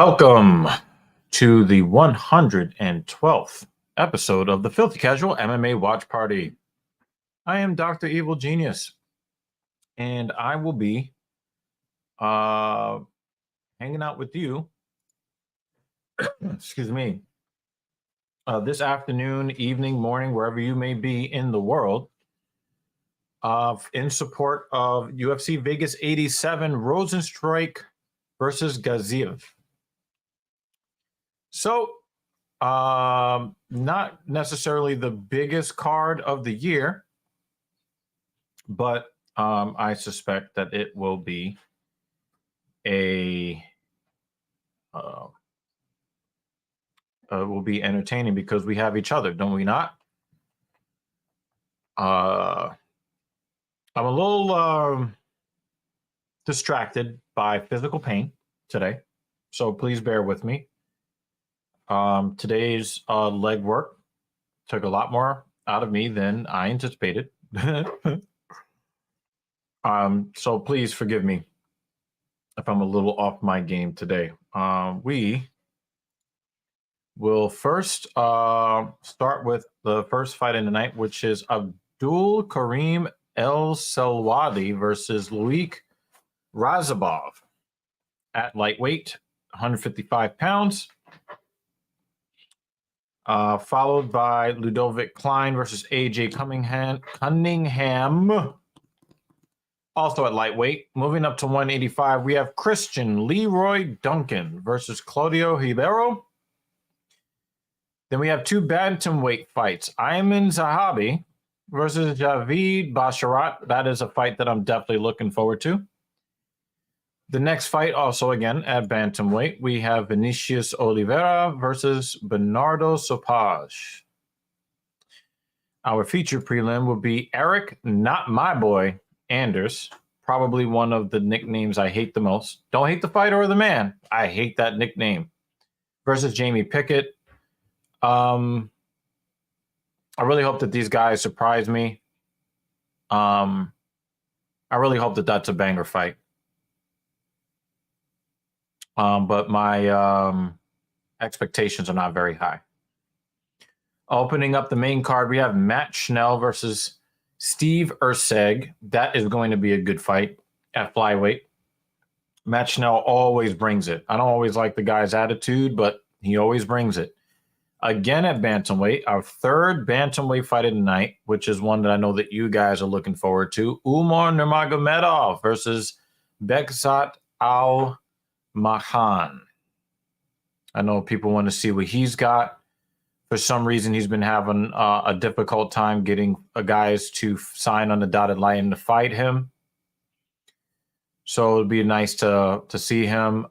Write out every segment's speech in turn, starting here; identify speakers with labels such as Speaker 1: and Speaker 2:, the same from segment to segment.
Speaker 1: Welcome to the 112th episode of the Filthy Casual MMA Watch Party. I am Dr. Evil Genius, and I will be hanging out with you, excuse me, this afternoon, evening, morning, wherever you may be in the world, in support of UFC Vegas 87 Rozenstruik versus Gaziev. So, not necessarily the biggest card of the year, but I suspect that it will be will be entertaining because we have each other, don't we not? I'm a little distracted by physical pain today, so please bear with me. Today's leg work took a lot more out of me than I anticipated. So please forgive me if I'm a little off my game today. We will first start with the first fight in the night, which is Abdul Karim El Selwadi versus Loic Razabov at lightweight, 155 pounds. Followed by Ludovic Klein versus AJ Cunningham, also at lightweight. Moving up to 185, we have Christian Leroy Duncan versus Claudio Ribeiro. Then we have two bantamweight fights. Ayman Zahabi versus Javid Basharat. That is a fight that I'm definitely looking forward to. The next fight, also again at bantamweight, we have Vinicius Oliveira versus Bernardo Sopage. Our feature prelim will be Eric, not my boy, Anders, probably one of the nicknames I hate the most. Don't hate the fighter or the man. I hate that nickname. Versus Jamie Pickett. I really hope that these guys surprise me. I really hope that that's a banger fight. But my expectations are not very high. Opening up the main card, we have Matt Schnell versus Steve Erceg. That is going to be a good fight at flyweight. Matt Schnell always brings it. I don't always like the guy's attitude, but he always brings it. Again at bantamweight, our third bantamweight fight of the night, which is one that I know that you guys are looking forward to. Umar Nurmagomedov versus Bekzat Al-Mahan. I know people want to see what he's got. For some reason, he's been having a difficult time getting guys to sign on the dotted line to fight him. So it'd be nice to see him.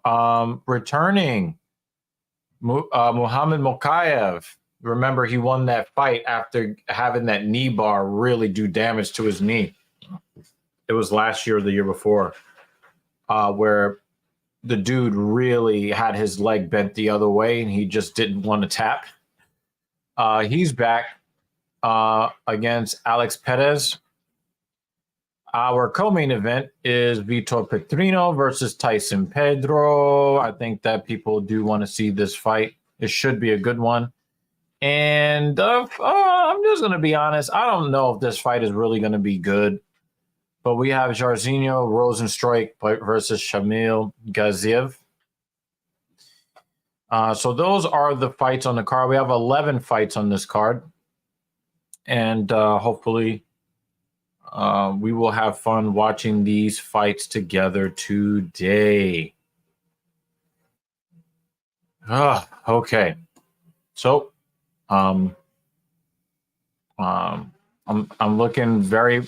Speaker 1: Returning, Muhammad Mokaev. Remember, he won that fight after having that knee bar really do damage to his knee. It was last year or the year before, where the dude really had his leg bent the other way and he just didn't want to tap. He's back against Alex Perez. Our co-main event is Vitor Petrino versus Tyson Pedro. I think that people do want to see this fight. It should be a good one. And I'm just going to be honest. I don't know if this fight is really going to be good. But we have Jairzinho Rozenstruik versus Shamil Gaziev. So those are the fights on the card. We have 11 fights on this card. And hopefully we will have fun watching these fights together today. Okay. So I'm looking very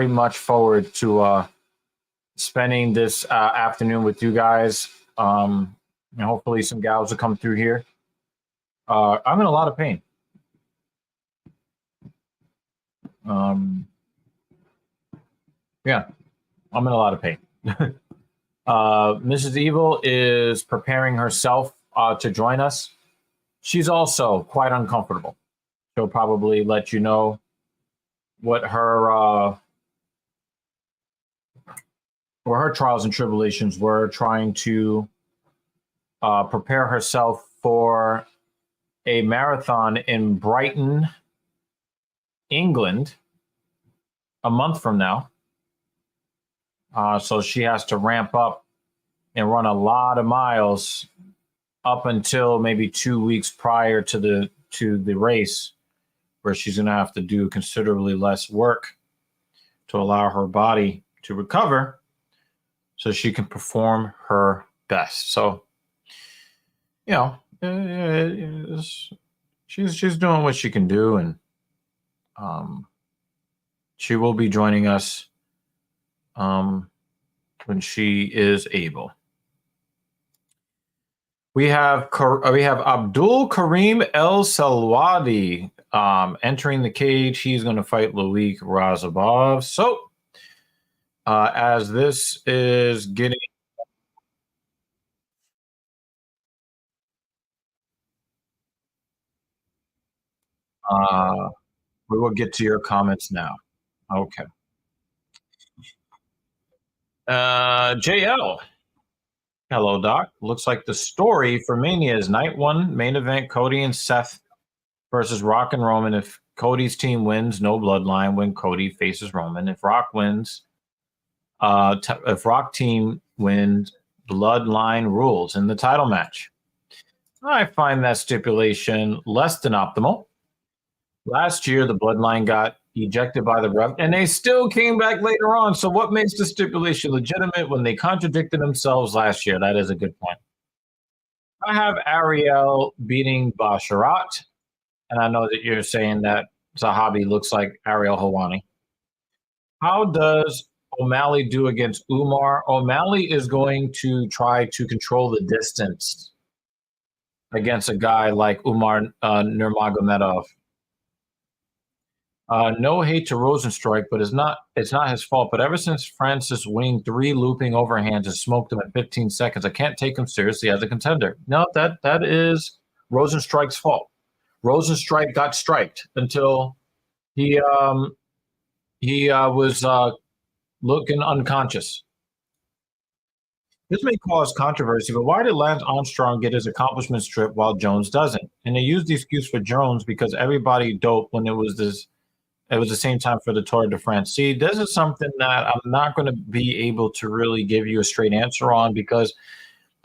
Speaker 1: much forward to spending this afternoon with you guys. And hopefully some gals will come through here. I'm in a lot of pain. Yeah, I'm in a lot of pain. Mrs. Evil is preparing herself to join us. She's also quite uncomfortable. She'll probably let you know what her trials and tribulations were trying to prepare herself for a marathon in Brighton, England, a month from now. So she has to ramp up and run a lot of miles up until maybe 2 weeks prior to the race, where she's going to have to do considerably less work to allow her body to recover so she can perform her best. So, you know, she's doing what she can do, and she will be joining us when she is able. We have Abdul Karim El Salwadi entering the cage. He's going to fight Loic Razabov. So, as this is getting... we will get to your comments now. Okay. JL. Hello, Doc. Looks like the story for Mania is night one, main event, Cody and Seth versus Rock and Roman. If Cody's team wins, no bloodline. When Cody faces Roman. If Rock wins, if Rock team wins, bloodline rules in the title match. I find that stipulation less than optimal. Last year, the bloodline got ejected by the ref, and they still came back later on. So what makes the stipulation legitimate when they contradicted themselves last year? That is a good point. I have Ariel beating Basharat, and I know that you're saying that Zahabi looks like Ariel Hawani. How does O'Malley do against Umar? O'Malley is going to try to control the distance against a guy like Umar Nurmagomedov. No hate to Rozenstruik, but it's not his fault. But ever since Francis winged 3 looping overhands and smoked him at 15 seconds, I can't take him seriously as a contender. No, that is Rozenstruik's fault. Rozenstruik got striked until he was looking unconscious. This may cause controversy, but why did Lance Armstrong get his accomplishment stripped while Jones doesn't? And they used the excuse for Jones because everybody doped when it was the same time for the Tour de France. See, this is something that I'm not going to be able to really give you a straight answer on, because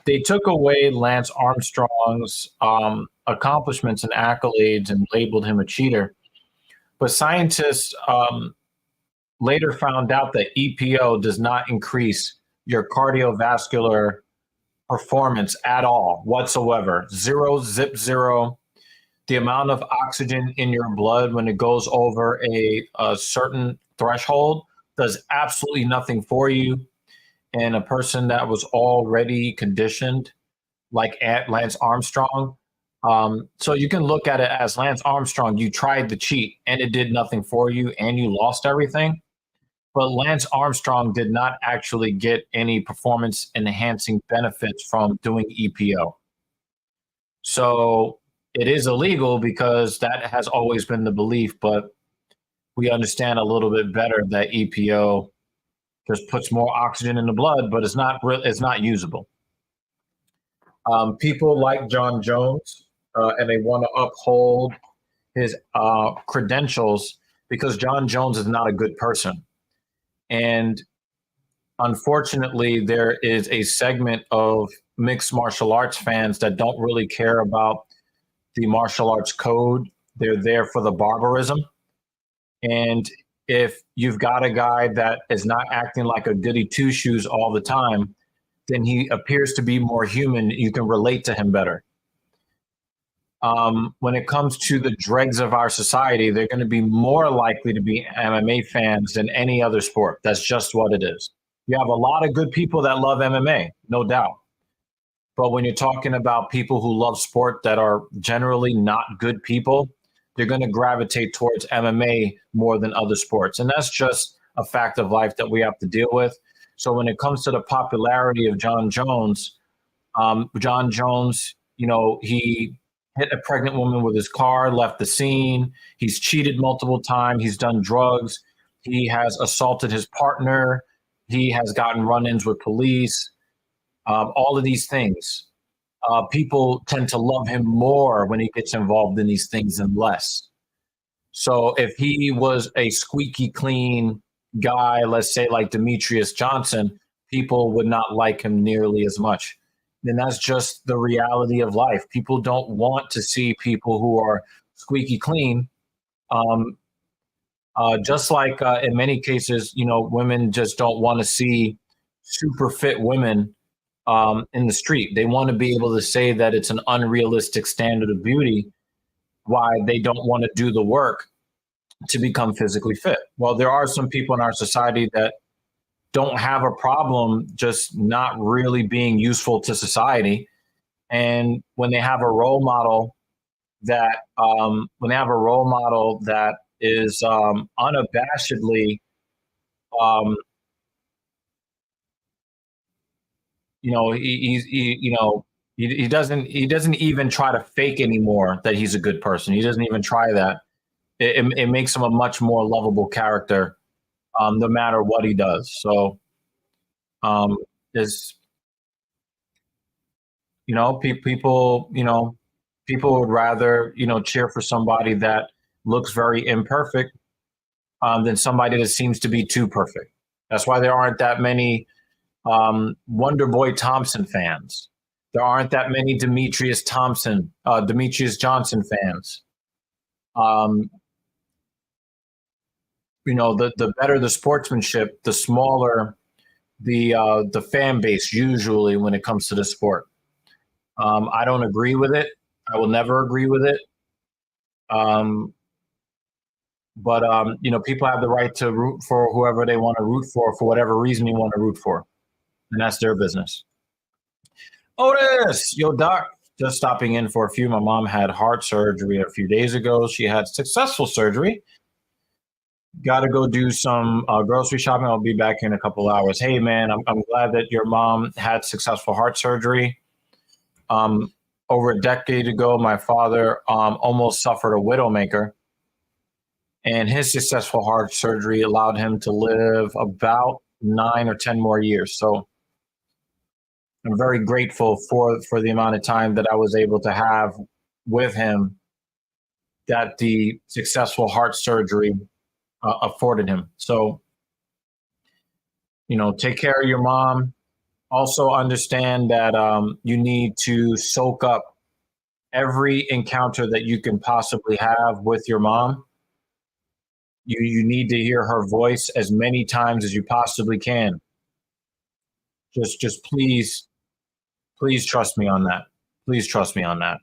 Speaker 1: they took away Lance Armstrong's accomplishments and accolades and labeled him a cheater. But scientists later found out that EPO does not increase your cardiovascular performance at all whatsoever. Zero, zip, zero. The amount of oxygen in your blood when it goes over a certain threshold does absolutely nothing for you. And a person that was already conditioned, like at Lance Armstrong, so you can look at it as Lance Armstrong, you tried to cheat and it did nothing for you and you lost everything. But Lance Armstrong did not actually get any performance enhancing benefits from doing EPO. So it is illegal because that has always been the belief, but we understand a little bit better that EPO just puts more oxygen in the blood, but it's not usable. People like John Jones, and they want to uphold his credentials because John Jones is not a good person. And unfortunately, there is a segment of mixed martial arts fans that don't really care about the martial arts code. They're there for the barbarism. And if you've got a guy that is not acting like a goody two shoes all the time, then he appears to be more human. You can relate to him better. When it comes to the dregs of our society, they're going to be more likely to be MMA fans than any other sport. That's just what it is. You have a lot of good people that love MMA, no doubt. But when you're talking about people who love sport that are generally not good people, they're going to gravitate towards MMA more than other sports. And that's just a fact of life that we have to deal with. So when it comes to the popularity of John Jones, he hit a pregnant woman with his car, left the scene. He's cheated multiple times. He's done drugs. He has assaulted his partner. He has gotten run-ins with police. All of these things. people tend to love him more when he gets involved in these things than less. So if he was a squeaky clean guy, let's say like Demetrius Johnson, people would not like him nearly as much. And that's just the reality of life. People don't want to see people who are squeaky clean. Um, just like in many cases, women just don't want to see super fit women in the street. They want to be able to say that it's an unrealistic standard of beauty, why they don't want to do the work to become physically fit. Well, there are some people in our society that don't have a problem just not really being useful to society. And when they have a role model that is unabashedly, um, he doesn't even try to fake anymore that he's a good person. He doesn't even try that. It makes him a much more lovable character, no matter what he does. So, um, is people people would rather cheer for somebody that looks very imperfect, than somebody that seems to be too perfect. That's why there aren't that many Wonder Boy Thompson fans. There aren't that many Demetrius Johnson fans. Um, the better the sportsmanship, the smaller the fan base usually when it comes to the sport. I don't agree with it. I will never agree with it. Um, but people have the right to root for whoever they want to root for whatever reason you want to root for, and that's their business. Otis, yo, doc, just stopping in for a few. My mom had heart surgery a few days ago. She had successful surgery. Got to go do some grocery shopping. I'll be back in a couple hours. Hey, man, I'm glad that your mom had successful heart surgery. Um, Over a decade ago, my father almost suffered a widowmaker, and his successful heart surgery allowed him to live about 9 or 10 more years. So I'm very grateful for the amount of time that I was able to have with him that the successful heart surgery afforded him. So, take care of your mom. Also, understand that you need to soak up every encounter that you can possibly have with your mom. You need to hear her voice as many times as you possibly can. Just please trust me on that. Please trust me on that.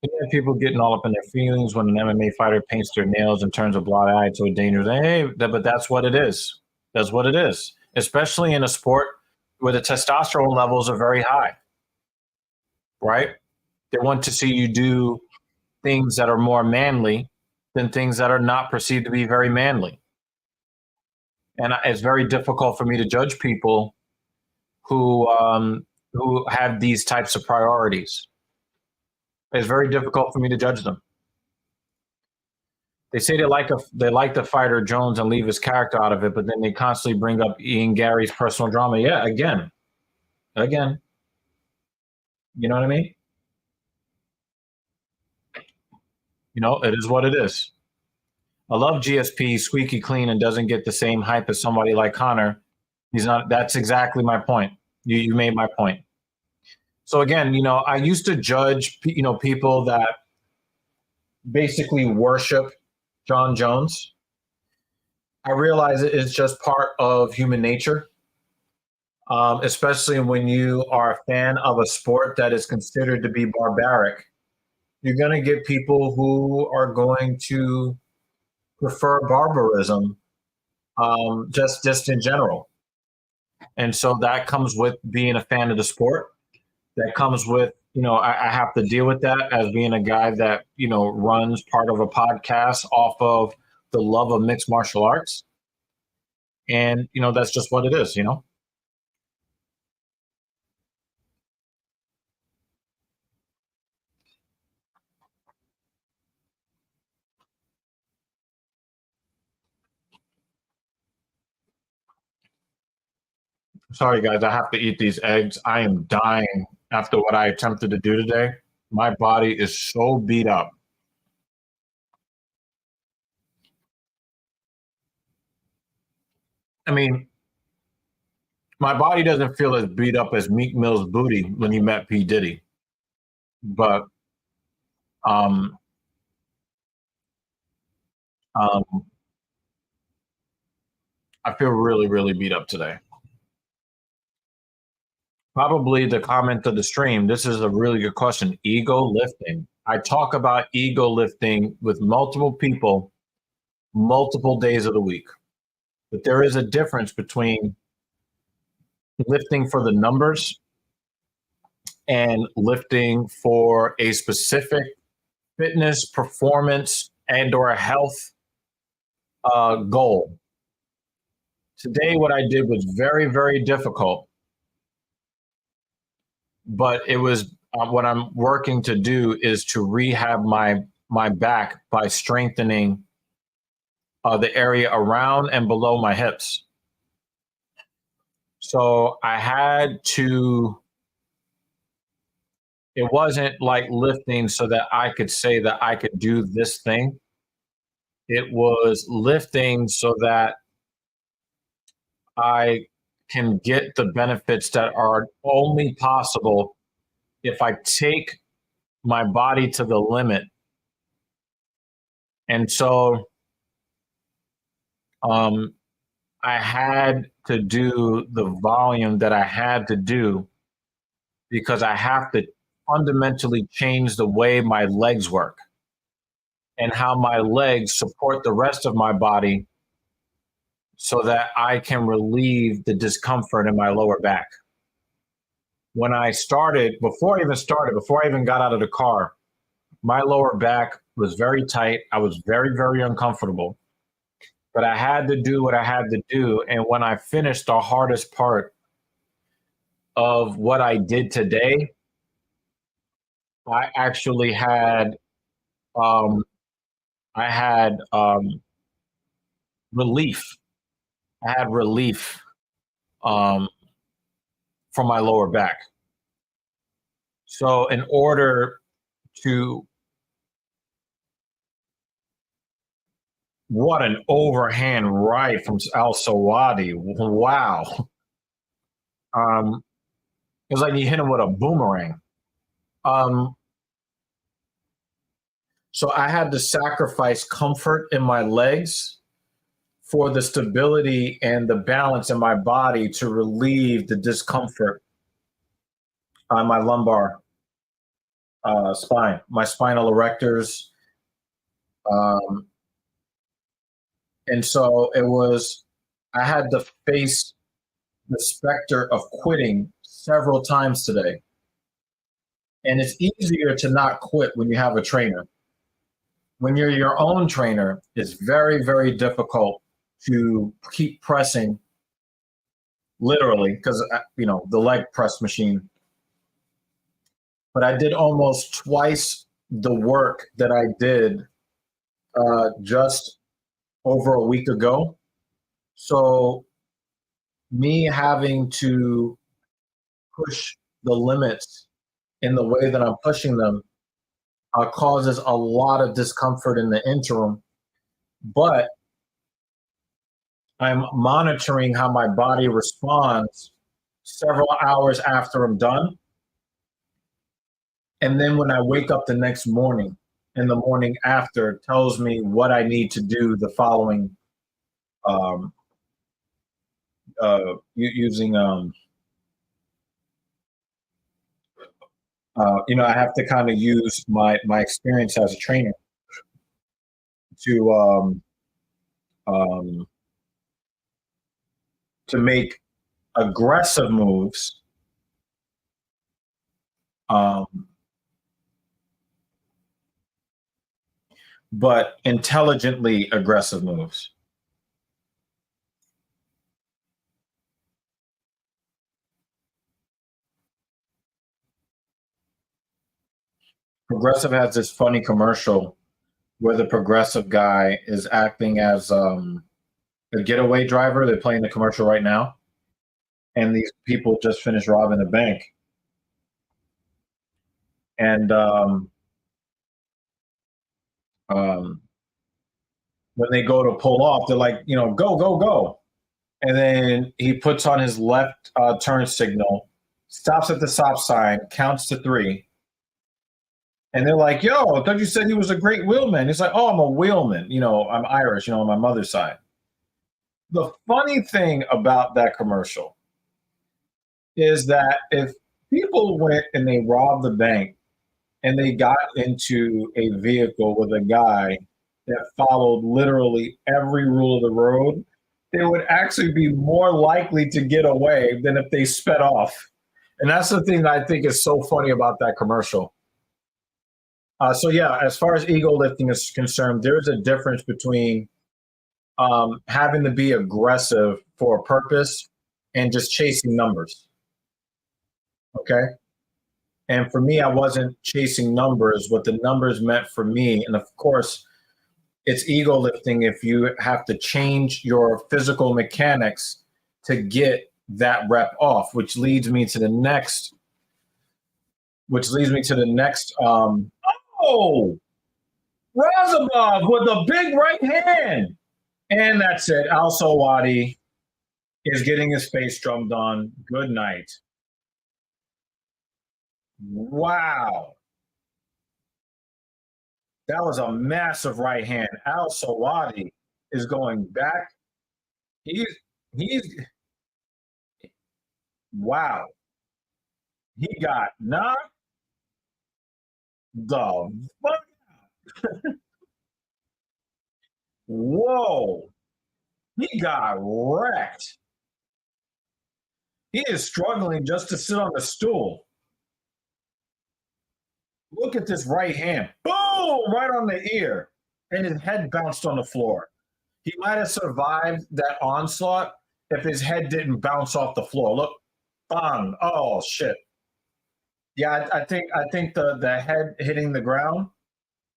Speaker 1: Yeah, people getting all up in their feelings when an MMA fighter paints their nails and turns a blind eye to a dangerous. Hey, but that's what it is. That's what it is. Especially in a sport where the testosterone levels are very high, right? They want to see you do things that are more manly than things that are not perceived to be very manly. And it's very difficult for me to judge people who have these types of priorities. It's very difficult for me to judge them. They say they like the fighter Jones and leave his character out of it, but then they constantly bring up Ian Gary's personal drama. Yeah, again. You know what I mean? It is what it is. I love GSP, squeaky clean, and doesn't get the same hype as somebody like Connor. He's not. That's exactly my point. You made my point. So again, I used to judge people that basically worship John Jones. I realize it's just part of human nature, especially when you are a fan of a sport that is considered to be barbaric. You're going to get people who are going to prefer barbarism, just in general. And so that comes with being a fan of the sport. That comes with, I have to deal with that as being a guy that, runs part of a podcast off of the love of mixed martial arts. And, that's just what it is. Sorry, guys. I have to eat these eggs. I am dying after what I attempted to do today. My body is so beat up. I mean, my body doesn't feel as beat up as Meek Mill's booty when he met P. Diddy, but um, um, I feel really, really beat up today. Probably the comment of the stream. This is a really good question. Ego lifting. I talk about ego lifting with multiple people, multiple days of the week. But there is a difference between lifting for the numbers and lifting for a specific fitness, performance, and or a health goal. Today, what I did was very, very difficult, but it was what I'm working to do is to rehab my back by strengthening the area around and below my hips. So I had to. It wasn't like lifting so that I could say that I could do this thing. It was lifting so that I can get the benefits that are only possible if I take my body to the limit. And so I had to do the volume that I had to do because I have to fundamentally change the way my legs work and how my legs support the rest of my body so that I can relieve the discomfort in my lower back. When I started, before I even got out of the car, my lower back was very tight. I was very, very uncomfortable, but I had to do what I had to do. And when I finished the hardest part of what I did today, I actually had, I had relief. I had relief um, from my lower back. So in order to, what an overhand right from Al Sawadi. Wow. It was like you hit him with a boomerang. Um, so I had to sacrifice comfort in my legs for the stability and the balance in my body to relieve the discomfort on my lumbar spine, my spinal erectors. And so it was, I had to face the specter of quitting several times today. And it's easier to not quit when you have a trainer. When you're your own trainer, it's very, very difficult to keep pressing, literally, because, the leg press machine. But I did almost twice the work that I did just over a week ago. So me having to push the limits in the way that I'm pushing them causes a lot of discomfort in the interim. But I'm monitoring how my body responds several hours after I'm done. And then when I wake up the next morning, and the morning after tells me what I need to do the following, using, I have to kind of use my experience as a trainer to make aggressive moves, but intelligently aggressive moves. Progressive has this funny commercial where the progressive guy is acting as a getaway driver. They're playing the commercial right now. and these people just finished robbing a bank. And um, when they go to pull off, they're like, go, go, go. And then he puts on his left turn signal, stops at the stop sign, counts to 3. And they're like, yo, I thought you said he was a great wheelman. He's like, oh, I'm a wheelman. I'm Irish, on my mother's side. The funny thing about that commercial is that if people went and they robbed the bank and they got into a vehicle with a guy that followed literally every rule of the road, they would actually be more likely to get away than if they sped off. And that's the thing that I think is so funny about that commercial. So yeah, as far as ego lifting is concerned, there's a difference between having to be aggressive for a purpose and just chasing numbers. Okay. And for me, I wasn't chasing numbers. What the numbers meant for me, and of course, it's ego lifting if you have to change your physical mechanics to get that rep off, which leads me to the next. Oh, Razumov with a big right hand. And that's it. Al Sawadi is getting his face drummed on. Good night. Wow. That was a massive right hand. Al Sawadi is going back. He's wow. He got knocked the fuck. Whoa. He got wrecked. He is struggling just to sit on the stool. Look at this right hand. Boom! Right on the ear. And his head bounced on the floor. He might have survived that onslaught if his head didn't bounce off the floor. Look. Bang. Oh shit. Yeah, I think the head hitting the ground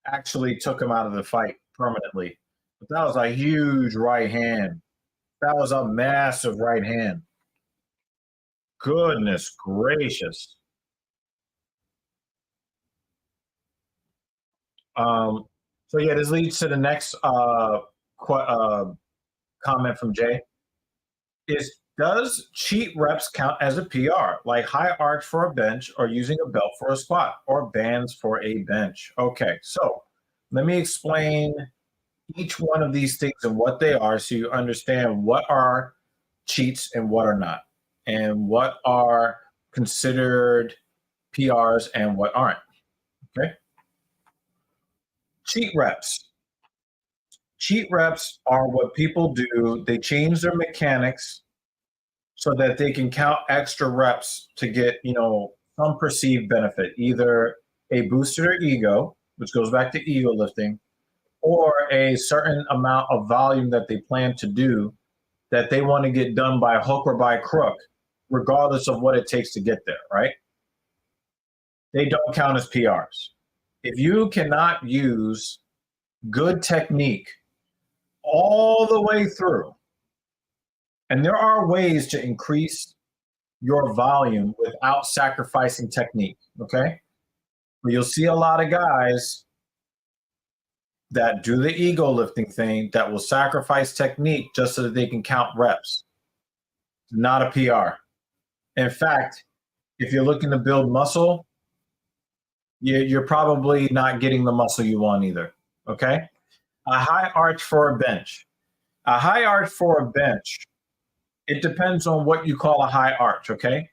Speaker 1: actually took him out of the fight permanently. But that was a huge right hand. That was a massive right hand. Goodness gracious. So yeah, this leads to the next comment from Jay. Does cheat reps count as a PR, like high arch for a bench or using a belt for a squat or bands for a bench? Okay, so let me explain each one of these things and what they are so you understand what are cheats and what are not, and what are considered PRs and what aren't. Okay. Cheat reps. Cheat reps are what people do. They change their mechanics so that they can count extra reps to get, some perceived benefit, either a boost to their ego, which goes back to ego lifting, or a certain amount of volume that they plan to do that they want to get done by hook or by crook, regardless of what it takes to get there, right? They don't count as PRs. If you cannot use good technique all the way through, and there are ways to increase your volume without sacrificing technique, okay? But you'll see a lot of guys that do the ego lifting thing that will sacrifice technique just so that they can count reps. Not a PR. In fact, if you're looking to build muscle, you're probably not getting the muscle you want either, okay? A high arch for a bench. A high arch for a bench, it depends on what you call a high arch, okay?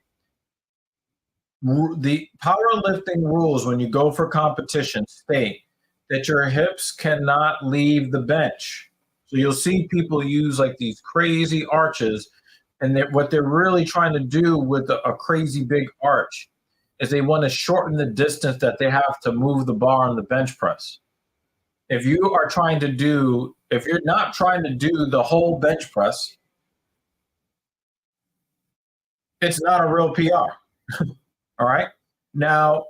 Speaker 1: The powerlifting rules when you go for competition state that your hips cannot leave the bench. So you'll see people use like these crazy arches, and what they're really trying to do with a crazy big arch is they want to shorten the distance that they have to move the bar on the bench press. If you're not trying to do the whole bench press, it's not a real PR. All right. Now,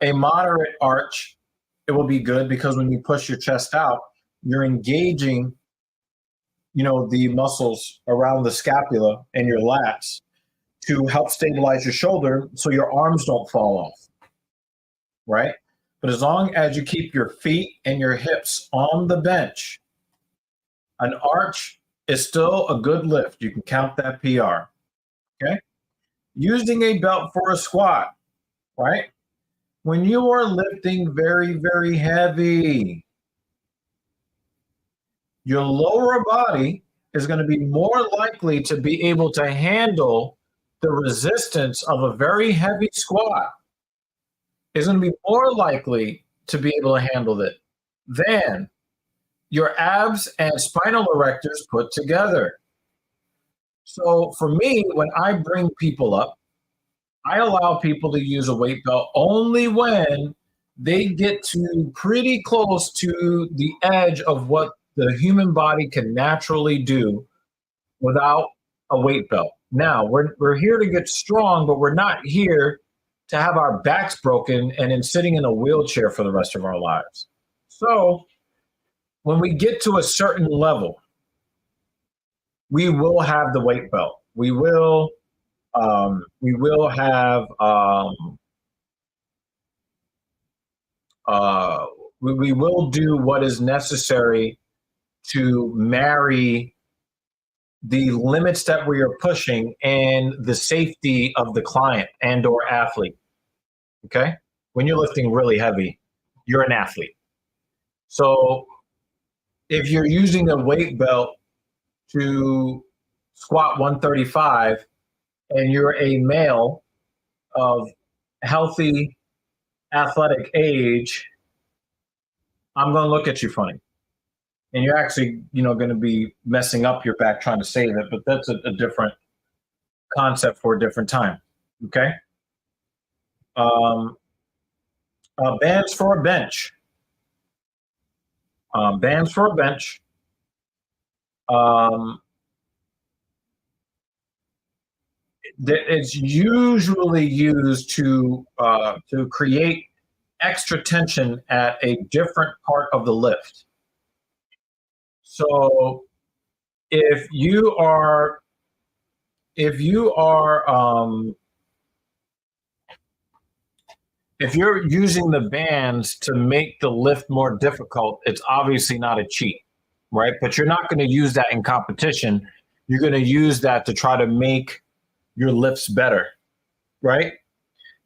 Speaker 1: a moderate arch, it will be good because when you push your chest out, you're engaging, the muscles around the scapula and your lats.
Speaker 2: to help stabilize your shoulder so your arms don't fall off, right? But as long as you keep your feet and your hips on the bench, an arch is still a good lift. You can count that PR, okay? Using a belt for a squat, right? When you are lifting very, very heavy, your lower body is going to be more likely to be able to handle the resistance of a very heavy squat. Is going to be more likely to be able to handle it than your abs and spinal erectors put together. So for me, when I bring people up, I allow people to use a weight belt only when they get to pretty close to the edge of what the human body can naturally do without a weight belt. Now, we're here to get strong, but we're not here to have our backs broken and in sitting in a wheelchair for the rest of our lives. So when we get to a certain level, we will have the weight belt. We will have we will do what is necessary to marry the limits that we are pushing and the safety of the client and or athlete. Okay? When you're lifting really heavy, you're an athlete. So if you're using a weight belt to squat 135 and you're a male of healthy athletic age, I'm going to look at you funny. And you're actually, going to be messing up your back trying to save it, but that's a different concept for a different time. Okay. Bands for a bench. Bands for a bench. It's usually used to create extra tension at a different part of the lift. So if you're using the bands to make the lift more difficult, it's obviously not a cheat, right? But you're not going to use that in competition. You're going to use that to try to make your lifts better, right?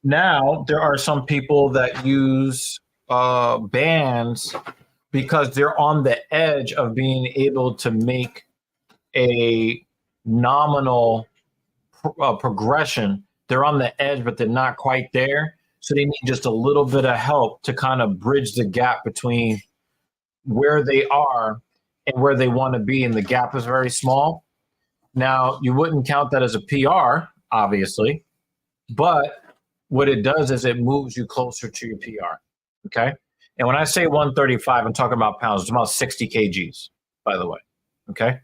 Speaker 2: Now, there are some people that use bands because they're on the edge of being able to make a nominal progression. They're on the edge, but they're not quite there. So they need just a little bit of help to kind of bridge the gap between where they are and where they want to be. And the gap is very small. Now, you wouldn't count that as a PR, obviously, but what it does is it moves you closer to your PR. Okay. And when I say 135, I'm talking about pounds. It's about 60 kgs, by the way. Okay.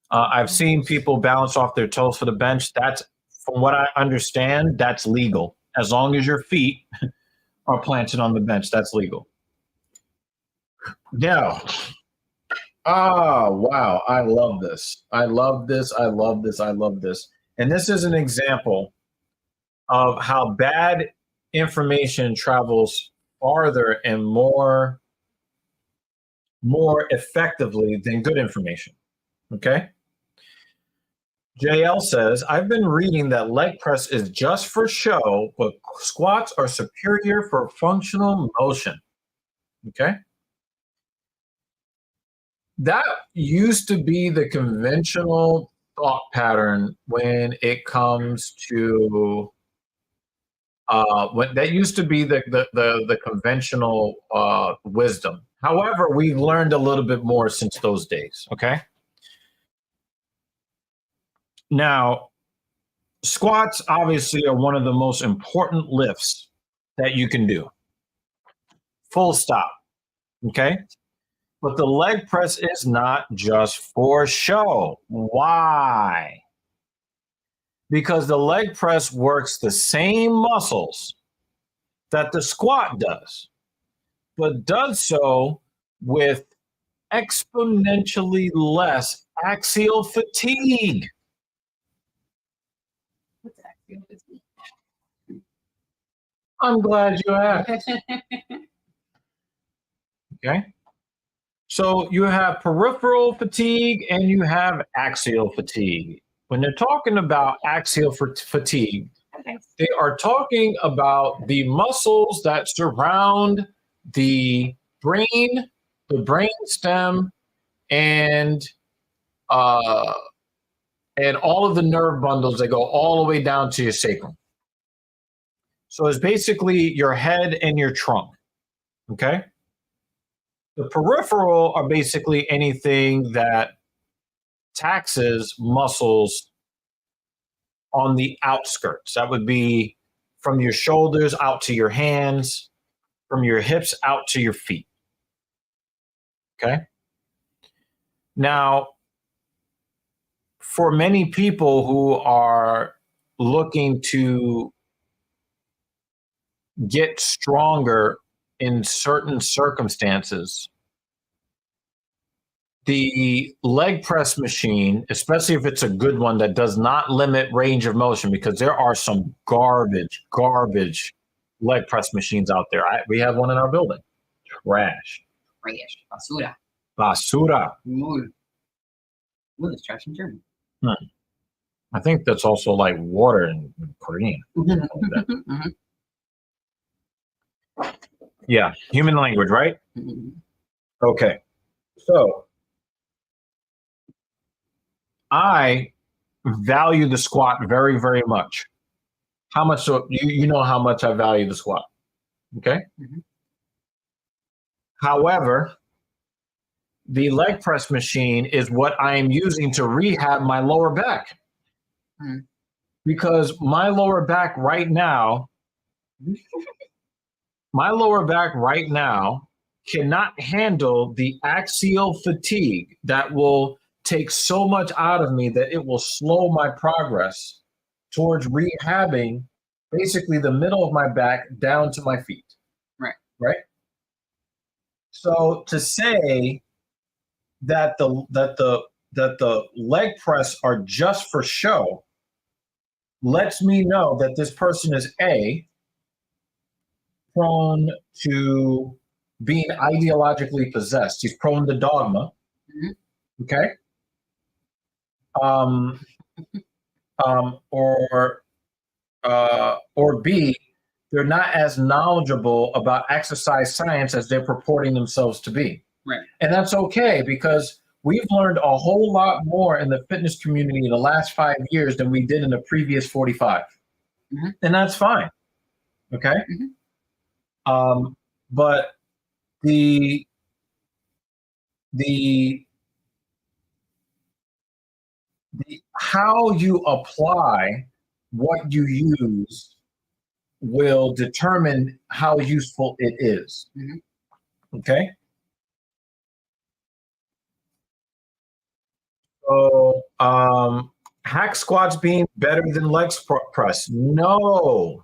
Speaker 2: I've seen people bounce off their toes for the bench. That's, from what I understand, that's legal. As long as your feet are planted on the bench, that's legal. Now, wow, I love this. I love this. I love this. I love this. And this is an example of how bad information travels farther and more effectively than good information. Okay? JL says, I've been reading that leg press is just for show, but squats are superior for functional motion. Okay? That used to be the conventional thought pattern when it comes to that used to be the conventional wisdom. However, we've learned a little bit more since those days. Okay. Now, squats obviously are one of the most important lifts that you can do. Full stop. Okay. But the leg press is not just for show. Why? Because the leg press works the same muscles that the squat does, but does so with exponentially less axial fatigue. I'm glad you asked. Okay. So you have peripheral fatigue and you have axial fatigue. When they're talking about axial fatigue, they are talking about the muscles that surround the brain, the brain stem, and uh, and all of the nerve bundles that go all the way down to your sacrum. So it's basically your head and your trunk. Okay. The peripheral are basically anything that taxes muscles on the outskirts. That would be from your shoulders out to your hands, from your hips out to your feet. Okay. Now, for many people who are looking to get stronger in certain circumstances, the leg press machine, especially if it's a good one that does not limit range of motion, because there are some garbage leg press machines out there. We have one in our building. Trash.
Speaker 3: Basura.
Speaker 2: Basura.
Speaker 3: Mul. Mul is trash in German.
Speaker 2: I think that's also like water in Korean. Yeah, human language, right? Okay. So I value the squat very, very much. How much? So you know how much I value the squat. Okay. However, the leg press machine is what I am using to rehab my lower back. Because my lower back right now cannot handle the axial fatigue that will take so much out of me that it will slow my progress towards rehabbing basically the middle of my back down to my feet. Right. So to say that the leg press are just for show lets me know that this person is prone to being ideologically possessed. He's prone to dogma. Okay. Or B, they're not as knowledgeable about exercise science as they're purporting themselves to be.
Speaker 3: Right.
Speaker 2: And that's okay, because we've learned a whole lot more in the fitness community in the last 5 years than we did in the previous 45. And that's fine. Okay. But the how you apply what you use will determine how useful it is. Okay. So hack squats being better than leg press? No.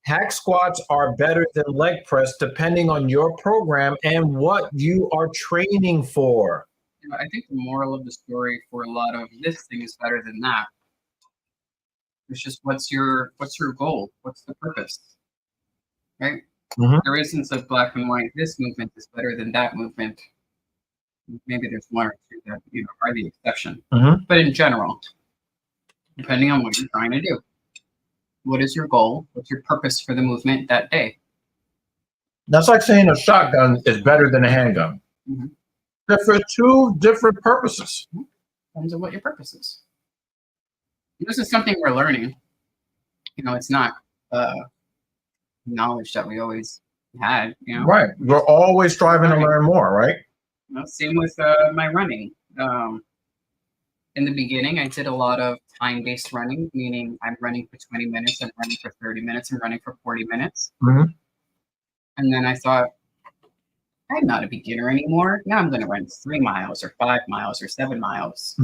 Speaker 2: Hack squats are better than leg press depending on your program and what you are training for.
Speaker 3: I think the moral of the story for a lot of this thing is better than that. It's just what's your goal? What's the purpose? Right? There isn't a black and white. This movement is better than that movement. Maybe there's one or two that are the exception. But in general, depending on what you're trying to do, what is your goal? What's your purpose for the movement that day?
Speaker 2: That's like saying a shotgun is better than a handgun. They're for two different purposes.
Speaker 3: Depends on what your purpose is. This is something we're learning. It's not knowledge that we always had.
Speaker 2: Right. We're always striving to learn more, right?
Speaker 3: Same with my running. In the beginning, I did a lot of time-based running, meaning I'm running for 20 minutes, I'm running for 30 minutes, I'm running for 40 minutes. And then I thought, I'm not a beginner anymore. Now I'm going to run 3 miles or 5 miles or 7 miles.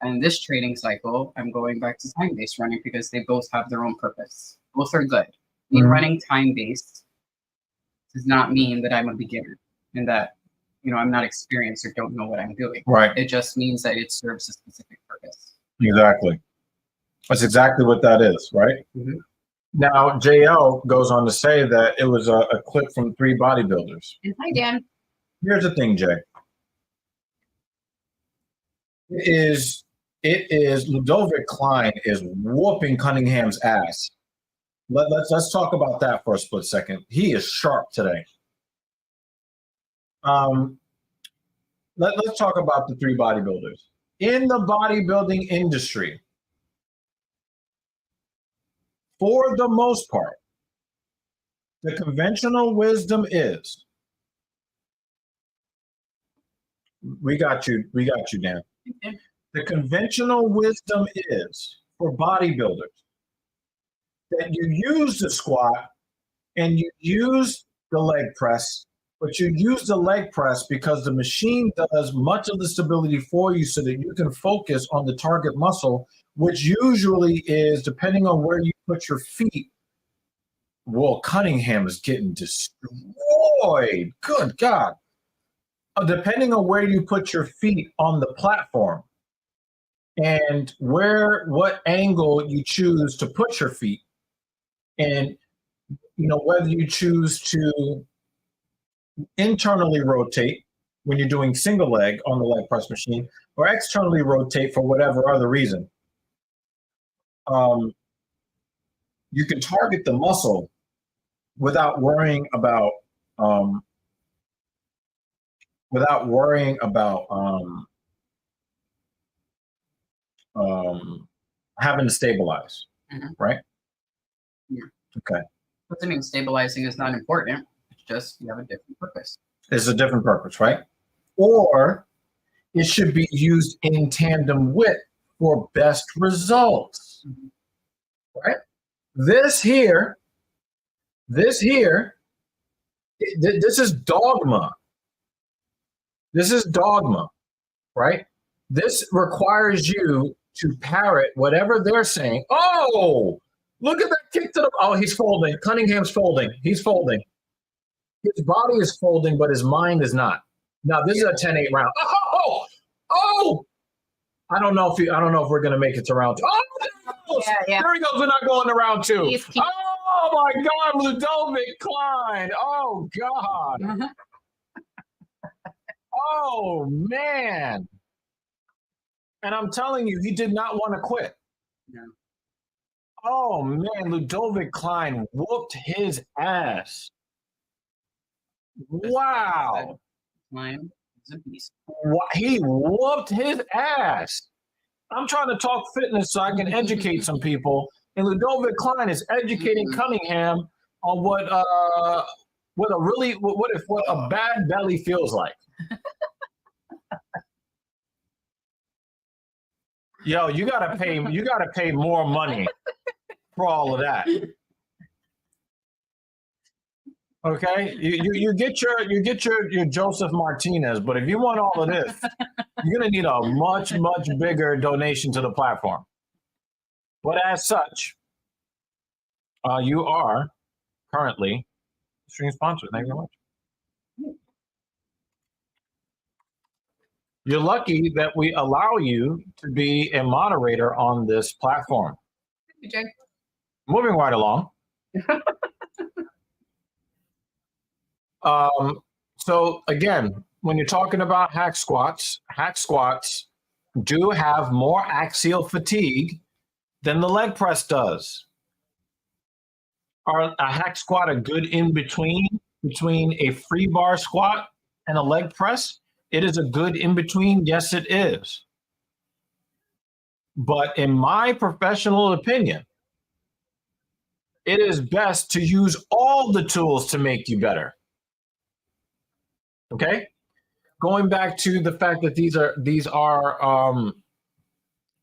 Speaker 3: And this training cycle, I'm going back to time-based running because they both have their own purpose. Both are good. Me running time-based does not mean that I'm a beginner and that I'm not experienced or don't know what I'm doing.
Speaker 2: Right.
Speaker 3: It just means that it serves a specific purpose.
Speaker 2: Exactly. That's exactly what that is, right?
Speaker 3: Mhm.
Speaker 2: Now, JL goes on to say that it was a clip from 3 bodybuilders.
Speaker 3: And hi, Dan.
Speaker 2: Here's the thing, Jay. It is Ludovic Klein is whooping Cunningham's ass. Let's talk about that for a split second. He is sharp today. Let's talk about the 3 bodybuilders. In the bodybuilding industry, for the most part, the conventional wisdom is, we got you, Dan.
Speaker 3: Okay.
Speaker 2: The conventional wisdom is for bodybuilders that you use the squat and you use the leg press, but you use the leg press because the machine does much of the stability for you so that you can focus on the target muscle, which usually is, depending on where you put your feet. Well, Cunningham is getting destroyed. Good God. Depending on where you put your feet on the platform and what angle you choose to put your feet, and whether you choose to internally rotate when you're doing single leg on the leg press machine or externally rotate for whatever other reason, you can target the muscle without worrying about having to stabilize, right?
Speaker 3: Yeah.
Speaker 2: Okay.
Speaker 3: Doesn't mean stabilizing is not important. It's just you have a different purpose.
Speaker 2: It's a different purpose, right? Or it should be used in tandem with for best results, right? This is dogma. This is dogma, right? This requires you to parrot whatever they're saying. Oh, look at that kick to the. Oh, he's folding. Cunningham's folding. He's folding. His body is folding, but his mind is not. Now this is a 10-8 round. Oh! I don't know if we're gonna make it to round 2. Oh,
Speaker 3: yeah.
Speaker 2: There he goes. We're not going to round 2. Oh my God, Ludovic Klein. Oh God. Oh man. And I'm telling you, he did not want to quit.
Speaker 3: No.
Speaker 2: Oh man, Ludovic Klein whooped his ass. Wow.
Speaker 3: Klein is a beast.
Speaker 2: He whooped his ass. I'm trying to talk fitness so I can educate some people. And Ludovic Klein is educating Cunningham on what a bad belly feels like. Yo, you gotta pay more money for all of that. Okay, you get your Joseph Martinez, but if you want all of this, you're gonna need a much bigger donation to the platform. But as such, you are currently stream sponsor. Thank you very much. You're lucky that we allow you to be a moderator on this platform.
Speaker 3: Hey, Jay.
Speaker 2: Moving right along. So again, when you're talking about hack squats do have more axial fatigue than the leg press does. Are a hack squat a good in between a free bar squat and a leg press? It is a good in between. Yes, it is. But in my professional opinion, it is best to use all the tools to make you better. Okay? Going back to the fact that these are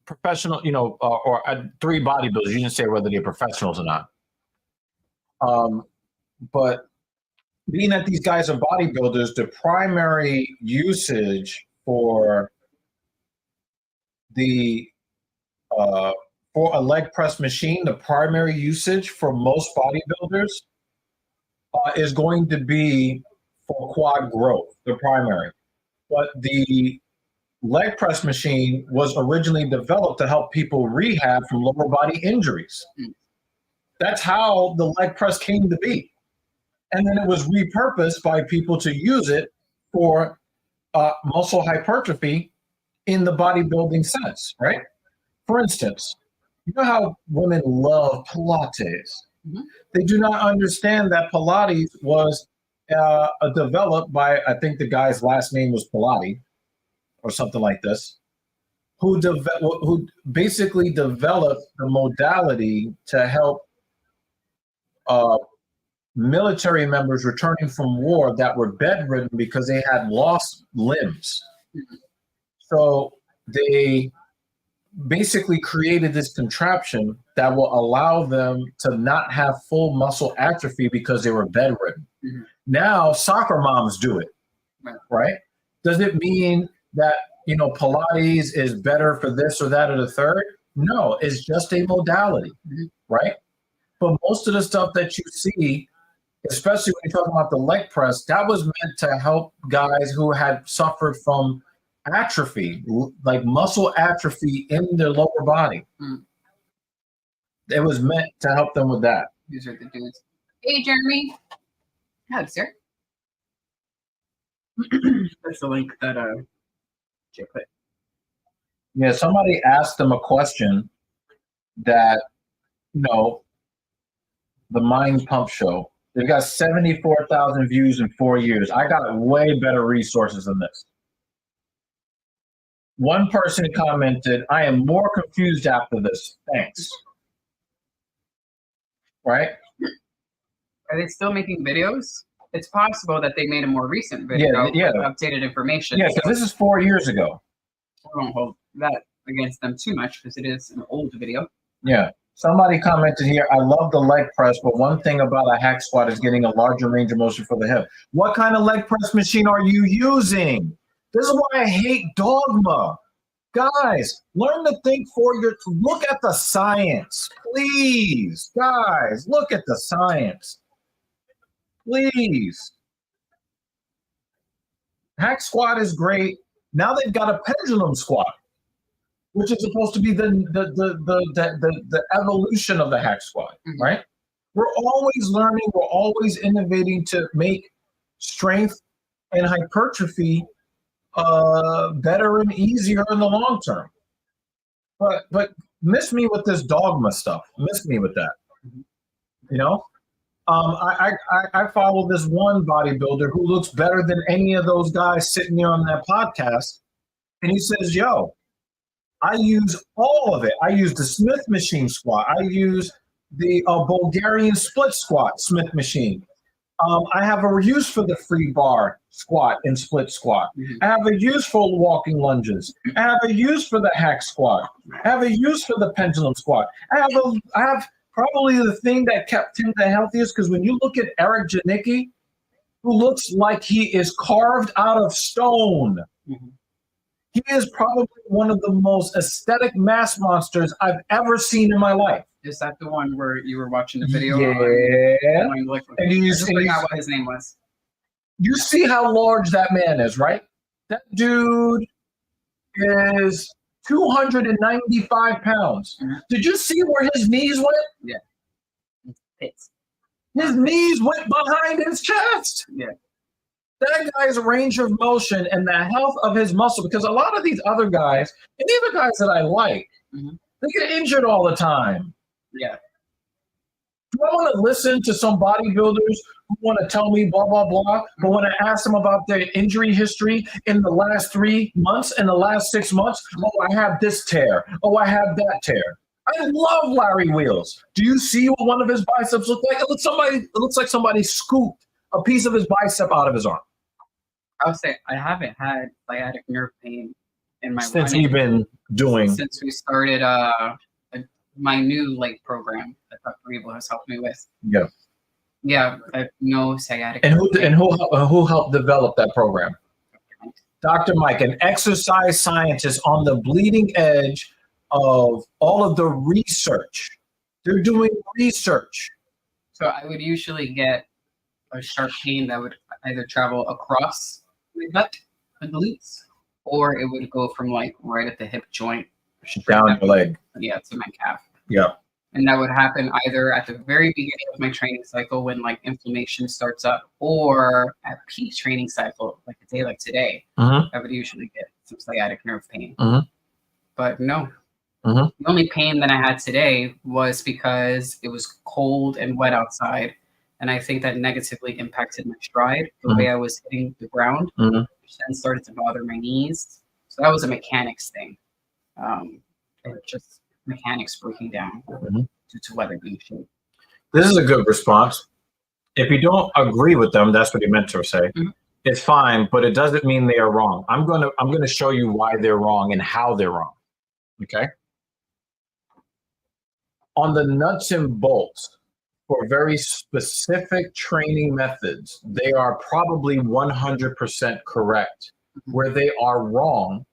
Speaker 2: professional, or 3 bodybuilders. You didn't say whether they're professionals or not. But being that these guys are bodybuilders, the primary usage for for a leg press machine, the primary usage for most bodybuilders is going to be for quad growth, the primary. But the
Speaker 1: leg press machine was originally developed to help people rehab from lower body injuries. That's how the leg press came to be. And then it was repurposed by people to use it for muscle hypertrophy in the bodybuilding sense, right? For instance, you know how women love Pilates?
Speaker 3: Mhm.
Speaker 1: They do not understand that Pilates was developed by, I think the guy's last name was Pilati or something like this, who basically developed the modality to help military members returning from war that were bedridden because they had lost limbs. So they basically created this contraption that will allow them to not have full muscle atrophy because they were bedridden.
Speaker 3: Mm-hmm.
Speaker 1: Now soccer moms do it, right? Does it mean that, you know, Pilates is better for this or that or the third? No, it's just a modality, right? But most of the stuff that you see, especially when you're talking about the leg press, that was meant to help guys who had suffered from atrophy, like muscle atrophy in their lower body. It was meant to help them with that.
Speaker 3: These are the dudes. Hey, Jeremy. Howdy, sir. That's the link that Jay put.
Speaker 1: Yeah, somebody asked them a question that, you know, the Mind Pump Show. They've got 74,000 views in 4 years. I got way better resources than this. One person commented, I am more confused after this. Thanks. Right?
Speaker 3: Are they still making videos? It's possible that they made a more recent video with updated information.
Speaker 1: Yeah, because this is 4 years ago.
Speaker 3: I don't hold that against them too much because it is an old video.
Speaker 1: Yeah. Somebody commented here, I love the leg press, but one thing about a hack squat is getting a larger range of motion for the hip. What kind of leg press machine are you using? This is why I hate dogma. Guys, learn to think look at the science. Please, guys, look at the science. Please. Hack squat is great. Now they've got a pendulum squat, which is supposed to be the evolution of the hack squat, right? We're always learning, we're always innovating to make strength and hypertrophy better and easier in the long term. But miss me with this dogma stuff. Miss me with that. You know? I follow this one bodybuilder who looks better than any of those guys sitting there on that podcast. And he says, yo, I use all of it. I use the Smith machine squat. I use the Bulgarian split squat Smith machine. I have a use for the free bar squat and split squat. I have a use for walking lunges. I have a use for the hack squat. I have a use for the pendulum squat. I have probably the thing that kept him the healthiest, because when you look at Eric Janicki, who looks like he is carved out of stone, he is probably one of the most aesthetic mass monsters I've ever seen in my life.
Speaker 3: Is that the one where you were watching the video?
Speaker 1: Yeah.
Speaker 3: And you just forgot what his name was.
Speaker 1: You see how large that man is, right? That dude is 295 pounds. Did you see where his knees went?
Speaker 3: Yeah. It's
Speaker 1: His knees went behind his chest.
Speaker 3: Yeah.
Speaker 1: That guy's range of motion and the health of his muscle, because a lot of these other guys, and these are guys that I like, they get injured all the time.
Speaker 3: Yeah.
Speaker 1: Do I want to listen to some bodybuilders who want to tell me blah, blah, blah, but when I ask them about their injury history in the last 3 months and the last 6 months, oh, I have this tear. Oh, I have that tear. I love Larry Wheels. Do you see what one of his biceps look like? It looks like somebody scooped a piece of his bicep out of his arm.
Speaker 3: I would say I haven't had sciatic nerve pain in my
Speaker 1: Since
Speaker 3: running.
Speaker 1: you've been doing.
Speaker 3: Since we started my new leg program that Dr. Revel has helped me with.
Speaker 1: Yeah.
Speaker 3: Yeah, I have no sciatic.
Speaker 1: And who helped develop that program? Dr. Mike, an exercise scientist on the bleeding edge of all of the research. They're doing research.
Speaker 3: So I would usually get a sharp pain that would either travel across my gut, my glutes, or it would go from like right at the hip joint
Speaker 1: Down your leg.
Speaker 3: Yeah, to my calf.
Speaker 1: Yeah.
Speaker 3: And that would happen either at the very beginning of my training cycle when like inflammation starts up, or at peak training cycle, like a day like today, I would usually get some sciatic nerve pain. But no, the only pain that I had today was because it was cold and wet outside. And I think that negatively impacted my stride, the way I was hitting the ground, which then started to bother my knees. So that was a mechanics thing. It just mechanics breaking down due to weather being shaped.
Speaker 1: This is a good response. If you don't agree with them, that's what he meant to say. It's fine, but it doesn't mean they are wrong. I'm gonna show you why they're wrong and how they're wrong. Okay. On the nuts and bolts, for very specific training methods, they are probably 100% correct. Where they are wrong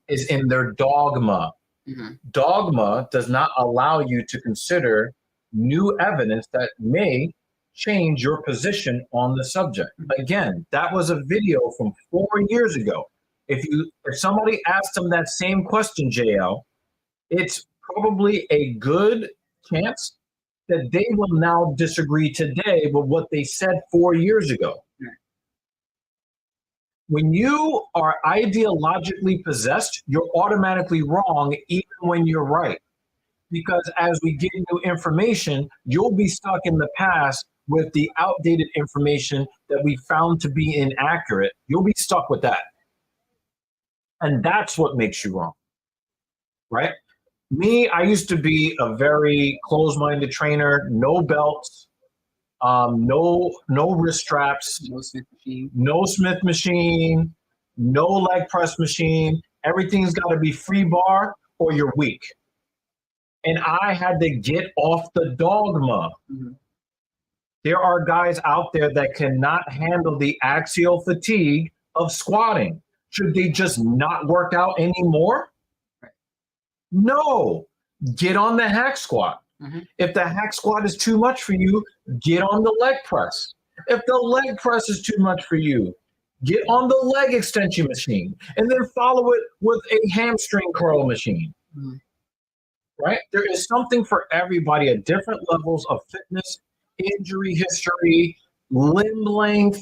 Speaker 1: is in their dogma. Dogma does not allow you to consider new evidence that may change your position on the subject. Again, that was a video from 4 years ago. If somebody asked them that same question, JL, it's probably a good chance that they will now disagree today with what they said 4 years ago. When you are ideologically possessed, you're automatically wrong even when you're right. Because as we get new information, you'll be stuck in the past with the outdated information that we found to be inaccurate. You'll be stuck with that. And that's what makes you wrong, right? Me, I used to be a very closed-minded trainer, no belts, no wrist straps, no Smith machine, no leg press machine. Everything's got to be free bar or you're weak. And I had to get off the dogma. There are guys out there that cannot handle the axial fatigue of squatting. Should they just not work out anymore? No. Get on the hack squat. If the hack squat is too much for you, get on the leg press. If the leg press is too much for you, get on the leg extension machine and then follow it with a hamstring curl machine. Right? There is something for everybody at different levels of fitness, injury history, limb length,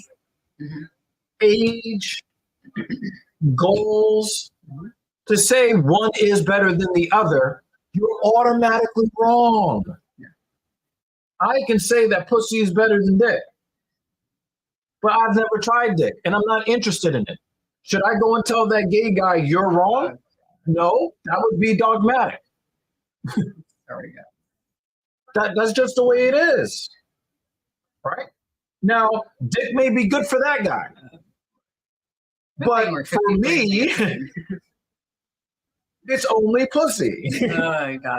Speaker 1: age, goals. To say one is better than the other, you're automatically wrong. I can say that pussy is better than dick, but I've never tried dick and I'm not interested in it. Should I go and tell that gay guy you're wrong? No, that would be dogmatic. That's just the way it is. Right? Now, dick may be good for that guy. But for me, it's only pussy.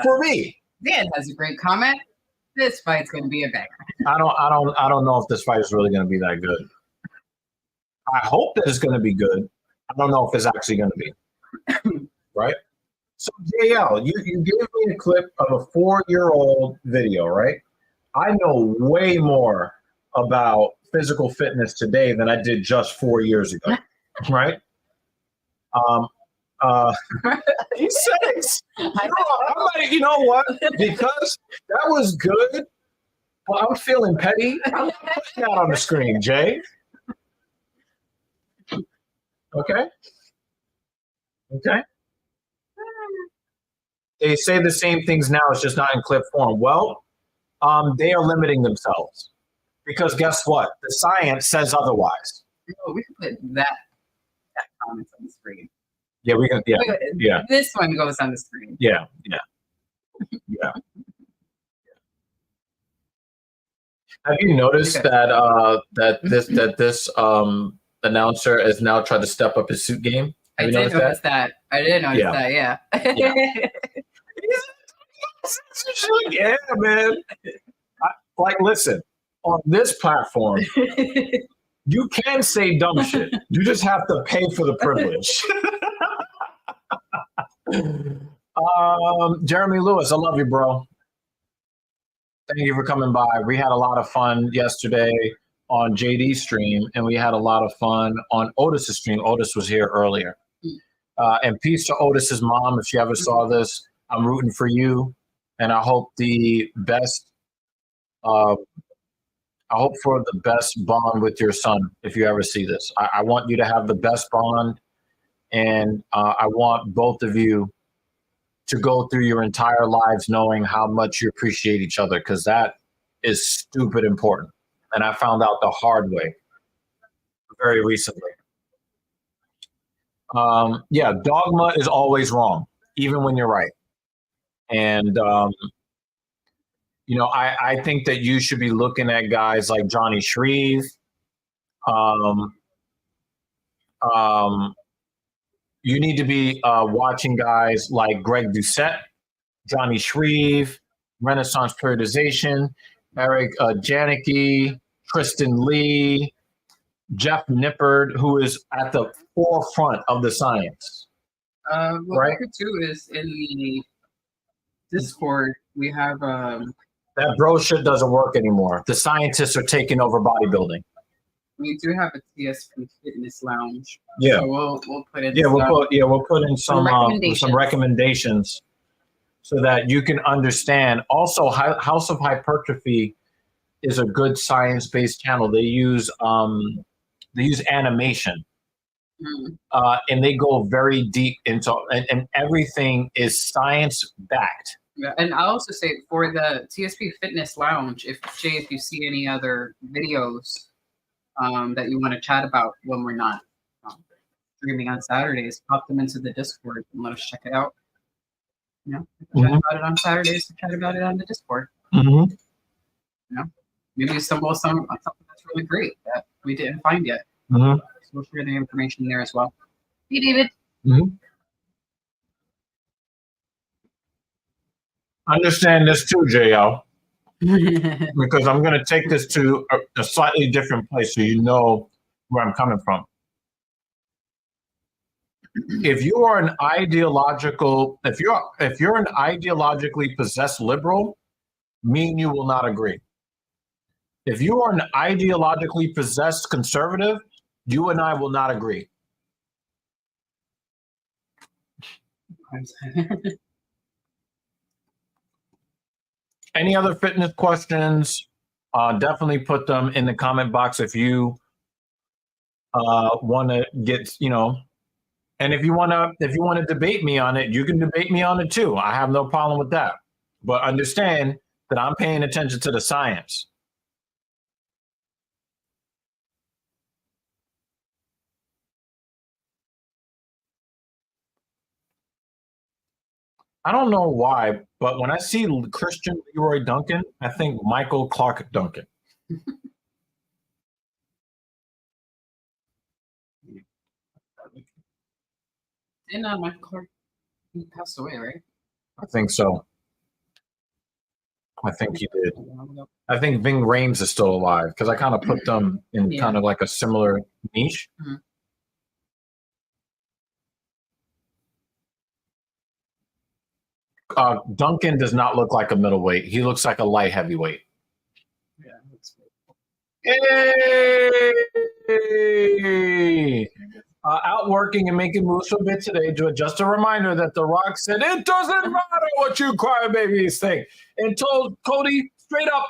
Speaker 1: For me.
Speaker 3: Dan has a great comment. This fight's going to be a banger.
Speaker 1: I don't know if this fight is really going to be that good. I hope that it's going to be good. I don't know if it's actually going to be. Right? So JL, you gave me a clip of a 4-year-old video, right? I know way more about physical fitness today than I did just 4 years ago. Right? He says, you know what? Because that was good, but I'm feeling petty. I'm putting that on the screen, Jay. Okay? Okay? They say the same things now, it's just not in clip form. Well, they are limiting themselves. Because guess what? The science says otherwise.
Speaker 3: We can put that comment on the screen.
Speaker 1: Yeah, we can. Yeah.
Speaker 3: This one goes on the screen.
Speaker 1: Yeah. Have you noticed that this announcer has now tried to step up his suit game?
Speaker 3: I did notice that. I did notice that. Yeah.
Speaker 1: Yeah, man. Listen, on this platform, you can say dumb shit. You just have to pay for the privilege. Jeremy Lewis, I love you, bro. Thank you for coming by. We had a lot of fun yesterday on JD's stream, and we had a lot of fun on Otis's stream. Otis was here earlier.
Speaker 2: And peace to Otis's mom. If she ever saw this, I'm rooting for you, and I hope the best. I hope for the best bond with your son if you ever see this. I want you to have the best bond, and I want both of you to go through your entire lives knowing how much you appreciate each other, because that is stupid important. And I found out the hard way very recently. Yeah, dogma is always wrong, even when you're right. And, I think that you should be looking at guys like Johnny Shreve. Um, you need to be watching guys like Greg Doucette, Johnny Shreve, Renaissance Periodization, Eric Janicki, Tristan Lee, Jeff Nippard, who is at the forefront of the science.
Speaker 3: Right. Too is in the Discord. We have
Speaker 2: that bro shit doesn't work anymore. The scientists are taking over bodybuilding.
Speaker 3: We do have a TSP Fitness Lounge.
Speaker 2: Yeah,
Speaker 3: so we'll put in.
Speaker 2: We'll put in some recommendations so that you can understand. Also, House of Hypertrophy is a good science-based channel. They use animation, and they go very deep into, and everything is science-backed.
Speaker 3: Yeah, and I also say for the TSP Fitness Lounge, if you see any other videos that you want to chat about when we're not streaming on Saturdays, pop them into the Discord and let us check it out. Chat about it on Saturdays, chat about it on the Discord. Maybe stumble on something that's really great that we didn't find yet. So we'll share the information there as well. Hey, David.
Speaker 2: Understand this too, JL, because I'm going to take this to a slightly different place so you know where I'm coming from. If you are an ideologically possessed liberal, me and you will not agree. If you are an ideologically possessed conservative, you and I will not agree. Any other fitness questions? Definitely put them in the comment box if you want to get, and if you want to debate me on it, you can debate me on it too. I have no problem with that. But understand that I'm paying attention to the science. I don't know why, but when I see Christian Leroy Duncan, I think Michael Clark Duncan.
Speaker 3: Didn't Michael Clark passed away, right?
Speaker 2: I think so. I think he did. I think Ving Rhames is still alive because I kind of put them in kind of like a similar niche. Duncan does not look like a middleweight. He looks like a light heavyweight.
Speaker 3: Yeah, that's
Speaker 2: Hey! Out working and making moves for a bit today. Just a reminder that The Rock said, it doesn't matter what you crybabies think. And told Cody straight up,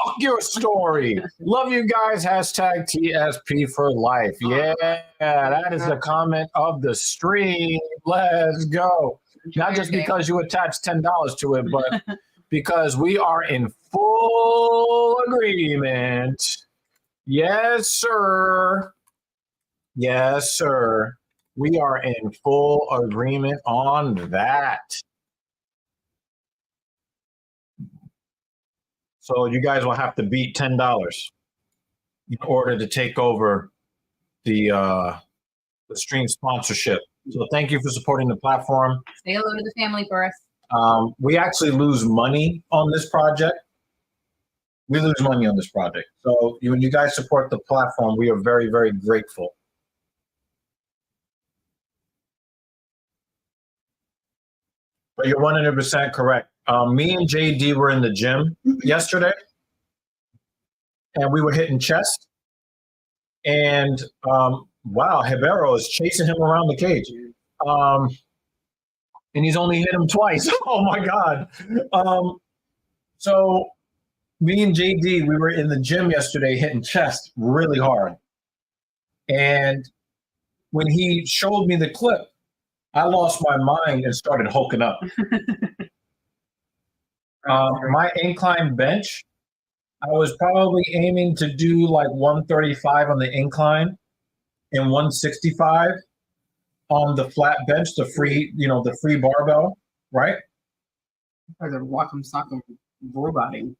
Speaker 2: fuck your story. Love you guys. Hashtag TSP for life. Yeah, that is the comment of the stream. Let's go. Not just because you attached $10 to it, but because we are in full agreement. Yes, sir. Yes, sir. We are in full agreement on that. So you guys will have to beat $10 in order to take over the stream sponsorship. So thank you for supporting the platform.
Speaker 3: Say hello to the family for us.
Speaker 2: We actually lose money on this project. So when you guys support the platform, we are very, very grateful. But you're 100% correct. Me and JD were in the gym yesterday, and we were hitting chest. And wow, Hibero is chasing him around the cage. And he's only hit him twice. Oh my God. So me and JD, we were in the gym yesterday hitting chest really hard. And when he showed me the clip, I lost my mind and started hulking up. My incline bench, I was probably aiming to do like 135 on the incline and 165 on the flat bench, the free barbell, right?
Speaker 3: Or the Wacom Sock'em roboting.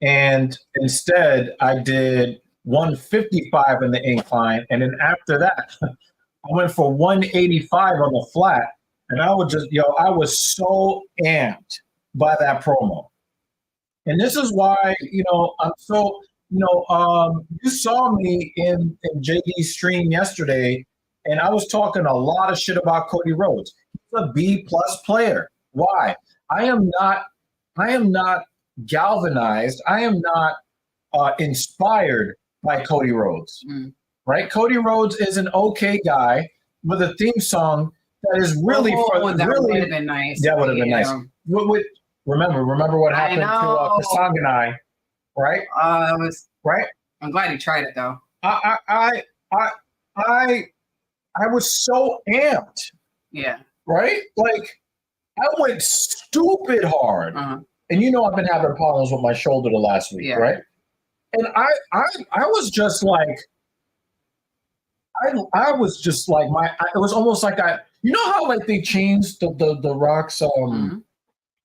Speaker 2: And instead, I did 155 on the incline, and then after that, I went for 185 on the flat, and I was so amped by that promo. And this is why, I'm so, you saw me in JD's stream yesterday, and I was talking a lot of shit about Cody Rhodes. He's a B+ player. Why? I am not galvanized. I am not inspired by Cody Rhodes. Right? Cody Rhodes is an okay guy with a theme song that is really
Speaker 3: would have been nice.
Speaker 2: That would have been nice. Remember what happened to Kasang and I, right?
Speaker 3: I'm glad he tried it though.
Speaker 2: I was so amped.
Speaker 3: Yeah.
Speaker 2: Right? Like I went stupid hard.
Speaker 3: Uh-huh.
Speaker 2: And I've been having problems with my shoulder the last week, right? And I was just like, I was just like it was almost like how like they changed the Rock's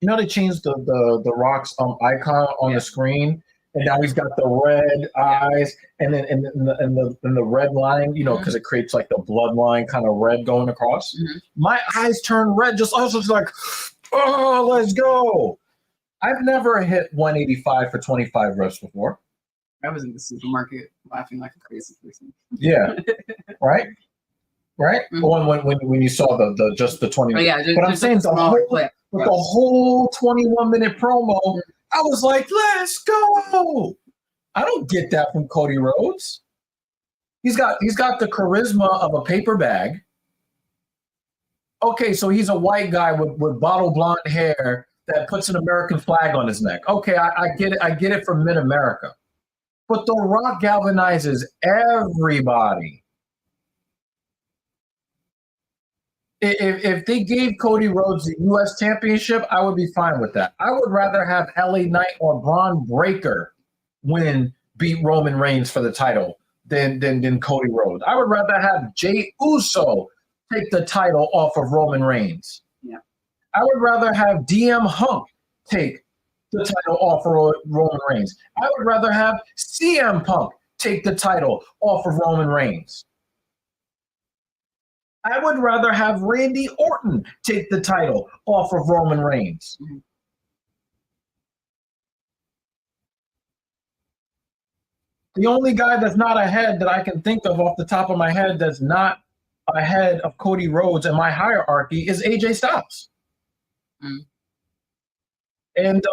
Speaker 2: they changed the Rock's icon on the screen, and now he's got the red eyes, and then in the red line, because it creates like the bloodline kind of red going across. My eyes turned red. I was just like, oh, let's go. I've never hit 185 for 25 reps before.
Speaker 3: I was in the supermarket laughing like a crazy person.
Speaker 2: Yeah, right. When you saw the 20.
Speaker 3: Oh, yeah,
Speaker 2: but I'm saying the whole 21-minute promo, I was like, let's go. I don't get that from Cody Rhodes. He's got the charisma of a paper bag. Okay, so he's a white guy with bottle blonde hair that puts an American flag on his neck. Okay, I get it. I get it from Mid-America. But The Rock galvanizes everybody. If they gave Cody Rhodes the U.S. Championship, I would be fine with that. I would rather have LA Knight or Braun Breaker beat Roman Reigns for the title than Cody Rhodes. I would rather have Jey Uso take the title off of Roman Reigns.
Speaker 3: Yeah.
Speaker 2: I would rather have DM Hunk take the title off of Roman Reigns. I would rather have CM Punk take the title off of Roman Reigns. I would rather have Randy Orton take the title off of Roman Reigns. The only guy that's not ahead that I can think of off the top of my head that's not ahead of Cody Rhodes in my hierarchy is AJ Styles. And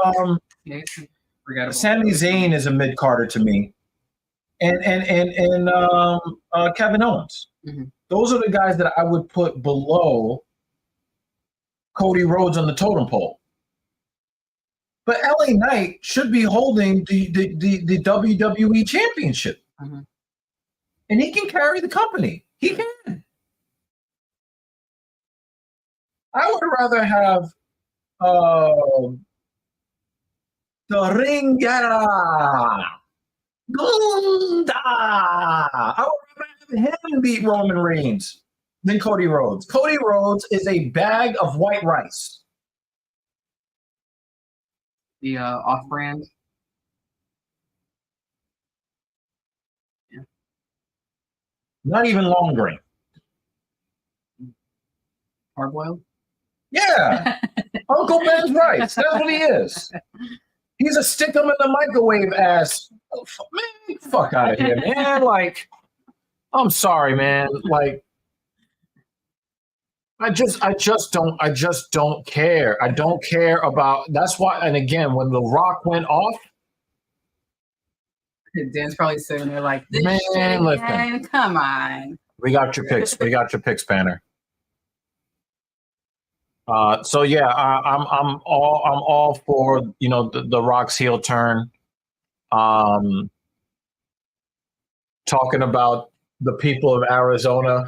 Speaker 2: Sami Zayn is a mid-carder to me. And Kevin Owens. Those are the guys that I would put below Cody Rhodes on the totem pole. But LA Knight should be holding the WWE Championship. And he can carry the company. He can. I would rather have the Ring General. Gunda! I would rather have him beat Roman Reigns than Cody Rhodes. Cody Rhodes is a bag of white rice.
Speaker 3: The off-brand. Yeah.
Speaker 2: Not even long grain.
Speaker 3: Parboiled?
Speaker 2: Yeah. Uncle Ben's rice. That's what he is. He's a stick him in the microwave ass. Oh, man, fuck out of here, man. Like, I'm sorry, man. Like, I just don't care. I don't care about. That's why. And again, when The Rock went off,
Speaker 3: Dan's probably sitting there like,
Speaker 2: man, listen,
Speaker 3: come on.
Speaker 2: we got your picks. We got your picks, Banner. So yeah, I'm all for the Rock's heel turn. Talking about the people of Arizona.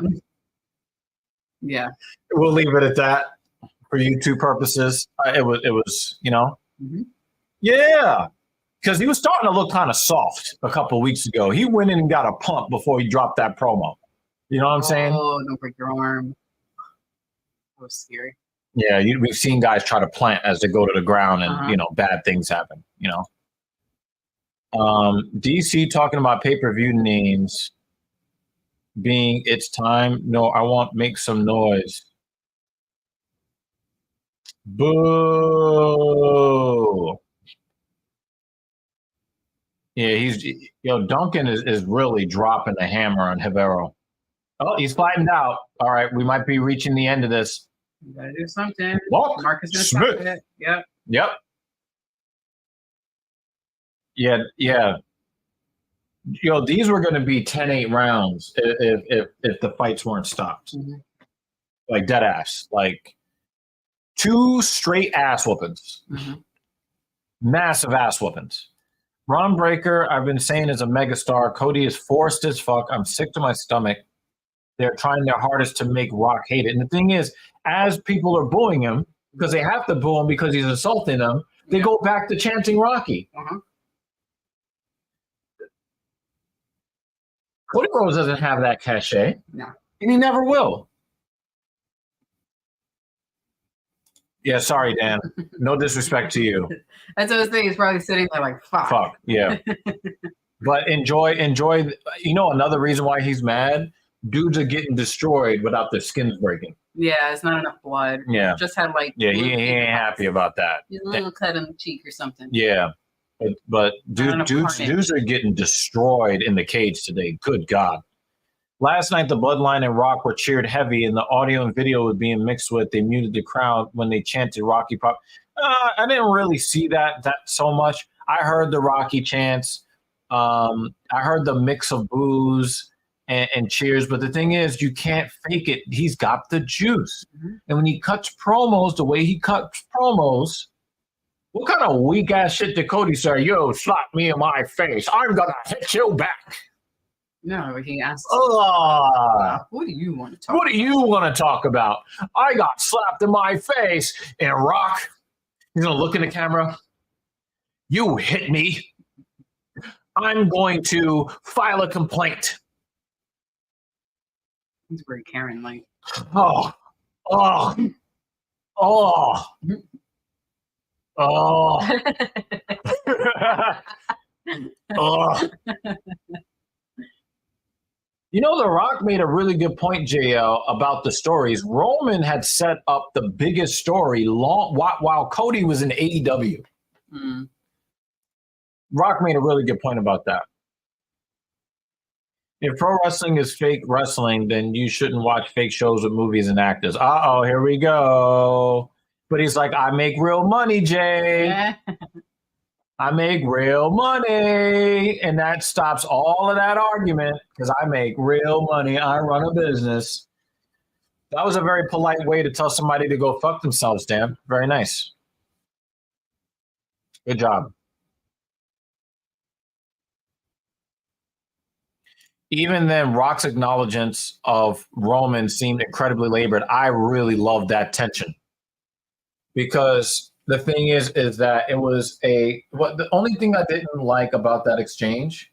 Speaker 3: Yeah.
Speaker 2: We'll leave it at that for YouTube purposes. It was
Speaker 3: Mm-hmm.
Speaker 2: yeah, because he was starting to look kind of soft a couple of weeks ago. He went in and got a pump before he dropped that promo. You know what I'm saying?
Speaker 3: Oh, don't break your arm. That was scary.
Speaker 2: Yeah, we've seen guys try to plant as they go to the ground, and bad things happen. DC talking about pay-per-view names being it's time. No, I want make some noise. Boo. Yeah, Duncan is really dropping the hammer on Hivero. Oh, he's flattened out. All right, we might be reaching the end of this.
Speaker 3: You gotta do something.
Speaker 2: Walk
Speaker 3: Marcus
Speaker 2: Smith.
Speaker 3: It. Yep.
Speaker 2: Yep. Yeah. These were going to be 10-8 rounds if the fights weren't stopped.
Speaker 3: Mm-hmm.
Speaker 2: Like dead ass. Like 2 straight ass whoopings.
Speaker 3: Mm-hmm.
Speaker 2: Massive ass whoopings. Ron Breaker, I've been saying, is a megastar. Cody is forced as fuck. I'm sick to my stomach. They're trying their hardest to make Rock hate it. And the thing is, as people are booing him, because they have to boo him because he's insulting them, they go back to chanting Rocky.
Speaker 3: Uh-huh.
Speaker 2: Cody Rhodes doesn't have that cachet.
Speaker 3: No.
Speaker 2: And he never will. Yeah, sorry, Dan. No disrespect to you.
Speaker 3: That's what I was thinking. He's probably sitting there like, fuck.
Speaker 2: Yeah. But enjoy. Another reason why he's mad, dudes are getting destroyed without their skins breaking.
Speaker 3: Yeah, it's not enough blood.
Speaker 2: Yeah.
Speaker 3: Just had like.
Speaker 2: Yeah, he ain't happy about that.
Speaker 3: A little cut on the cheek or something.
Speaker 2: Yeah. But dudes are getting destroyed in the cage today. Good God. Last night, the Bloodline and Rock were cheered heavy, and the audio and video was being mixed with. They muted the crowd when they chanted Rocky Pop. I didn't really see that so much. I heard the Rocky chants. I heard the mix of boos and cheers. But the thing is, you can't fake it. He's got the juice.
Speaker 3: Mm-hmm.
Speaker 2: And when he cuts promos the way he cuts promos, what kind of weak-ass shit did Cody say? Yo, slap me in my face. I'm going to hit you back.
Speaker 3: No, he asked,
Speaker 2: what
Speaker 3: do you want to talk
Speaker 2: What do you want to talk about? I got slapped in my face, and Rock, he's going to look in the camera. You hit me. I'm going to file a complaint.
Speaker 3: He's very Karen-like.
Speaker 2: Oh. The Rock made a really good point, JL, about the stories. Roman had set up the biggest story while Cody was in AEW.
Speaker 3: Mm.
Speaker 2: Rock made a really good point about that. If pro wrestling is fake wrestling, then you shouldn't watch fake shows with movies and actors. Uh-oh, here we go. But he's like, I make real money, Jay. I make real money. And that stops all of that argument because I make real money. I run a business. That was a very polite way to tell somebody to go fuck themselves, Dan. Very nice. Good job. Even then, Rock's acknowledgments of Roman seemed incredibly labored. I really loved that tension. Because the thing is that it was the only thing I didn't like about that exchange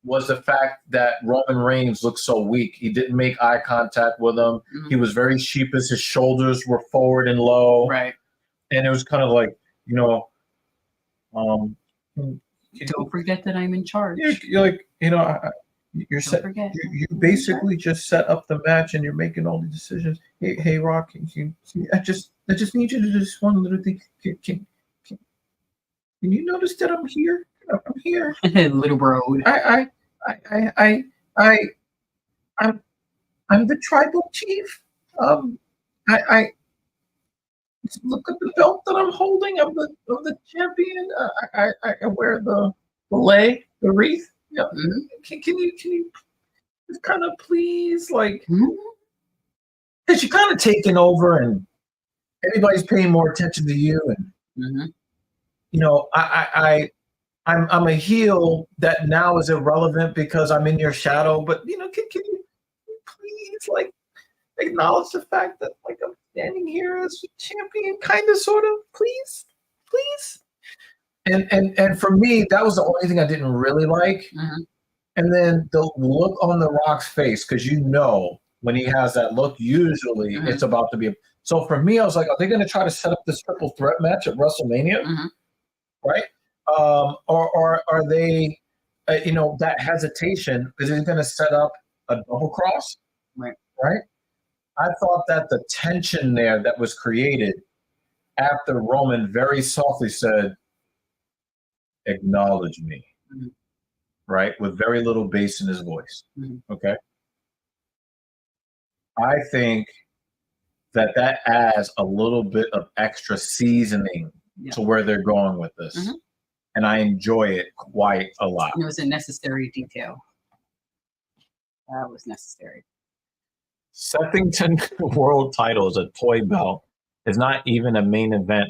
Speaker 2: was the fact that Roman Reigns looked so weak. He didn't make eye contact with him. Mm-hmm. He was very sheepish. His shoulders were forward and low.
Speaker 3: Right.
Speaker 2: And it was kind of like,
Speaker 3: don't forget that I'm in charge.
Speaker 2: You're like, you're set. You basically just set up the match, and you're making all the decisions. Hey, Rock, I just need you to do this one little thing. Can you notice that I'm here? I'm here,
Speaker 3: little bro.
Speaker 2: I'm the tribal chief. I look at the belt that I'm holding. I'm the champion. I wear the lei, the wreath. Yeah. Mm-hmm. Can you just kind of please, like, because you're kind of taking over and everybody's paying more attention to you, and you know, I'm a heel that now is irrelevant because I'm in your shadow. But you know, can you please like acknowledge the fact that like I'm standing here as a champion, kind of, sort of, please. And for me, that was the only thing I didn't really like. And then the look on The Rock's face, because you know when he has that look, usually it's about to be. So for me, I was like, are they going to try to set up this triple threat match at WrestleMania, right? Or are they, you know, that hesitation? Is it going to set up a double cross? Right. I thought that the tension there that was created after Roman very softly said, acknowledge me, right? With very little bass in his voice. Okay. I think that adds a little bit of extra seasoning to where they're going with this. And I enjoy it quite a lot.
Speaker 3: It was a necessary detail. That was necessary.
Speaker 2: Sethington World title is a toy belt. It's not even a main event.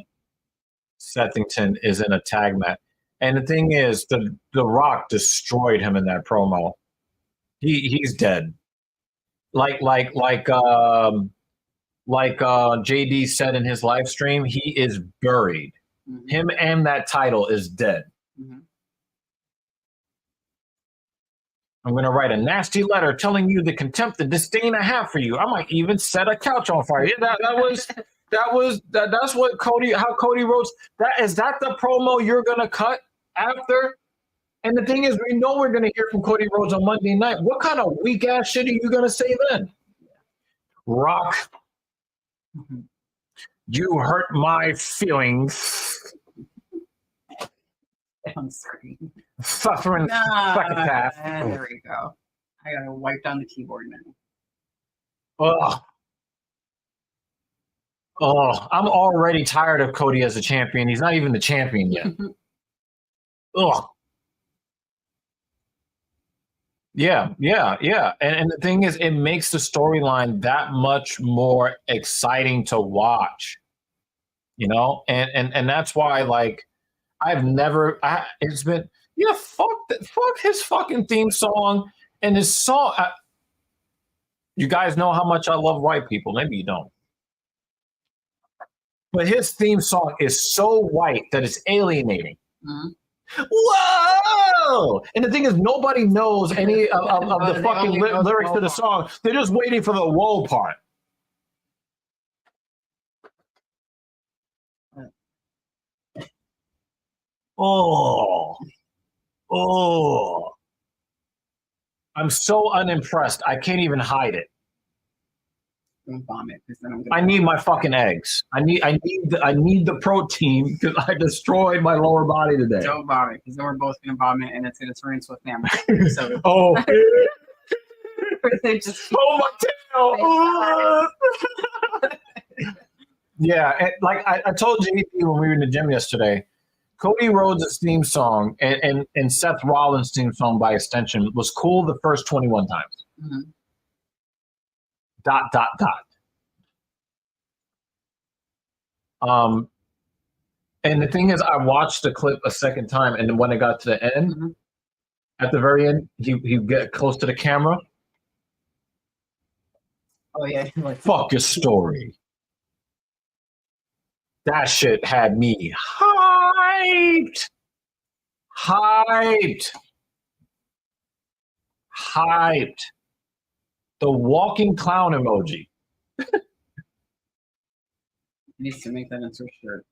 Speaker 2: Sethington is in a tag match. And the thing is, the Rock destroyed him in that promo. He's dead. Like JD said in his live stream, he is buried. Him and that title is dead. I'm going to write a nasty letter telling you the contempt and disdain I have for you. I might even set a couch on fire. That's what Cody Rhodes. Is that the promo you're going to cut after? And the thing is, we know we're going to hear from Cody Rhodes on Monday night. What kind of weak ass shit are you going to say then? Rock, you hurt my feelings.
Speaker 3: On screen.
Speaker 2: Suffering psychopath.
Speaker 3: There we go. I gotta wipe down the keyboard now.
Speaker 2: I'm already tired of Cody as a champion. He's not even the champion yet. Yeah. And the thing is, it makes the storyline that much more exciting to watch. You know, and that's why, like, it's been, fuck his fucking theme song and his song. You guys know how much I love white people. Maybe you don't. But his theme song is so white that it's alienating. Whoa! And the thing is, nobody knows any of the fucking lyrics to the song. They're just waiting for the whoa part. Oh, I'm so unimpressed. I can't even hide it.
Speaker 3: Don't vomit, because then
Speaker 2: I need my fucking eggs. I need the protein because I destroyed my lower body today.
Speaker 3: Don't vomit, because then we're both gonna vomit, and it's gonna turn into a family. So they just
Speaker 2: my tail. Yeah, and like I told JP when we were in the gym yesterday, Cody Rhodes' theme song and Seth Rollins' theme song by extension was cool the first 21 times. And the thing is, I watched the clip a second time, and then when it got to the end, at the very end, he get close to the camera.
Speaker 3: Oh yeah,
Speaker 2: like, fuck your story. That shit had me hyped. The walking clown emoji.
Speaker 3: Needs to make that into a shirt.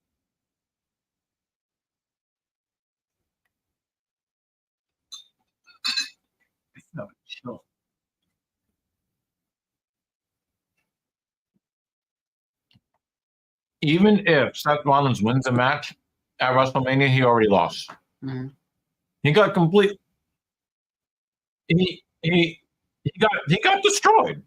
Speaker 3: So chill.
Speaker 2: Even if Seth Rollins wins a match at WrestleMania, he already lost. He got complete. He got destroyed.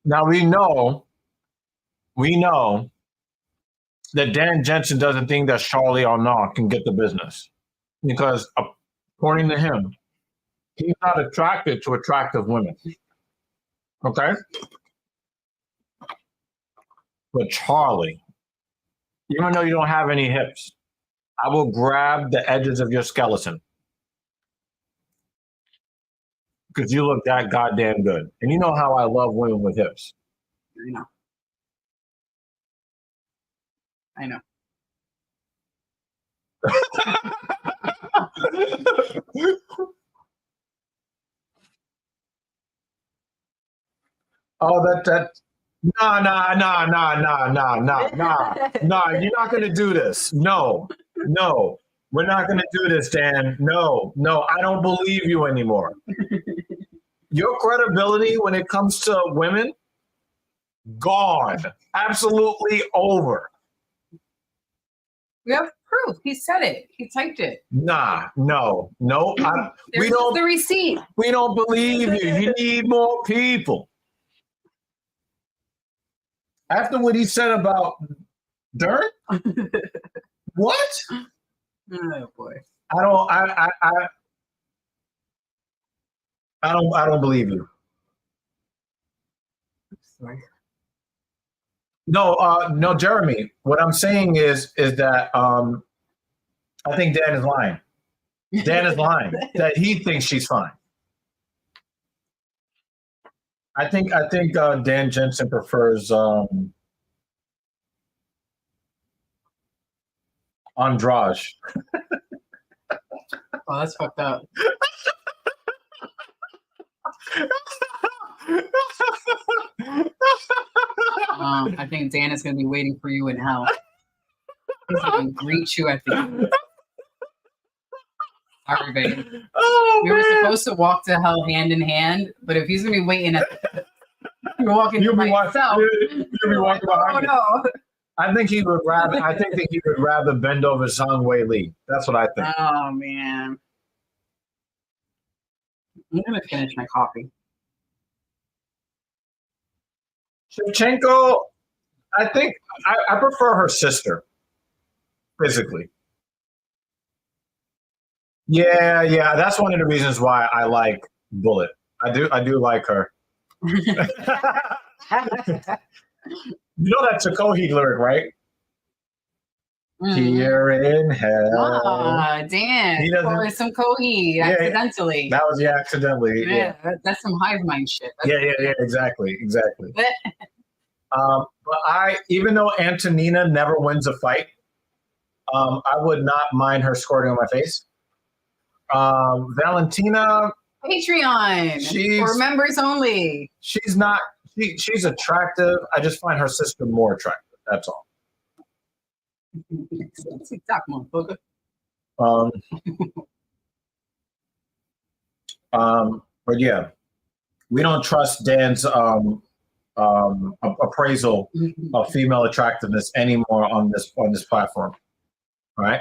Speaker 2: Now we know that Dan Jensen doesn't think that Charlie Arnault can get the business because according to him, He's not attracted to attractive women. Okay? But Charlie, even though you don't have any hips, I will grab the edges of your skeleton. Because you look that goddamn good. And you know how I love women with hips.
Speaker 3: I know.
Speaker 2: Oh, that. Nah. You're not going to do this. No. We're not going to do this, Dan. No. I don't believe you anymore. Your credibility when it comes to women, gone. Absolutely over.
Speaker 3: We have proof. He said it. He typed it.
Speaker 2: Nah, no.
Speaker 3: We don't. The receipt.
Speaker 2: We don't believe you. You need more people. After what he said about dirt, what?
Speaker 3: Oh boy.
Speaker 2: I don't believe you.
Speaker 3: Sorry.
Speaker 2: No, Jeremy. What I'm saying is that I think Dan is lying. Dan is lying that he thinks she's fine. I think Dan Jensen prefers Andrade.
Speaker 3: Oh, that's fucked up. I think Dan is going to be waiting for you in hell. He's going to greet you at the end. Sorry, baby.
Speaker 2: Oh,
Speaker 3: we were supposed to walk to hell hand in hand, but if he's going to be waiting at you're walking
Speaker 2: You'll
Speaker 3: by
Speaker 2: be
Speaker 3: yourself.
Speaker 2: You'll be walking behind me.
Speaker 3: No.
Speaker 2: I think he would rather bend over Zhang Wei Li. That's what I think.
Speaker 3: Oh man. I'm gonna finish my coffee.
Speaker 2: Shevchenko, I think I prefer her sister physically. Yeah. That's one of the reasons why I like Bullet. I do like her. You know that Takohi lyric, right? Here in hell.
Speaker 3: Ah, damn. Or some Kohi accidentally.
Speaker 2: That was accidentally.
Speaker 3: Yeah, that's some hive mind shit.
Speaker 2: Yeah, exactly. But even though Antonina never wins a fight, I would not mind her squirting on my face. Valentina,
Speaker 3: Patreon for members only.
Speaker 2: She's not. She's attractive. I just find her sister more attractive. That's all. But yeah, we don't trust Dan's appraisal of female attractiveness anymore on this platform. All right.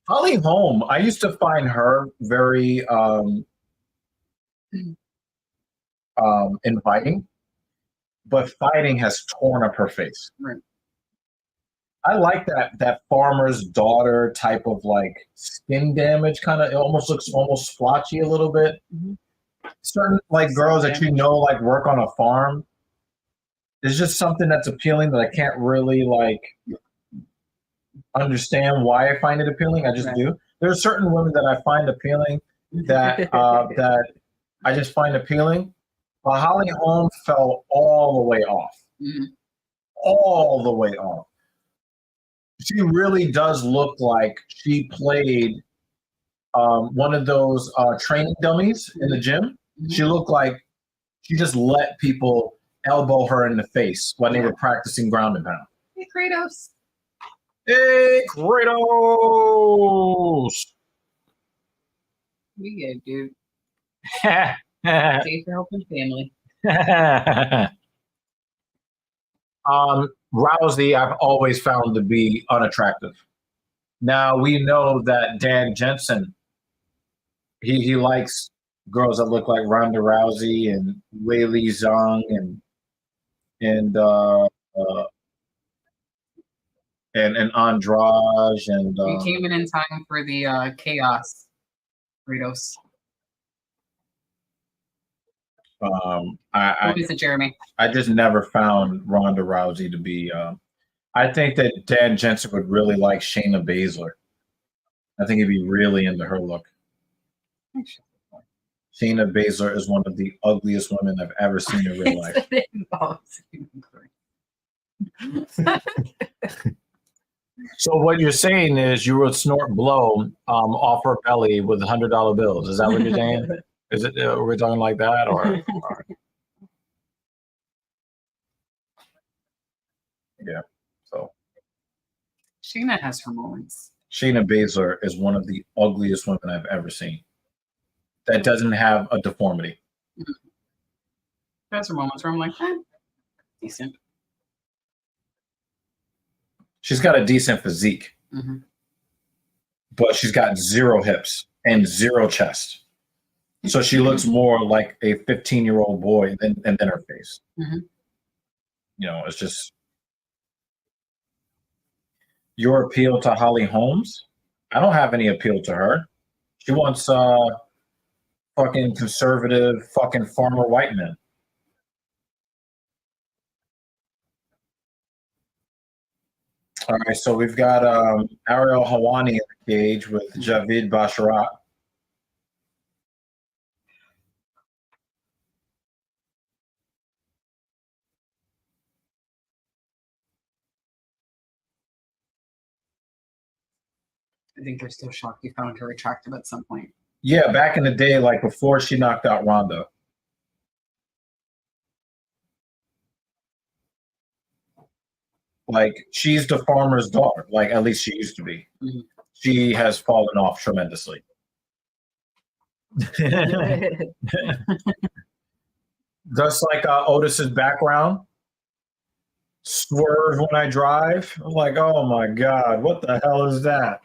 Speaker 2: Holly Holm, I used to find her very inviting, but fighting has torn up her face.
Speaker 3: Right.
Speaker 2: I like that farmer's daughter type of like skin damage kind of. It almost looks almost splotchy a little bit. Mm-hmm. Certain like girls that like work on a farm. There's just something that's appealing that I can't really like understand why I find it appealing. I just do. There are certain women that I find appealing that that I just find appealing. But Holly Holm fell all the way off. Mm-hmm. All the way off. She really does look like she played one of those training dummies in the gym. Mm-hmm. She looked like she just let people elbow her in the face when they were practicing ground and pound.
Speaker 3: Hey, Kratos.
Speaker 2: Hey, Kratos.
Speaker 3: We good, dude. Safe for helping family.
Speaker 2: Rousey, I've always found to be unattractive. Now we know that Dan Jensen, he likes girls that look like Ronda Rousey and Wei Li Zhang and
Speaker 1: and Andrade and
Speaker 3: You came in time for the chaos, Kratos. What is it, Jeremy?
Speaker 1: I just never found Ronda Rousey to be. I think that Dan Jensen would really like Shayna Baszler. I think he'd be really into her look. Shayna Baszler is one of the ugliest women I've ever seen in real life.
Speaker 2: So what you're saying is you would snort blow off her belly with $100 bills. Is that what you're saying? Is it? Are we talking like that, or?
Speaker 1: Yeah. So
Speaker 3: Shayna has her moments.
Speaker 1: Shayna Baszler is one of the ugliest women I've ever seen. That doesn't have a deformity.
Speaker 3: Mm-hmm. Has her moments where I'm like, decent.
Speaker 1: She's got a decent physique, but she's got 0 hips and 0 chest. So she looks more like a 15-year-old boy than her face. You know, it's just your appeal to Holly Holmes. I don't have any appeal to her. She wants fucking conservative fucking farmer white men. All right, so we've got Ariel Helwani in the cage with Javid Basharat.
Speaker 3: I think they're still shocked you found her attractive at some point.
Speaker 1: Yeah, back in the day, like before she knocked out Ronda. Like, she's the farmer's daughter. Like, at least she used to be. She has fallen off tremendously. Just like Otis's background. Swerve when I drive. I'm like, oh my God, what the hell is that?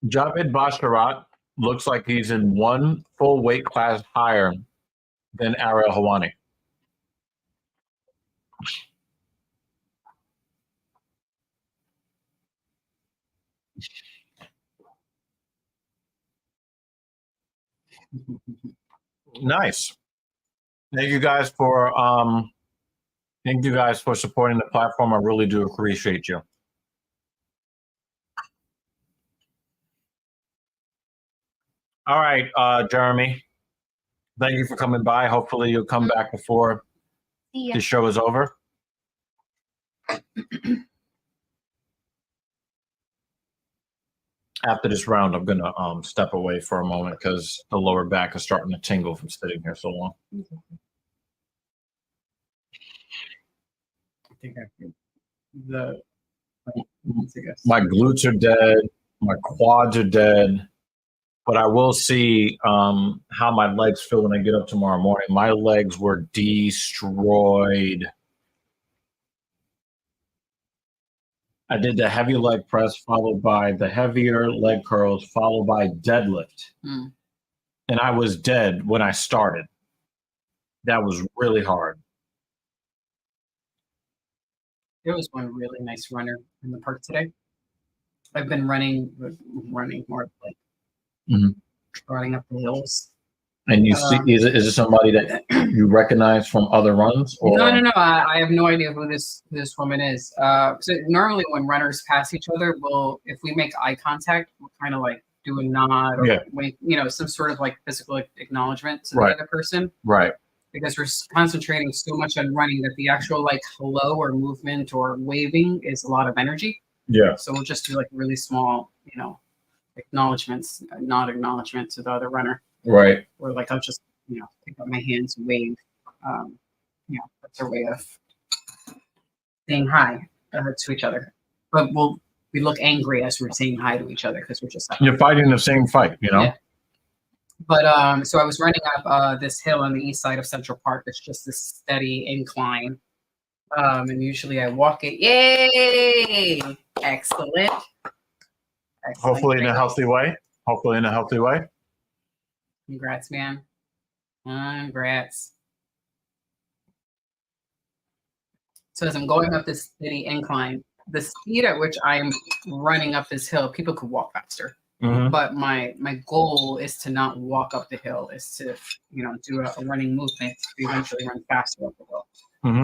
Speaker 2: Javid Basharat looks like he's in one full weight class higher than Ariel Helwani. Nice. Thank you guys for supporting the platform. I really do appreciate you. All right, Jeremy. Thank you for coming by. Hopefully you'll come back before the show is over. After this round, I'm gonna step away for a moment because the lower back is starting to tingle from sitting here so long.
Speaker 3: I think I feel the
Speaker 2: my glutes are dead, my quads are dead, but I will see how my legs feel when I get up tomorrow morning. My legs were destroyed. I did the heavy leg press followed by the heavier leg curls followed by deadlift. And I was dead when I started. That was really hard.
Speaker 3: There was one really nice runner in the park today. I've been running more like running up the hills.
Speaker 2: And you see, is it somebody that you recognize from other runs? Or?
Speaker 3: No. I have no idea who this woman is. So normally when runners pass each other, if we make eye contact, we'll kind of like do a nod or wink, some sort of like physical acknowledgement to the other person.
Speaker 2: Right.
Speaker 3: Because we're concentrating so much on running that the actual like hello or movement or waving is a lot of energy.
Speaker 2: Yeah.
Speaker 3: So we'll just do like really small, acknowledgements, nod acknowledgement to the other runner.
Speaker 2: Right.
Speaker 3: Or like I'll just, pick up my hands and wave. That's our way of saying hi to each other. But we look angry as we're saying hi to each other because we're just
Speaker 2: you're fighting the same fight,
Speaker 3: Yeah. But so I was running up this hill on the east side of Central Park. It's just this steady incline And usually I walk it. Yay! Excellent.
Speaker 2: Hopefully in a
Speaker 3: Kratos.
Speaker 2: healthy way. Hopefully in a healthy way.
Speaker 3: Congrats, man. Congrats. So as I'm going up this steady incline, the speed at which I'm running up this hill, people could walk faster.
Speaker 2: Mhm.
Speaker 3: But my goal is to not walk up the hill, is to, do a running movement to eventually run faster up the hill.
Speaker 2: Mhm.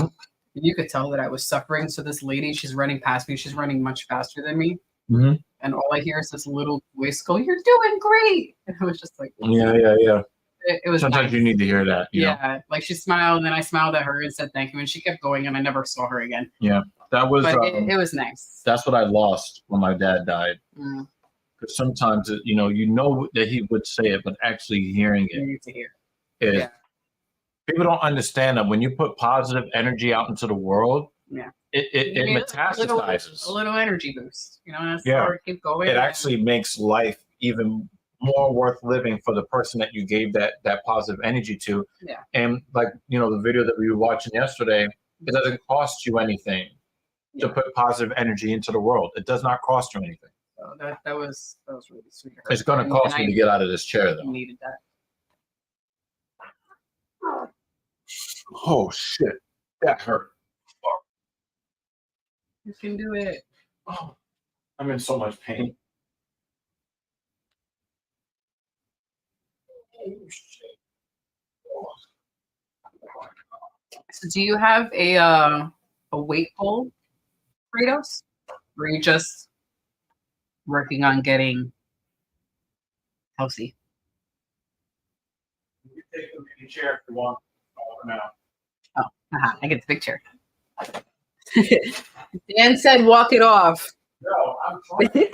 Speaker 3: And you could tell that I was suffering. So this lady, she's running past me. She's running much faster than me.
Speaker 2: Mhm.
Speaker 3: And all I hear is this little voice go, "You're doing great." And I was just like,
Speaker 2: Yeah.
Speaker 3: It was
Speaker 2: Sometimes
Speaker 3: nice.
Speaker 2: you need to hear that. You know?
Speaker 3: Yeah, like she smiled, and I smiled at her and said thank you, and she kept going, and I never saw her again.
Speaker 2: Yeah, that was.
Speaker 3: But it was nice.
Speaker 2: That's what I lost when my dad died.
Speaker 3: Mm.
Speaker 2: Because sometimes you know that he would say it, but actually hearing
Speaker 3: You
Speaker 2: it
Speaker 3: need to hear.
Speaker 2: is.
Speaker 3: Yeah.
Speaker 2: People don't understand that when you put positive energy out into the world,
Speaker 3: Yeah,
Speaker 2: it metastasizes.
Speaker 3: A little energy boost. That's
Speaker 2: Yeah.
Speaker 3: keep going.
Speaker 2: It actually makes life even more worth living for the person that you gave that positive energy to.
Speaker 3: Yeah.
Speaker 2: And like, the video that we were watching yesterday, it doesn't cost you anything to put positive energy into the world. It does not cost you anything.
Speaker 3: So that was really sweet.
Speaker 2: It's going to cost me to get out of this chair, though.
Speaker 3: Needed that.
Speaker 2: Oh shit, that hurt.
Speaker 3: You can do it.
Speaker 2: Oh, I'm in so much pain.
Speaker 3: So do you have a weight goal, Kratos? Or are you just working on getting healthy?
Speaker 2: You take the mini chair if you want. Now.
Speaker 3: I get the big chair. Dan said walk it off.
Speaker 2: No, I'm trying.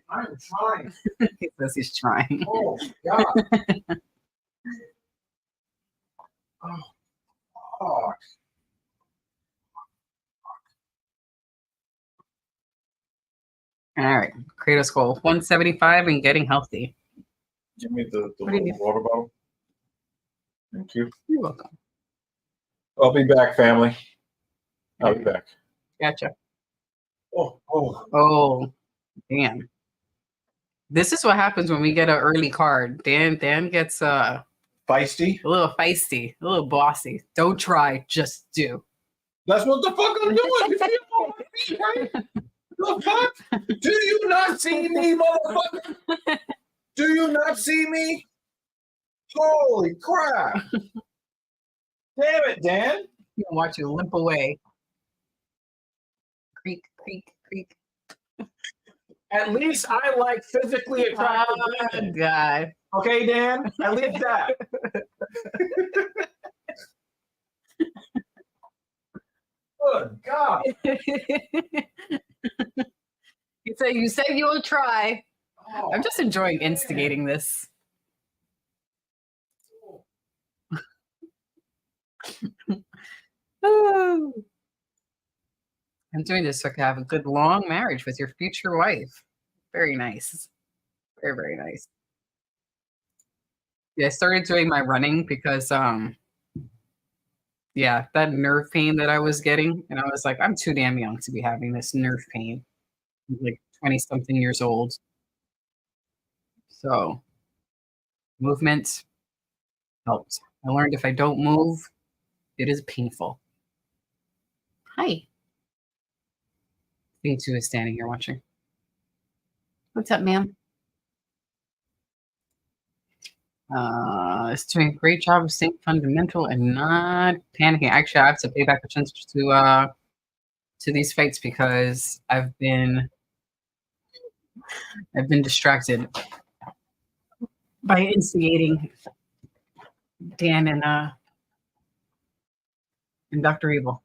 Speaker 2: I'm trying.
Speaker 3: He says he's trying.
Speaker 2: Oh, God. Oh.
Speaker 3: All right. Kratos goal 175 and getting healthy.
Speaker 2: Give me the
Speaker 3: What do you need?
Speaker 2: water bottle. Thank you.
Speaker 3: You're welcome.
Speaker 2: I'll be back, family. I'll be back.
Speaker 3: Gotcha.
Speaker 2: Oh.
Speaker 3: Damn. This is what happens when we get an early card. Dan gets
Speaker 2: Feisty?
Speaker 3: a little feisty, a little bossy. Don't try, just do.
Speaker 2: That's what the fuck I'm doing. You see all my feet, right? The fuck? Do you not see me, motherfucker? Do you not see me? Holy crap. Damn it, Dan.
Speaker 3: You can watch you limp away. Creak, creak, creak.
Speaker 2: At least I like physically attractive
Speaker 3: Oh,
Speaker 2: women.
Speaker 3: God.
Speaker 2: Okay, Dan? At least that. Good God.
Speaker 3: You said you'll try.
Speaker 2: Oh.
Speaker 3: I'm just enjoying instigating this. Oh. I'm doing this so I can have a good long marriage with your future wife. Very nice. Very, very nice. Yeah, I started doing my running because that nerve pain that I was getting, and I was like, I'm too damn young to be having this nerve pain. I'm like 20 something years old. So movement helps. I learned if I don't move, it is painful. Hi. Thing 2 is standing here watching. What's up, ma'am? It's doing a great job of staying fundamental and not panicking. Actually, I have to pay back attention to these fights because I've been distracted by instigating Dan and Dr. Evil.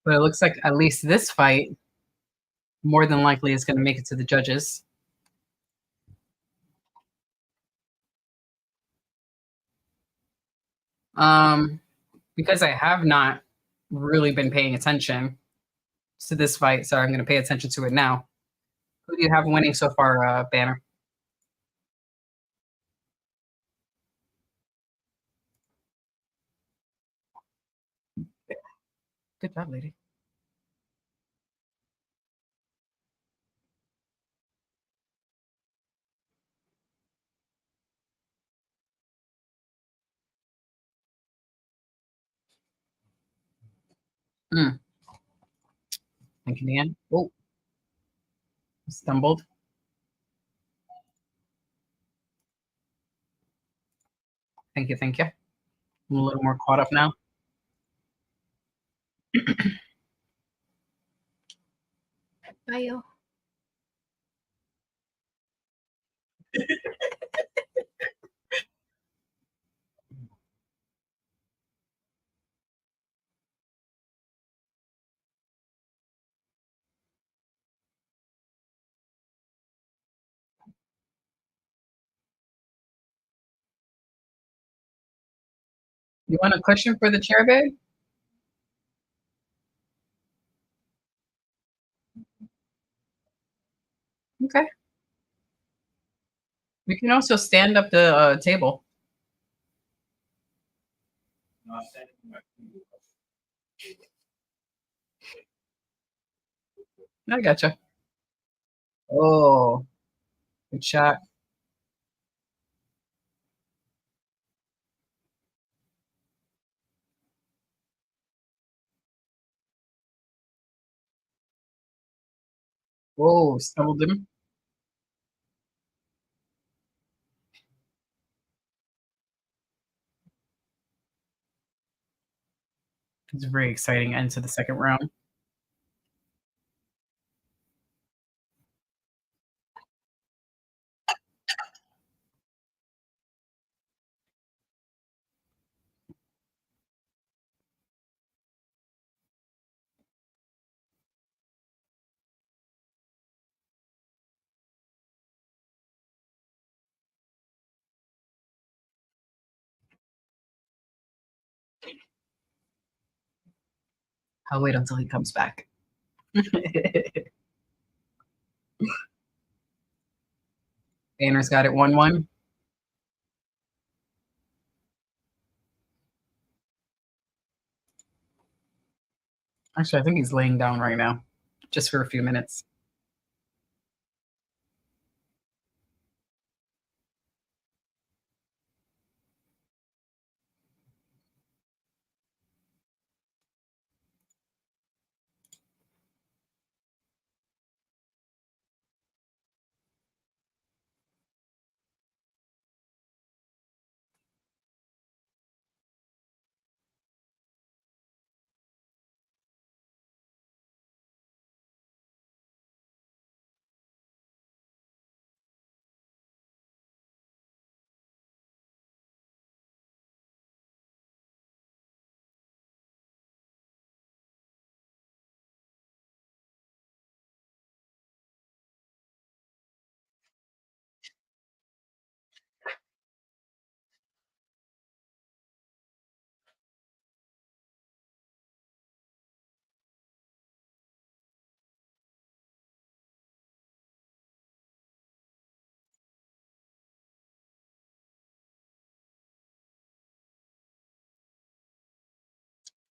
Speaker 3: But it looks like at least this fight more than likely is going to make it to the judges. Because I have not really been paying attention to this fight, so I'm going to pay attention to it now. Who do you have winning so far, Banner? Good job, lady. Mm. Thank you, Dan. Oh, stumbled. Thank you, thank you. I'm a little more caught up now. Bye, yo. You want a cushion for the chair, babe? Okay. We can also stand up the table. I gotcha. Oh, good shot. Whoa, stumbled him. It's a very exciting end to the second round. I'll wait until he comes back. Banner's got it 1-1. Actually, I think he's laying down right now, just for a few minutes.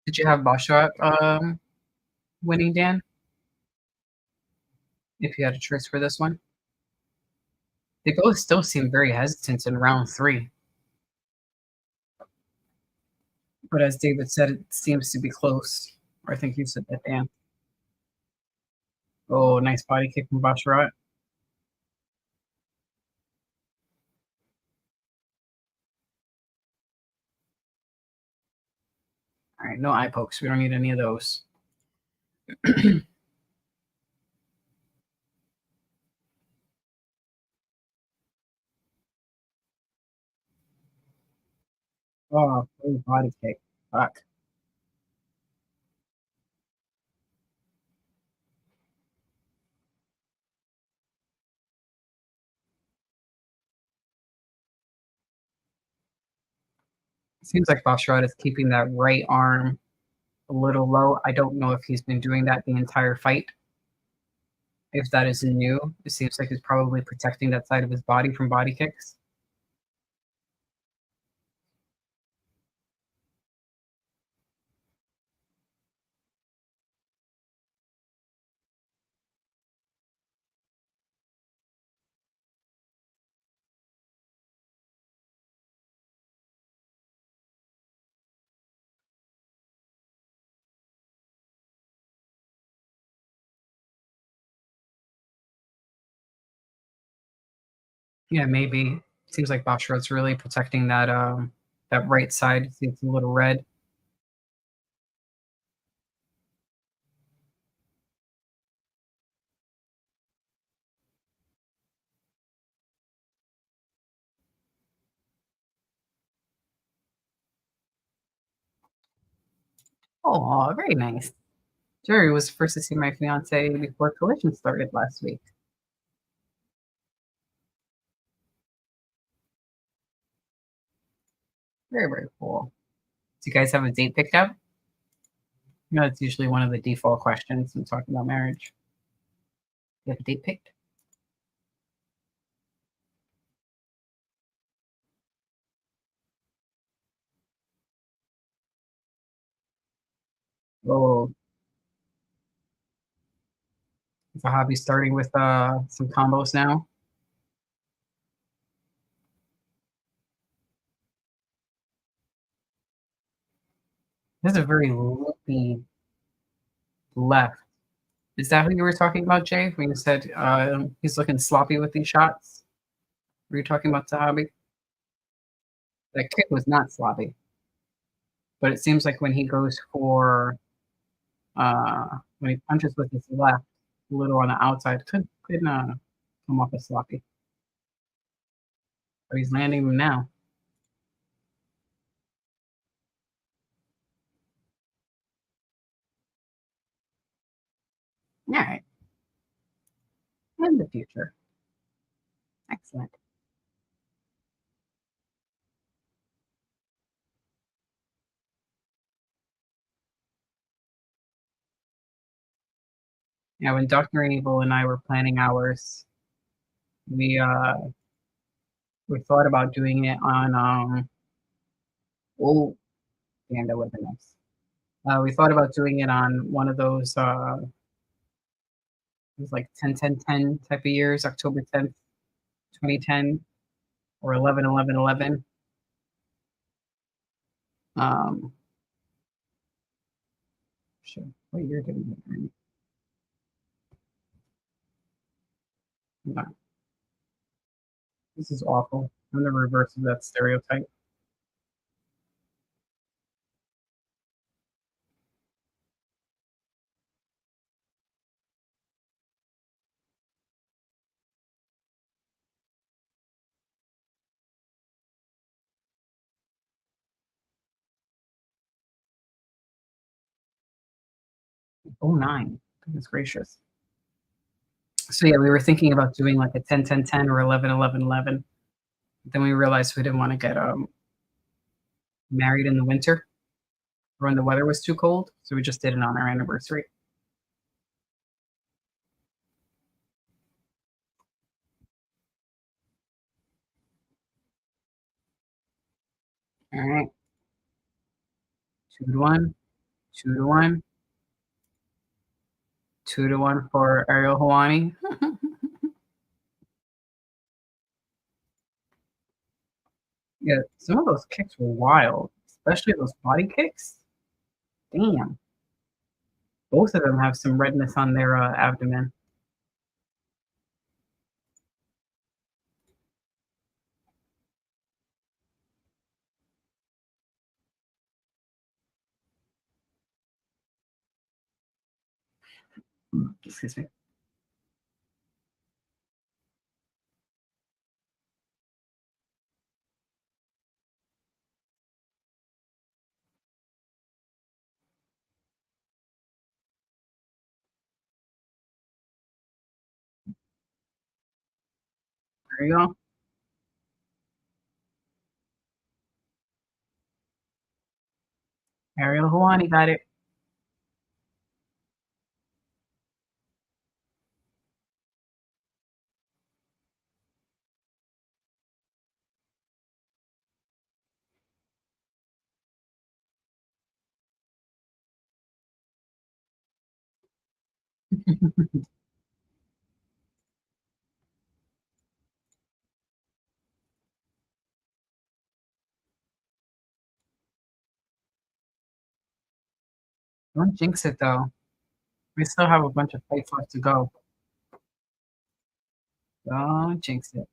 Speaker 3: Did you have Basharat winning, Dan? If you had a choice for this one? They both still seem very hesitant in round 3. But as David said, it seems to be close. Or I think you said that, Dan. Oh, nice body kick from Basharat. All right, no eye pokes. We don't need any of those. Oh, body kick. Fuck. It seems like Basharat is keeping that right arm a little low. I don't know if he's been doing that the entire fight. If that is new, it seems like he's probably protecting that side of his body from body kicks. Yeah, maybe. Seems like Boshorod's really protecting that right side. See, it's a little red. Oh, very nice. Jerry was first to see my fiance before collision started last week. Very, very cool. Do you guys have a date picked up? You know, it's usually one of the default questions when talking about marriage. You have a date picked? Oh, is the hobby starting with some combos now? There's a very loopy left. Is that who you were talking about, Jay? When you said he's looking sloppy with these shots? Were you talking about the hobby? That kick was not sloppy, but it seems like when he goes for when he punches with his left, a little on the outside, could come off as sloppy. But he's landing them now. All right, in the future, excellent. Yeah, when Doctor Evil and I were planning ours, we uh we thought about doing it on oh damn, that would have been nice. We thought about doing it on one of those it was like 10-10-10 type of years, October 10th, 2010, or 11-11-11. Um, sure. What year did we get in? No, this is awful. I'm the reverse of that stereotype. Oh nine. Goodness gracious. So yeah, we were thinking about doing like a 10-10-10 or 11-11-11. Then we realized we didn't want to get married in the winter or when the weather was too cold. So we just did it on our anniversary. All right. 2-1, 2-1, 2-1 for Ariel Hawani. Yeah, some of those kicks were wild, especially those body kicks. Damn. Both of them have some redness on their abdomen. Excuse me. There you go. Ariel Hawani got it. Don't jinx it though. We still have a bunch of fights left to go. Don't jinx it.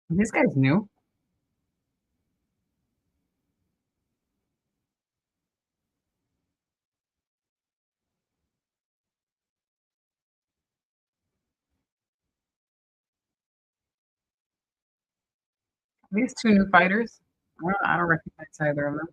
Speaker 3: This guy's new. These two new fighters. I don't recognize either of them.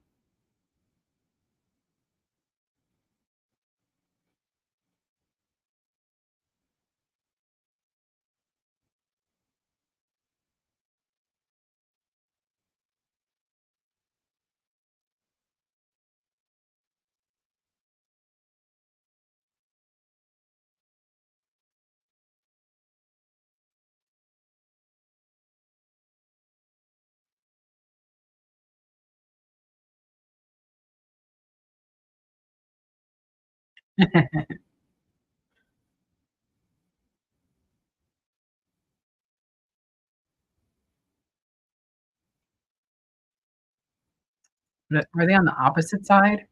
Speaker 3: Are they on the opposite side?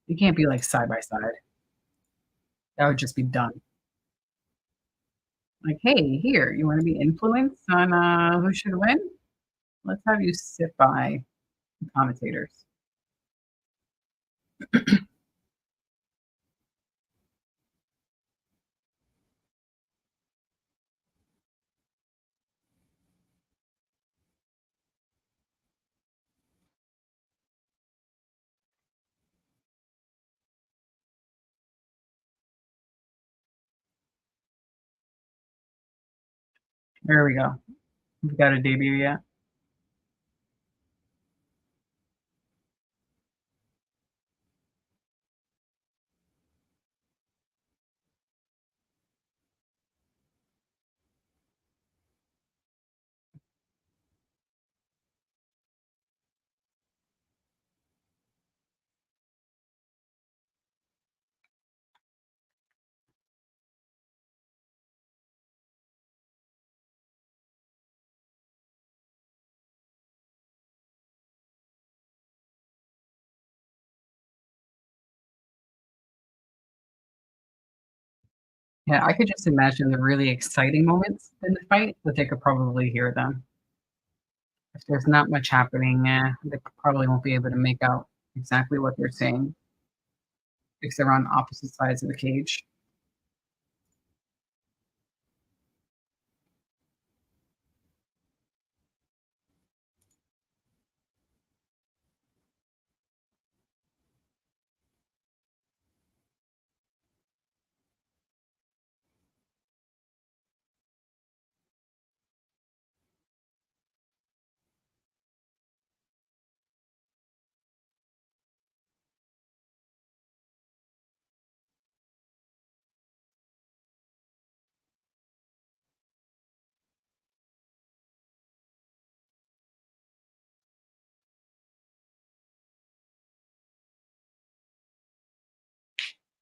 Speaker 3: They can't be like side by side. That would just be done. Like, hey, here, you want to be influenced on who should win? Let's have you sit by the commentators. There we go. We've got a debut yet. Yeah, I could just imagine the really exciting moments in the fight, but they could probably hear them. If there's not much happening, they probably won't be able to make out exactly what they're saying because they're on opposite sides of the cage.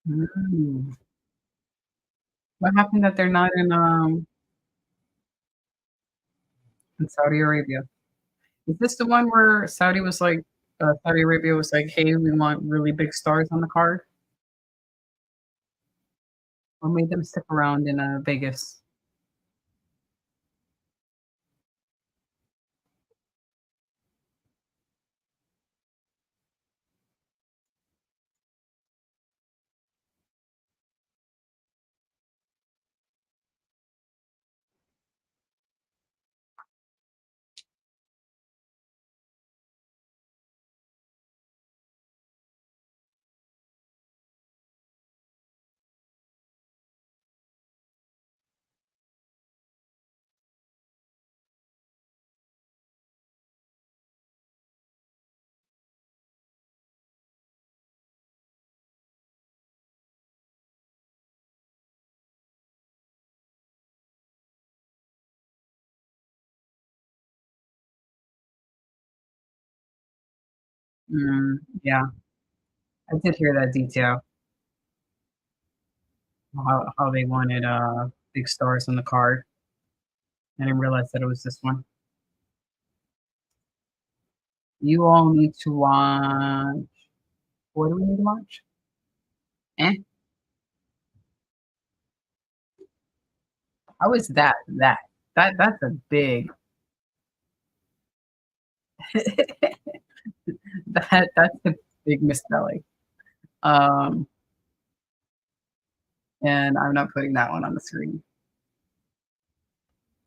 Speaker 3: Mm. What happened that they're not in Saudi Arabia? Is this the one where Saudi Arabia was like, "Hey, we want really big stars on the card"? What made them stick around in Vegas? Mm, yeah, I did hear that detail. How they wanted big stars on the card. I didn't realize that it was this one. You all need to watch. What do we need to watch? Eh? How is that? That's a big that's a big misspelling. Um, and I'm not putting that one on the screen.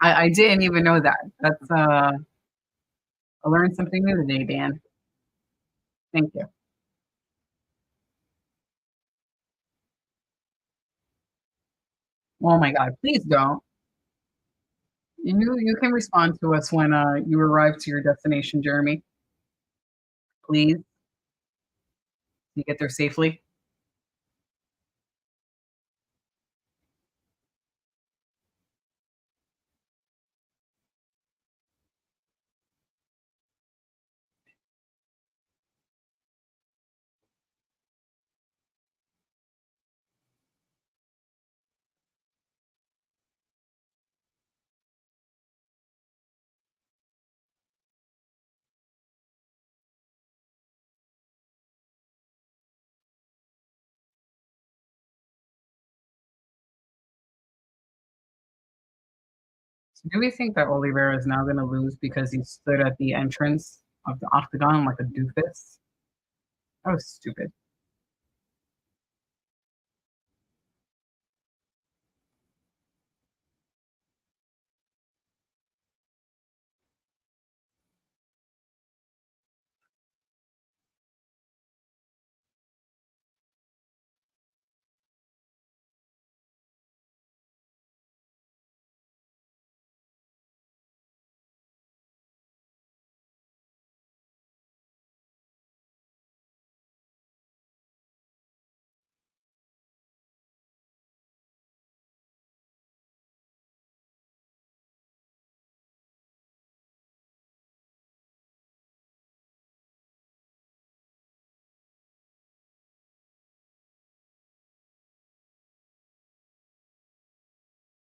Speaker 3: I didn't even know that. That's I learned something new today, Dan. Thank you. Oh my God, please don't. You can respond to us when you arrive to your destination, Jeremy. Please, you get there safely. So do we think that Oliveira is now going to lose because he stood at the entrance of the octagon like a doofus? That was stupid.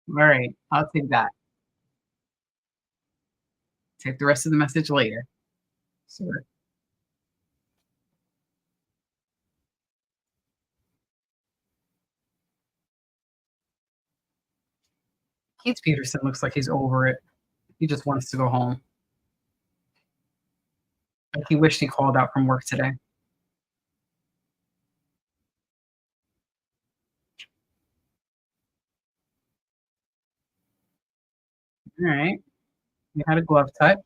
Speaker 3: All right, I'll take that. Take the rest of the message later. Sure. Keith Peterson looks like he's over it. He just wants to go home. Like he wished he called out from work today. All right. We had a glove touch.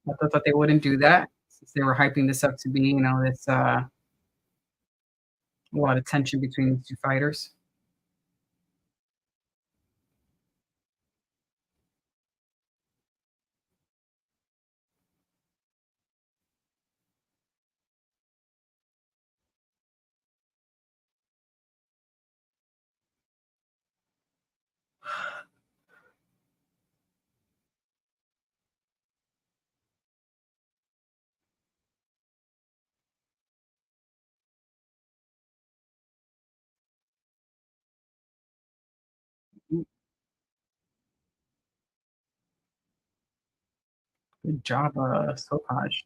Speaker 3: I thought they wouldn't do that since they were hyping this up to be, this a lot of tension between these two fighters. Good job, Sopaj.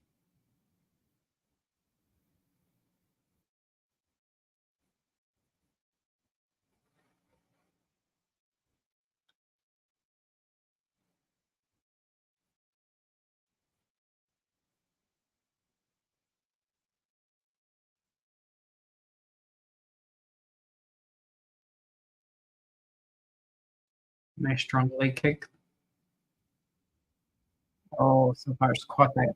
Speaker 3: Nice strong leg kick. Oh, Sopaj caught that.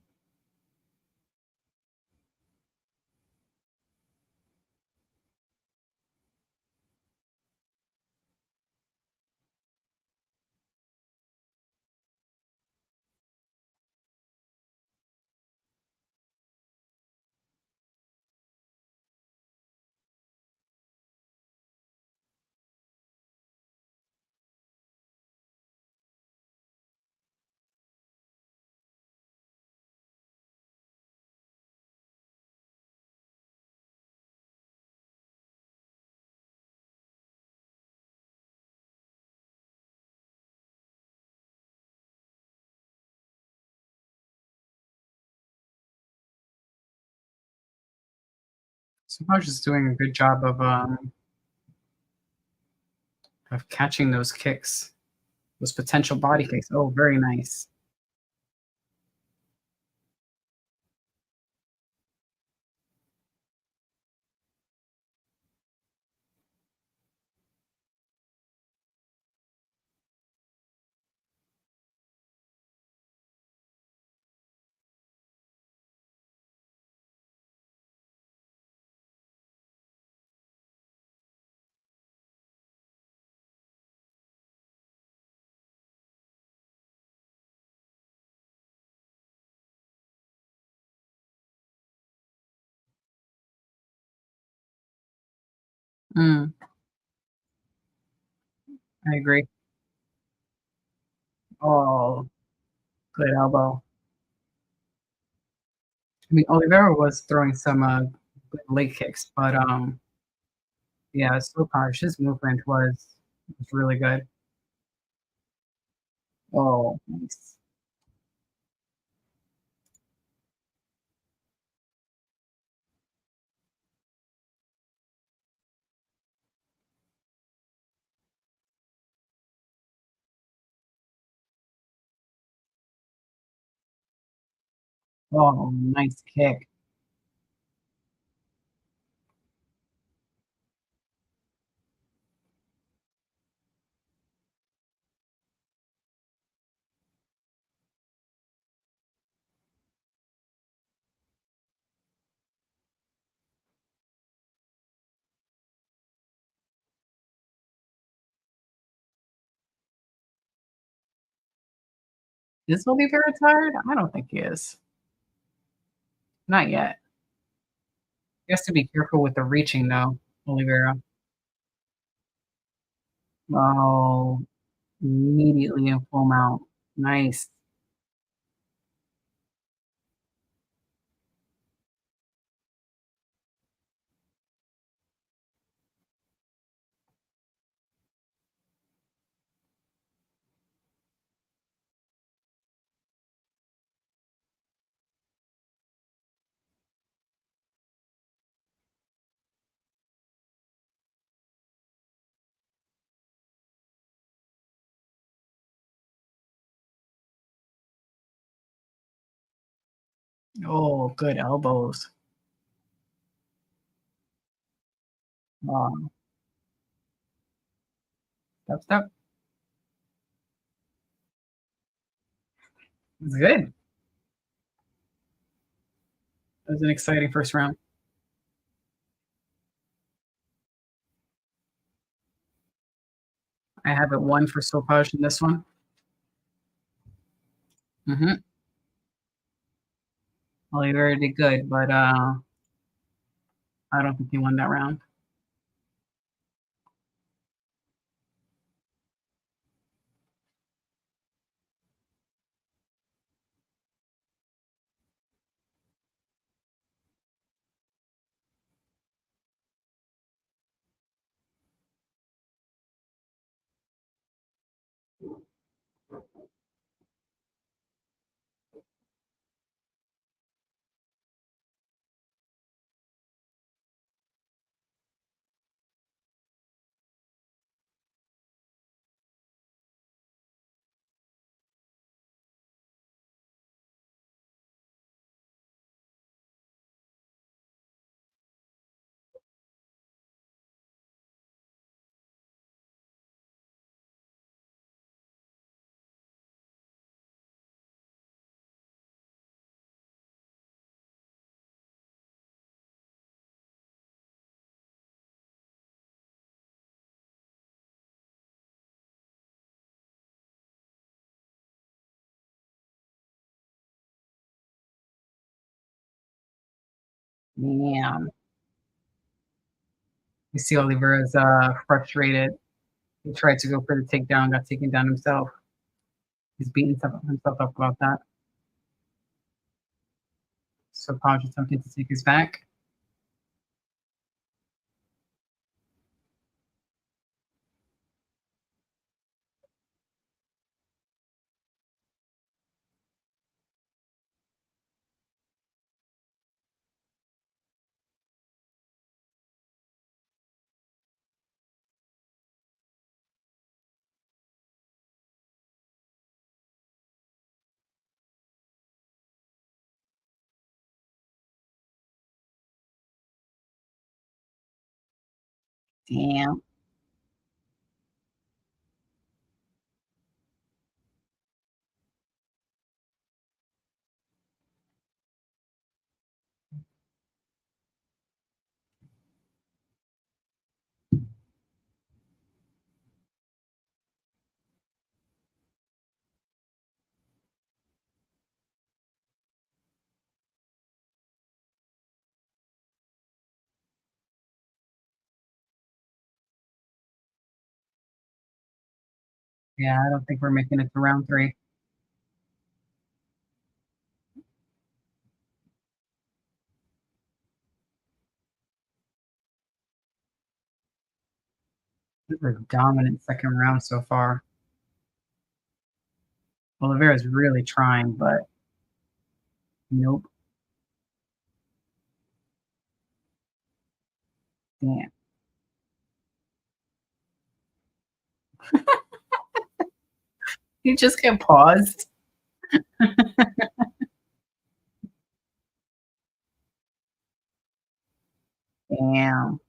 Speaker 3: Sopaj is doing a good job of catching those kicks. Those potential body kicks. Oh, very nice. Mm, I agree. Oh, good elbow. I mean, Oliveira was throwing some good leg kicks, but yeah, Sopaj, his movement was really good. Oh, nice. Oh, nice kick. Is Oliveira tired? I don't think he is. Not yet. He has to be careful with the reaching, though, Oliveira. Oh, immediately in full mount. Nice. Oh, good elbows. Um, step, step. It's good. It was an exciting first round. I have it one for Sopaj in this one. Mm-hmm. Oliveira did good, but I don't think he won that round. Man, you see Oliveira's frustrated. He tried to go for the takedown, got taken down himself. He's beating himself up about that. So Paj attempting to take his back. Damn. Yeah, I don't think we're making it to round 3. This is a dominant second round so far. Oliveira's really trying, but nope. Damn. You just get paused. Damn.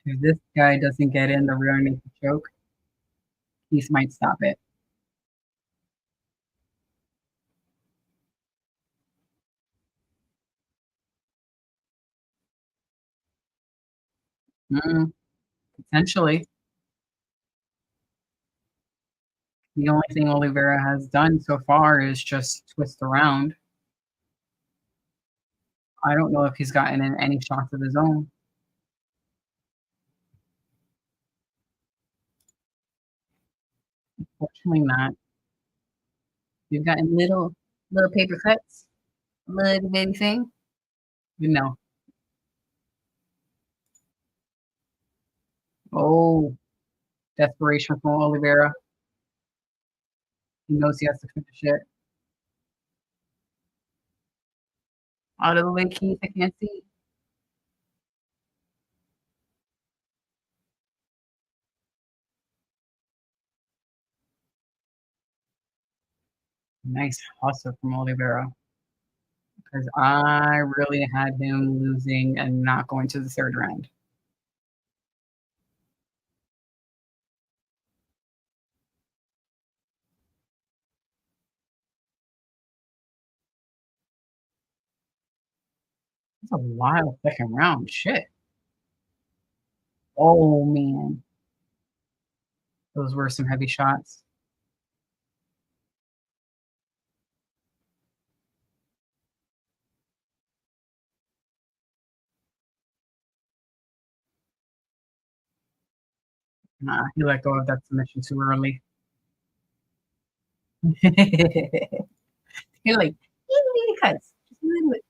Speaker 3: If this guy doesn't get in the rear naked choke, he might stop it. Potentially. The only thing Oliveira has done so far is just twist around. I don't know if he's gotten in any shots of his own. Unfortunately not. We've gotten little paper cuts, little bitty thing. But no. Oh, desperation from Oliveira. He knows he has to finish it. Out of the way, Keith. I can't see. Nice hustle from Oliveira. Because I really had him losing and not going to the third round. It's a wild second round. Shit. Oh, man. Those were some heavy shots. Nah, he let go of that submission too early. You're like, cuts. Just a little bit.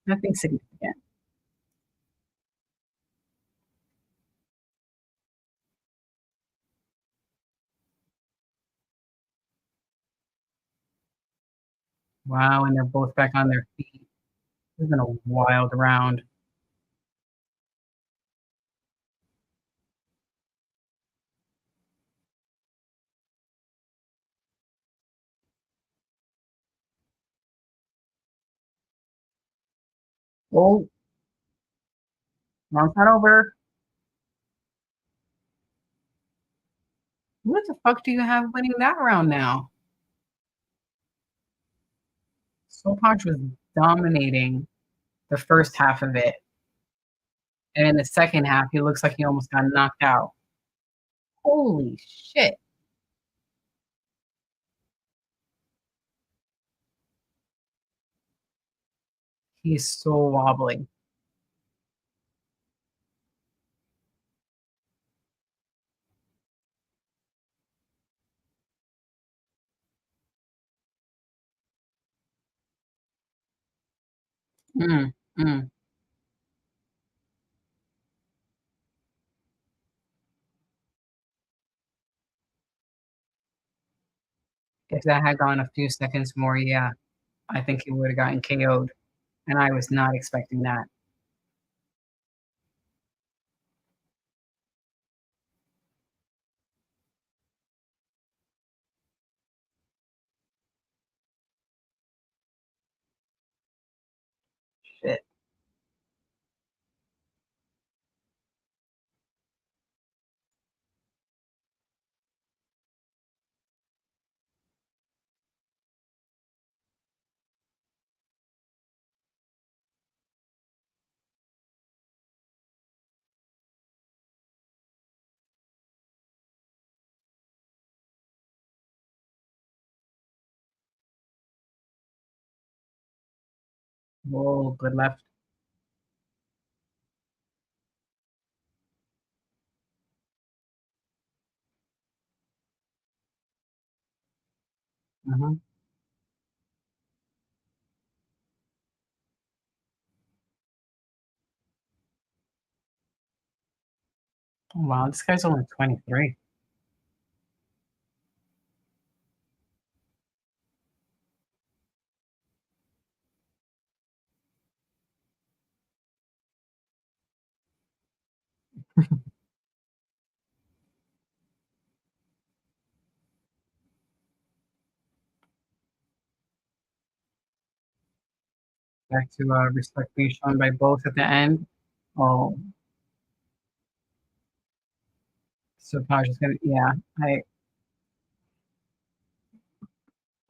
Speaker 3: Nothing significant. Wow, and they're both back on their feet. This has been a wild round. Oh, round's not over. What the fuck do you have winning that round now? Sopaj was dominating the first half of it. And in the second half, he looks like he almost got knocked out. Holy shit. He's so wobbly. Mm, mm. If that had gone a few seconds more, yeah, I think he would have gotten KO'd. And I was not expecting that. Shit. Whoa, good left. Mhm. Wow, this guy's only 23. Back to respect being shown by both at the end. Oh, so Taj is gonna, yeah,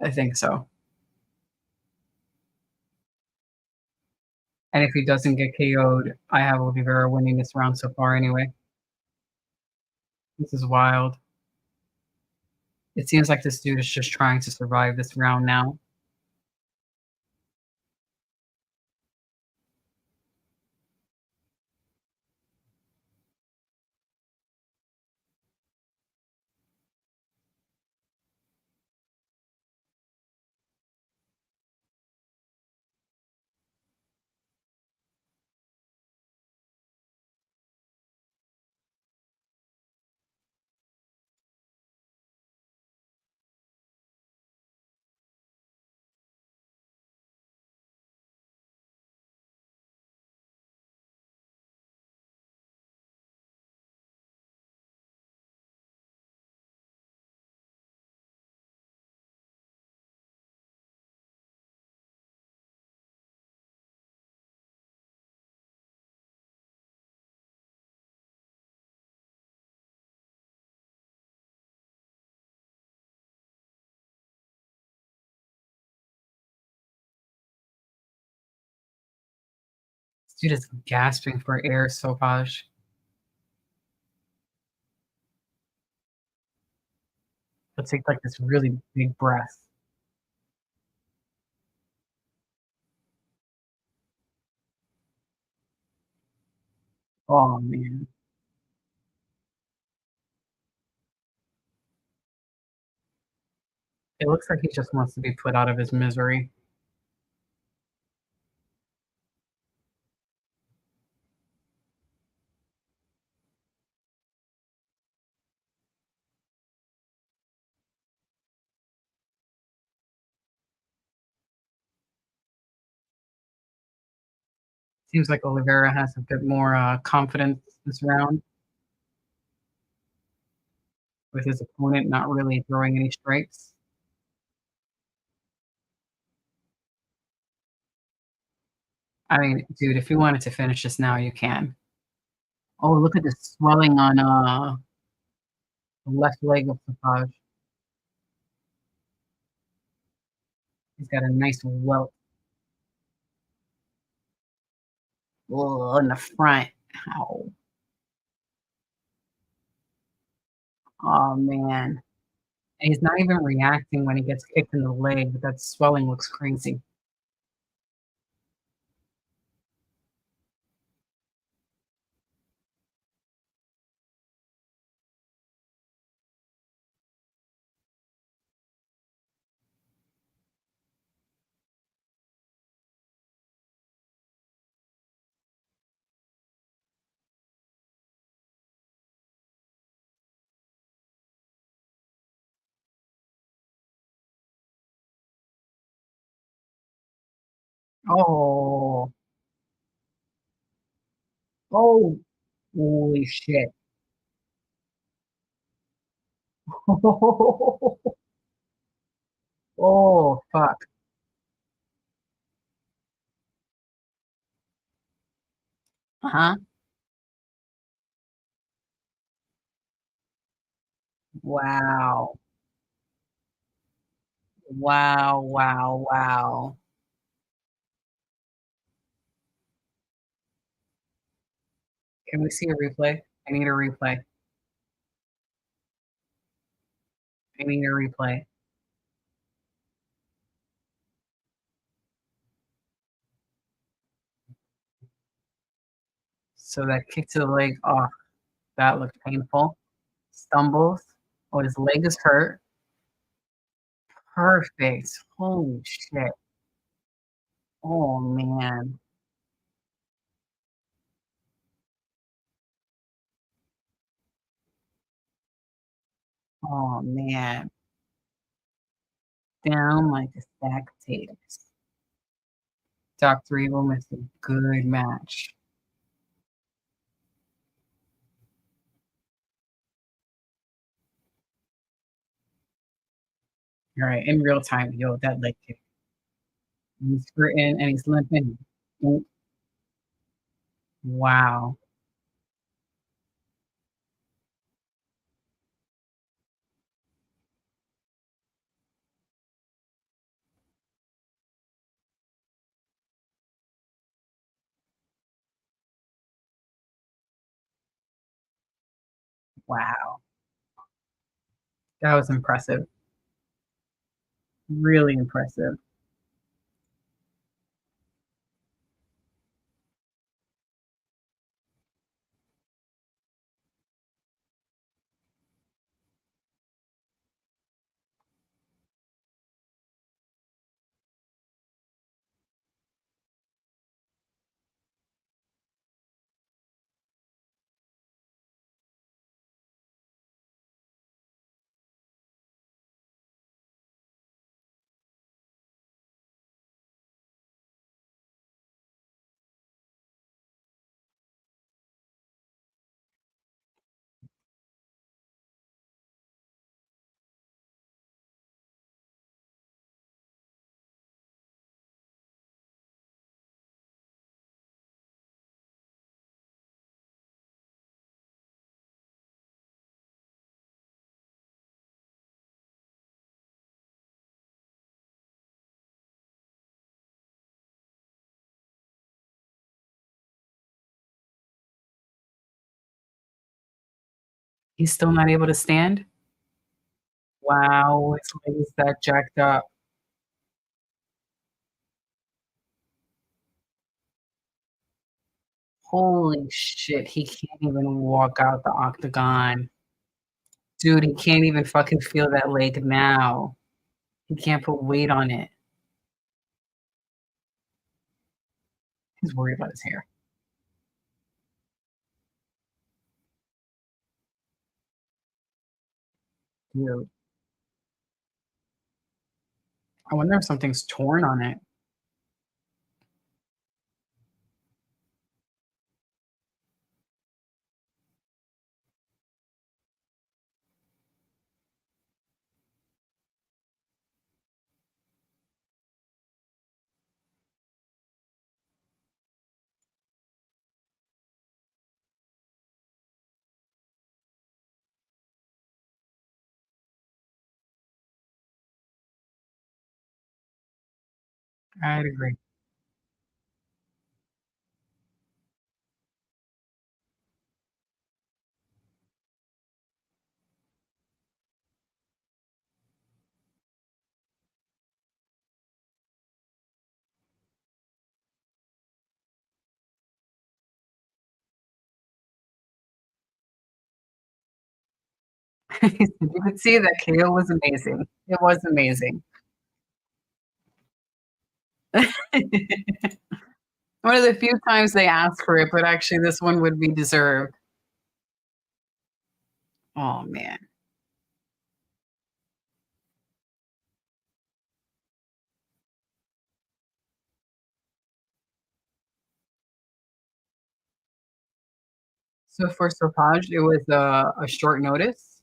Speaker 3: I think so. And if he doesn't get KO'd, I have Oliveira winning this round so far anyway. This is wild. It seems like this dude is just trying to survive this round now. This dude is gasping for air, Sopaj. Let's take like this really big breath. Oh man. It looks like he just wants to be put out of his misery. Seems like Oliveira has a bit more confidence this round with his opponent not really throwing any strikes. I mean, dude, if you wanted to finish this now, you can. Oh, look at the swelling on the left leg of Sapaj. He's got a nice welt on the front. Ow. Oh man. And he's not even reacting when he gets kicked in the leg, but that swelling looks crazy. Oh, oh, holy shit. Oh, fuck. Uh-huh. Wow. Wow, wow, wow. Can we see a replay? I need a replay. I need a replay. So that kick to the leg, oh, that looked painful. Stumbles. Oh, his leg is hurt. Perfect. Holy shit. Oh, man. Oh, man. Down like a stack of potatoes. Dr. Evil missed a good match. All right, in real time, yo, that leg kick. He's hurting and he's limping. Oh, wow. Wow. That was impressive. Really impressive. He's still not able to stand? Wow, his leg is that jacked up. Holy shit, he can't even walk out the octagon. Dude, he can't even fucking feel that leg now. He can't put weight on it. He's worried about his hair. Dude. I wonder if something's torn on it. I'd agree. You could see that KO was amazing. It was amazing. One of the few times they asked for it, but actually this one would be deserved. Oh, man. So for Serpage, it was a short notice?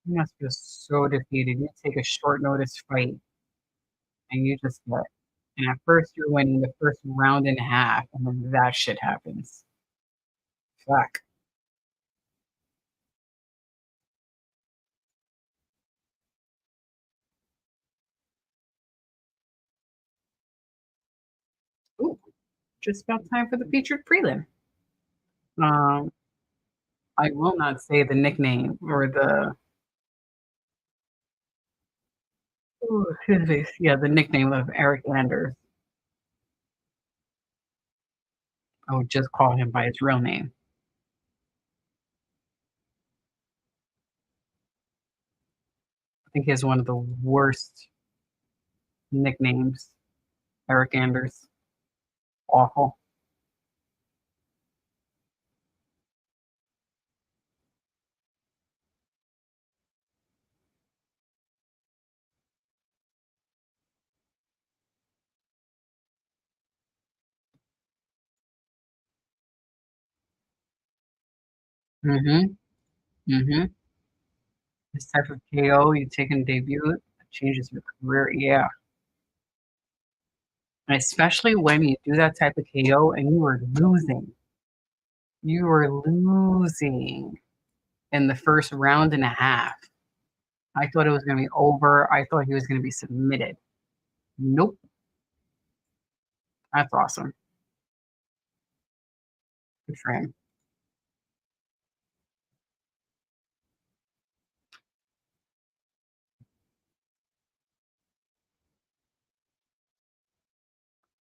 Speaker 3: You must feel so defeated. You take a short notice fight and you just get and at first you're winning the first round and a half, and then that shit happens. Fuck. Ooh, just about time for the featured prelim. Um, I will not say the nickname or the ooh, excuse me, yeah, the nickname of Eric Anders. I would just call him by his real name. I think he has one of the worst nicknames. Eric Anders. Awful. Mm-hmm. Mm-hmm. This type of KO you take in debut, it changes your career. Yeah. And especially when you do that type of KO and you were losing. You were losing in the first round and a half. I thought it was going to be over. I thought he was going to be submitted. Nope. That's awesome. Good for him.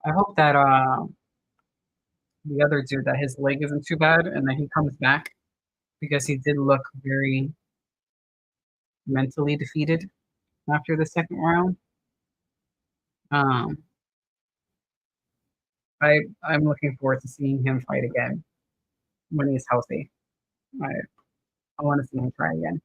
Speaker 3: I hope that the other dude, that his leg isn't too bad and that he comes back, because he did look very mentally defeated after the second round. Um, I'm looking forward to seeing him fight again when he's healthy. I I want to see him try again.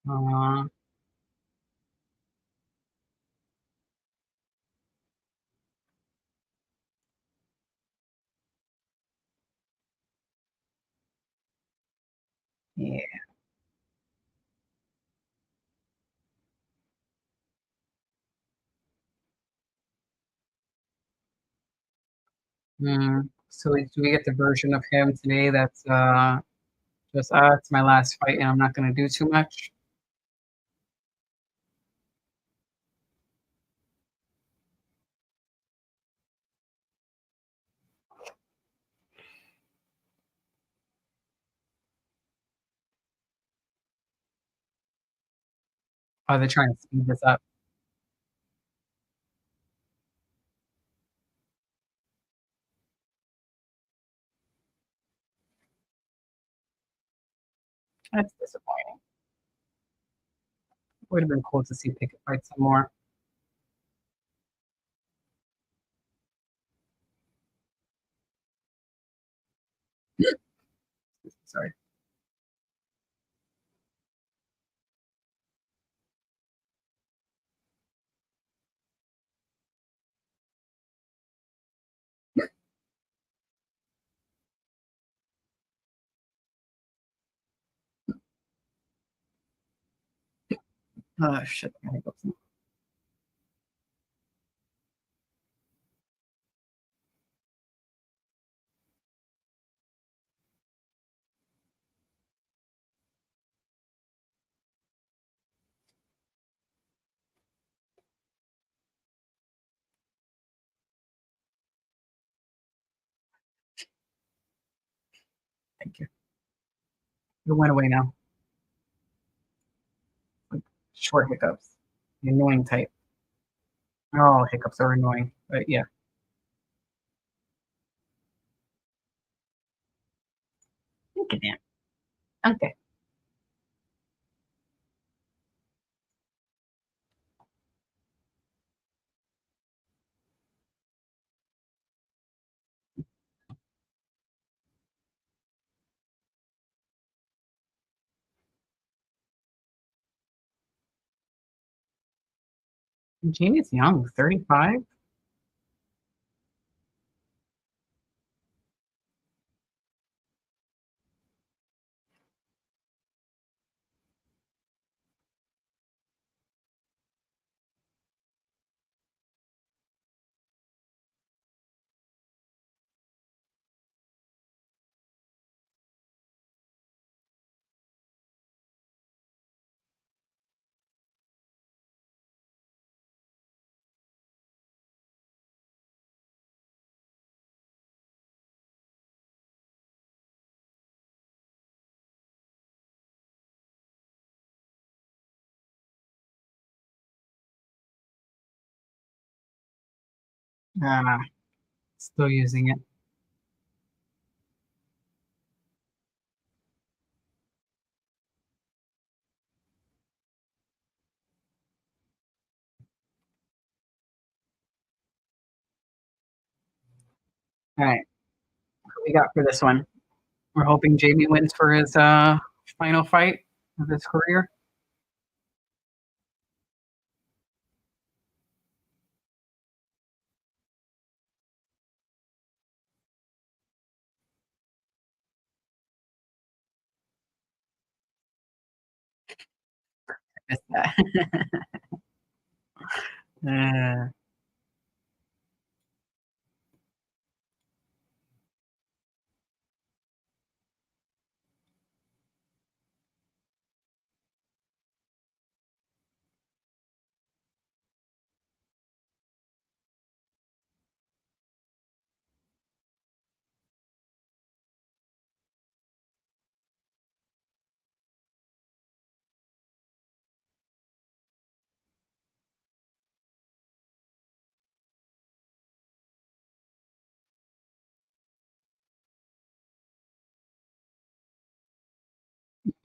Speaker 3: Uh, yeah. So do we get the version of him today that's just it's my last fight and I'm not going to do too much? Are they trying to speed this up? That's disappointing. Would have been cool to see Pickett fight some more. Sorry. Oh shit. Thank you. It went away now. Like, short hiccups. The annoying type. Oh, hiccups are annoying. But yeah. Thank you, Dan. Okay. Gene young, 35. Still using it. All right. What we got for this one? We're hoping Jamie wins for his final fight of his career. Missed that. uh,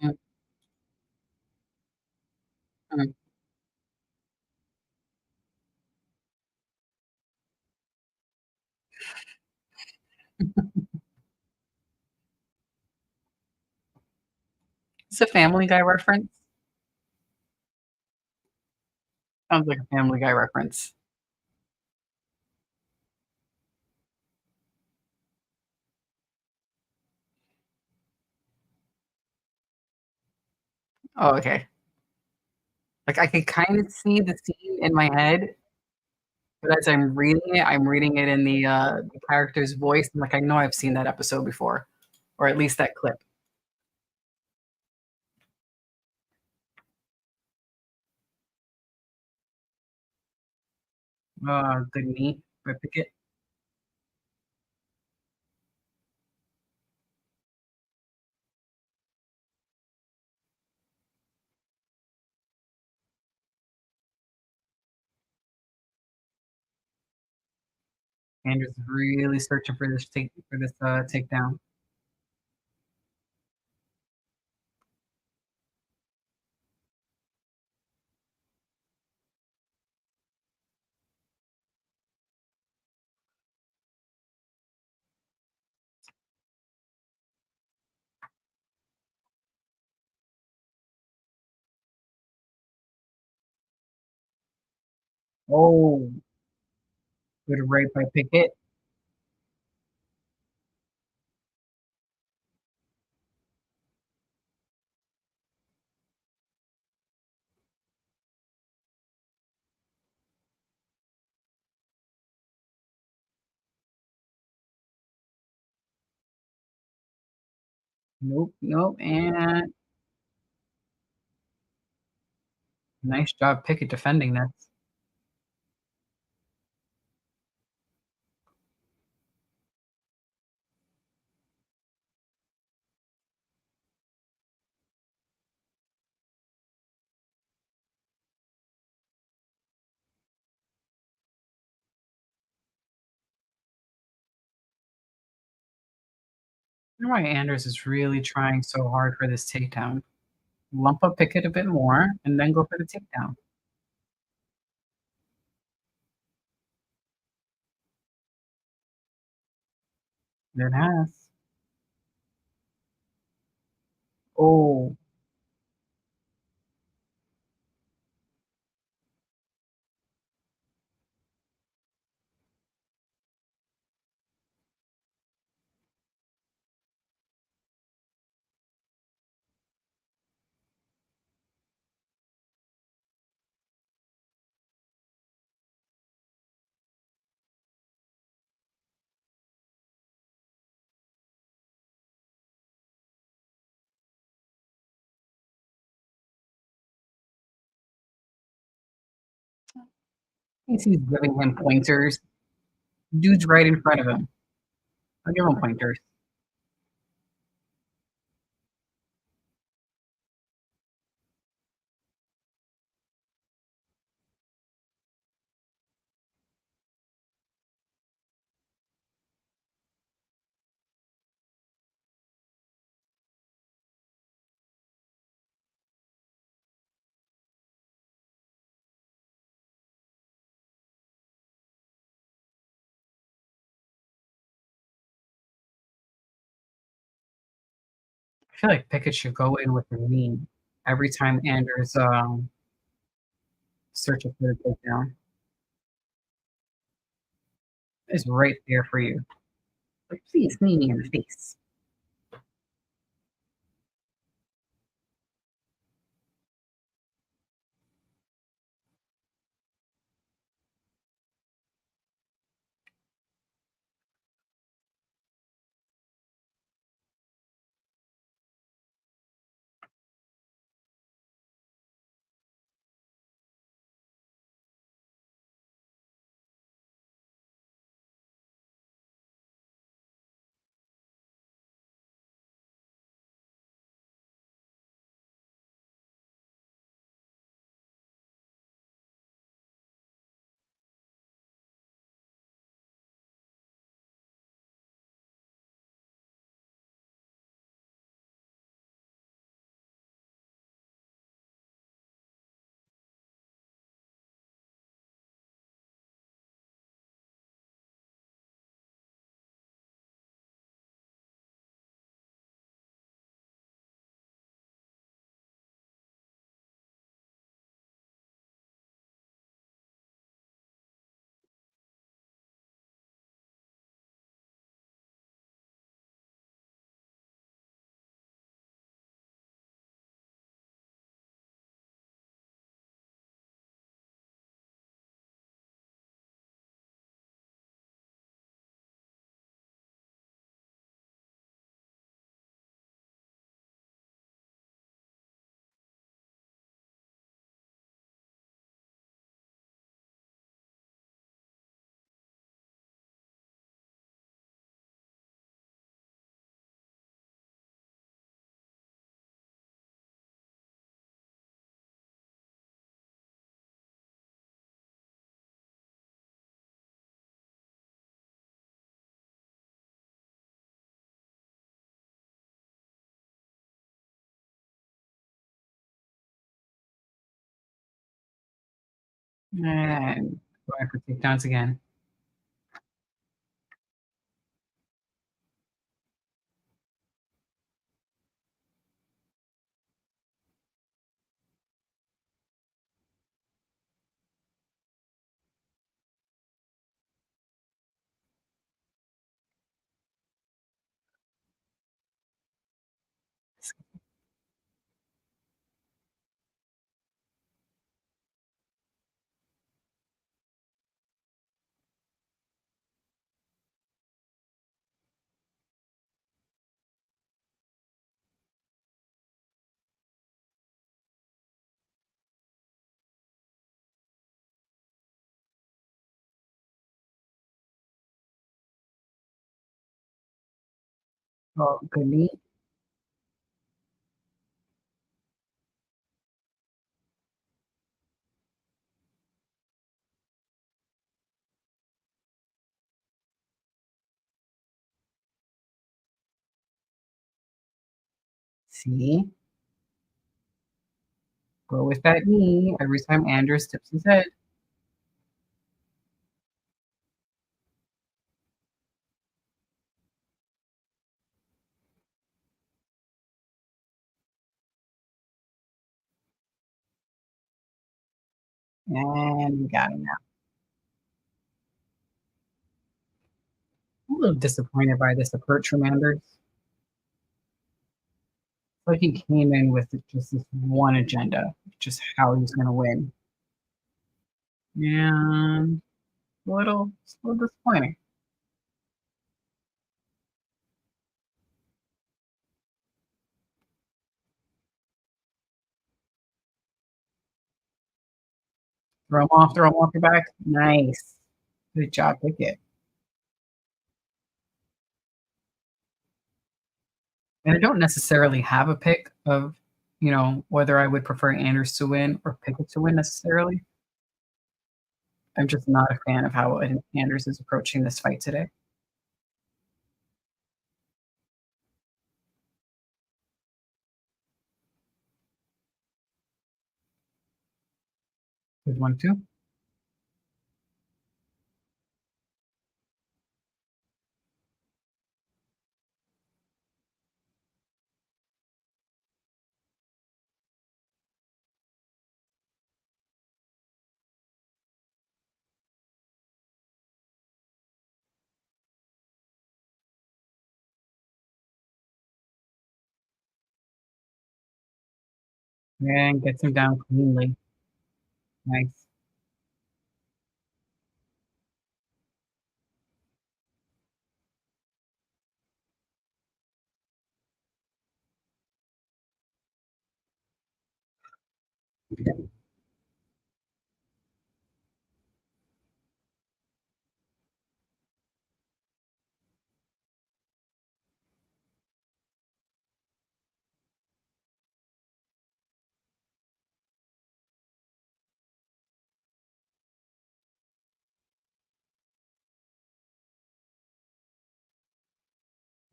Speaker 3: mm, mm. It's a Family Guy reference. Sounds like a Family Guy reference. Oh, okay. Like I could kind of see the scene in my head, but as I'm reading it in the character's voice. I'm like, I know I've seen that episode before, or at least that clip. Good knee by Pickett. Andrew's really searching for this takedown. Oh, good right by Pickett. Nope, nope, and nice job Pickett defending that. I don't know why Anders is really trying so hard for this takedown. Lump up Pickett a bit more, and then go for the takedown. It has. Oh, he's giving him pointers. Dude's right in front of him. I'll give him pointers. feel like Pickett should go in with a knee every time Anders searches for the takedown. It's right there for you. Like, please knee me in the face. And going for takedowns again. Oh, good knee. See? Go with that knee every time Anders tips his head. And we got him now. I'm a little disappointed by this approach from Anders. Like he came in with just this one agenda, just how he's going to win. And it's a little disappointing. Throw him off your back. Nice. Good job, Pickett. And I don't necessarily have a pick of, whether I would prefer Anders to win or Pickett to win necessarily. I'm just not a fan of how Anders is approaching this fight today. Good one, too. And gets him down cleanly. Nice.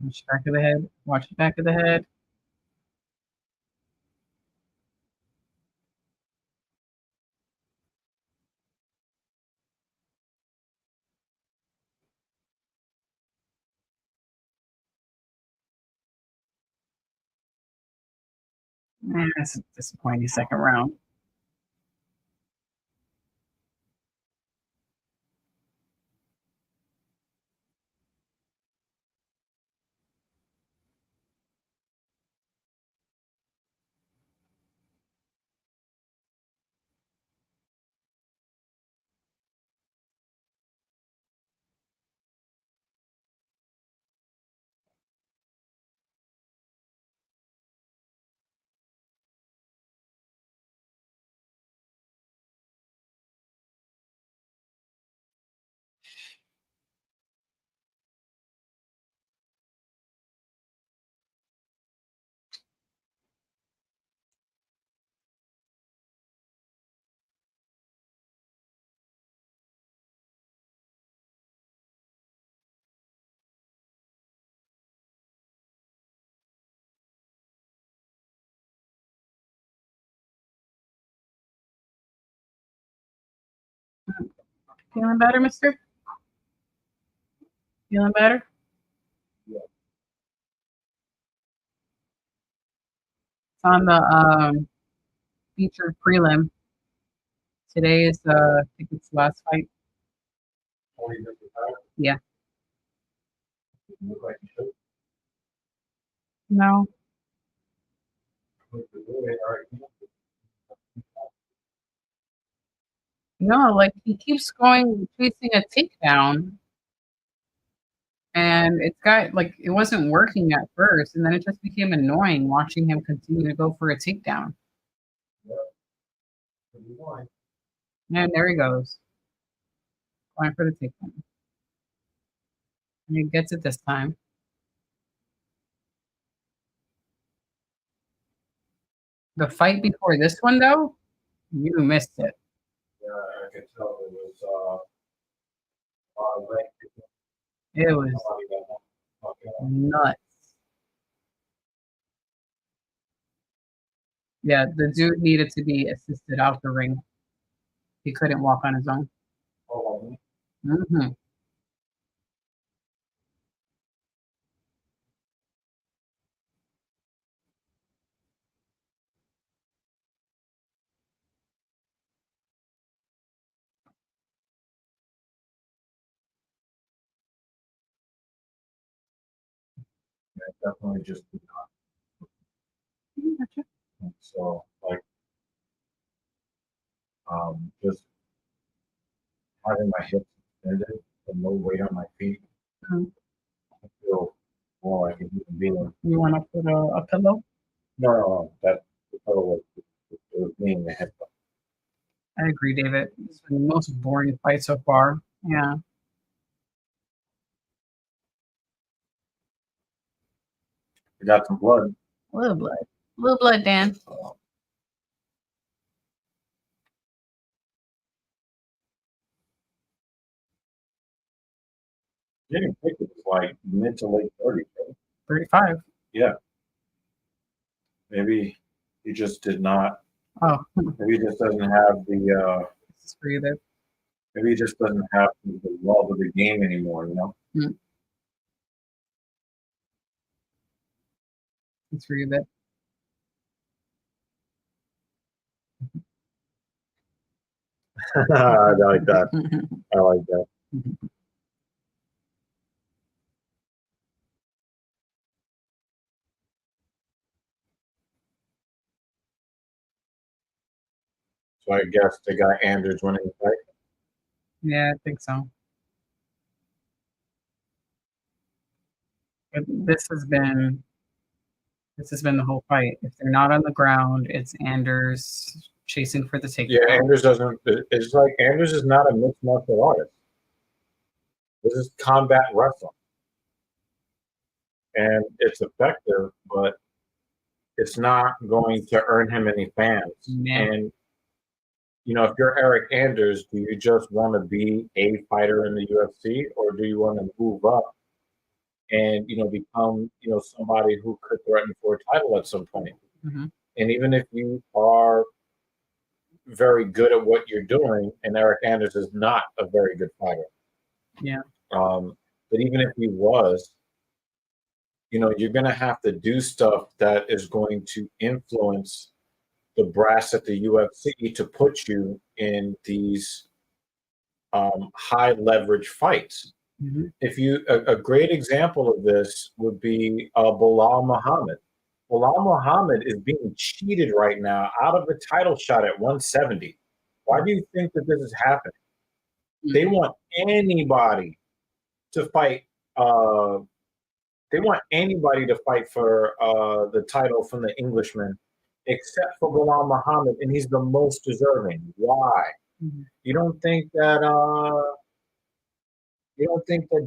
Speaker 3: Watch the back of the head. Watch the back of the head. That's a disappointing second round. Feeling better, mister? Feeling better?
Speaker 2: Yeah.
Speaker 3: It's on the featured prelim. Today is I think it's the last fight. Yeah.
Speaker 2: Look like you should.
Speaker 3: No. No, like he keeps going chasing a takedown. And it's got like it wasn't working at first, and then it just became annoying watching him continue to go for a takedown. And there he goes. Going for the takedown. And he gets it this time. The fight before this one, though, you missed it.
Speaker 2: Yeah, I could tell it was
Speaker 3: It was nuts. Yeah, the dude needed to be assisted out the ring. He couldn't walk on his own. Mm-hmm.
Speaker 2: definitely just did
Speaker 3: Gotcha.
Speaker 2: not. So like just having my hips extended and no weight on my feet,
Speaker 3: Mhm.
Speaker 2: I feel more like a human being.
Speaker 3: You want to put a pillow?
Speaker 2: No, that the fellow was it was me in the head.
Speaker 3: I agree, David. It's been the most boring fight so far. Yeah.
Speaker 2: I got some blood.
Speaker 3: A little blood. A little blood, Dan.
Speaker 2: Getting picked was like mid to late 30s. Right?
Speaker 3: 35.
Speaker 2: Yeah. Maybe he just did not.
Speaker 3: Oh,
Speaker 2: Maybe he just doesn't have the.
Speaker 3: this is for you, Dave.
Speaker 2: Maybe he just doesn't have the love of the game anymore. You know.
Speaker 3: It's for you, Dave.
Speaker 2: I like that. I like that.
Speaker 1: So I guess the guy Anders winning the fight.
Speaker 3: Yeah, I think so. But this has been the whole fight. If they're not on the ground, it's Anders chasing for the takedown.
Speaker 1: Yeah, Anders doesn't. It's like Anders is not a mixed martial artist. This is combat wrestling, and it's effective, but it's not going to earn him any fans.
Speaker 3: Yeah.
Speaker 1: And if you're Eric Anders, do you just want to be a fighter in the UFC, or do you want to move up and become somebody who could threaten for a title at some point?
Speaker 3: Mm-hmm.
Speaker 1: And even if you are very good at what you're doing, and Eric Anders is not a very good fighter.
Speaker 3: Yeah.
Speaker 1: But even if he was, you're going to have to do stuff that is going to influence the brass at the UFC to put you in these high leverage fights.
Speaker 3: Mm-hmm.
Speaker 1: If a great example of this would be Bilal Muhammad. Bilal Muhammad is being cheated right now out of a title shot at 170. Why do you think that this is happening? Mm-hmm. They want anybody to fight. They want anybody to fight for the title from the Englishman, except for Bilal Muhammad, and he's the most deserving. Why?
Speaker 3: Mm-hmm.
Speaker 1: You don't think that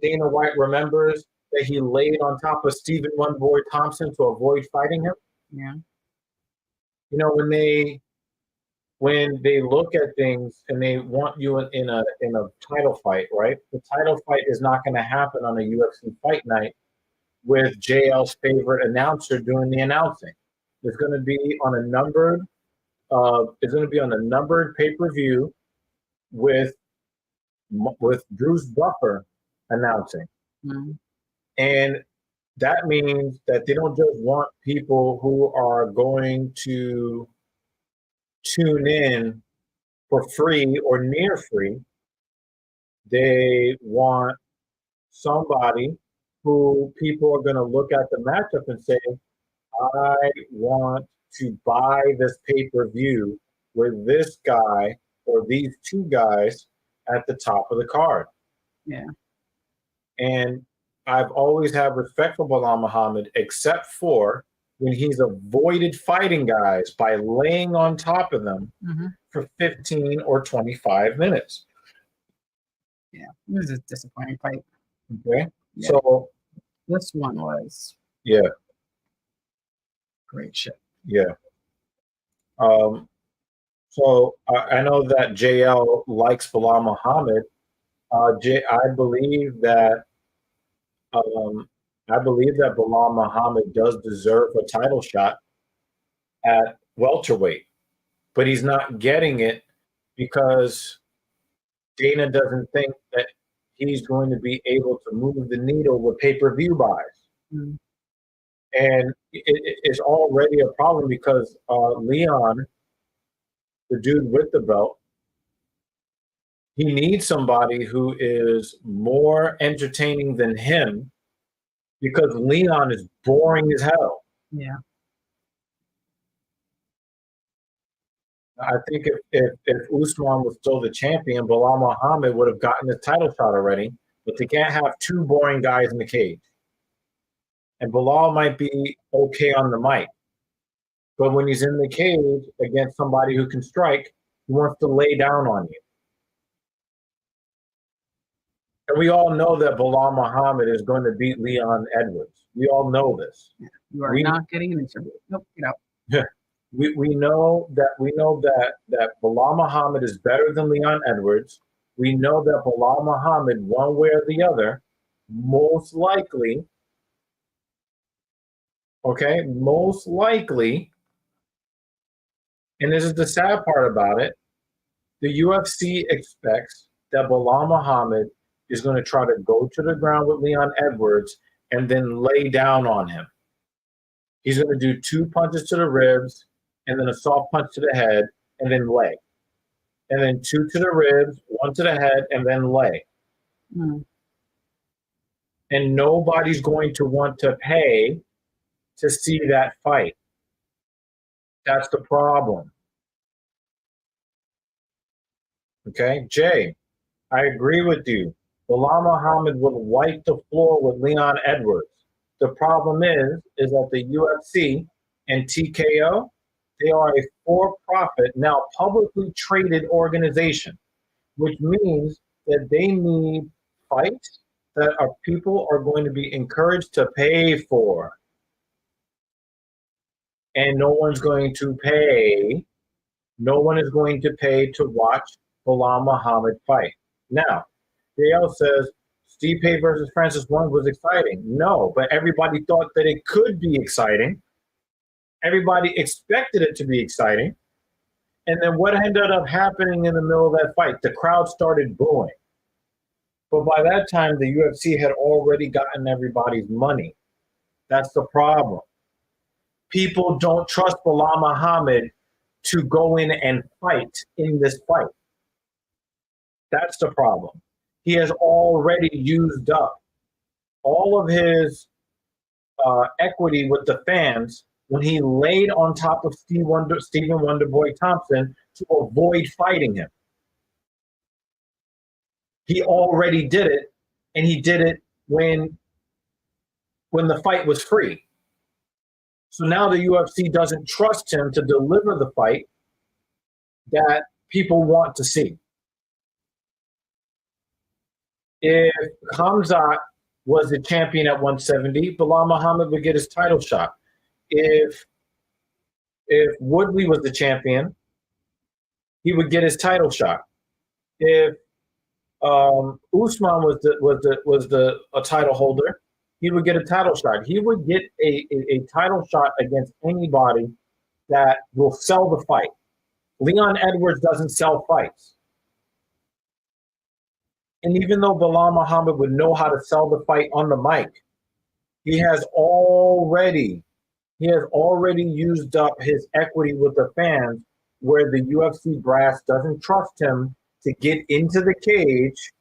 Speaker 1: Dana White remembers that he laid on top of Stephen One Boy Thompson to avoid fighting him?
Speaker 3: Yeah.
Speaker 1: When they look at things and they want you in a title fight, right? The title fight is not going to happen on a UFC fight night with JL's favorite announcer doing the announcing. It's going to be on a numbered pay-per-view with Bruce Buffer announcing.
Speaker 3: Mm-hmm.
Speaker 1: And that means that they don't just want people who are going to tune in for free or near free. They want somebody who people are going to look at the matchup and say, I want to buy this pay-per-view with this guy or these two guys at the top of the card.
Speaker 3: Yeah.
Speaker 1: And I've always had respect for Bilal Muhammad, except for when he's avoided fighting guys by laying on top of them for 15 or 25 minutes.
Speaker 3: Yeah, it was a disappointing fight.
Speaker 1: Okay.
Speaker 3: Yeah.
Speaker 1: So
Speaker 3: this one was great shit.
Speaker 1: Yeah. So I know that JL likes Bilal Muhammad. I believe that Bilal Muhammad does deserve a title shot at welterweight, but he's not getting it because Dana doesn't think that he's going to be able to move the needle with pay-per-view buys.
Speaker 3: Mm-hmm.
Speaker 1: And it's already a problem because Leon, the dude with the belt, he needs somebody who is more entertaining than him because Leon is boring as hell.
Speaker 3: Yeah.
Speaker 1: I think if Usman was still the champion, Bilal Muhammad would have gotten the title shot already, but they can't have two boring guys in the cage. And Bilal might be okay on the mic, but when he's in the cage against somebody who can strike, he wants to lay down on you. And we all know that Bilal Muhammad is going to beat Leon Edwards. We all know this.
Speaker 3: You are not getting an interview. Nope, get out.
Speaker 1: Yeah. We know that Bilal Muhammad is better than Leon Edwards. We know that Bilal Muhammad, one way or the other, most likely, and this is the sad part about it, the UFC expects that Bilal Muhammad is going to try to go to the ground with Leon Edwards and then lay down on him. He's going to do 2 punches to the ribs and then a soft punch to the head and then lay. And then 2 to the ribs, 1 to the head, and then lay.
Speaker 3: Mm.
Speaker 1: And nobody's going to want to pay to see that fight. That's the problem.
Speaker 2: Okay, Jay, I agree with you. Bilal Muhammad would wipe the floor with Leon Edwards. The problem is that the UFC and TKO, they are a for-profit, now publicly traded organization, which means that they need fights that our people are going to be encouraged to pay for. And no one's going to pay. No one is going to pay to watch Bilal Muhammad fight. Now, JL says Stipe versus Francis Wong was exciting. No, but everybody thought that it could be exciting. Everybody expected it to be exciting. And then what ended up happening in the middle of that fight? The crowd started booing. But by that time, the UFC had already gotten everybody's money. That's the problem. People don't trust Bilal Muhammad to go in and fight in this fight. That's the problem. He has already used up all of his equity with the fans when he laid on top of Stephen Wonderboy Thompson to avoid fighting him. He already did it, and he did it when the fight was free. So now the UFC doesn't trust him to deliver the fight that people want to see. If Khamzat was the champion at 170, Bilal Muhammad would get his title shot. If Woodley was the champion, he would get his title shot. If Usman was a title holder, he would get a title shot. He would get a title shot against anybody that will sell the fight. Leon Edwards doesn't sell fights. And even though Bilal Muhammad would know how to sell the fight on the mic, he has already used up his equity with the fans, where the UFC brass doesn't trust him to get into the cage,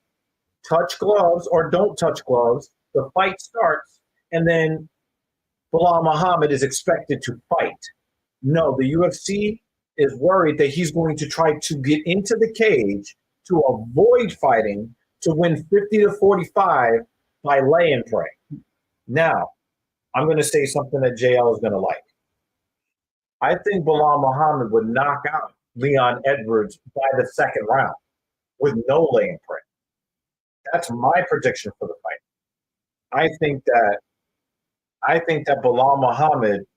Speaker 2: touch gloves or don't touch gloves. The fight starts, and then Bilal Muhammad is expected to fight. No, the UFC is worried that he's going to try to get into the cage to avoid fighting, to win 50-45 by lay and pray. Now, I'm going to say something that JL is going to like. I think Bilal Muhammad would knock out Leon Edwards by the second round with no lay and pray. That's my prediction for the fight. I think that Bilal Muhammad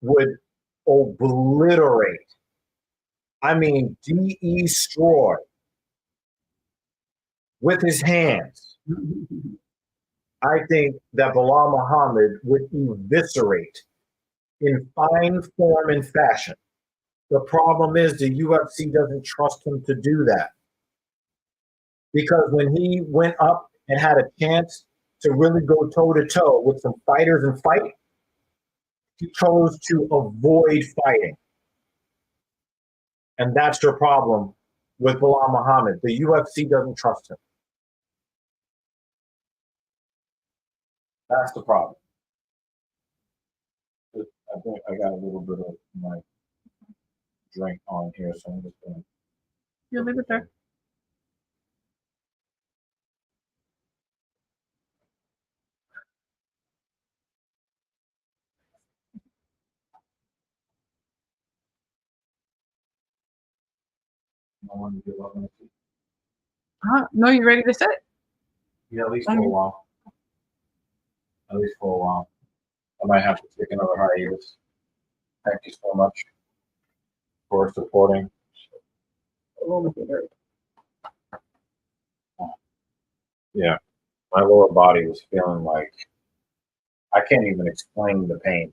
Speaker 2: would obliterate, I mean, destroy with his hands. I think that Bilal Muhammad would eviscerate in fine form and fashion. The problem is the UFC doesn't trust him to do that. Because when he went up and had a chance to really go toe-to-toe with some fighters and fight, he chose to avoid fighting. And that's your problem with Bilal Muhammad. The UFC doesn't trust him. That's the problem. I think I got a little bit of my drink on here, so I'm just going to.
Speaker 3: You'll leave it there.
Speaker 2: I want to give up my seat.
Speaker 3: No, you ready to sit?
Speaker 2: Yeah, at least for a while. At least for a while. I might have to take another hiatus. Thank you so much for supporting. Yeah, my lower body was feeling like I can't even explain the pain.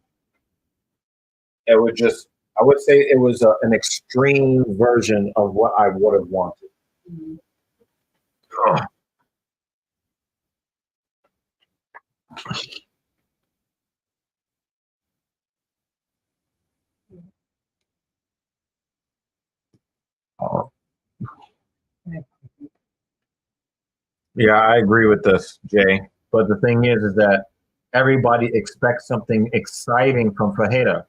Speaker 2: It was just, I would say it was an extreme version of what I would have wanted. Mm-hmm. Yeah, I agree with this, Jay. But the thing is that everybody expects something exciting from Fajeda.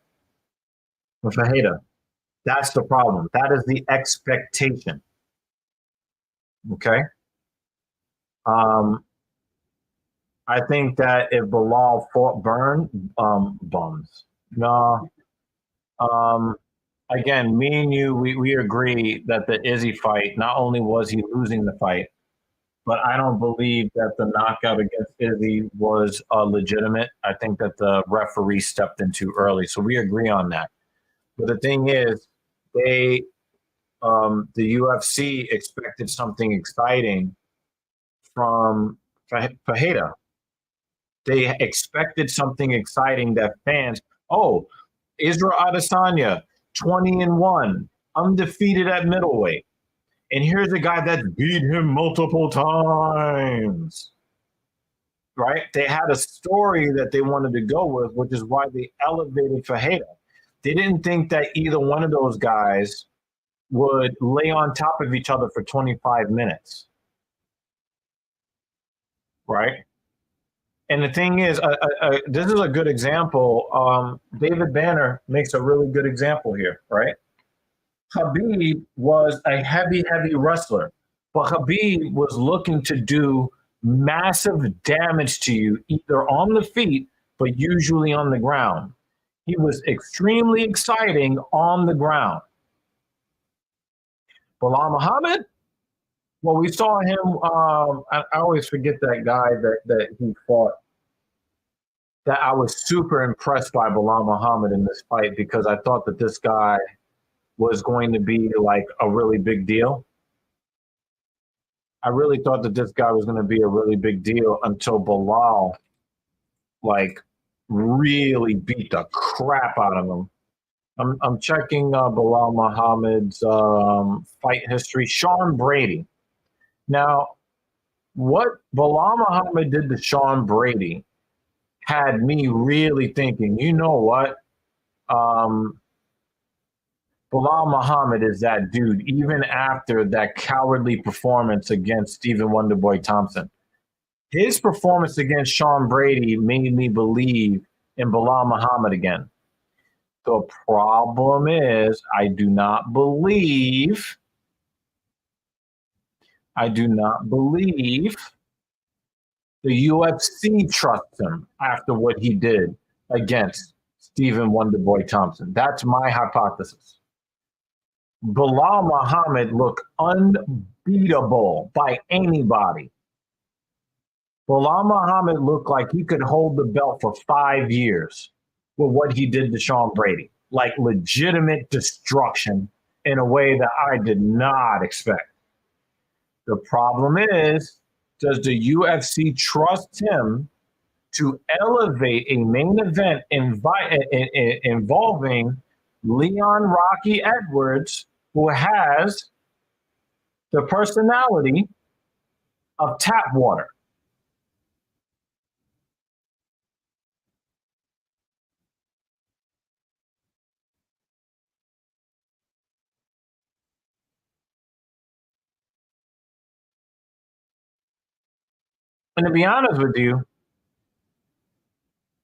Speaker 2: That's the problem. That is the expectation. Okay. Um, I think that if Bilal fought Burn, bums. No. Um, again, me and you, we agree that the Izzy fight, not only was he losing the fight, but I don't believe that the knockout against Izzy was legitimate. I think that the referee stepped in too early. So we agree on that. But the thing is, they, the UFC expected something exciting from Fajeda. They expected something exciting that fans, oh, Israel Adesanya, 20-1, undefeated at middleweight. And here's a guy that beat him multiple times. Right? They had a story that they wanted to go with, which is why they elevated Fajeda. They didn't think that either one of those guys would lay on top of each other for 25 minutes. Right? And the thing is, this is a good example. David Banner makes a really good example here, right? Khabib was a heavy wrestler, but Khabib was looking to do massive damage to you, either on the feet, but usually on the ground. He was extremely exciting on the ground. Bilal Muhammad, well, we saw him. I always forget that guy that he fought. That I was super impressed by Bilal Muhammad in this fight because I thought that this guy was going to be like a really big deal. I really thought that this guy was going to be a really big deal until Bilal, like, really beat the crap out of him. I'm checking Bilal Muhammad's fight history. Sean Brady. Now, what Bilal Muhammad did to Sean Brady had me really thinking, you know what? Bilal Muhammad is that dude, even after that cowardly performance against Stephen Wonderboy Thompson. His performance against Sean Brady made me believe in Bilal Muhammad again. The problem is, I do not believe the UFC trusts him after what he did against Stephen Wonderboy Thompson. That's my hypothesis. Bilal Muhammad looked unbeatable by anybody. Bilal Muhammad looked like he could hold the belt for 5 years with what he did to Sean Brady. Like legitimate destruction in a way that I did not expect. The problem is, does the UFC trust him to elevate a main event involving Leon Rocky Edwards, who has the personality of tap water? And to be honest with you,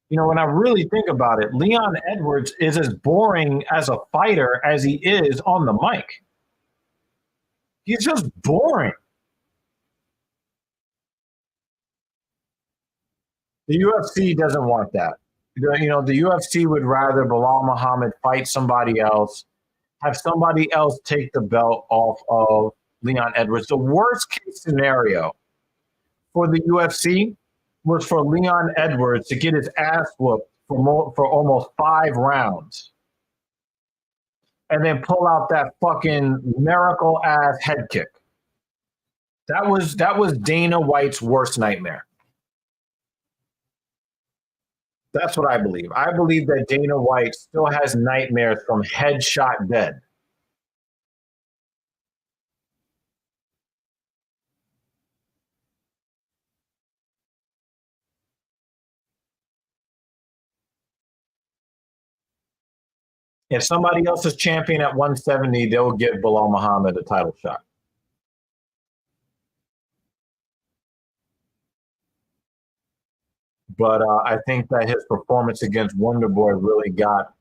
Speaker 2: when I really think about it, Leon Edwards is as boring as a fighter as he is on the mic. He's just boring. The UFC doesn't want that. The UFC would rather Bilal Muhammad fight somebody else, have somebody else take the belt off of Leon Edwards. The worst case scenario for the UFC was for Leon Edwards to get his ass whooped for almost 5 rounds and then pull out that fucking miracle ass head kick. That was Dana White's worst nightmare. That's what I believe. I believe that Dana White still has nightmares from headshot dead. If somebody else is champion at 170, they'll give Bilal Muhammad a title shot. But I think that his performance against Wonderboy really got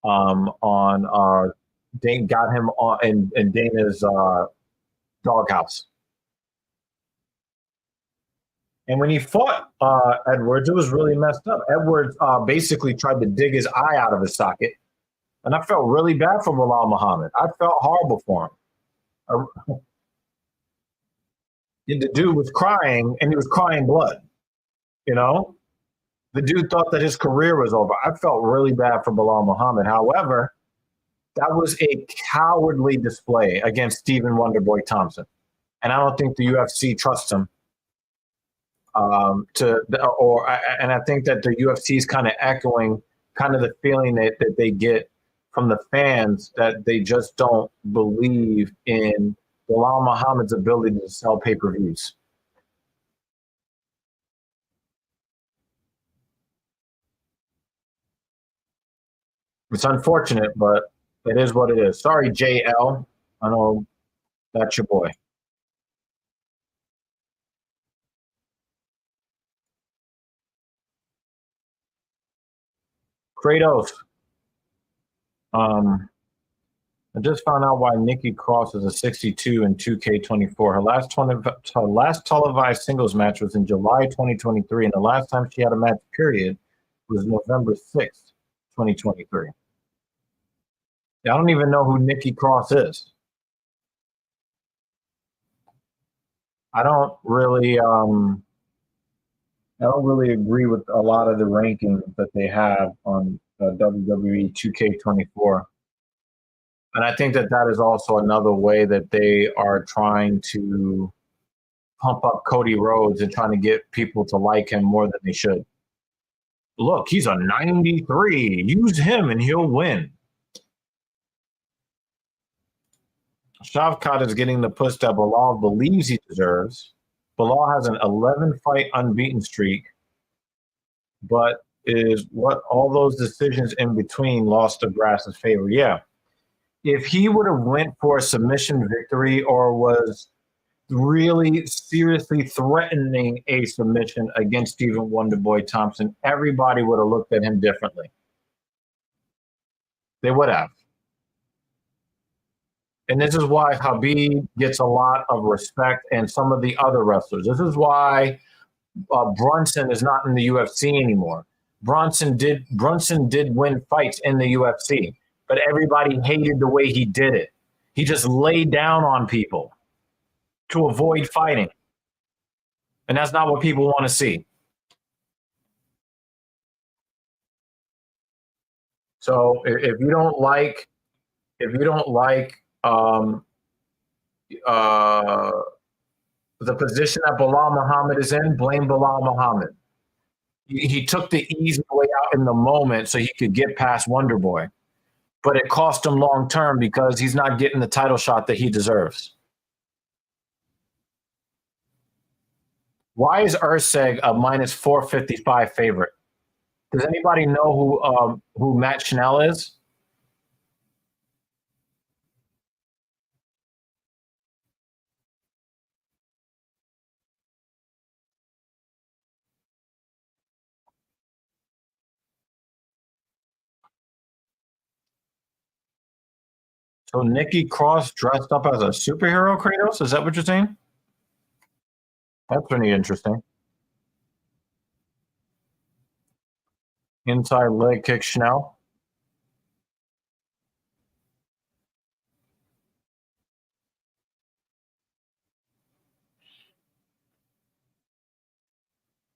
Speaker 2: him on in Dana's doghouse. And when he fought Edwards, it was really messed up. Edwards basically tried to dig his eye out of his socket. And I felt really bad for Bilal Muhammad. I felt horrible for him. The dude was crying, and he was crying blood. You know, the dude thought that his career was over. I felt really bad for Bilal Muhammad. However, that was a cowardly display against Stephen Wonderboy Thompson, and I don't think the UFC trusts him. And I think that the UFC is kind of echoing kind of the feeling that they get from the fans, that they just don't believe in Bilal Muhammad's ability to sell pay-per-views. It's unfortunate, but it is what it is. Sorry, JL. I know that's your boy. Kratos. I just found out why Nikki Cross is a 62 in 2K24. Her last televised singles match was in July 2023, and the last time she had a match, period, was November 6th, 2023. I don't even know who Nikki Cross is. I don't really agree with a lot of the rankings that they have on WWE 2K24. And I think that is also another way that they are trying to pump up Cody Rhodes and trying to get people to like him more than they should. Look, he's a 93. Use him and he'll win. Shavkat is getting the push that Bilal believes he deserves. Bilal has an 11-fight unbeaten streak, but is what all those decisions in between lost to Grass's favor. Yeah. If he would have went for a submission victory or was really seriously threatening a submission against Stephen Wonderboy Thompson, everybody would have looked at him differently. They would have. And this is why Khabib gets a lot of respect and some of the other wrestlers. This is why Brunson is not in the UFC anymore. Brunson did win fights in the UFC, but everybody hated the way he did it. He just laid down on people to avoid fighting. And that's not what people want to see. So if you don't like the position that Bilal Muhammad is in, blame Bilal Muhammad. He took the easy way out in the moment so he could get past Wonderboy. But it cost him long term because he's not getting the title shot that he deserves. Why is Urseg a minus 455 favorite? Does anybody know who Matt Schnell is? So Nikki Cross dressed up as a superhero, Kratos? Is that what you're saying? That's pretty interesting. Inside leg kick Schnell.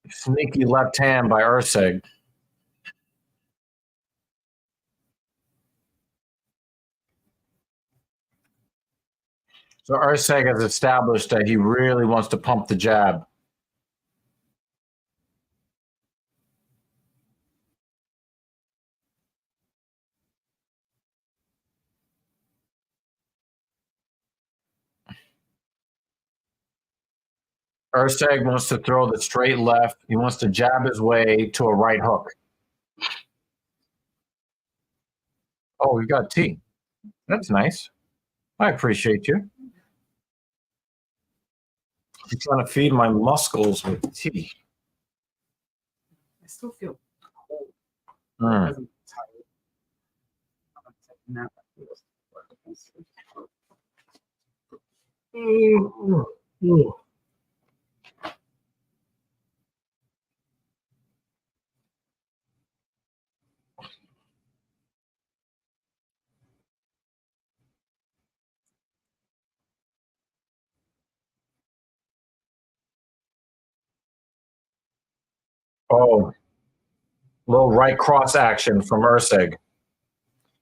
Speaker 2: Sneaky left hand by Urseg. So Urseg has established that he really wants to pump the jab. Urseg wants to throw the straight left. He wants to jab his way to a right hook. Oh, we got tea. That's nice. I appreciate you. I'm trying to feed my muscles with tea.
Speaker 3: I still feel cold.
Speaker 2: Mm.
Speaker 3: I'm tired. I'm taking a nap.
Speaker 2: Oh, little right cross action from Urseg.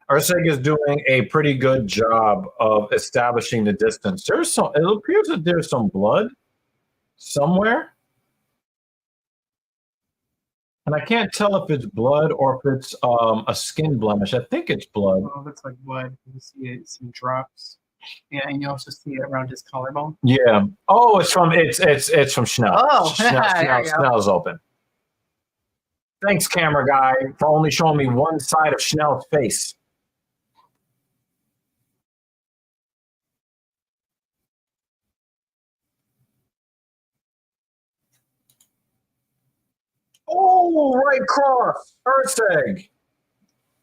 Speaker 2: Urseg is doing a pretty good job of establishing the distance. There's some. It appears that there's some blood somewhere, and I can't tell if it's blood or if it's a skin blemish. I think it's blood.
Speaker 3: Oh, it looks like blood. You see it, some drops. Yeah, and you also see it around his collarbone.
Speaker 2: Yeah. Oh, it's from Schnell.
Speaker 3: Oh,
Speaker 2: Schnell's open. Thanks, camera guy, for only showing me one side of Schnell's face. Oh, right cross. Urseg.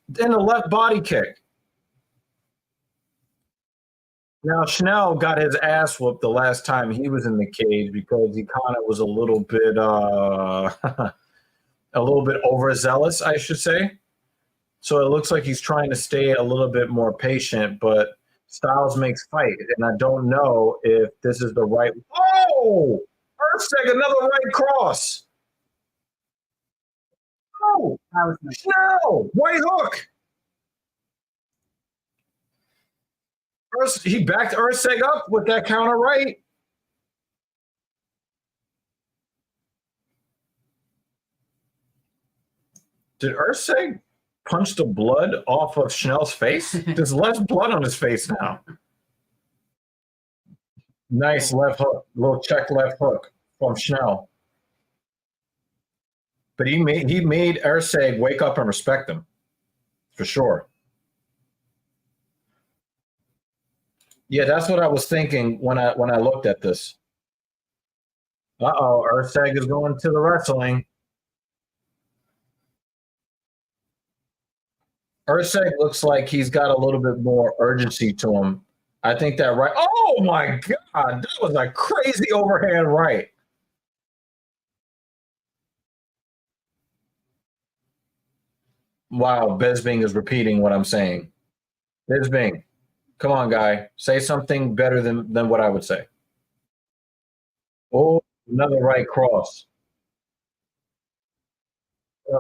Speaker 2: Then a left body kick. Now, Schnell got his ass whooped the last time he was in the cage because he kind of was a little bit overzealous, I should say. So it looks like he's trying to stay a little bit more patient, but Styles makes fight. And I don't know if this is the right. Oh, Urseg, another right cross. Oh, Schnell, right hook. He backed Urseg up with that counter right. Did Urseg punch the blood off of Schnell's face? There's less blood on his face now. Nice left hook, little check left hook from Schnell. But he made Urseg wake up and respect him, for sure. Yeah, that's what I was thinking when I looked at this. Uh-oh, Urseg is going to the wrestling. Urseg looks like he's got a little bit more urgency to him. I think that right. Oh my God, that was a crazy overhand right. Wow, Bisping is repeating what I'm saying. Bisping. Come on, guy. Say something better than what I would say. Oh, another right cross.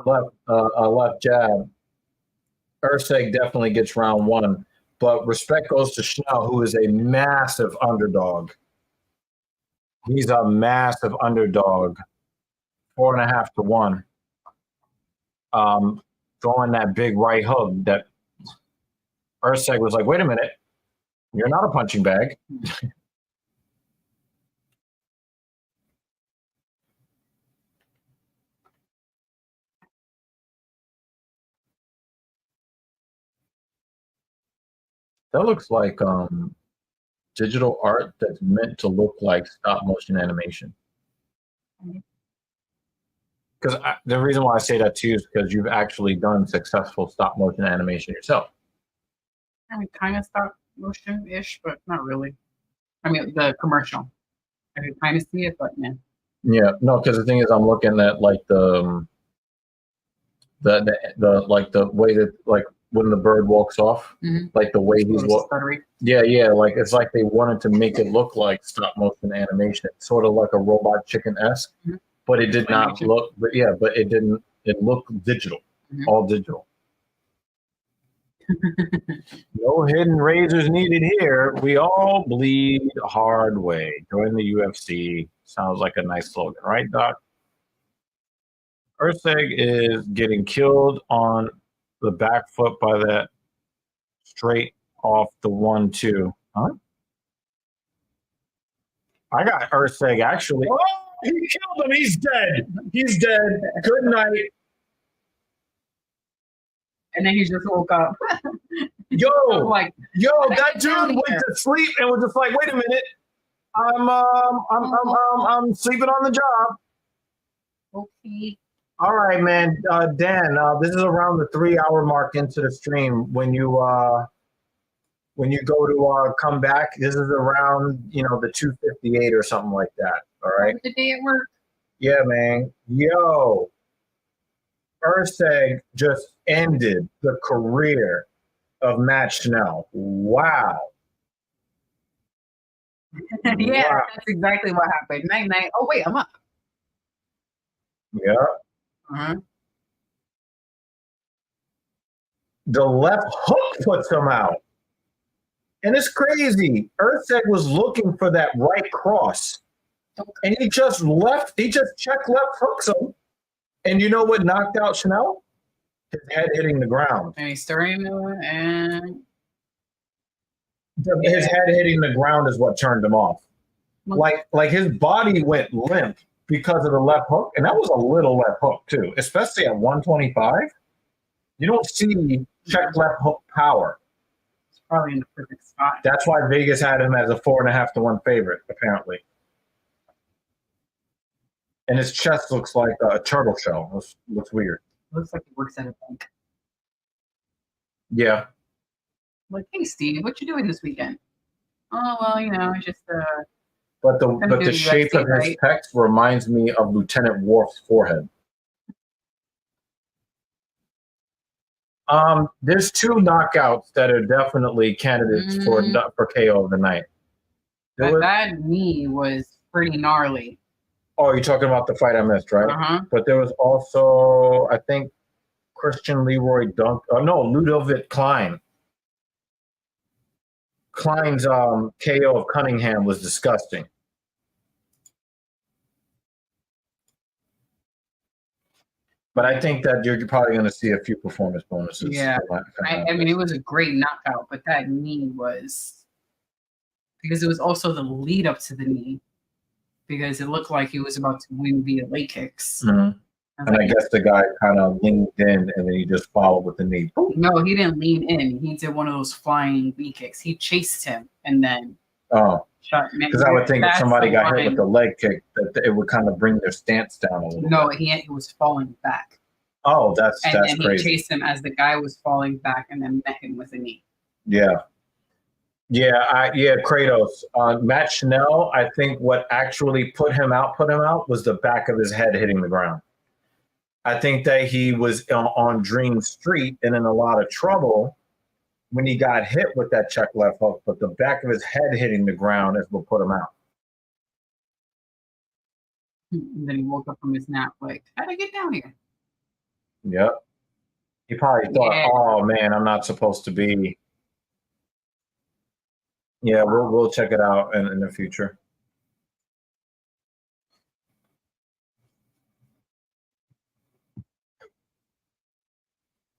Speaker 2: Left jab. Urseg definitely gets round one. But respect goes to Schnell, who is a massive underdog. He's a massive underdog. 4.5 to 1. Throwing that big right hook that Urseg was like, wait a minute. You're not a punching bag. That looks like digital art that's meant to look like stop motion animation. Because the reason why I say that too is because you've actually done successful stop motion animation yourself.
Speaker 3: I mean, kind of stop motion-ish, but not really. I mean, the commercial. I can kind of see it, but yeah.
Speaker 2: Yeah, no, because the thing is, I'm looking at like the like the way that like when the bird walks off, like the way he's walking. Yeah, like it's like they wanted to make it look like stop motion animation, sort of like a Robot Chicken-esque, but it did not look. But yeah, but it didn't. It looked digital, all digital. No hidden razors needed here. We all bleed hard way. Join the UFC. Sounds like a nice slogan, right, Doc? Urseg is getting killed on the back foot by that straight off the 1-2. Huh? I got Urseg actually. Oh, he killed him. He's dead. He's dead. Good night.
Speaker 3: And then he just woke up.
Speaker 2: Yo, that dude went to sleep and was just like, wait a minute. I'm sleeping on the job.
Speaker 3: Okay.
Speaker 2: All right, man. Dan, this is around the 3-hour mark into the stream. When you go to come back, this is around the 2:58 or something like that. All right.
Speaker 3: The day at work.
Speaker 2: Yeah, man. Yo, Urseg just ended the career of Matt Schnell. Wow.
Speaker 3: Yeah, wow. That's exactly what happened. Night. Oh wait, I'm up.
Speaker 2: Yeah.
Speaker 3: Uh-huh.
Speaker 2: The left hook puts him out. And it's crazy. Erceg was looking for that right cross. And he just checked left hooks him. And you know what knocked out Chanel? His head hitting the ground.
Speaker 3: And he's starting to, and
Speaker 2: His head hitting the ground is what turned him off. Like his body went limp because of the left hook. And that was a little left hook too, especially at 125. You don't see check left hook power.
Speaker 3: it's probably in the perfect spot.
Speaker 2: That's why Vegas had him as a 4.5 to 1 favorite, apparently. And his chest looks like a turtle shell. Looks weird.
Speaker 3: Looks like he works at a bank.
Speaker 2: Yeah.
Speaker 3: Like, hey, Steve, what you doing this weekend? Oh, well, you know, just
Speaker 2: But the
Speaker 3: Gonna do
Speaker 2: shape
Speaker 3: UFC,
Speaker 2: of his
Speaker 3: right?
Speaker 2: pecs reminds me of Lieutenant Worf's forehead. There's 2 knockouts that are definitely candidates for KO of the night.
Speaker 3: that knee was pretty gnarly.
Speaker 2: Oh, you're talking about the fight I missed, right?
Speaker 3: Uh-huh.
Speaker 2: But there was also, I think, Christian Leroy Dunk. Oh no, Ludovic Klein. Klein's KO of Cunningham was disgusting. But I think that you're probably going to see a few performance bonuses.
Speaker 3: Yeah. I mean, it was a great knockout, but that knee was, because it was also the lead up to the knee, because it looked like he was about to win via leg kicks.
Speaker 2: Mm-hmm. And I guess the guy kind of leaned in and then he just followed with the knee.
Speaker 3: No, he didn't lean in. He did one of those flying knee kicks. He chased him and then shot.
Speaker 2: Because I would think if somebody got hit with the leg kick, that it would kind of bring their stance down a little
Speaker 3: No,
Speaker 2: bit.
Speaker 3: he was falling back.
Speaker 2: Oh, that's
Speaker 3: crazy.
Speaker 2: He
Speaker 3: chased him as the guy was falling back and then met him with a knee.
Speaker 2: Yeah. Kratos. Matt Chanel, I think what actually put him out was the back of his head hitting the ground. I think that he was on Dream Street and in a lot of trouble when he got hit with that check left hook, but the back of his head hitting the ground is what put him out.
Speaker 3: And then he woke up from his nap like, how'd I get down here?
Speaker 2: Yep. He probably thought, oh man, I'm not supposed to be. Yeah, we'll check it out in the future.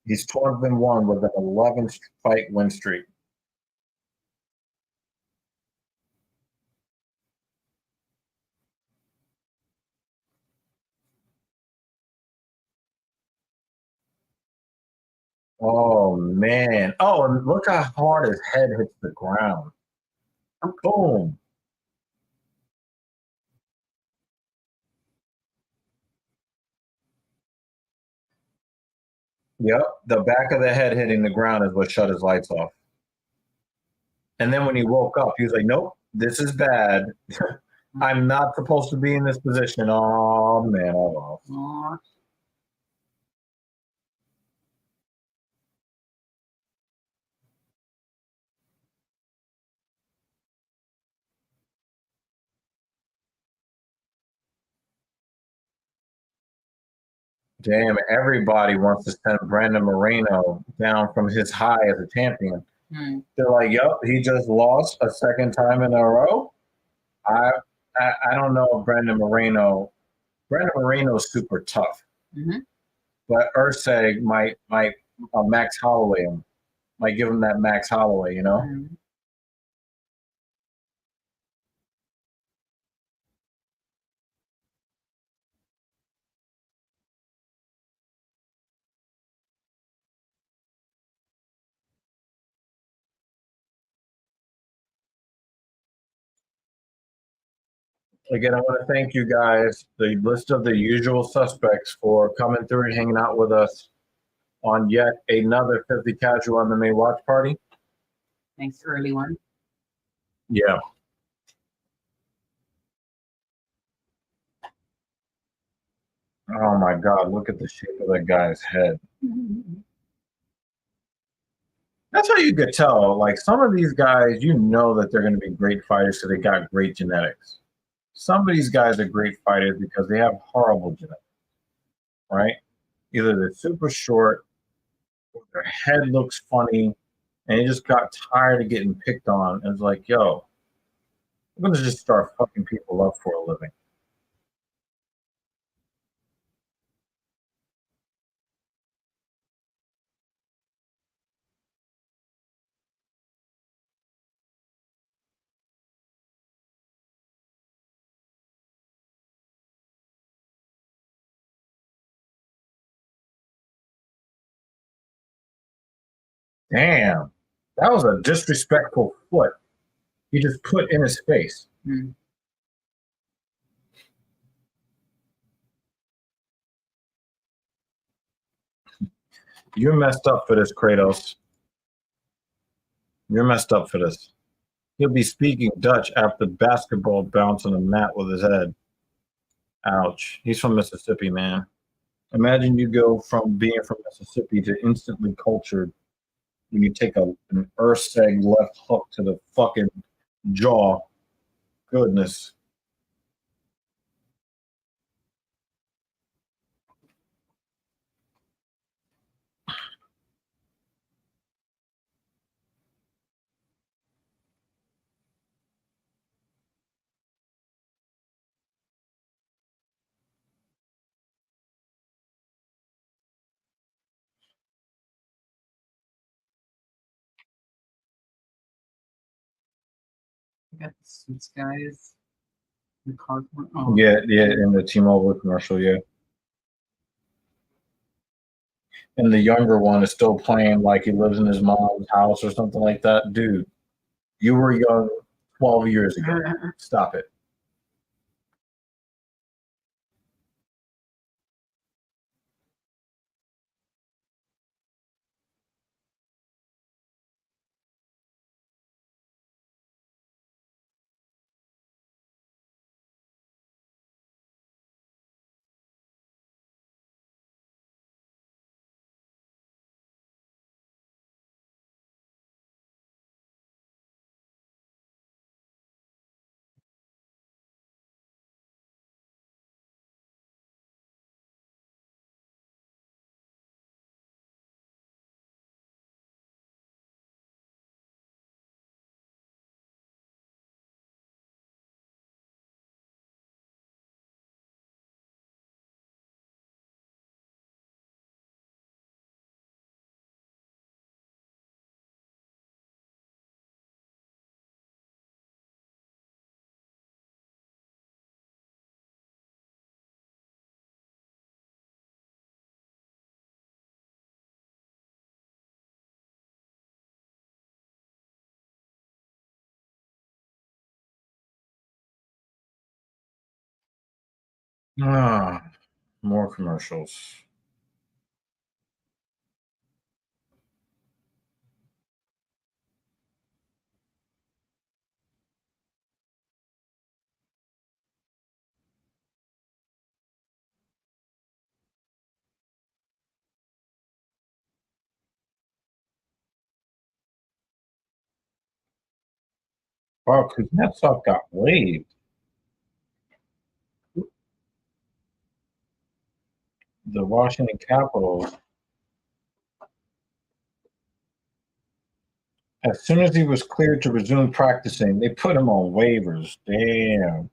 Speaker 2: He's 12-1 with an 11-fight win streak. Oh man! Oh, and look how hard his head hits the ground. Boom! Yep, the back of the head hitting the ground is what shut his lights off. And then when he woke up, he was like, nope, this is bad. I'm not supposed to be in this position. Oh, man, I lost. Damn, everybody wants to send Brandon Moreno down from his high as a champion. They're like, yep, he just lost a second time in a row. I don't know if Brandon Moreno's super tough.
Speaker 3: Mm-hmm.
Speaker 2: But Erceg might Max Holloway him. Might give him that Max Holloway, you know?
Speaker 3: Mm-hmm.
Speaker 2: Again, I want to thank you guys, the list of the usual suspects, for coming through and hanging out with us on yet another 50 Casual MMA watch party.
Speaker 3: Thanks, early one.
Speaker 2: Yeah. Oh my God, look at the shape of that guy's head. That's how you could tell. Like, some of these guys, you know that they're going to be great fighters because they got great genetics. Some of these guys are great fighters because they have horrible genetics. right? Either they're super short, or their head looks funny, and he just got tired of getting picked on. And it's like, yo, I'm gonna just start fucking people up for a living. Damn, that was a disrespectful foot he just put in his face.
Speaker 3: Mm.
Speaker 2: You're messed up for this, Kratos. You're messed up for this. He'll be speaking Dutch after basketball bounce on the mat with his head. Ouch. He's from Mississippi, man. Imagine you go from being from Mississippi to instantly cultured when you take an earth-seg left hook to the fucking jaw. Goodness.
Speaker 3: I got the Suits guys. The car.
Speaker 2: Yeah, in the T-Mobile commercial, yeah. And the younger one is still playing like he lives in his mom's house or something like that. Dude, you were young 12 years ago. Stop it. Ah, more commercials. Wow, Kuznetsov got waived. The Washington Capitals. As soon as he was cleared to resume practicing, they put him on waivers. Damn.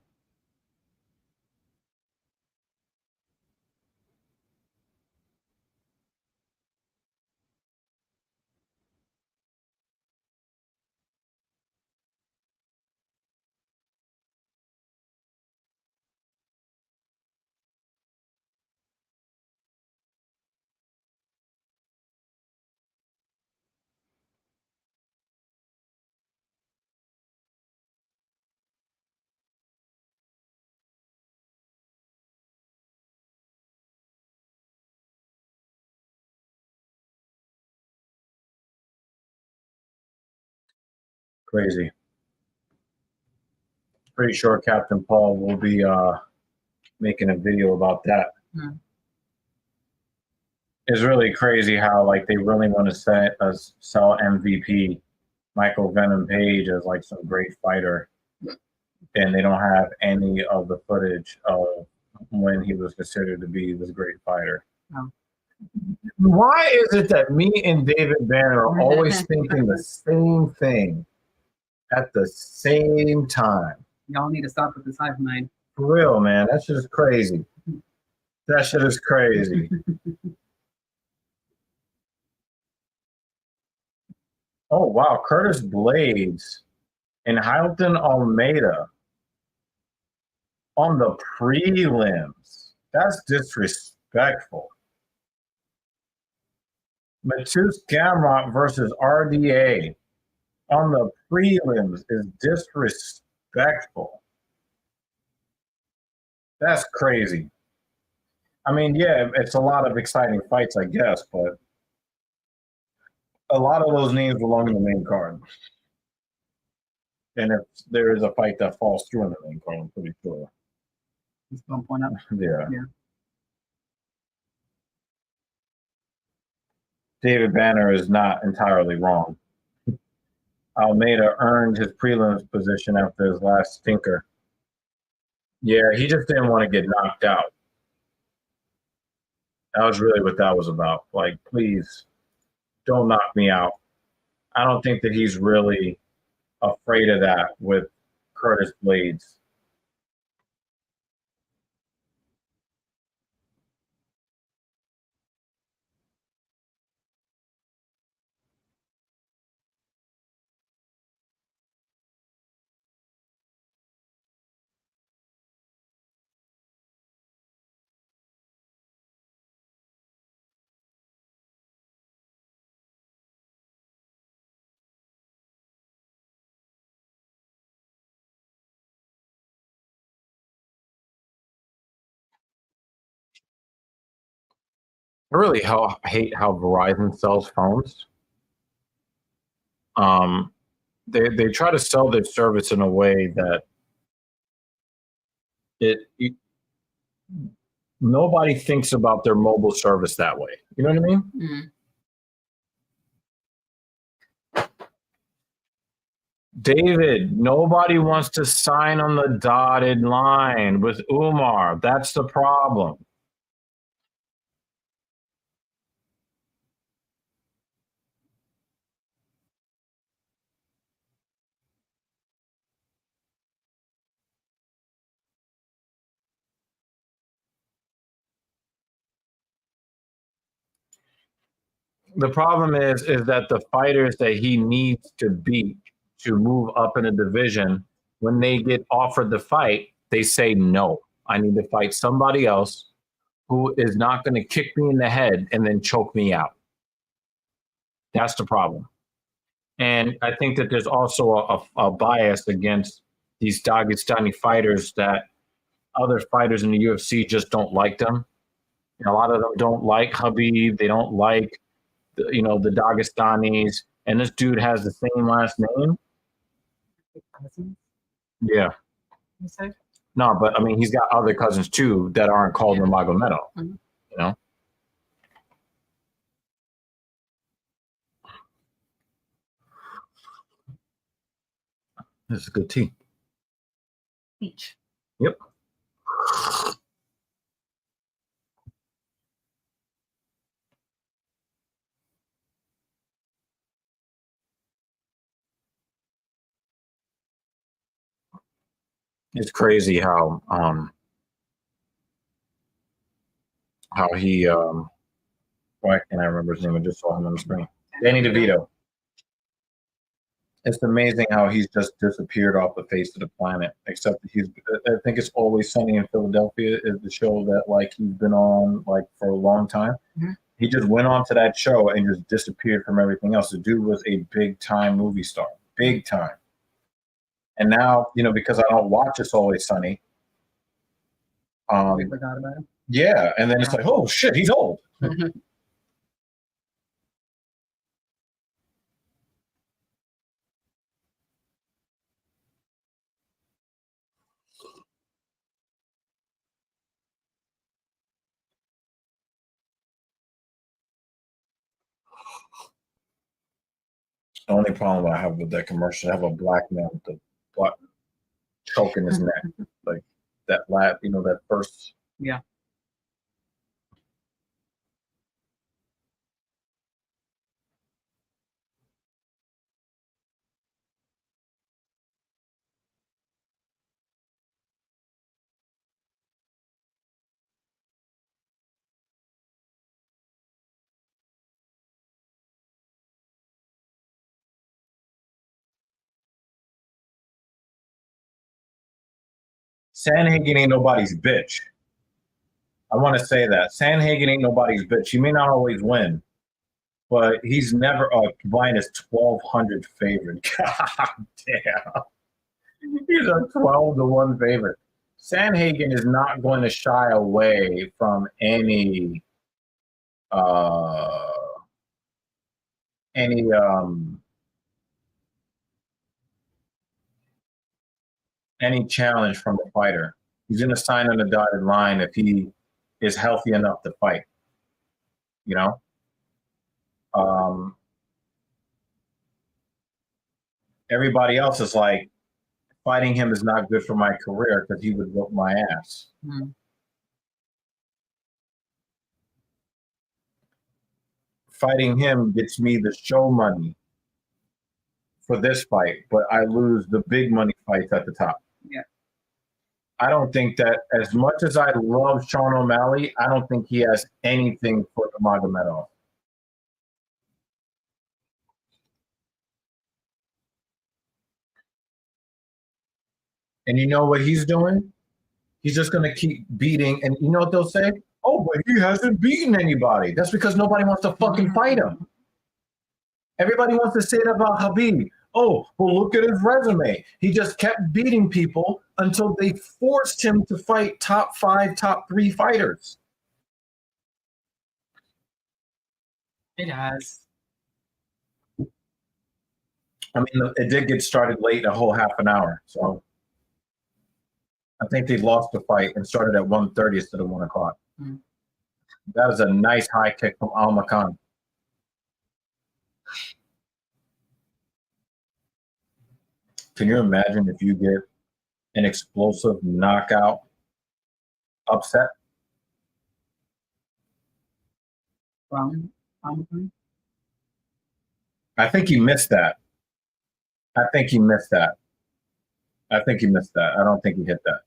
Speaker 2: Crazy. Pretty sure Captain Paul will be making a video about that.
Speaker 3: Hmm.
Speaker 2: It's really crazy how like they really want to sell MVP Michael Venom Page as like some great fighter, and they don't have any of the footage of when he was considered to be this great fighter.
Speaker 3: Oh.
Speaker 2: Why is it that me and David Banner are always thinking the same thing at the same time?
Speaker 3: Y'all need to stop with this hive mind.
Speaker 2: For real, man. That shit is crazy. That shit is crazy. Oh, wow. Curtis Blades and Hilton Almeida on the prelims. That's disrespectful. Matus Gamrot versus RDA on the prelims is disrespectful. That's crazy. I mean, yeah, it's a lot of exciting fights, I guess, but a lot of those names belong in the main card. And if there is a fight that falls through in the main card, I'm pretty sure.
Speaker 3: He's going to point out.
Speaker 2: Yeah.
Speaker 3: Yeah.
Speaker 2: David Banner is not entirely wrong. Almeida earned his prelims position after his last stinker. Yeah, he just didn't want to get knocked out. That was really what that was about. Like, please, don't knock me out. I don't think that he's really afraid of that with Curtis Blades.
Speaker 1: I really hate how Verizon sells phones. They try to sell their service in a way that nobody thinks about their mobile service that way. You know what I mean?
Speaker 3: Mm-hmm.
Speaker 1: David, nobody wants to sign on the dotted line with Umar. That's the problem. The problem is that the fighters that he needs to beat to move up in a division, when they get offered the fight, they say, no, I need to fight somebody else who is not going to kick me in the head and then choke me out. That's the problem. And I think that there's also a bias against these Dagestani fighters that other fighters in the UFC just don't like them. And a lot of them don't like Khabib. They don't like the Dagestanis, and this dude has the same last name. Yeah.
Speaker 3: You say?
Speaker 1: No, but I mean, he's got other cousins too that aren't called Nurmagomedov.
Speaker 3: Mm-hmm.
Speaker 1: You know. This is good tea.
Speaker 3: Peach.
Speaker 1: Yep. It's crazy how he why can't I remember his name? I just saw him on the screen. Danny DeVito. It's amazing how he's just disappeared off the face of the planet. Except that I think it's Always Sunny in Philadelphia is the show that like he's been on like for a long time.
Speaker 3: Mm-hmm.
Speaker 1: He just went on to that show and just disappeared from everything else. The dude was a big time movie star, big time. And now, because I don't watch It's Always Sunny.
Speaker 3: We forgot about him.
Speaker 1: Yeah, and then it's like, oh shit, he's old.
Speaker 3: Mm-hmm.
Speaker 1: The only problem I have with that commercial, I have a black man with the black choke in his neck, like that that first
Speaker 3: Yeah.
Speaker 2: Sanhagen ain't nobody's bitch. I want to say that. Sanhagen ain't nobody's bitch. He may not always win, but he's never a minus 1,200 favorite. God damn. He's a 12-1 favorite. Sanhagen is not going to shy away from any uh any um any challenge from the fighter. He's going to sign on the dotted line if he is healthy enough to fight. You know, everybody else is like, fighting him is not good for my career because he would whoop my ass.
Speaker 3: Mm-hmm.
Speaker 2: Fighting him gets me the show money for this fight, but I lose the big money fights at the top.
Speaker 3: Yeah.
Speaker 2: I don't think that, as much as I love Sean O'Malley, I don't think he has anything for Magomedov. And you know what he's doing? He's just going to keep beating. And you know what they'll say? Oh, but he hasn't beaten anybody. That's because nobody wants to fucking fight him. Everybody wants to say it about Khabib. Oh, well, look at his resume. He just kept beating people until they forced him to fight top 5, top 3 fighters.
Speaker 3: It has.
Speaker 2: I mean, it did get started late, a whole half an hour. So I think they lost the fight and started at 1:30 instead of 1 o'clock.
Speaker 3: Mm.
Speaker 2: That was a nice high kick from Al Makan. Can you imagine if you get an explosive knockout upset?
Speaker 3: From
Speaker 2: I think he missed that. I don't think he missed that. I don't think he hit that.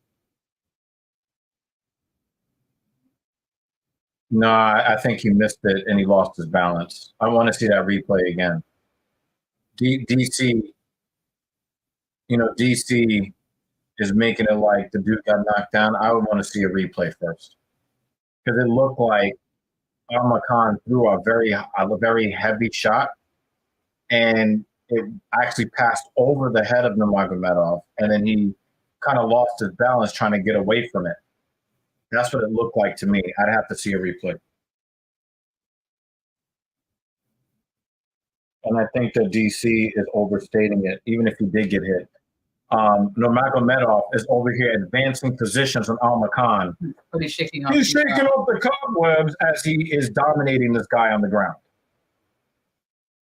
Speaker 2: No, I think he missed it and he lost his balance. I want to see that replay again. DC, DC is making it like the dude got knocked down. I would want to see a replay first because it looked like Al Khan threw a very heavy shot, and it actually passed over the head of Nurmagomedov, and then he kind of lost his balance trying to get away from it. That's what it looked like to me. I'd have to see a replay. And I think that DC is overstating it, even if he did get hit. Nurmagomedov is over here advancing positions on Al Khan.
Speaker 3: But he's shaking
Speaker 2: off the cobwebs as he is dominating this guy on the ground.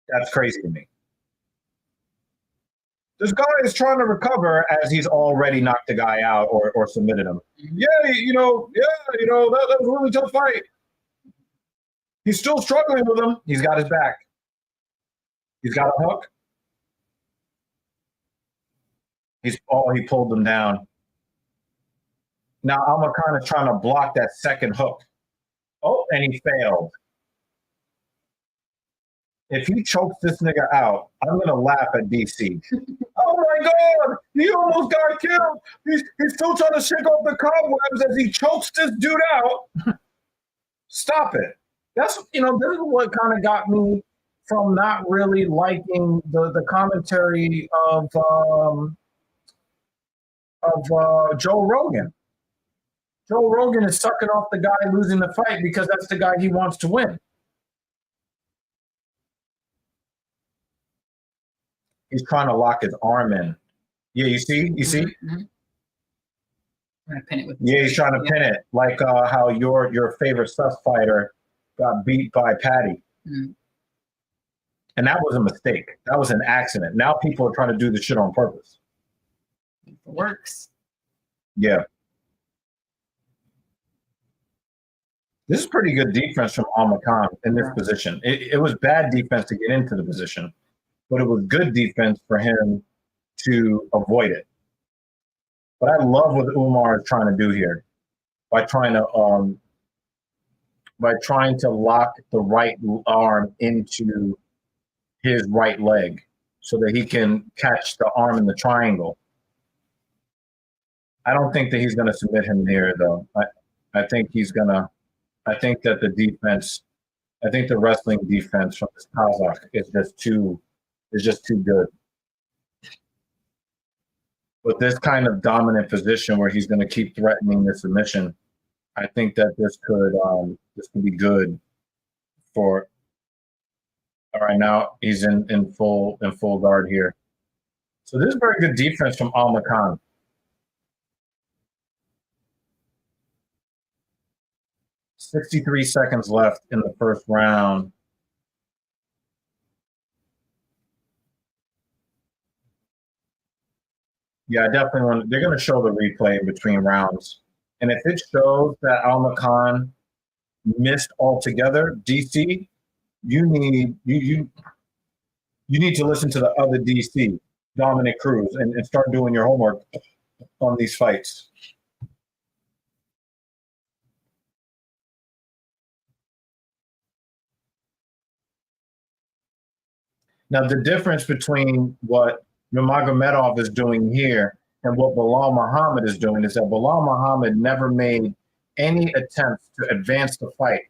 Speaker 2: That's crazy to me. This guy is trying to recover as he's already knocked the guy out or submitted him. Mm-hmm. That was a really tough fight. He's still struggling with him. He's got his back. He's got a hook. He pulled him down. Now Al Khan is trying to block that second hook. Oh, and he failed. If he chokes this nigga out, I'm gonna laugh at DC. Oh my God, he almost got killed. He's still trying to shake off the cobwebs as he chokes this dude out. Stop it. That's this is what kind of got me from not really liking the commentary of Joe Rogan. Joe Rogan is sucking off the guy losing the fight because that's the guy he wants to win. He's trying to lock his arm in. Yeah, you see?
Speaker 3: Mm-hmm. Trying to pin it
Speaker 2: he's trying to pin it, like how your favorite sus fighter got beat by Patty.
Speaker 3: Mm-hmm.
Speaker 2: And that was a mistake. That was an accident. Now people are trying to do the shit on purpose.
Speaker 3: It works.
Speaker 2: Yeah. This is pretty good defense from Al-Makan in this position. It was bad defense to get into the position, but it was good defense for him to avoid it. But I love what Umar is trying to do here by trying to lock the right arm into his right leg so that he can catch the arm in the triangle. I don't think that he's going to submit him here, though. I think he's going to. I think that the defense, I think the wrestling defense from this Kazakh is just too good. With this kind of dominant position where he's going to keep threatening the submission, I think that this could be good for. All right, now he's in full guard here. So this is very good defense from Al-Makan. 63 seconds left in the first round. Yeah, I definitely want. They're going to show the replay in between rounds, and if it shows that Al-Makan missed altogether, DC, you need to listen to the other DC, Dominic Cruz, and start doing your homework on these fights. Now, the difference between what Nurmagomedov is doing here and what Bilal Muhammad is doing is that Bilal Muhammad never made any attempts to advance the fight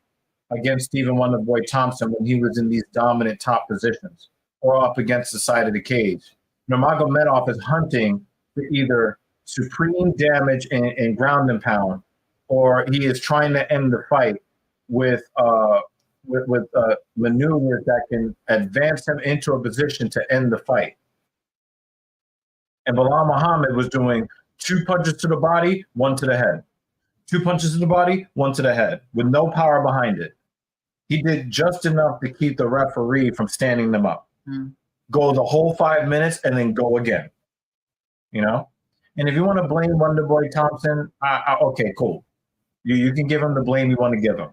Speaker 2: against Stephen Wonderboy Thompson when he was in these dominant top positions or up against the side of the cage. Nurmagomedov is hunting for either supreme damage and ground and pound, or he is trying to end the fight with maneuvers that can advance him into a position to end the fight. And Bilal Muhammad was doing 2 punches to the body, 1 to the head. 2 punches to the body, 1 to the head, with no power behind it. He did just enough to keep the referee from standing them up. Go the whole 5 minutes and then go again. You know? And if you want to blame Wonderboy Thompson, okay, cool. You can give him the blame you want to give him.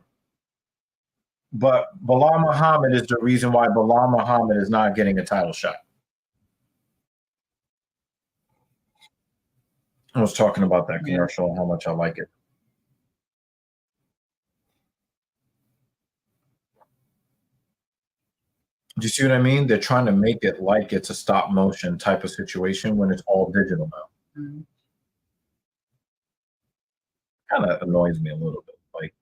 Speaker 2: But Bilal Muhammad is the reason why Bilal Muhammad is not getting a title shot. I was talking about that commercial and how much I like it. Do you see what I mean? They're trying to make it like it's a stop motion type of situation when it's all digital now. Kind of annoys me a little bit. Like,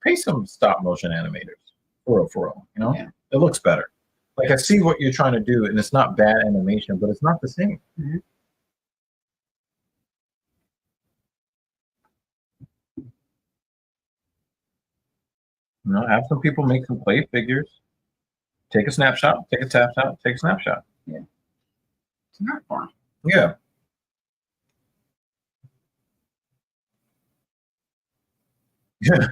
Speaker 2: pay some stop motion animators for real, you know? Yeah. It looks better. Like, I see what you're trying to do, and it's not bad animation, but it's not the same. You know, have some people make some play figures. Take a snapshot, take a snapshot, take a snapshot. Yeah. It's not fun. Yeah. Yeah.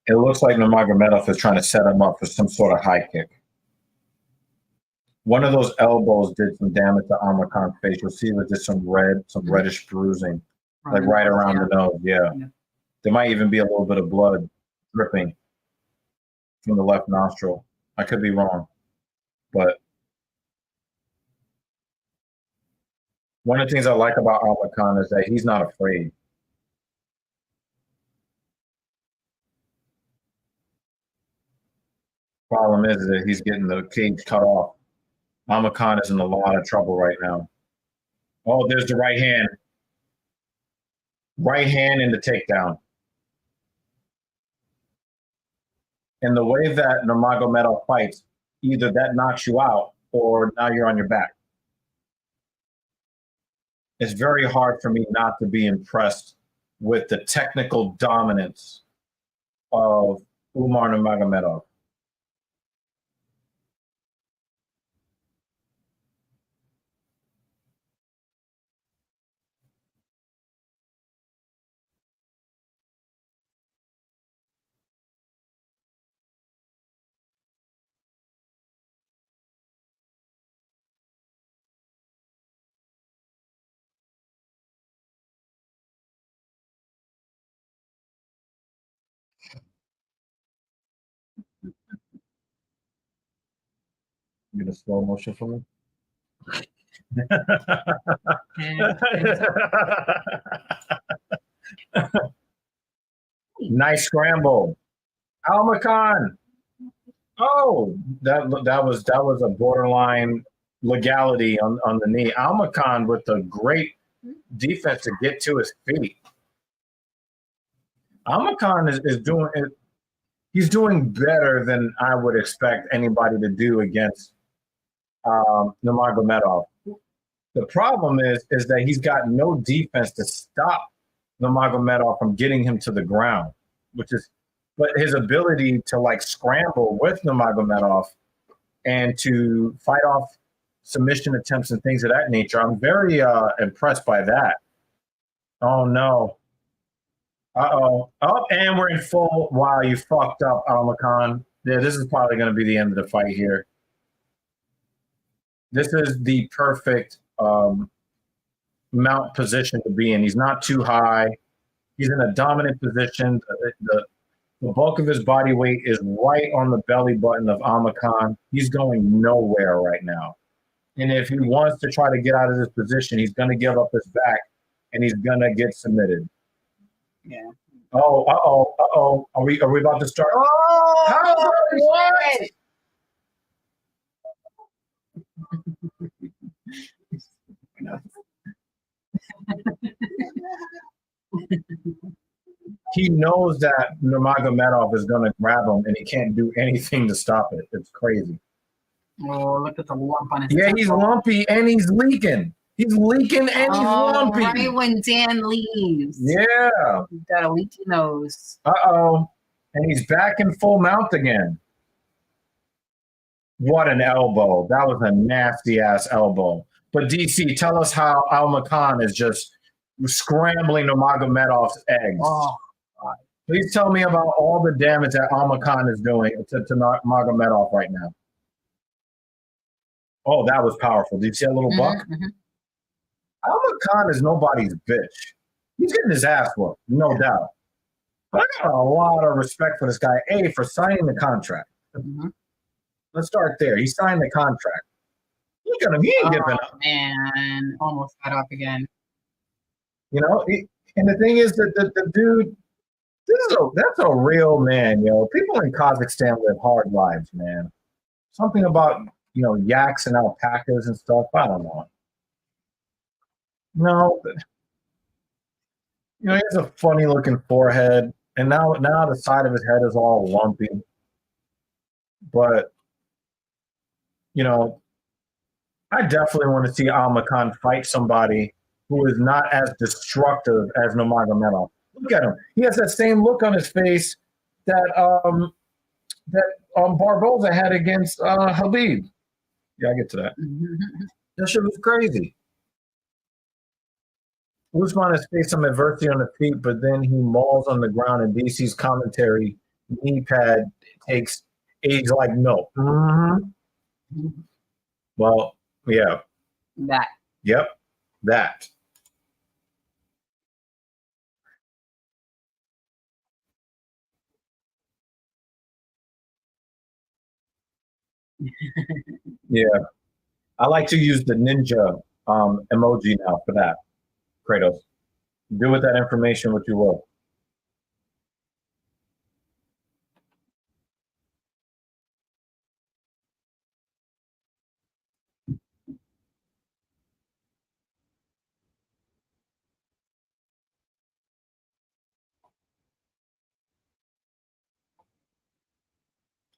Speaker 2: It looks like Nurmagomedov is trying to set him up for some sort of high kick. One of those elbows did some damage to Al-Makan's face. You'll see there's just some reddish bruising, like right around the nose. Yeah. There might even be a little bit of blood dripping from the left nostril. I could be wrong, but one of the things I like about Al-Makan is that he's not afraid. Problem is that he's getting the cage cut off. Al-Makan is in a lot of trouble right now. Oh, there's the right hand. Right hand in the takedown. And the way that Nurmagomedov fights, either that knocks you out or now you're on your back. It's very hard for me not to be impressed with the technical dominance of Umar Nurmagomedov.
Speaker 1: You gonna slow motion for me? Nice scramble. Almacan. Oh, that was a borderline legality on the knee. Almacan with a great defense to get to his feet. Almacan is doing it. He's doing better than I would expect anybody to do against Nurmagomedov. The problem is that he's got no defense to stop Nurmagomedov from getting him to the ground, but his ability to like scramble with Nurmagomedov and to fight off submission attempts and things of that nature, I'm very impressed by that. Oh no. Uh-oh. Oh, and we're in full. Wow, you fucked up, Almacan. Yeah, this is probably going to be the end of the fight here. This is the perfect mount position to be in. He's not too high. He's in a dominant position. The bulk of his body weight is right on the belly button of Almacan. He's going nowhere right now. And if he wants to try to get out of this position, he's going to give up his back, and he's going to get submitted.
Speaker 3: Yeah.
Speaker 1: Oh. Are we about to start? Oh, how what? He knows that Nurmagomedov is going to grab him, and he can't do anything to stop it. It's crazy.
Speaker 3: Oh, look at the lump on his
Speaker 1: temple. He's lumpy, and he's leaking. He's leaking, and he's lumpy.
Speaker 3: Right when Dan leaves.
Speaker 1: Yeah.
Speaker 3: He's got a leaky nose.
Speaker 1: Uh-oh. And he's back in full mount again. What an elbow. That was a nasty-ass elbow. But, DC, tell us how Almacan is just scrambling Nurmagomedov's eggs.
Speaker 3: Oh.
Speaker 1: Please tell me about all the damage that Almacan is doing to Nurmagomedov right now. Oh, that was powerful. Did you see that little buck?
Speaker 3: Mm-hmm.
Speaker 1: Almacan is nobody's bitch. He's getting his ass whooped, no doubt. But I got a lot of respect for this guy, for signing the contract.
Speaker 3: Mm-hmm.
Speaker 1: Let's start there. He signed the contract. He ain't giving up.
Speaker 3: Man, almost got up again.
Speaker 1: You know, and the thing is that the dude, that's a real man, yo. People in Kazakhstan live hard lives, man. Something about, yaks and alpacas and stuff. I don't know. No, he has a funny looking forehead, and now the side of his head is all lumpy. But, I definitely want to see Almacan fight somebody who is not as destructive as Nurmagomedov. Look at him. He has that same look on his face that Barboza had against Habib. Yeah, I'll get to that. That shit was crazy. Usman has faced some adversity on the feet, but then he mauls on the ground, and DC's commentary knee pad takes age like milk. Mm-hmm. Well, yeah.
Speaker 3: That.
Speaker 1: Yep, that. Yeah. I like to use the ninja emoji now for that. Kratos. Do with that information what you will.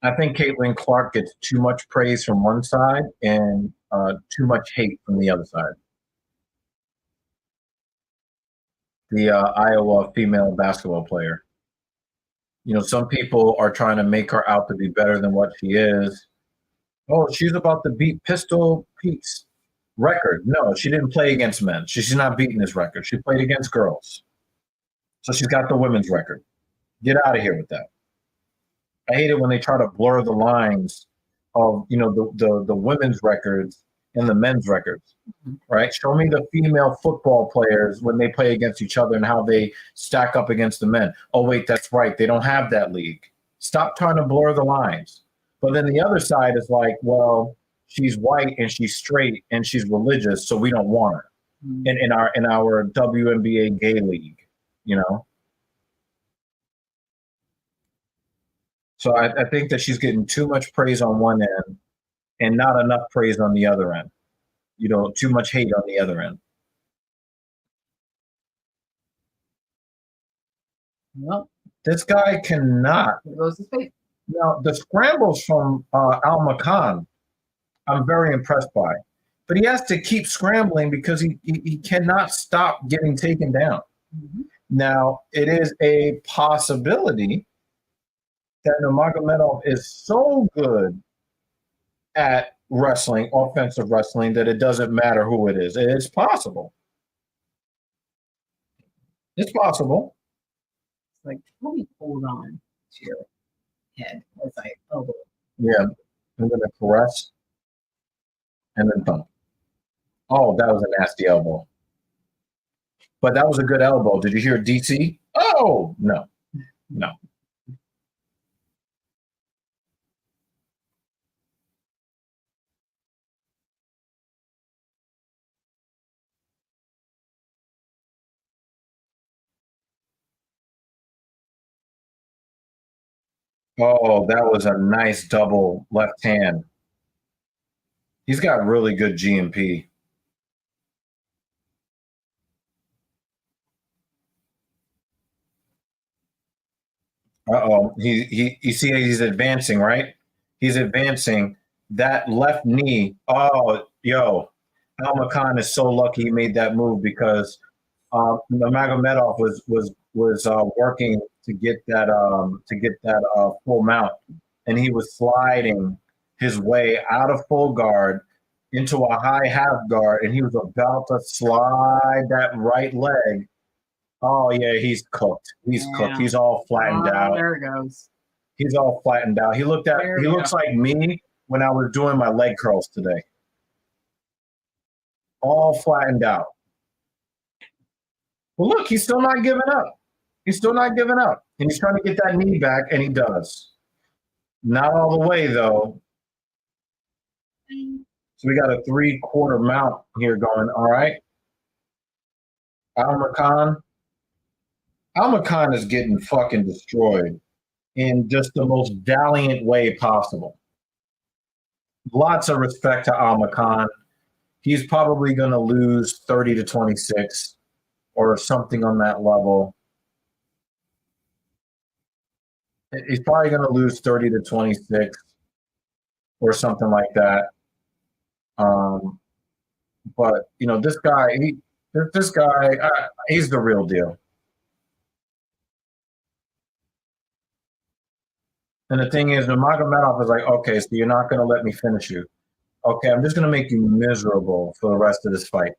Speaker 1: I think Caitlin Clark gets too much praise from one side and too much hate from the other side. The Iowa female basketball player. Some people are trying to make her out to be better than what she is. Oh, she's about to beat Pistol Pete's record. No, she didn't play against men. She's not beating his record. She played against girls. So she's got the women's record. Get out of here with that. I hate it when they try to blur the lines of, the women's records and the men's records, right? Show me the female football players when they play against each other and how they stack up against the men. Oh, wait, that's right. They don't have that league. Stop trying to blur the lines. But then the other side is like, well,
Speaker 2: she's white and she's straight and she's religious, so we don't want her in our WNBA gay league, you know. So I think that she's getting too much praise on one end and not enough praise on the other end. You know, too much hate on the other end.
Speaker 3: Well,
Speaker 2: this guy cannot.
Speaker 3: there goes his face.
Speaker 2: Now, the scrambles from Al Makan, I'm very impressed by. But he has to keep scrambling because he cannot stop getting taken down.
Speaker 3: Mm-hmm.
Speaker 2: Now, it is a possibility that Nurmagomedov is so good at wrestling, offensive wrestling, that it doesn't matter who it is. It's possible. It's possible.
Speaker 3: It's like, really hold on to your head. It's like, oh,
Speaker 2: yeah. I'm going to caress and then thump. Oh, that was a nasty elbow. But that was a good elbow. Did you hear DC? Oh, no. No. Oh, that was a nice double left hand. He's got really good GMP. Uh-oh. You see he's advancing, right? He's advancing. That left knee. Oh, yo. Al Makan is so lucky he made that move because Nurmagomedov was working to get that full mount, and he was sliding his way out of full guard into a high half guard, and he was about to slide that right leg. Oh yeah, he's cooked. He's cooked. He's all flattened out.
Speaker 3: There it goes.
Speaker 2: He's all flattened out. He looks like me when I was doing my leg curls today. All flattened out. Well, look, he's still not giving up. He's still not giving up. And he's trying to get that knee back, and he does. Not all the way, though. So we got a 3/4 mount here going, all right? Al Makan is getting fucking destroyed in just the most valiant way possible. Lots of respect to Al Makan. He's probably going to lose 30-26 or something on that level. He's probably going to lose 30-26 or something like that. But you know, this guy, he's the real deal. And the thing is, Nurmagomedov is like, okay, so you're not going to let me finish you. Okay, I'm just going to make you miserable for the rest of this fight.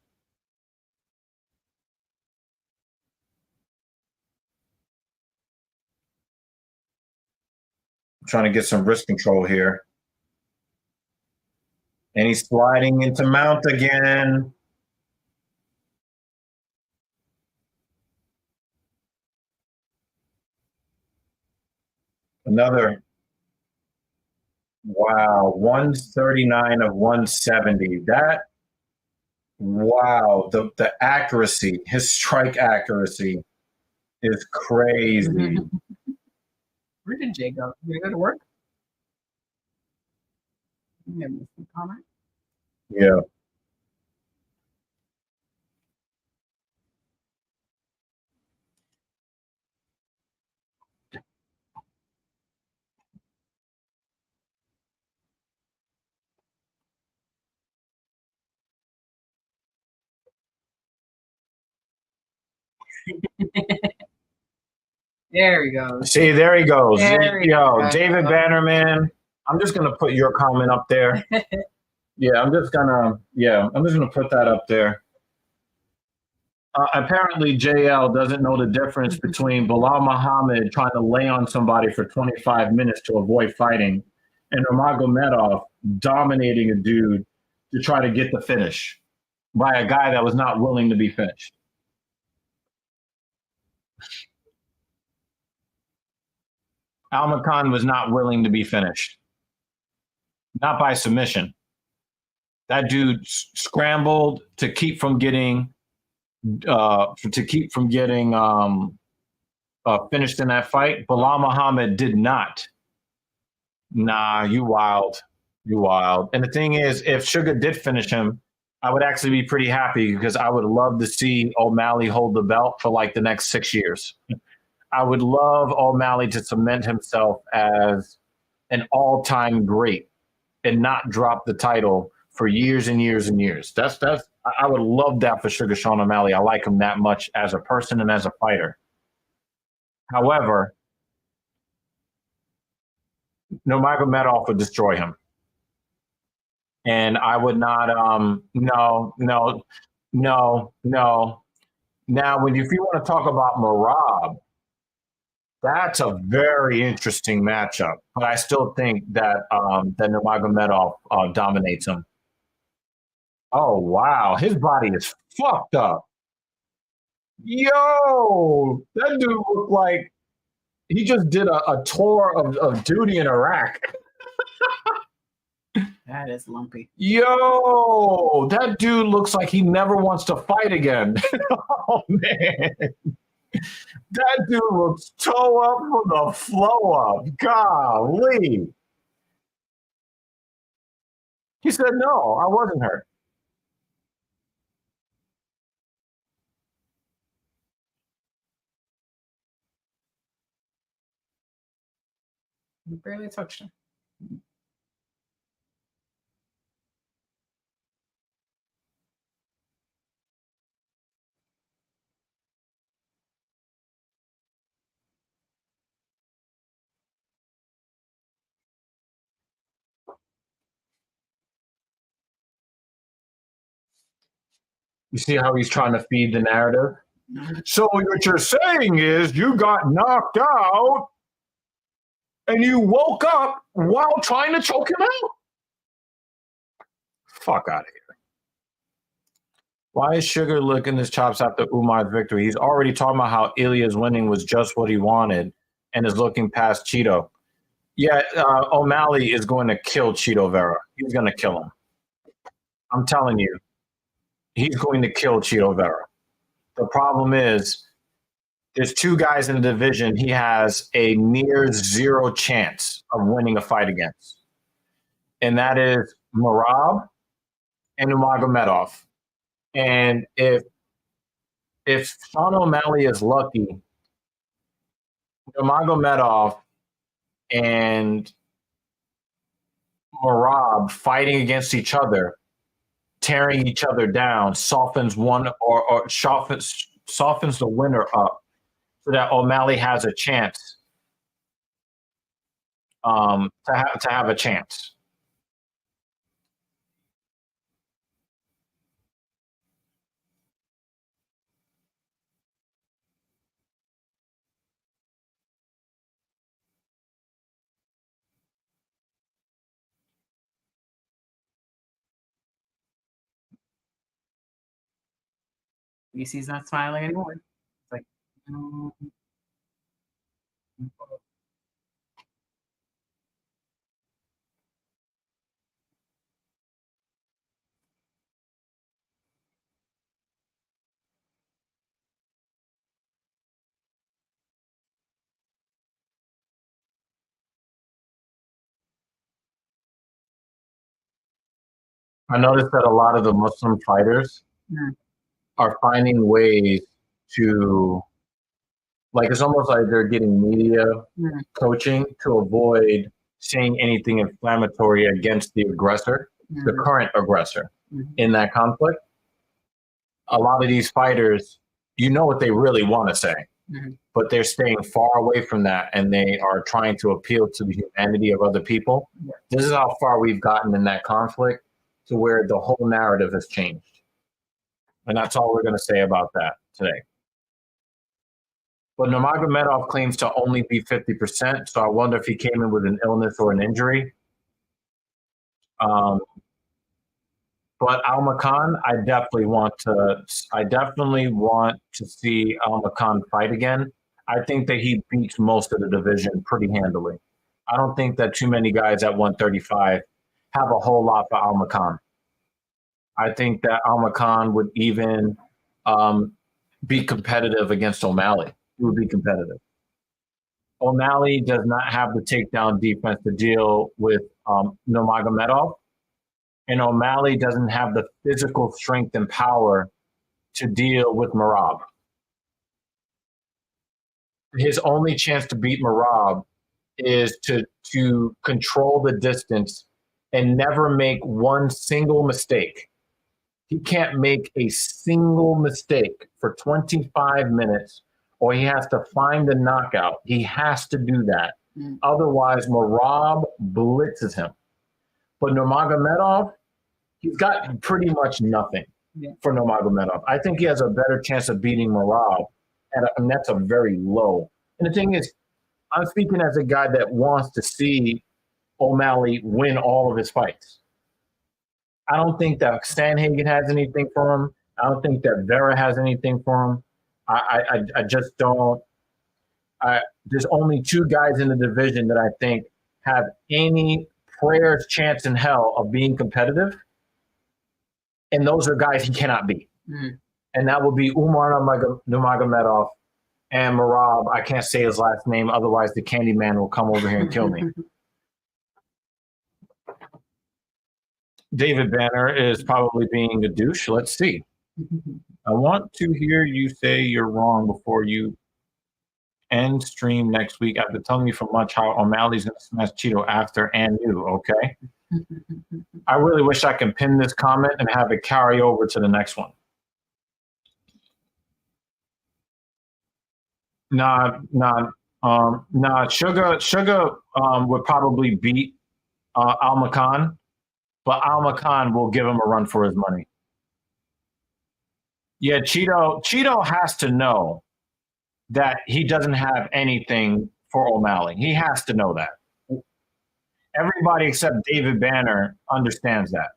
Speaker 2: I'm trying to get some wrist control here. And he's sliding into mount again. Another, wow, 139 of 170. That, wow, the accuracy, his strike accuracy is crazy.
Speaker 3: Where did Jay go? Did he go to work? Comment?
Speaker 2: Yeah.
Speaker 3: There he goes.
Speaker 2: See, there he goes.
Speaker 3: There he
Speaker 2: Yo,
Speaker 3: goes.
Speaker 2: David Bannerman. I'm just gonna put your comment up there. Yeah, I'm just gonna put that up there. Apparently, JL doesn't know the difference between Bilal Muhammad trying to lay on somebody for 25 minutes to avoid fighting and Nurmagomedov dominating a dude to try to get the finish by a guy that was not willing to be finished. Al Makan was not willing to be finished. Not by submission. That dude scrambled to keep from getting finished in that fight. Bilal Muhammad did not. Nah, you wild. You wild. And the thing is, if Sugar did finish him, I would actually be pretty happy because I would love to see O'Malley hold the belt for like the next 6 years. I would love O'Malley to cement himself as an all-time great and not drop the title for years and years and years. I would love that for Sugar Sean O'Malley. I like him that much as a person and as a fighter. However, Nurmagomedov would destroy him. And I would not, no. Now, if you want to talk about Merab, that's a very interesting matchup. But I still think that Nurmagomedov dominates him. Oh, wow. His body is fucked up. Yo, that dude looked like he just did a tour of duty in Iraq.
Speaker 3: That is lumpy.
Speaker 2: Yo, that dude looks like he never wants to fight again. Oh, man. That dude looks toe up for the flow up. Golly. He said, no, I wasn't hurt.
Speaker 3: You barely touched him.
Speaker 2: You see how he's trying to feed the narrative? So what you're saying is you got knocked out and you woke up while trying to choke him out? Fuck out of here. Why is Sugar licking his chops after Umar's victory? He's already talking about how Ilya's winning was just what he wanted and is looking past Cheeto. Yeah, O'Malley is going to kill Cheeto Vera. He's going to kill him. I'm telling you. He's going to kill Cheeto Vera. The problem is there's two guys in the division he has a near zero chance of winning a fight against. And that is Merab and Nurmagomedov. And if Sean O'Malley is lucky, Nurmagomedov and Merab fighting against each other, tearing each other down, softens one or softens the winner up so that O'Malley has a chance to have a chance.
Speaker 3: BC's not smiling anymore. It's like,
Speaker 2: I noticed that a lot of the Muslim fighters are finding ways to, like, it's almost like they're getting media coaching to avoid saying anything inflammatory against the aggressor, the current aggressor in that conflict. A lot of these fighters, you know what they really want to say, but they're staying far away from that and they are trying to appeal to the humanity of other people. This is how far we've gotten in that conflict to where the whole narrative has changed. And that's all we're going to say about that today. But Nurmagomedov claims to only be 50%, so I wonder if he came in with an illness or an injury. But Al-Makan, I definitely want to see Al-Makan fight again. I think that he beats most of the division pretty handily. I don't think that too many guys at 135 have a whole lot for Al-Makan. I think that Amar Khan would even be competitive against O'Malley. He would be competitive. O'Malley does not have the takedown defense to deal with Nurmagomedov, and O'Malley doesn't have the physical strength and power to deal with Merab. His only chance to beat Merab is to control the distance and never make one single mistake. He can't make a single mistake for 25 minutes, or he has to find the knockout. He has to do that. Otherwise, Merab blitzes him. But Nurmagomedov, he's got pretty much nothing for Nurmagomedov. I think he has a better chance of beating Merab, and that's a very low. And the thing is, I'm speaking as a guy that wants to see O'Malley win all of his fights. I don't think that Sandhagen has anything for him. I don't think that Vera has anything for him. I just don't. There's only two guys in the division that I think have any prayer's chance in hell of being competitive, and those are guys he cannot beat. And that would be Umar Nurmagomedov and Merab. I can't say his last name, otherwise the Candyman will come over here and kill me. David Banner is probably being a douche. Let's see. I want to hear you say you're wrong before you end stream next week after telling me from much how O'Malley's going to smash Cheeto after and you, okay? I really wish I could pin this comment and have it carry over to the next one. Sugar would probably beat Alma Khan, but Alma Khan will give him a run for his money. Yeah, Cheeto has to know that he doesn't have anything for O'Malley. He has to know that. Everybody except David Banner understands that.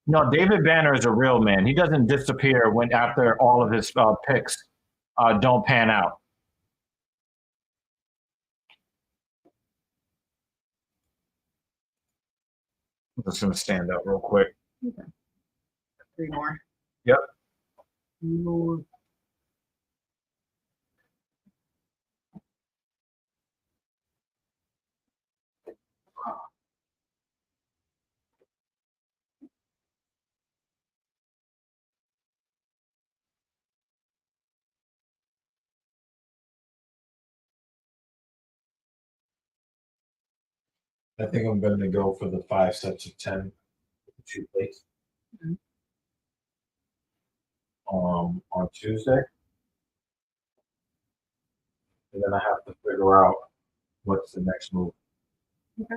Speaker 2: No, David Banner is a real man. He doesn't disappear when after all of his picks don't pan out. I'm just going to stand up real quick.
Speaker 3: Okay. 3 more.
Speaker 2: Yep.
Speaker 3: More.
Speaker 2: I think I'm going to go for the 5 sets of 10, 2 plates. On Tuesday. And then I have to figure out what's the next move.
Speaker 3: Okay.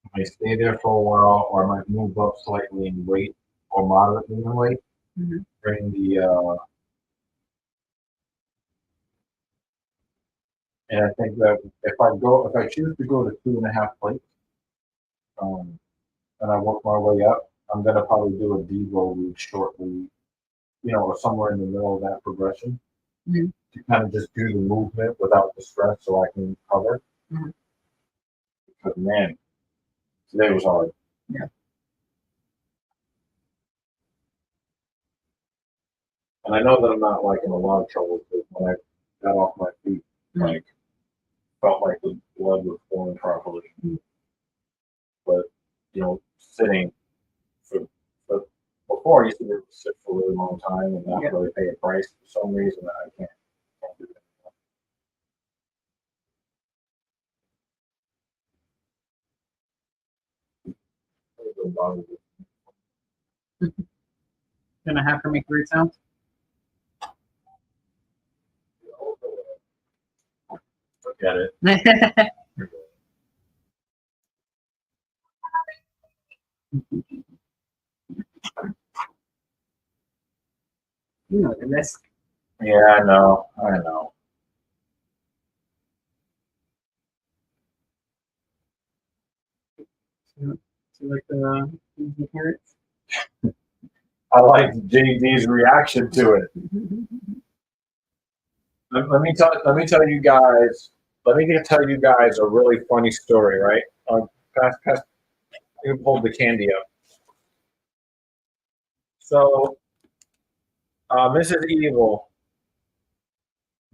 Speaker 2: I might stay there for a while, or I might move up slightly in weight, or moderately in weight. Bring the and I think that if I choose to go to 2.5 plates, and I work my way up, I'm gonna probably do a Devo route shortly, or somewhere in the middle of that progression, to kind of just do the movement without the stress, so I can cover. Because man, today was hard.
Speaker 3: Yeah.
Speaker 2: And I know that I'm not like in a lot of trouble because when I got off my feet, like felt like the blood was flowing properly. But sitting for before I used to be able to sit for a really long time and not really pay a price. For some reason I can't do that.
Speaker 3: Gonna have to make great sounds.
Speaker 2: Forget it.
Speaker 3: You know the risk.
Speaker 2: Yeah, I know.
Speaker 3: So like the carrots.
Speaker 2: I like JD's reaction to it. Let me tell you guys. Let me tell you guys a really funny story, right? Pass.
Speaker 1: You can pull the candy up. So, Mrs. Evil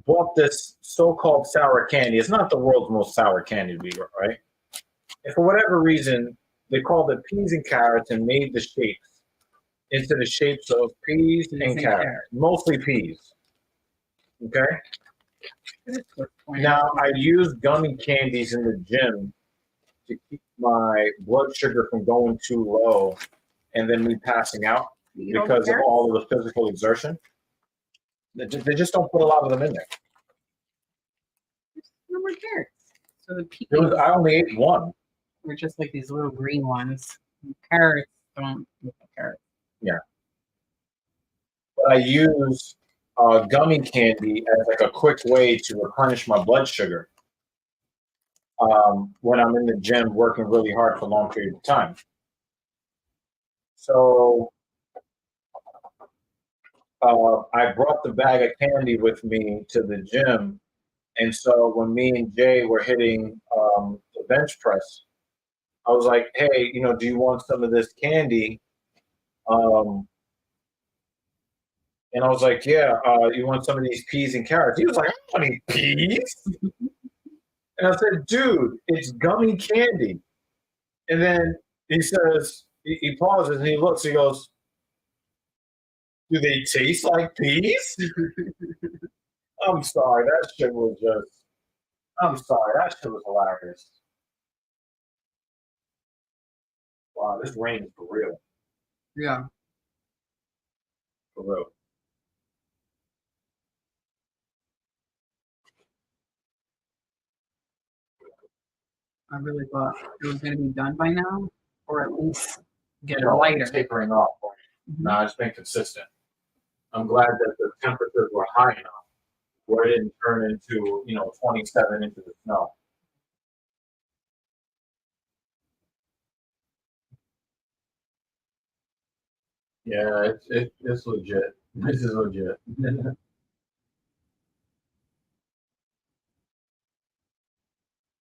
Speaker 1: bought this so-called sour candy. It's not the world's most sour candy to be right. And for whatever reason, they called it peas and carrots and made the shapes into the shapes of peas and carrots. Mostly peas. Okay. Now I use gummy candies in the gym to keep my blood sugar from going too low and then me passing out because of all of the physical exertion. They just don't put a lot of them in there.
Speaker 3: No more carrots. So the peas.
Speaker 1: I only ate one.
Speaker 3: They're just like these little green ones. Carrots don't look like carrots.
Speaker 1: Yeah. But I use gummy candy as like a quick way to replenish my blood sugar when I'm in the gym working really hard for long periods of time. So I brought the bag of candy with me to the gym. And so when me and Jay were hitting the bench press, I was like, hey, do you want some of this candy? And I was like, yeah, you want some of these peas and carrots? He was like, I don't want any peas. And I said, dude, it's gummy candy. And then he says, he pauses and he looks, he goes, do they taste like peas? I'm sorry, that shit was hilarious. Wow, this rain is for real.
Speaker 3: Yeah.
Speaker 1: For real.
Speaker 3: I really thought it was going to be done by now, or at least get lighter.
Speaker 1: Tapering off. No, it's been consistent. I'm glad that the temperatures were high enough where it didn't turn into 27 inches of snow. Yeah, it's legit. This is legit.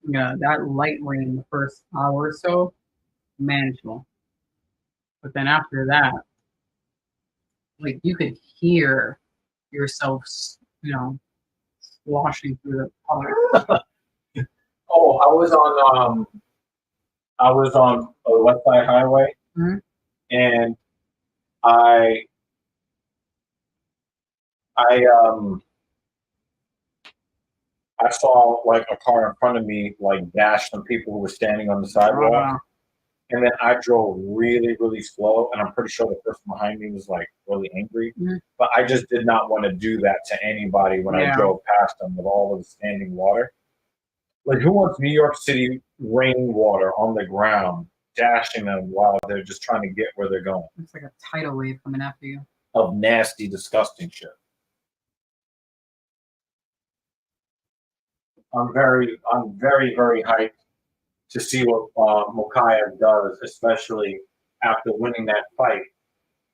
Speaker 3: Yeah, that light rain the first hour or so, manageable. But then after that, like you could hear yourself, sloshing through the color.
Speaker 1: Oh, I was on a West Side Highway, and I saw like a car in front of me like dash some people who were standing on the sidewalk. And then I drove really, really slow, and I'm pretty sure the person behind me was like really angry. But I just did not want to do that to anybody when I drove past them with all of the standing water. Like, who wants New York City rainwater on the ground dashing them while they're just trying to get where they're going?
Speaker 3: It's like a tidal wave coming after you.
Speaker 1: Of nasty, disgusting shit. I'm very, very hyped to see what Mokaev does, especially after winning that fight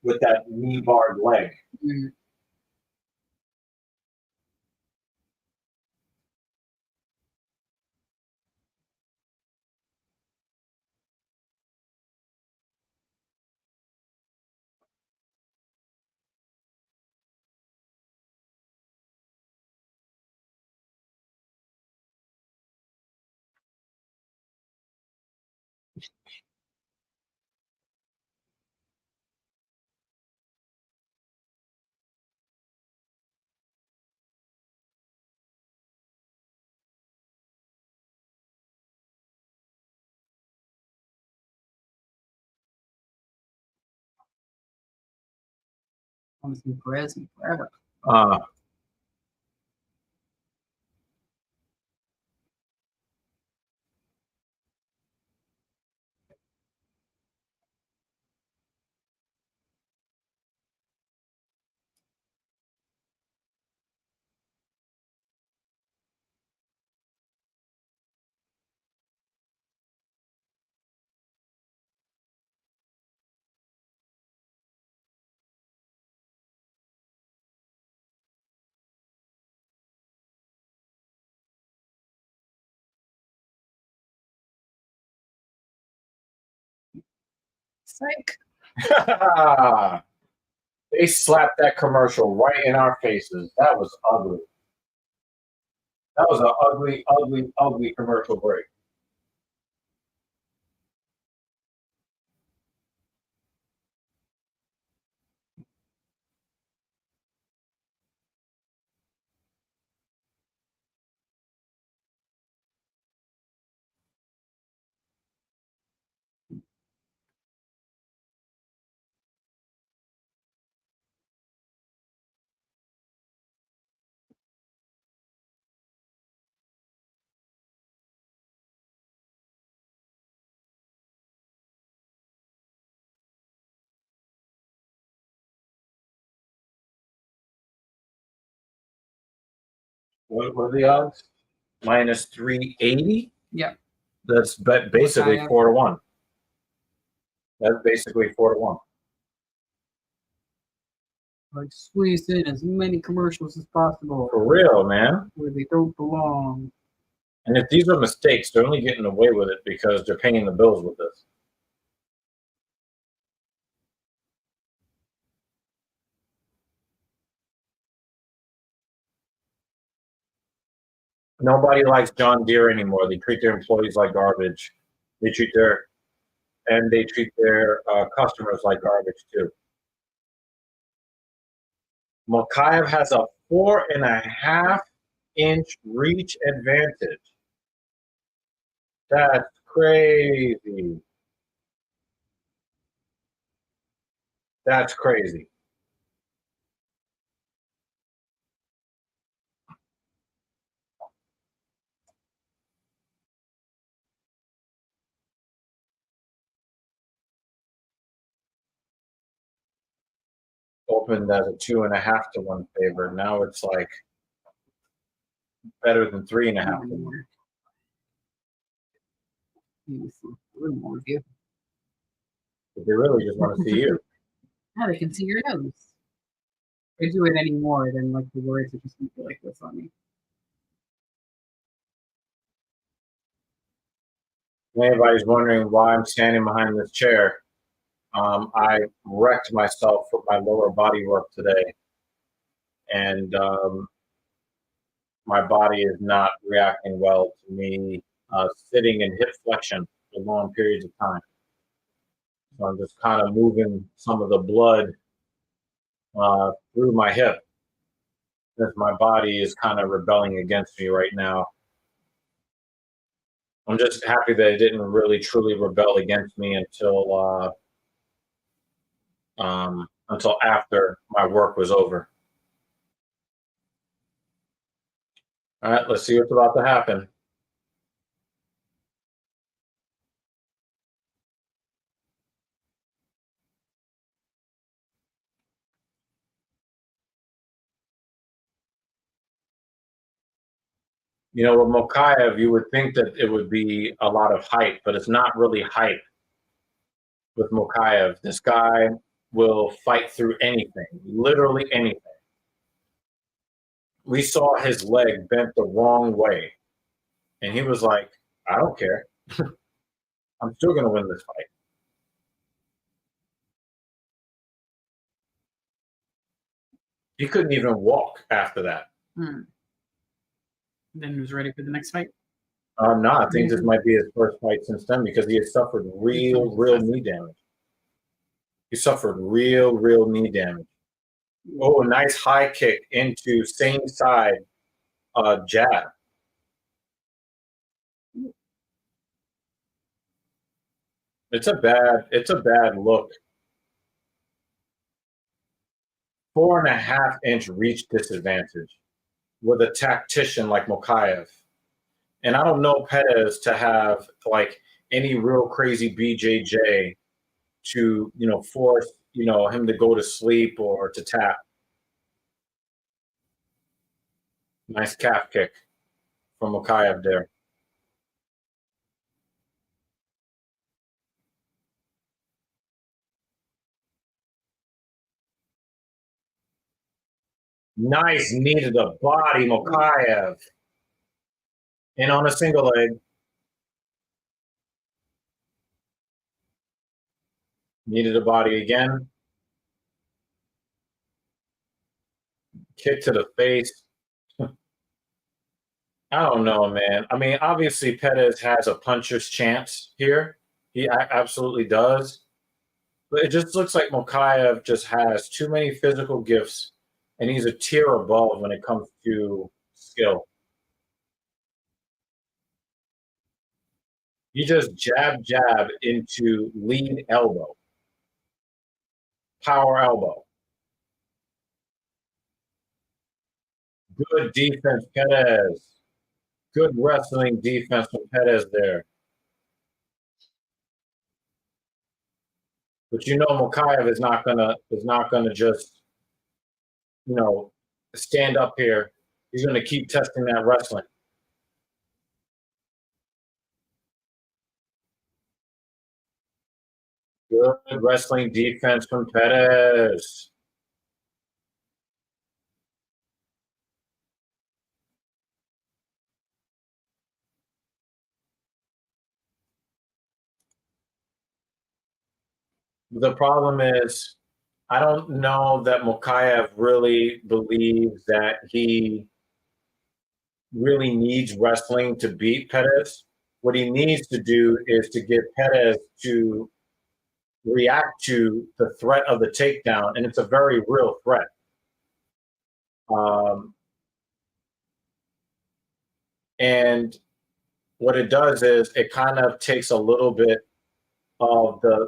Speaker 1: with that knee-barred leg.
Speaker 3: I was in Brazil forever. Psych.
Speaker 1: They slapped that commercial right in our faces. That was ugly. That was an ugly, ugly, ugly commercial break. What were the odds? Minus 380?
Speaker 3: Yeah.
Speaker 1: That's basically
Speaker 3: Mokaev.
Speaker 1: 4-1. That's basically 4-1.
Speaker 3: Like squeeze in as many commercials as possible
Speaker 1: For real, man.
Speaker 3: where they don't belong.
Speaker 1: And if these are mistakes, they're only getting away with it because they're paying the bills with this. Nobody likes John Deere anymore. They treat their employees like garbage. They treat their customers like garbage too. Mokaev has a 4.5-inch reach advantage. That's crazy. That's crazy. Opened as a 2.5 to 1 favorite. Now it's like better than 3.5 to 1.
Speaker 3: A little more of you.
Speaker 1: But they really just want to see you.
Speaker 3: Now they can see your nose. If I do it any more, then like the words are just gonna be like this on me.
Speaker 1: If anybody's wondering why I'm standing behind this chair, I wrecked myself with my lower body work today, and my body is not reacting well to me sitting in hip flexion for long periods of time. So I'm just kind of moving some of the blood through my hip, because my body is kind of rebelling against me right now. I'm just happy that it didn't really truly rebel against me until after my work was over. All right, let's see what's about to happen. You know, with Mokaev, you would think that it would be a lot of hype, but it's not really hype with Mokaev. This guy will fight through anything, literally anything. We saw his leg bent the wrong way, and he was like, I don't care. I'm still going to win this fight. He couldn't even walk after that.
Speaker 3: Then he was ready for the next fight.
Speaker 1: No, I think this might be his first fight since then, because he has suffered real knee damage. He suffered real knee damage. Oh, a nice high kick into same side jab. It's a bad look. 4.5-inch reach disadvantage with a tactician like Mokaev. And I don't know Perez to have like any real crazy BJJ to, force, him to go to sleep or to tap. Nice calf kick from Mokaev there. Nice knee to the body, Mokaev. And on a single leg. Needed a body again. Kick to the face. I don't know, man. I mean, obviously Pettis has a puncher's chance here. He absolutely does. But it just looks like Mokaev just has too many physical gifts, and he's a tier above when it comes to skill. You just jab into lead elbow, power elbow. Good defense, Perez. Good wrestling defense from Perez there. But you know Mokaev is not gonna just, you know, stand up here. He's gonna keep testing that wrestling. Good wrestling defense from Perez. The problem is, I don't know that Mokaev really believes that he really needs wrestling to beat Perez. What he needs to do is to get Perez to react to the threat of the takedown, and it's a very real threat. And what it does is it kind of takes a little bit of the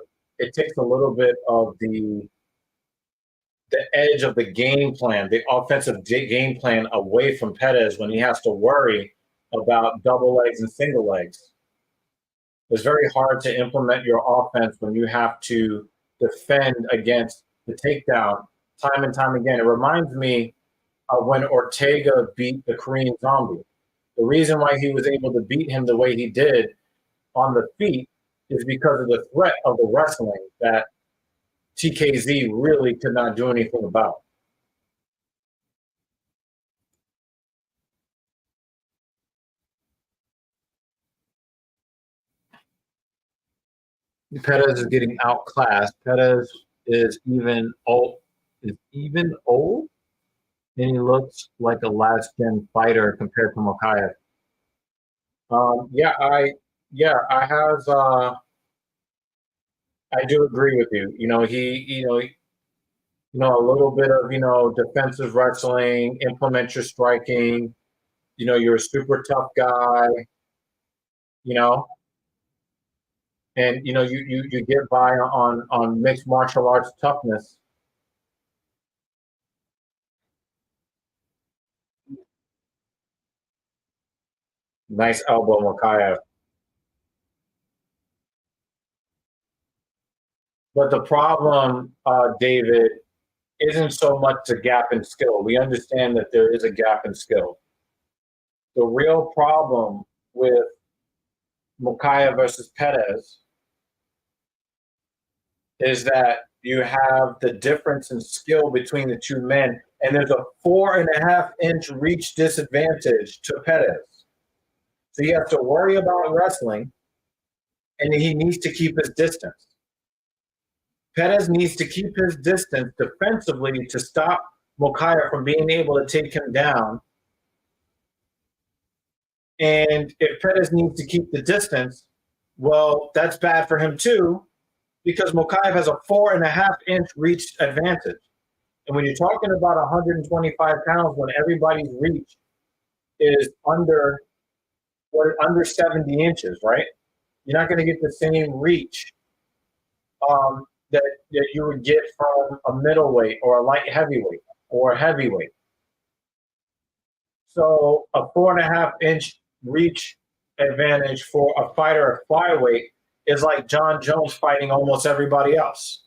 Speaker 1: edge of the game plan, the offensive game plan away from Perez when he has to worry about double legs and single legs. It's very hard to implement your offense when you have to defend against the takedown time and time again. It reminds me of when Ortega beat the Korean Zombie. The reason why he was able to beat him the way he did on the feet is because of the threat of the wrestling that TKZ really could not do anything about. Perez is getting outclassed. Perez is even old, and he looks like a last-gen fighter compared to Mokaev. I do agree with you. A little bit of defensive wrestling, implement your striking. You're a super tough guy. And you get by on mixed martial arts toughness. Nice elbow, Mokaev. But the problem, David, isn't so much a gap in skill. We understand that there is a gap in skill. The real problem with Mokaev versus Perez is that you have the difference in skill between the two men, and there's a 4.5-inch reach disadvantage to Perez. So you have to worry about wrestling, and he needs to keep his distance. Perez needs to keep his distance defensively to stop Mokaev from being able to take him down. And if Perez needs to keep the distance, well, that's bad for him too, because Mokaev has a 4.5-inch reach advantage. And when you're talking about 125 pounds, when everybody's reach is under 70 inches, right? You're not going to get the same reach that you would get from a middleweight or a light heavyweight or a heavyweight. So a 4.5-inch reach advantage for a fighter at flyweight is like John Jones fighting almost everybody else.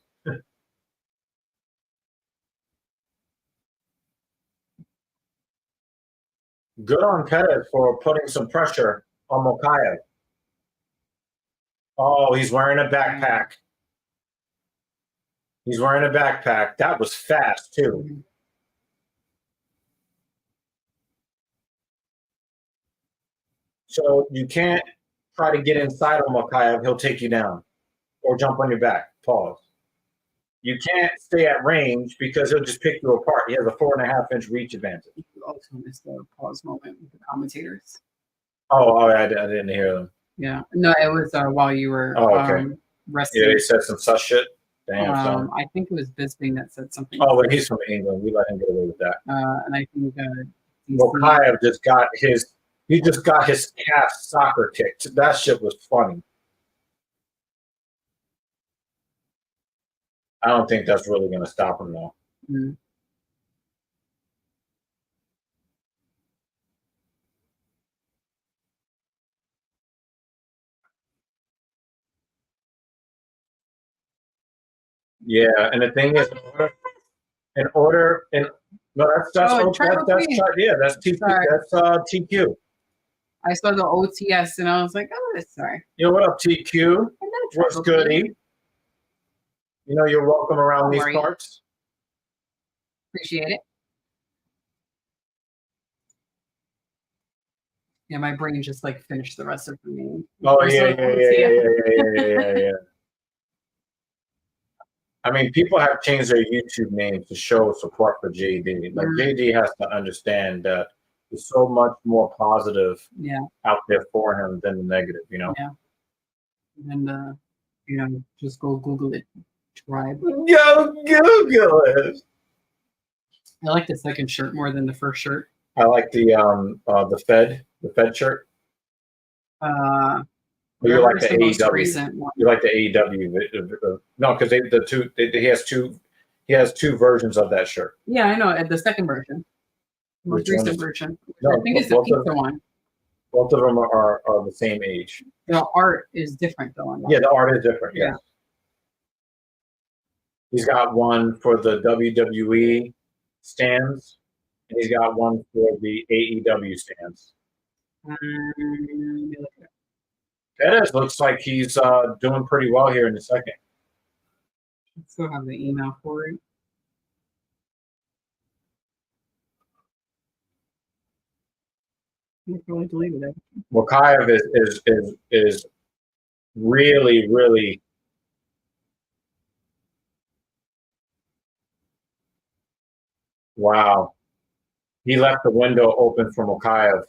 Speaker 1: Good on Perez for putting some pressure on Mokaev. Oh, he's wearing a backpack. He's wearing a backpack. That was fast, too. So you can't try to get inside on Mokaev. He'll take you down or jump on your back. Pause. You can't stay at range because he'll just pick you apart. He has a 4.5-inch reach advantage.
Speaker 3: You also missed the pause moment with the commentators.
Speaker 1: Oh, I didn't hear them.
Speaker 3: Yeah, no, it was while you were resting.
Speaker 1: Yeah, he said some sus shit. Damn, son.
Speaker 3: I think it was Bisping that said something.
Speaker 1: Oh, but he's from England. We let him get away with that.
Speaker 3: And I think
Speaker 1: Mokaev just got his calf soccer kicked. That shit was funny. I don't think that's really going to stop him though.
Speaker 3: Mm.
Speaker 1: Yeah, and the thing is, that's TQ.
Speaker 3: I saw the OTS and I was like, oh, sorry.
Speaker 1: Yo, what up, TQ? What's goody? You know you're welcome around these parts.
Speaker 3: Appreciate it. Yeah, my brain just like finished the rest of the name.
Speaker 1: Oh yeah. I mean, people have changed their YouTube names to show support for JD. Like JD has to understand that there's so much more positive out there for him than the negative, you know?
Speaker 3: Yeah. And just go Google it. Tribe.
Speaker 1: Go Google it.
Speaker 3: I like the second shirt more than the first shirt.
Speaker 1: I like the Fed shirt. You like the AEW? You like the AEW? No, because he has two versions of that shirt.
Speaker 3: Yeah, I know the second version, the most recent version. No, I think it's the pizza one.
Speaker 1: Both of them are the same age.
Speaker 3: The art is different though.
Speaker 1: Yeah, the art is different. Yes. Yeah. He's got one for the WWE stands, and he's got one for the AEW stands. Perez looks like he's doing pretty well here in the second.
Speaker 3: I still have the email for it. I probably deleted it.
Speaker 1: Mokaev is really, really wow. He left the window open for Mokaev.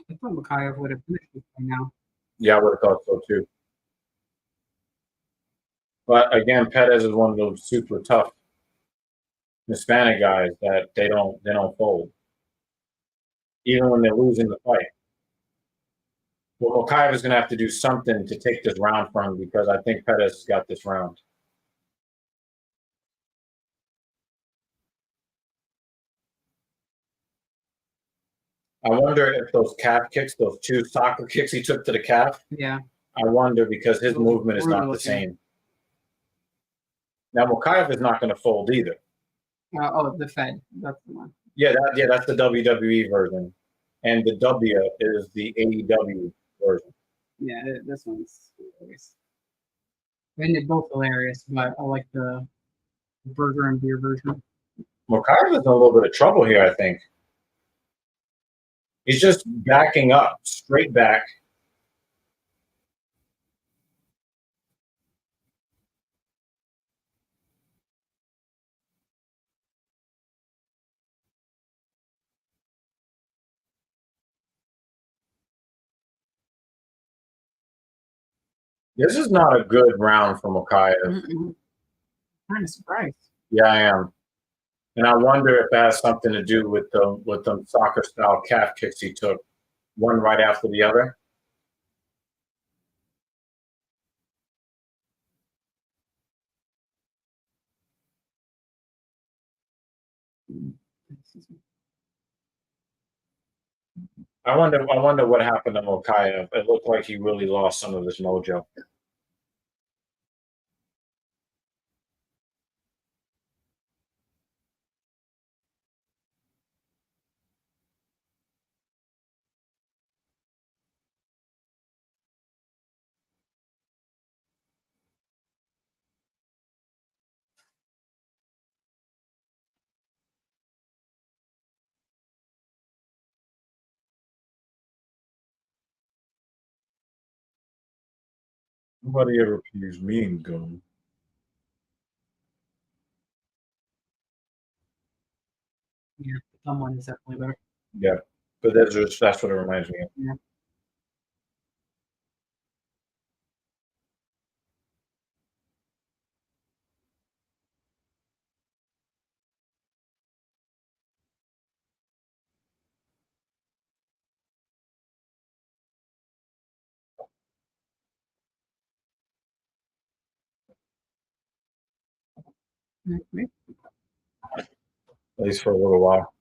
Speaker 3: I thought Mokaev would have finished it by now.
Speaker 1: Yeah, I would have thought so too. But again, Perez is one of those super tough Hispanic guys that they don't fold, even when they're losing the fight. Well, Mokaev is going to have to do something to take this round from him because I think Perez has got this round. I wonder if those calf kicks, those two soccer kicks he took to the calf.
Speaker 3: Yeah.
Speaker 1: I wonder because his movement is not the same. Now Mokaev is not going to fold either.
Speaker 3: The Fed. That's the one.
Speaker 1: Yeah, that's the WWE version, and the W is the AEW version.
Speaker 3: Yeah, this one's hilarious. And they're both hilarious, but I like the burger and beer version.
Speaker 1: Mokaev is in a little bit of trouble here, I think. He's just backing up, straight back. This is not a good round for Mokaev.
Speaker 3: I'm kind of surprised.
Speaker 1: Yeah, I am. And I wonder if that has something to do with the soccer style calf kicks he took, one right after the other. I wonder what happened to Mokaev. It looked like he really lost some of his mojo. Nobody ever pees me in gum.
Speaker 3: Yeah, someone is definitely better.
Speaker 1: Yeah, but that's what it reminds me of.
Speaker 3: Yeah. Mhm.
Speaker 1: At least for a little while.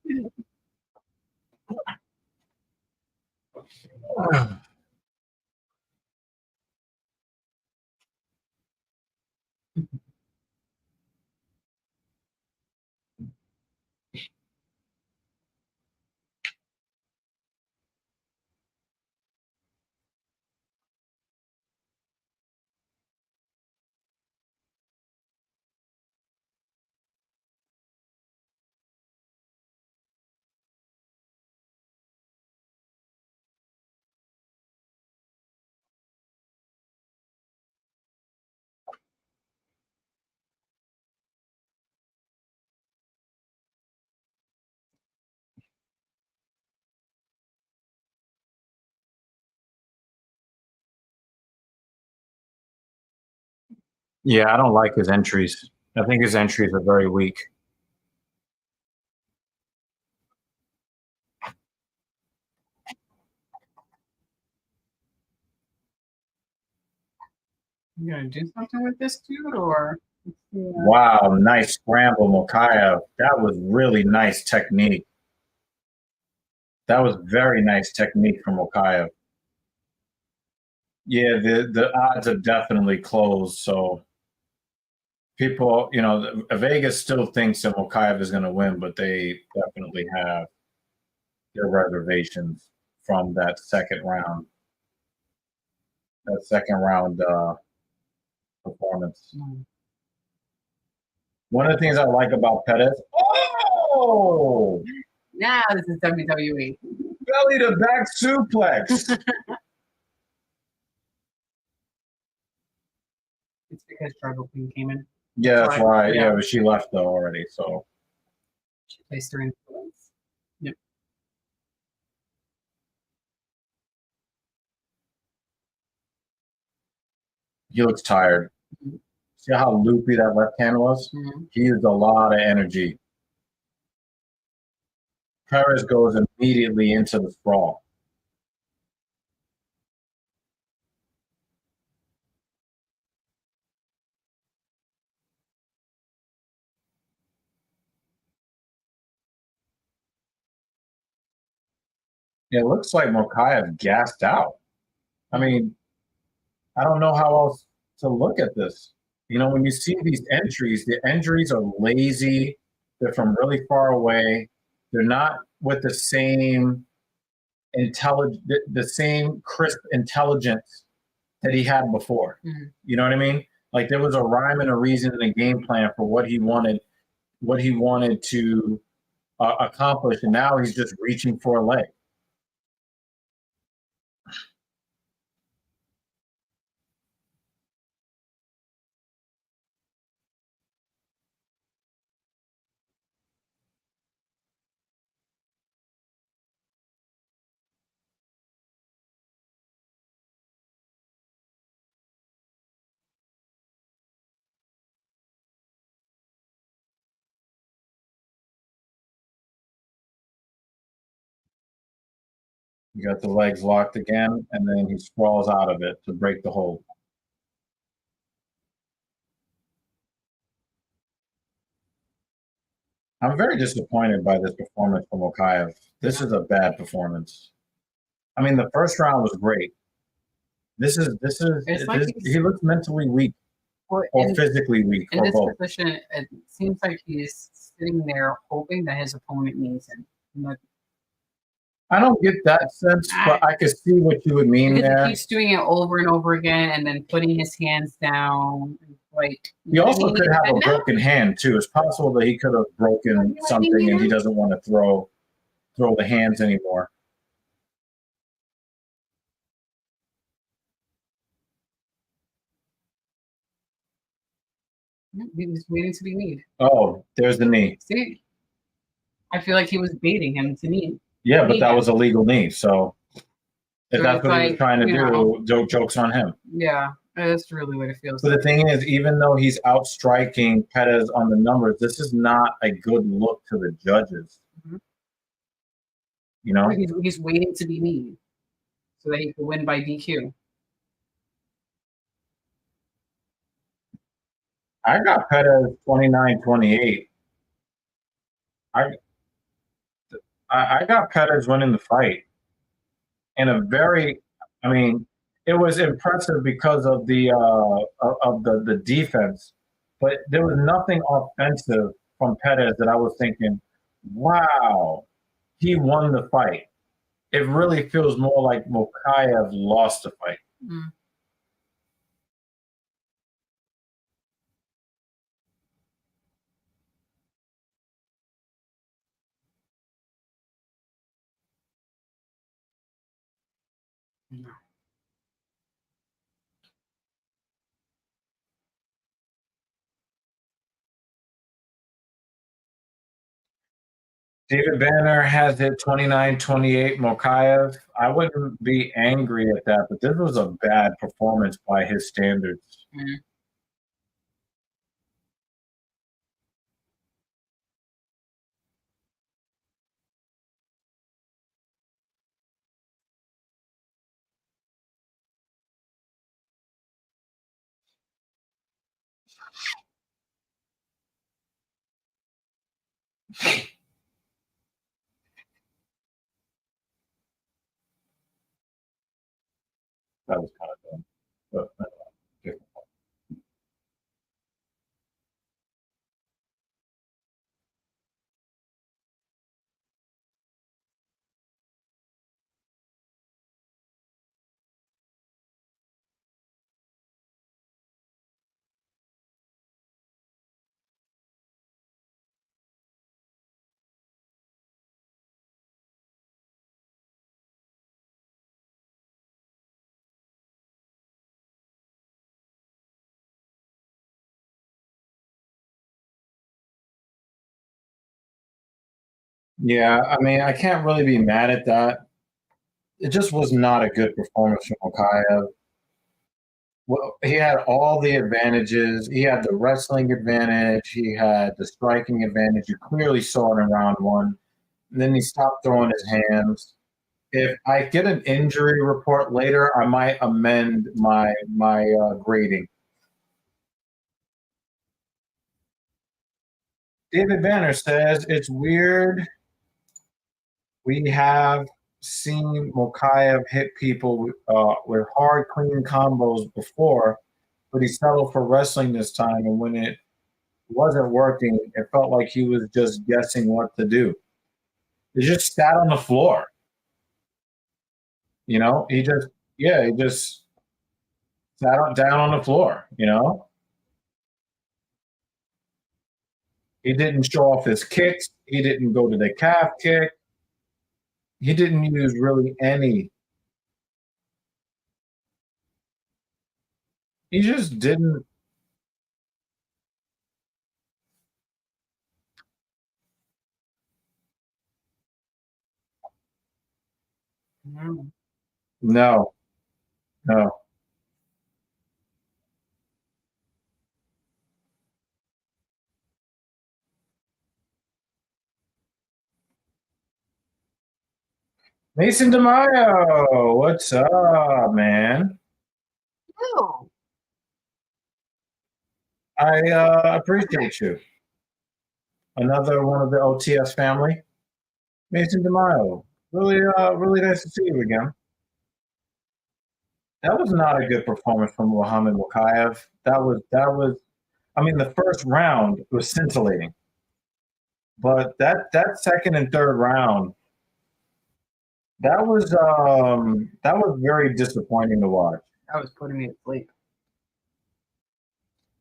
Speaker 1: Yeah, I don't like his entries. I think his entries are very weak.
Speaker 3: You gonna do something with this dude, or? Yeah.
Speaker 1: Wow, nice scramble, Mokayev. That was really nice technique. That was very nice technique from Mokayev. Yeah, the odds have definitely closed. So people, Vegas still thinks that Mokayev is going to win, but they definitely have their reservations from that second round. That second round performance.
Speaker 3: Mm.
Speaker 1: One of the things I like about Pettis, oh,
Speaker 3: Now this is WWE.
Speaker 1: belly to back suplex.
Speaker 3: It's because Struggle Queen came in.
Speaker 1: Yeah, that's why.
Speaker 3: Yeah.
Speaker 1: Yeah, but she left though already. So
Speaker 3: She placed her influence. Yep.
Speaker 1: he looks tired.
Speaker 3: Mhm.
Speaker 1: See how loopy that left hand was?
Speaker 3: Mhm.
Speaker 1: He used a lot of energy. Perez goes immediately into the sprawl. It looks like Mokayev gassed out. I mean, I don't know how else to look at this. When you see these entries, the entries are lazy. They're from really far away. They're not with the same the same crisp intelligence that he had before.
Speaker 3: Mhm.
Speaker 1: You know what I mean? Like there was a rhyme and a reason and a game plan for what he wanted to accomplish, and now he's just reaching for a leg. You got the legs locked again, and then he sprawls out of it to break the hold. I'm very disappointed by this performance from Mokayev. This is a bad performance. I mean, the first round was great. He looks mentally weak or physically weak
Speaker 3: in
Speaker 1: or
Speaker 3: this
Speaker 1: both.
Speaker 3: position. It seems like he's sitting there hoping that his opponent needs him.
Speaker 1: I don't get that sense, but I can see what you would mean
Speaker 3: because
Speaker 1: there.
Speaker 3: he keeps doing it over and over again, and then putting his hands down. Like
Speaker 1: he also could have a broken hand too. It's possible that he could have broken something, and he doesn't want to throw the hands anymore.
Speaker 3: He was waiting to be kneed.
Speaker 2: Oh, there's the knee.
Speaker 3: See, I feel like he was baiting him to knee.
Speaker 2: Yeah, but that was a legal knee. So if
Speaker 3: So
Speaker 2: that's
Speaker 3: it's
Speaker 2: what he was
Speaker 3: like,
Speaker 2: trying to
Speaker 3: you
Speaker 2: do,
Speaker 3: know.
Speaker 2: joke's on him.
Speaker 3: Yeah, that's really what it feels
Speaker 2: But
Speaker 3: like.
Speaker 2: the thing is, even though he's outstriking Pettis on the numbers, this is not a good look to the judges.
Speaker 3: Mhm.
Speaker 2: You know,
Speaker 3: He's waiting to be kneed so that he can win by DQ.
Speaker 2: I got Pettis 29-28. I got Pettis winning the fight in a very, I mean, it was impressive because of the defense, but there was nothing offensive from Pettis that I was thinking, wow, he won the fight. It really feels more like Mokaev lost the fight.
Speaker 3: Mm. No.
Speaker 2: David Banner has hit 29-28 Mokaev. I wouldn't be angry at that, but this was a bad performance by his standards.
Speaker 3: Mm.
Speaker 2: That was kind of dumb. But, different. Yeah, I mean, I can't really be mad at that. It just was not a good performance from Mokaev. Well, he had all the advantages. He had the wrestling advantage. He had the striking advantage. You clearly saw it in round one. And then he stopped throwing his hands. If I get an injury report later, I might amend my grading. David Banner says it's weird. We have seen Mokaev hit people with hard, clean combos before, but he settled for wrestling this time. And when it wasn't working, it felt like he was just guessing what to do. He just sat on the floor. You know, he just down on the floor. You know, he didn't show off his kicks. He didn't go to the calf kick. He didn't use really any. He just didn't.
Speaker 3: No.
Speaker 2: No, no. Mason DeMaio, what's up, man?
Speaker 3: No.
Speaker 2: I appreciate you. Another one of the OTS family, Mason DeMaio. Really nice to see you again. That was not a good performance from Muhammad Mokaev. That was. I mean, the first round was scintillating, but that second and third round, that was very disappointing to watch.
Speaker 3: That was putting me to sleep.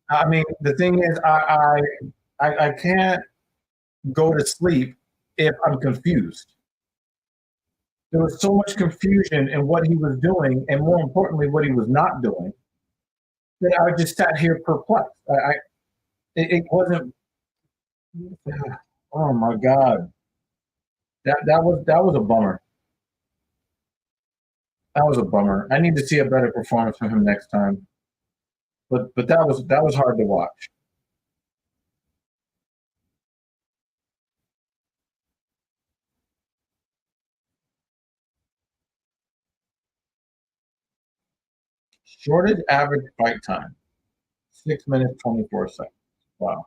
Speaker 2: I mean, the thing is, I can't go to sleep if I'm confused. There was so much confusion in what he was doing, and more importantly, what he was not doing, that I just sat here perplexed.
Speaker 1: it wasn't. Oh my god, that was a bummer. That was a bummer. I need to see a better performance from him next time. But that was hard to watch. Shortest average fight time, 6 minutes 24 seconds. Wow.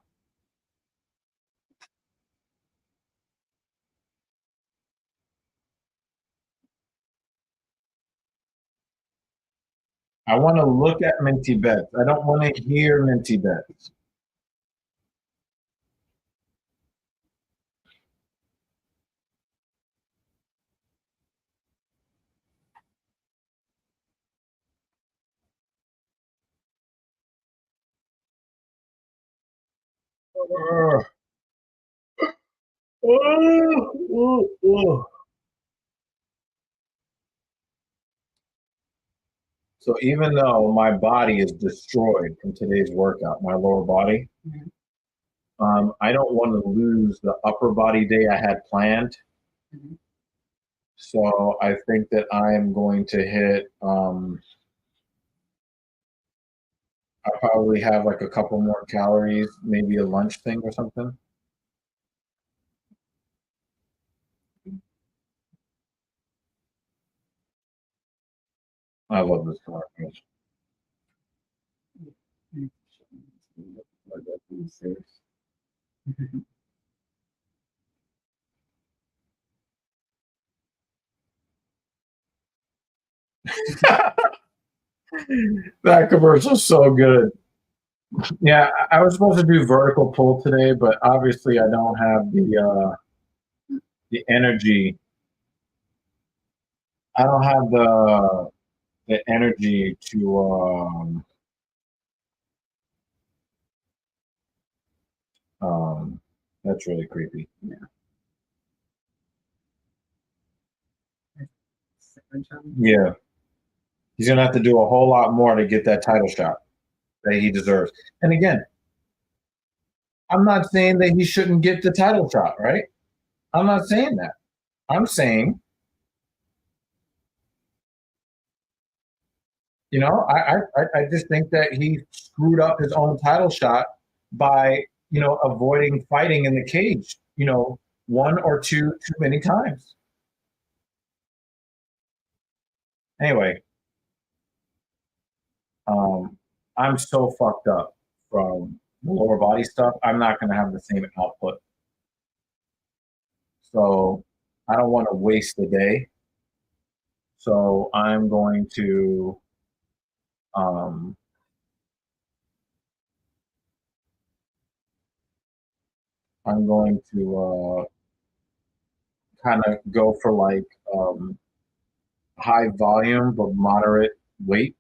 Speaker 1: I want to look at minty bets. I don't want to hear minty bets. So even though my body is destroyed from today's workout, my lower body, I don't want to lose the upper body day I had planned. So I think that I am going to hit. I'll probably have like a couple more calories, maybe a lunch thing or something. I love this car. That commercial's so good. Yeah, I was supposed to do vertical pull today, but obviously I don't have the energy. I don't have the energy to that's really creepy. Yeah. He's gonna have to do a whole lot more to get that title shot that he deserves. And again, I'm not saying that he shouldn't get the title shot, right? I'm not saying that. I'm saying, I just think that he screwed up his own title shot by, avoiding fighting in the cage, one or two too many times. Anyway, I'm so fucked up from the lower body stuff. I'm not going to have the same output. So I don't want to waste the day. So um, I'm going to kind of go for like high volume but moderate weight.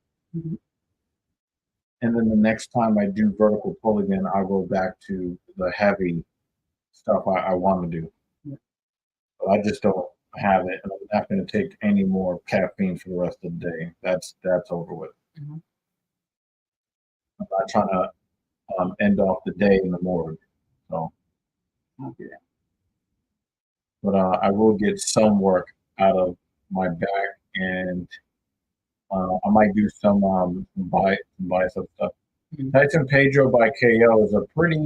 Speaker 1: And then the next time I do vertical pull again, I'll go back to the heavy stuff I want to do. But I just don't have it, and I'm not going to take any more caffeine for the rest of the day. That's over with. I'm not trying to end off the day in the morgue. So, but I will get some work out of my back, and I might do some bicep stuff. Tyson Pedro by KO is a pretty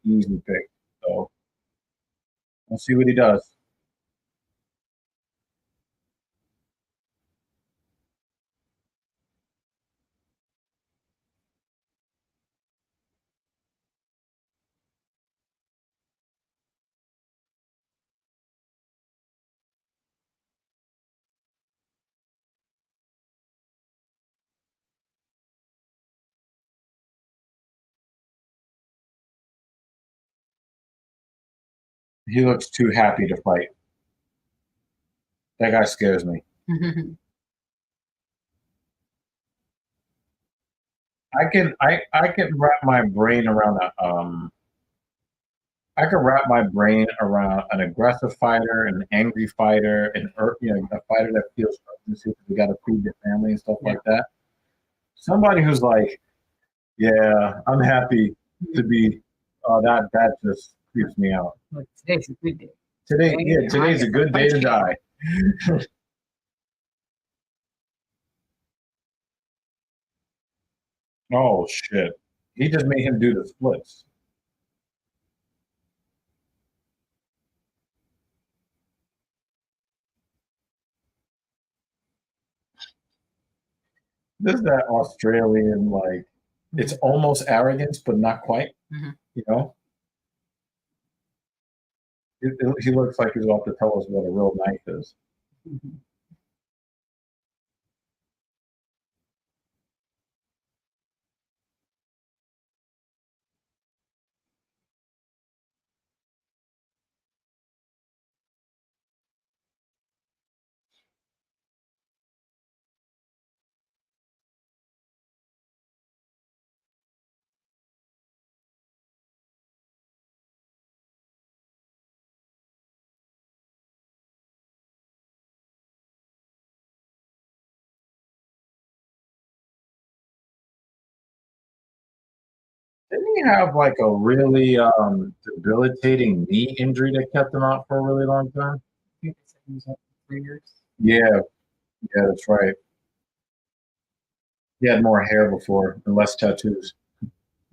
Speaker 1: easy pick. So we'll see what he does. He looks too happy to fight. That guy scares me. I can wrap my brain around I can wrap my brain around an aggressive fighter, an angry fighter, a fighter that feels urgency because we got to feed the family and stuff like that. Somebody who's like, Yeah, I'm happy to be. That just creeps me out.
Speaker 3: Look, today's a good day.
Speaker 1: Today's a good day to die. Oh shit! He just made him do the splits. This is that Australian like. It's almost arrogance, but not quite.
Speaker 3: Mhm.
Speaker 1: You know, he looks like he's about to tell us what a real knife is.
Speaker 3: Mhm.
Speaker 1: Didn't he have like a really debilitating knee injury that kept him out for a really long time?
Speaker 3: I think they said he was up for 3 years.
Speaker 1: Yeah, yeah, that's right. He had more hair before and less tattoos.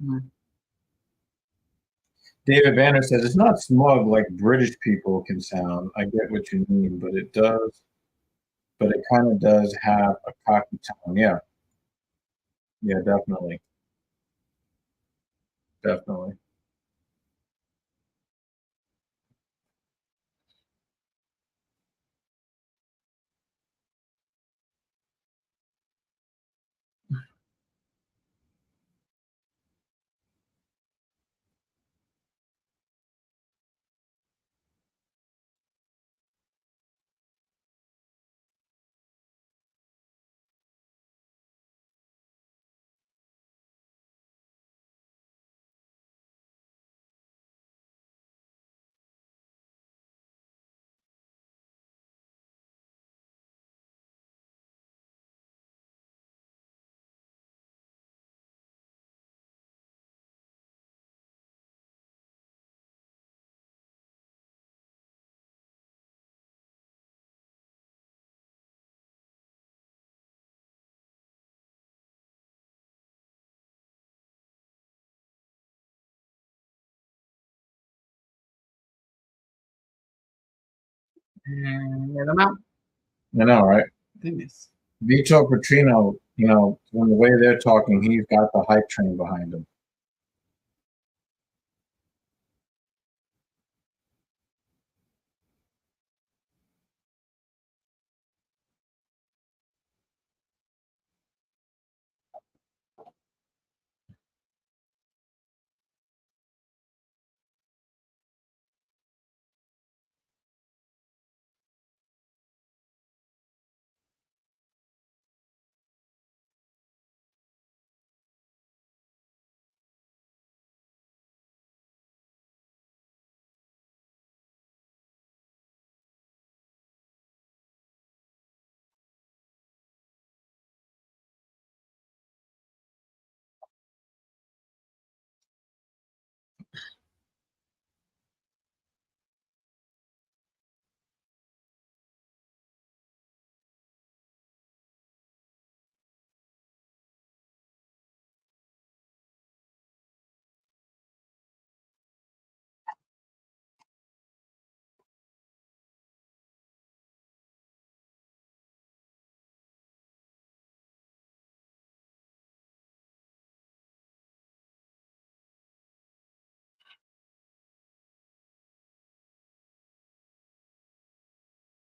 Speaker 3: Mhm.
Speaker 1: David Banner says it's not smug like British people can sound. I get what you mean, but it kind of does have a cocky tone. Yeah, yeah, definitely, definitely.
Speaker 3: And let them out.
Speaker 1: I know, right?
Speaker 3: Goodness.
Speaker 1: Vito Petrino, from the way they're talking, he's got the hype train behind him.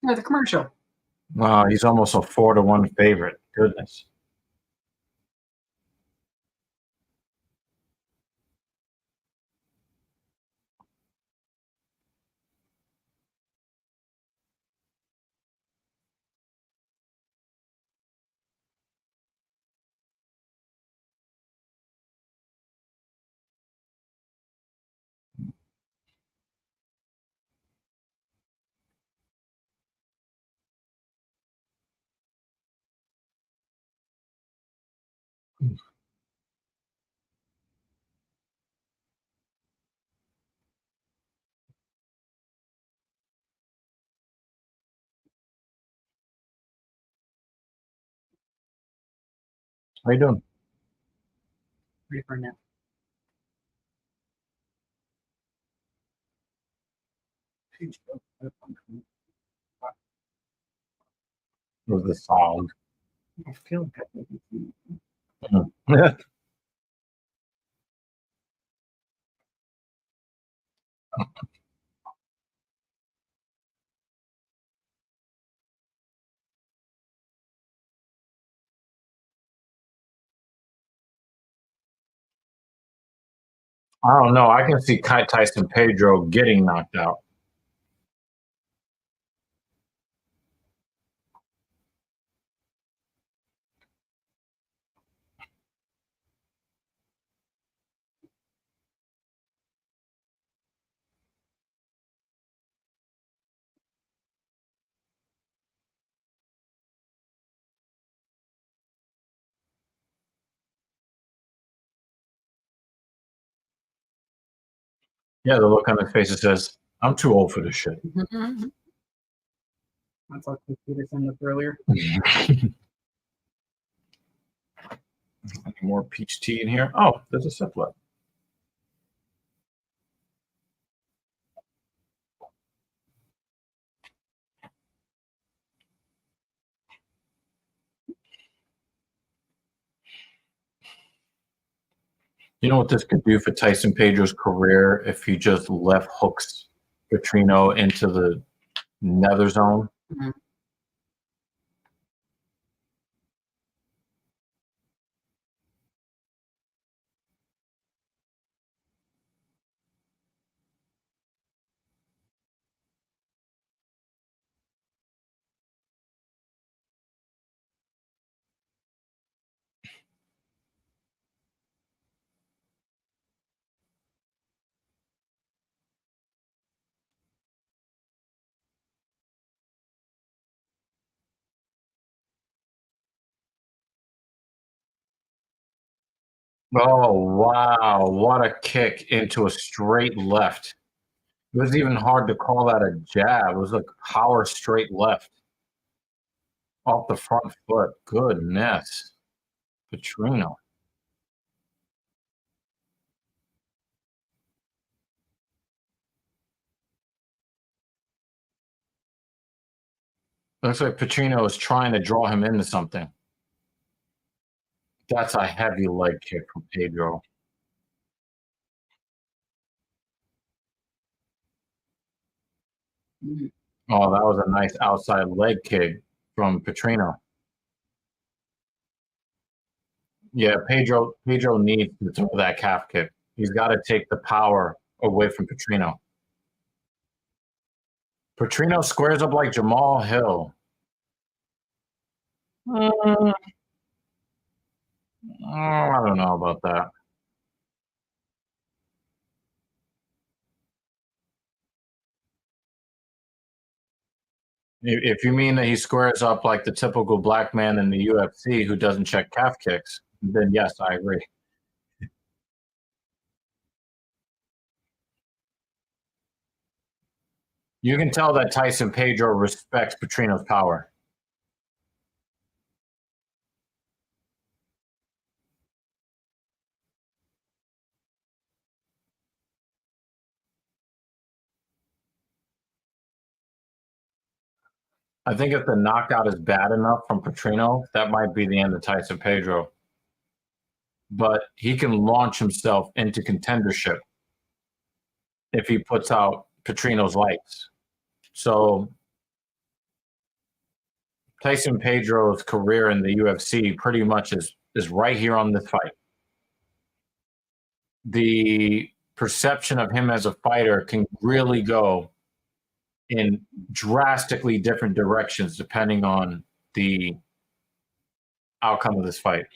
Speaker 3: No, the commercial.
Speaker 2: Wow, he's almost a 4-1 favorite. Goodness. How you doing?
Speaker 3: Ready for a nap.
Speaker 2: It was the song.
Speaker 3: I feel like
Speaker 2: I don't know. I can see Tyson Pedro getting knocked out. Yeah, the look on his face that says, "I'm too old for this shit."
Speaker 3: that's what computer sent up earlier.
Speaker 2: Any more peach tea in here? Oh, there's a sip left. You know what this could do for Tyson Pedro's career if he just left hooks Petrino into the nether zone?
Speaker 3: Mhm.
Speaker 2: Oh, wow. What a kick into a straight left. It was even hard to call that a jab. It was a power straight left off the front foot. Goodness. Petrino. Looks like Petrino is trying to draw him into something. That's a heavy leg kick from Pedro.
Speaker 3: Mhm.
Speaker 2: Oh, that was a nice outside leg kick from Petrino. Yeah, Pedro needs to throw that calf kick. He's got to take the power away from Petrino. Petrino squares up like Jamal Hill. Mm, oh, I don't know about that. If you mean that he squares up like the typical black man in the UFC who doesn't check calf kicks, then yes, I agree. You can tell that Tyson Pedro respects Petrino's power. I think if the knockout is bad enough from Petrino, that might be the end of Tyson Pedro. But he can launch himself into contendership if he puts out Petrino's lights. So Tyson Pedro's career in the UFC pretty much is right here on this fight. The perception of him as a fighter can really go in drastically different directions depending on the outcome of this fight.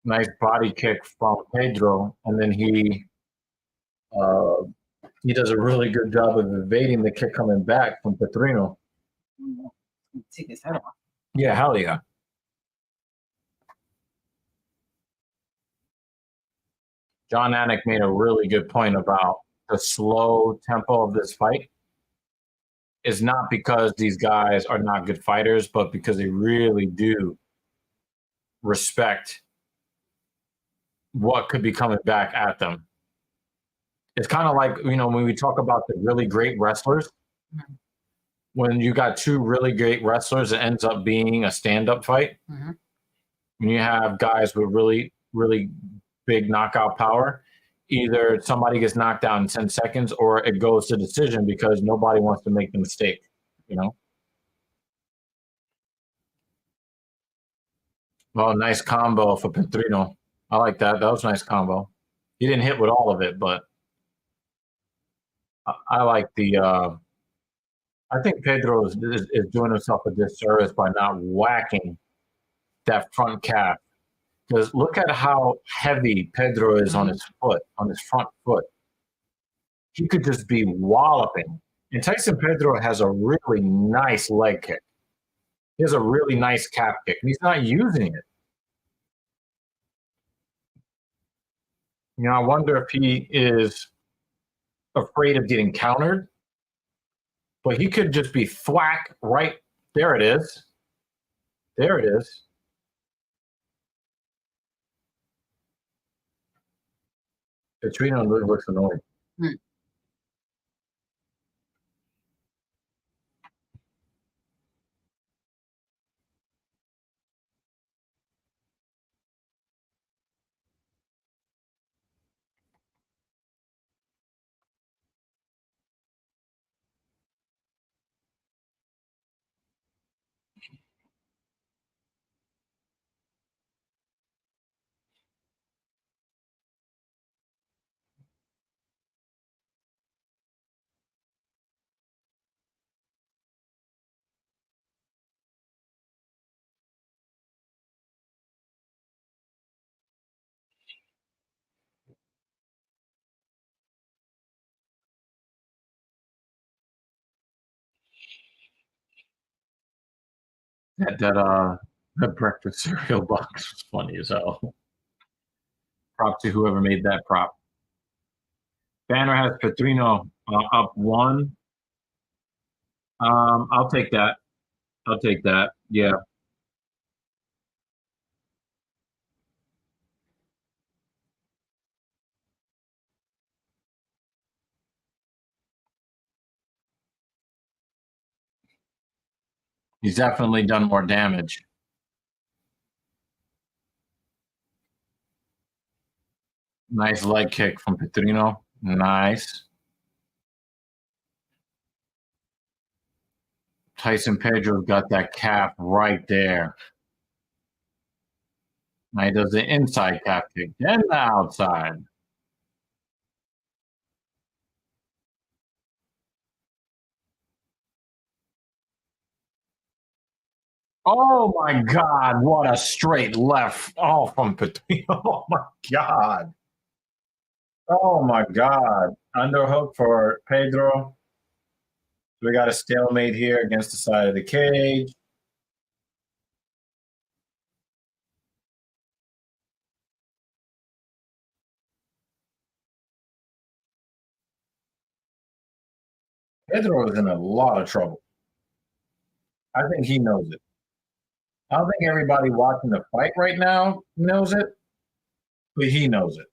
Speaker 2: Nice body kick from Pedro, and then uh, he does a really good job of evading the kick coming back from Petrino.
Speaker 3: Take his head off.
Speaker 2: Yeah, hell yeah. John Anik made a really good point about the slow tempo of this fight is not because these guys are not good fighters, but because they really do respect what could be coming back at them. It's kind of like, when we talk about the really great wrestlers, when you got two really great wrestlers, it ends up being a stand-up fight. When you have guys with really, really big knockout power, either somebody gets knocked out in 10 seconds or it goes to decision because nobody wants to make the mistake, Well, nice combo for Petrino. I like that. That was a nice combo. He didn't hit with all of it, but I like I think Pedro is doing himself a disservice by not whacking that front calf. Because look at how heavy Pedro is on his foot, on his front foot. He could just be walloping. And Tyson Pedro has a really nice leg kick. He has a really nice calf kick, and he's not using it. I wonder if he is afraid of getting countered, but he could just be thwack right there. It is. There it is. Petrino looks annoyed. That breakfast cereal box was funny as hell. Prop to whoever made that prop. Banner has Petrino up one. I'll take that. I'll take that. Yeah. He's definitely done more damage. Nice leg kick from Petrino. Nice. Tyson Pedro's got that calf right there. Now he does the inside calf kick, then the outside. Oh my God, what a straight left. Oh, from Petrino. Oh my God. Oh my God. Underhook for Pedro. We got a stalemate here against the side of the cage. Pedro is in a lot of trouble. I think he knows it. I don't think everybody watching the fight right now knows it, but he knows it.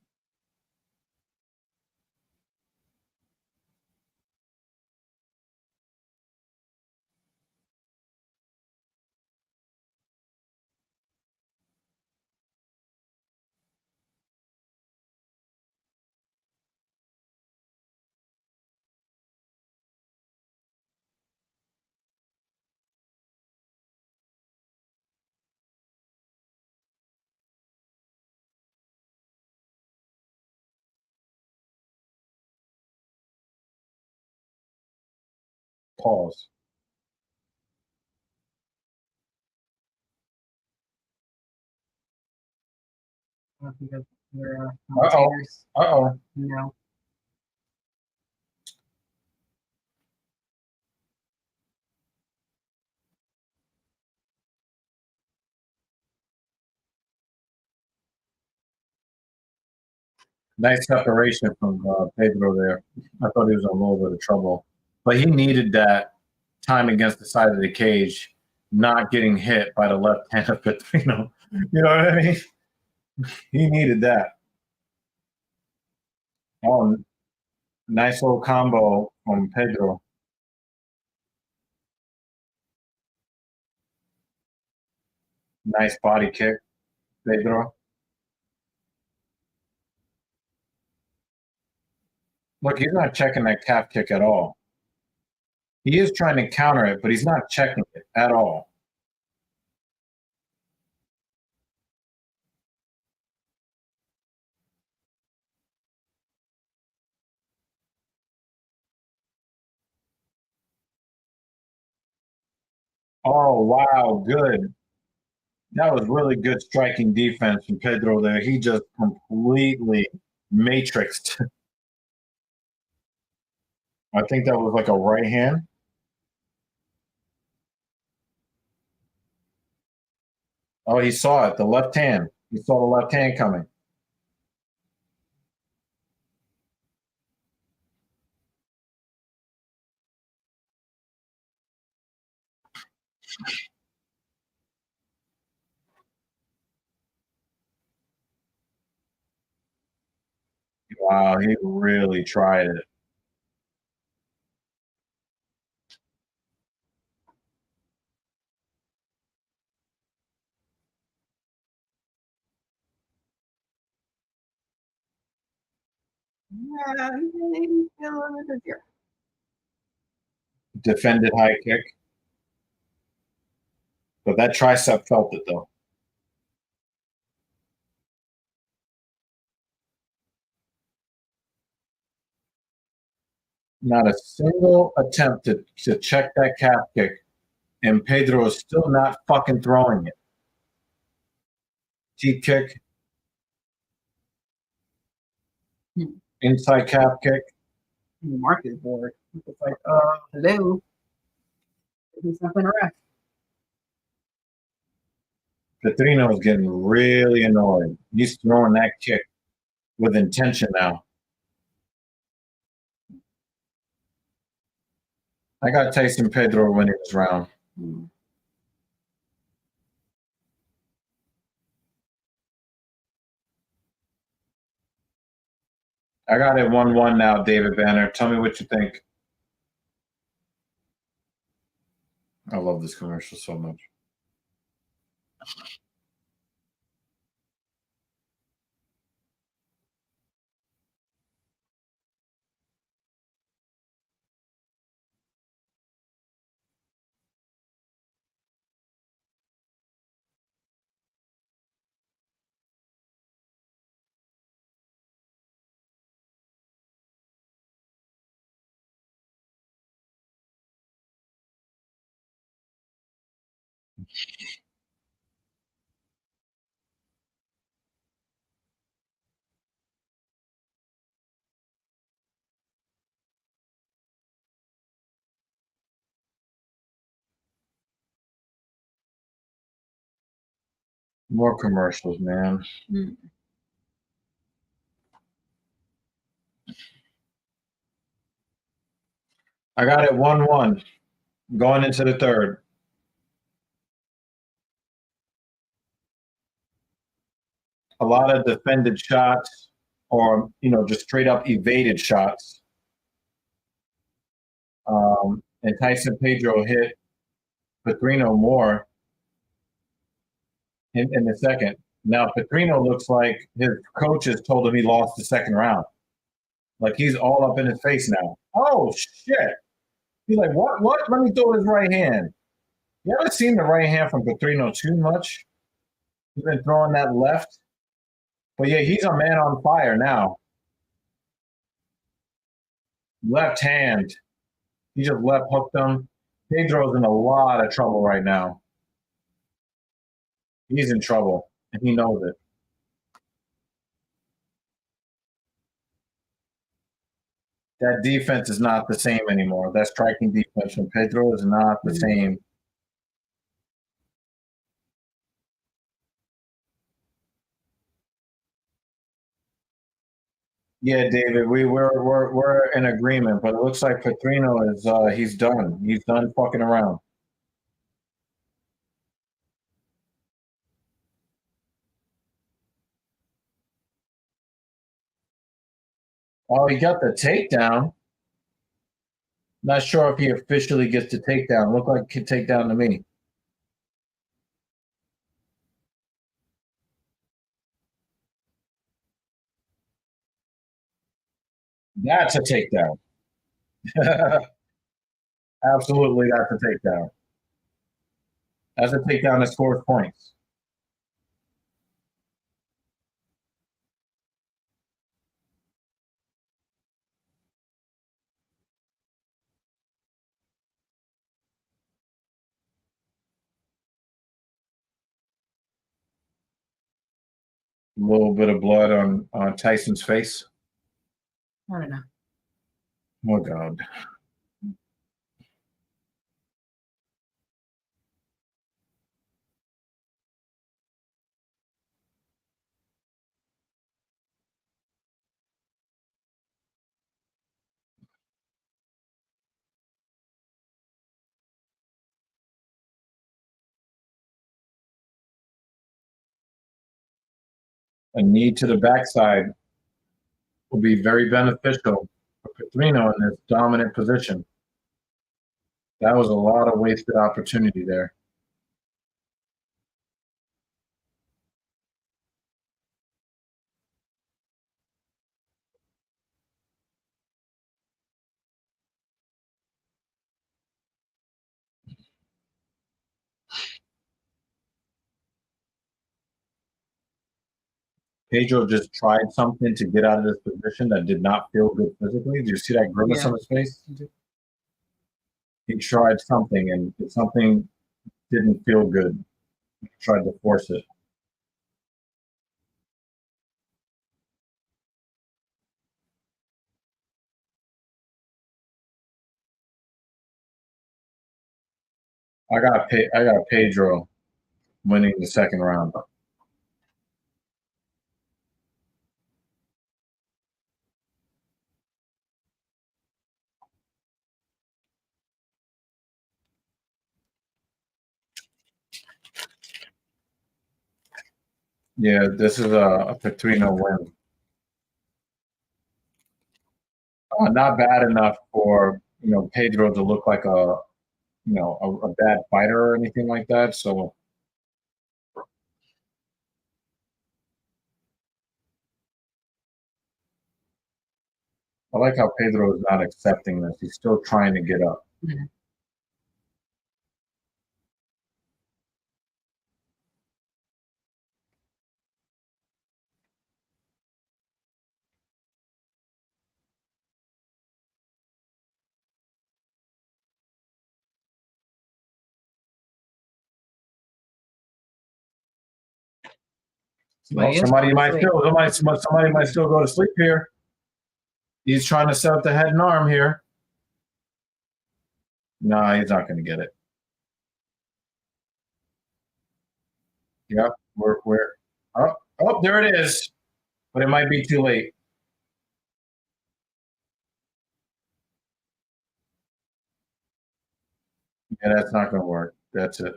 Speaker 2: Pause.
Speaker 3: Because they're
Speaker 2: Uh-oh. Uh-oh.
Speaker 3: No.
Speaker 1: Nice separation from Pedro there. I thought he was in a little bit of trouble, but he needed that time against the side of the cage, not getting hit by the left hand of Petrino. You know what I mean? He needed that. Oh, nice little combo from Pedro. Nice body kick, Pedro. Look, he's not checking that calf kick at all. He is trying to counter it, but he's not checking it at all. Oh, wow, good. That was really good striking defense from Pedro there. He just completely matrixed. I think that was like a right hand. Oh, he saw it, the left hand. He saw the left hand coming. Wow, he really tried it.
Speaker 3: Yeah, he's still a little bit.
Speaker 1: Defended high kick. But that tricep felt it though. Not a single attempt to check that calf kick, and Pedro is still not fucking throwing it. Teep kick. Inside calf kick.
Speaker 3: Mark is bored. It's like, hello. Do something right.
Speaker 1: Petrino is getting really annoyed. He's throwing that kick with intention now. I got Tyson Pedro winning this round. I got it 1-1 now, David Banner. Tell me what you think. I love this commercial so much. More commercials, man. I got it 1-1 going into the third. A lot of defended shots or, just straight up evaded shots. And Tyson Pedro hit Petrino more in the second. Now, Petrino looks like his coaches told him he lost the second round. Like he's all up in his face now. Oh, shit. He's like, what? Let me throw his right hand. You haven't seen the right hand from Petrino too much. He's been throwing that left. But yeah, he's a man on fire now. Left hand. He just left hooked him. Pedro's in a lot of trouble right now. He's in trouble, and he knows it. That defense is not the same anymore. That striking defense from Pedro is not the same.
Speaker 2: Yeah, David, we're in agreement, but it looks like Petrino is he's done. He's done fucking around. Oh, he got the takedown. Not sure if he officially gets the takedown. Looked like a takedown to me. That's a takedown. Absolutely, that's a takedown. That's a takedown that scores points. A little bit of blood on Tyson's face.
Speaker 3: I don't know.
Speaker 2: Oh God. A knee to the backside will be very beneficial for Petrino in this dominant position. That was a lot of wasted opportunity there. Pedro just tried something to get out of this position that did not feel good physically. Do you see that grimace on his face? He tried something and something didn't feel good. He tried to force it. I got Pedro winning the second round. Yeah, this is a Petrino win. Not bad enough for Pedro to look like a bad fighter or anything like that. So I like how Pedro is not accepting this. He's still trying to get up.
Speaker 3: Mhm.
Speaker 2: Well, somebody might still go to sleep here. He's trying to set up the head and arm here. No, he's not going to get it. Yep, we're oh, there it is, but it might be too late. Yeah, that's not going to work. That's it.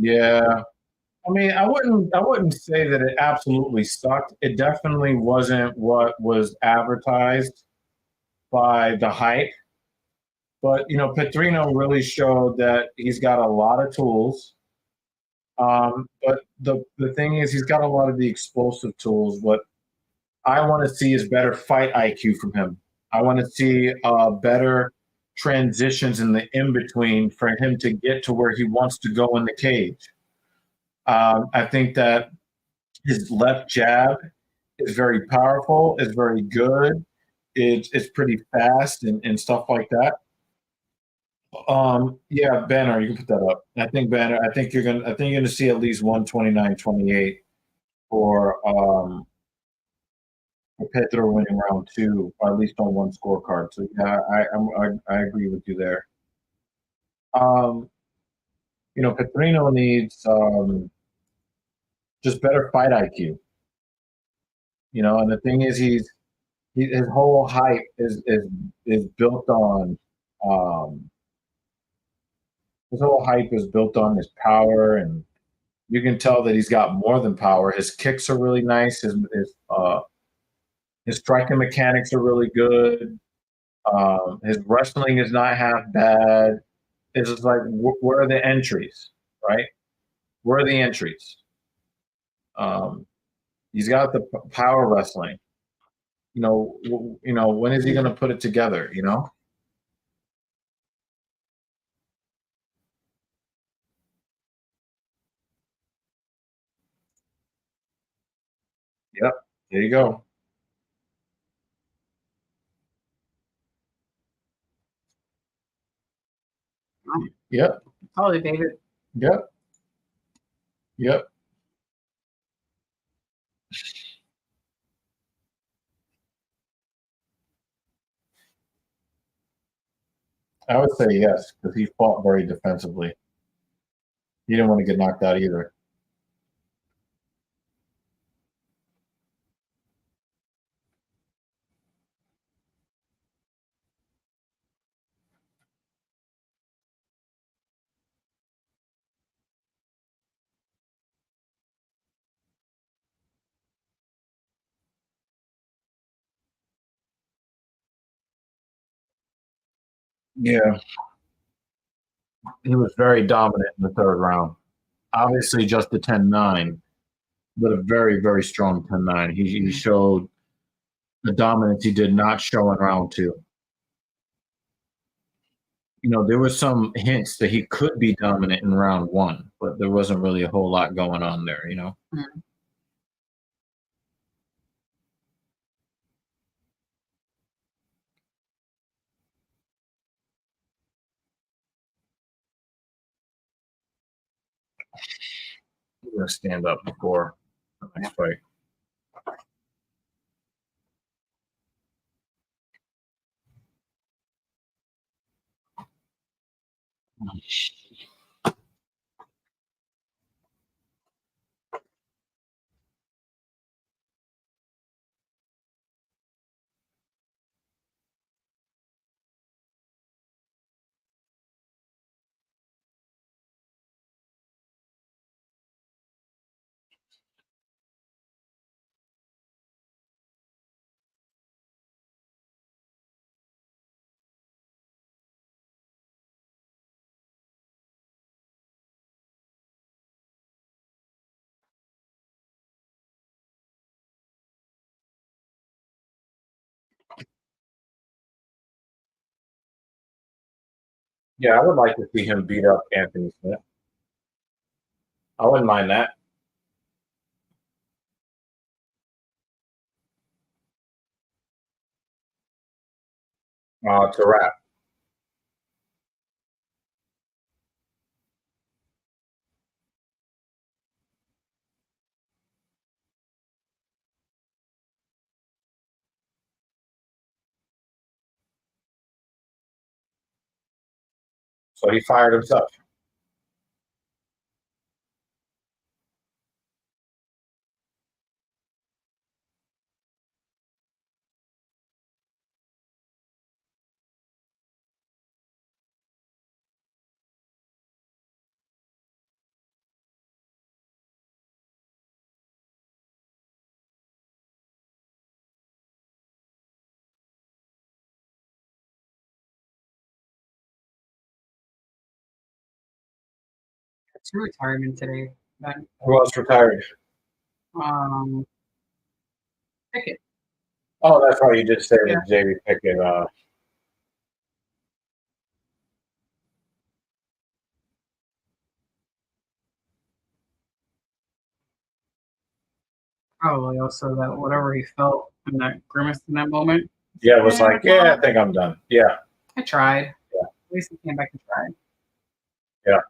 Speaker 2: Yeah, I mean, I wouldn't say that it absolutely sucked. It definitely wasn't what was advertised by the hype. But Petrino really showed that he's got a lot of tools. But the thing is, he's got a lot of the explosive tools. What I want to see is better fight IQ from him. I want to see better transitions in the in between for him to get to where he wants to go in the cage. I think that his left jab is very powerful, is very good. It's pretty fast and stuff like that. Yeah, Banner, you can put that up. I think Banner. I think you're gonna see at least 129-28 for Pedro winning round two, or at least on one scorecard. So yeah, I agree with you there. Um,
Speaker 1: Petrino needs just better fight IQ. And the thing is, his whole hype is built on his whole hype is built on his power, and you can tell that he's got more than power. His kicks are really nice. His striking mechanics are really good. His wrestling is not half bad. It's just like, where are the entries, right? Where are the entries? He's got the power wrestling. When is he going to put it together? Yep. There you go. Yep.
Speaker 3: Totally, David.
Speaker 1: Yep. Yep. I would say yes, because he fought very defensively. He didn't want to get knocked out either. Yeah. He was very dominant in the third round. Obviously, just a 10-9, but a very, very strong 10-9. He showed the dominance he did not show in round two. There was some hints that he could be dominant in round one, but there wasn't really a whole lot going on there,
Speaker 3: Mm.
Speaker 1: We're going to stand up before the next fight. Yeah, I would like to see him beat up Anthony Smith. I wouldn't mind that. It's a wrap. So he fired himself.
Speaker 3: It's your retirement today, Ben.
Speaker 1: Who else retired?
Speaker 3: Pickett.
Speaker 1: Oh, that's right. You did say
Speaker 3: Yeah.
Speaker 1: that JB Pickett.
Speaker 3: Probably also that whatever he felt in that grimace in that moment.
Speaker 1: Yeah, it was like, I think I'm done. Yeah.
Speaker 3: I tried.
Speaker 1: Yeah.
Speaker 3: At least he came back and tried.
Speaker 1: Yeah.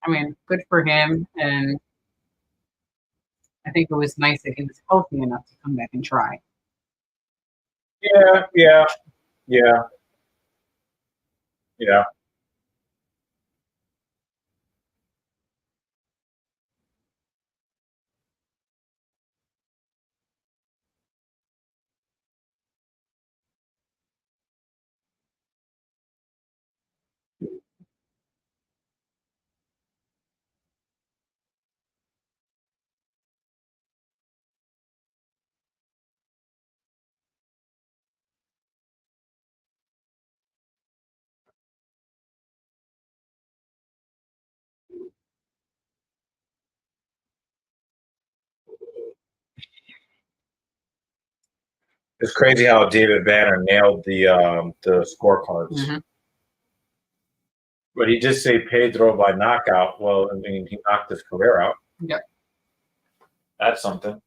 Speaker 3: I mean, good for him, and I think it was nice that he was healthy enough to come back and try.
Speaker 1: Yeah. Yeah. It's crazy how David Banner nailed the scorecards.
Speaker 3: Mhm.
Speaker 1: But he did say Pedro by knockout. Well, I mean, he knocked his career out.
Speaker 3: Yep.
Speaker 1: That's something.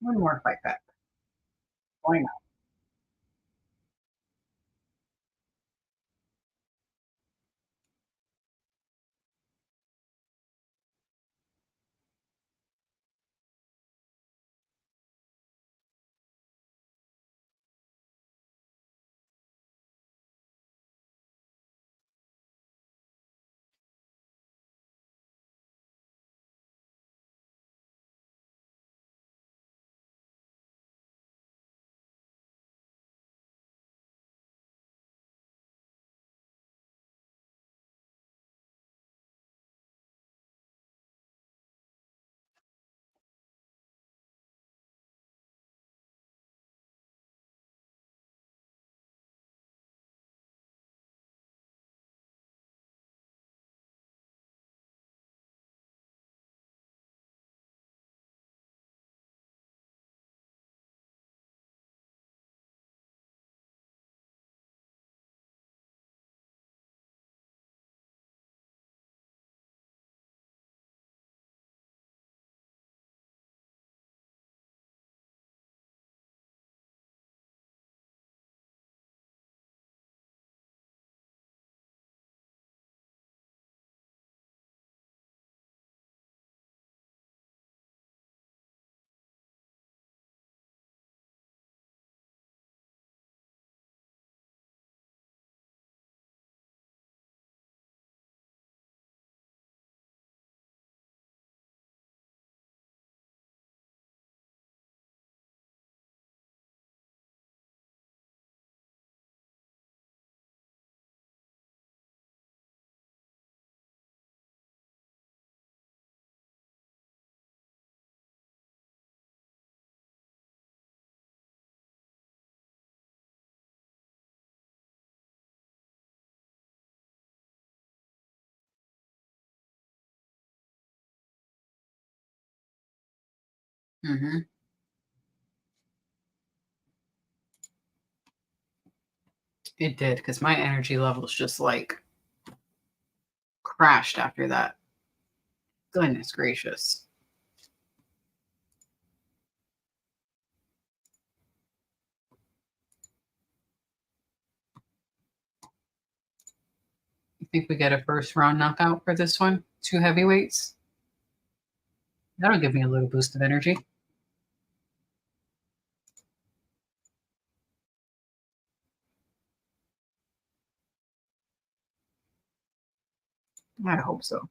Speaker 3: One more fight back. Why not? Mm-hmm. It did, because my energy levels just like crashed after that. Goodness gracious. You think we get a first round knockout for this one? 2 heavyweights? That'll give me a little boost of energy. I hope so.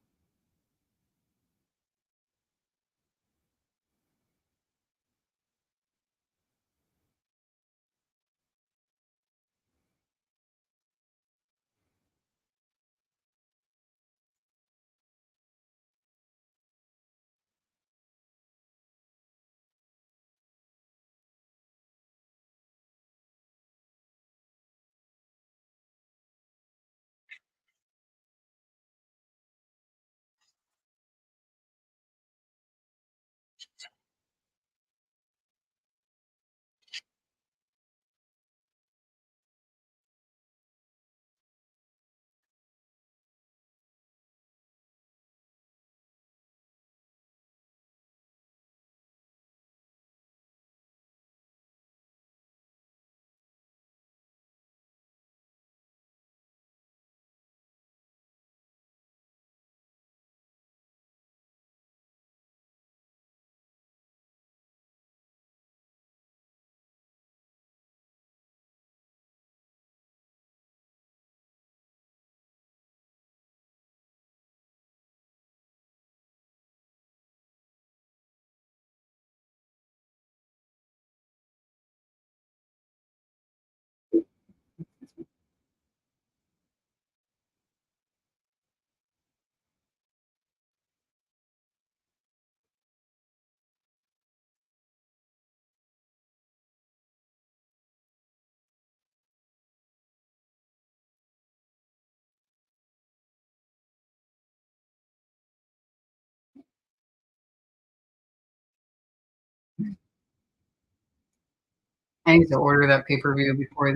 Speaker 3: I need to order that pay-per-view before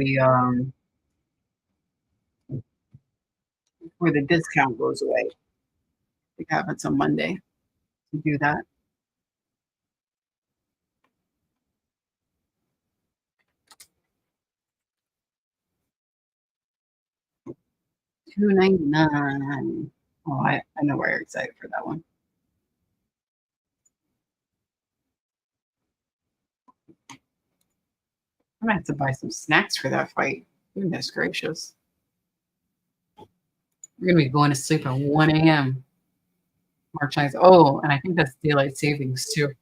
Speaker 3: the discount goes away. They have it on Monday to do that. $2.99. Oh, I know why you're excited for that one. I'm gonna have to buy some snacks for that fight. Goodness gracious. We're gonna be going to sleep at 1 a.m. March 9th. Oh, and I think that's daylight savings too.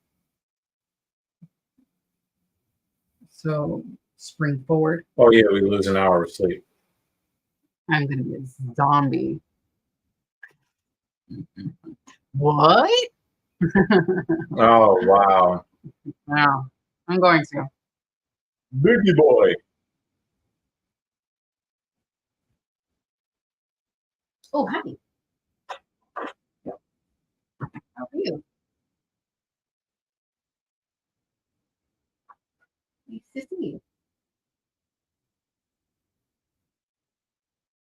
Speaker 3: So spring forward.
Speaker 1: Oh yeah, we lose an hour of sleep.
Speaker 3: I'm gonna be a zombie. What?
Speaker 1: Oh wow.
Speaker 3: Wow. I'm going to.
Speaker 1: Biggie boy.
Speaker 3: Oh, hi. How are you? Nice to see you.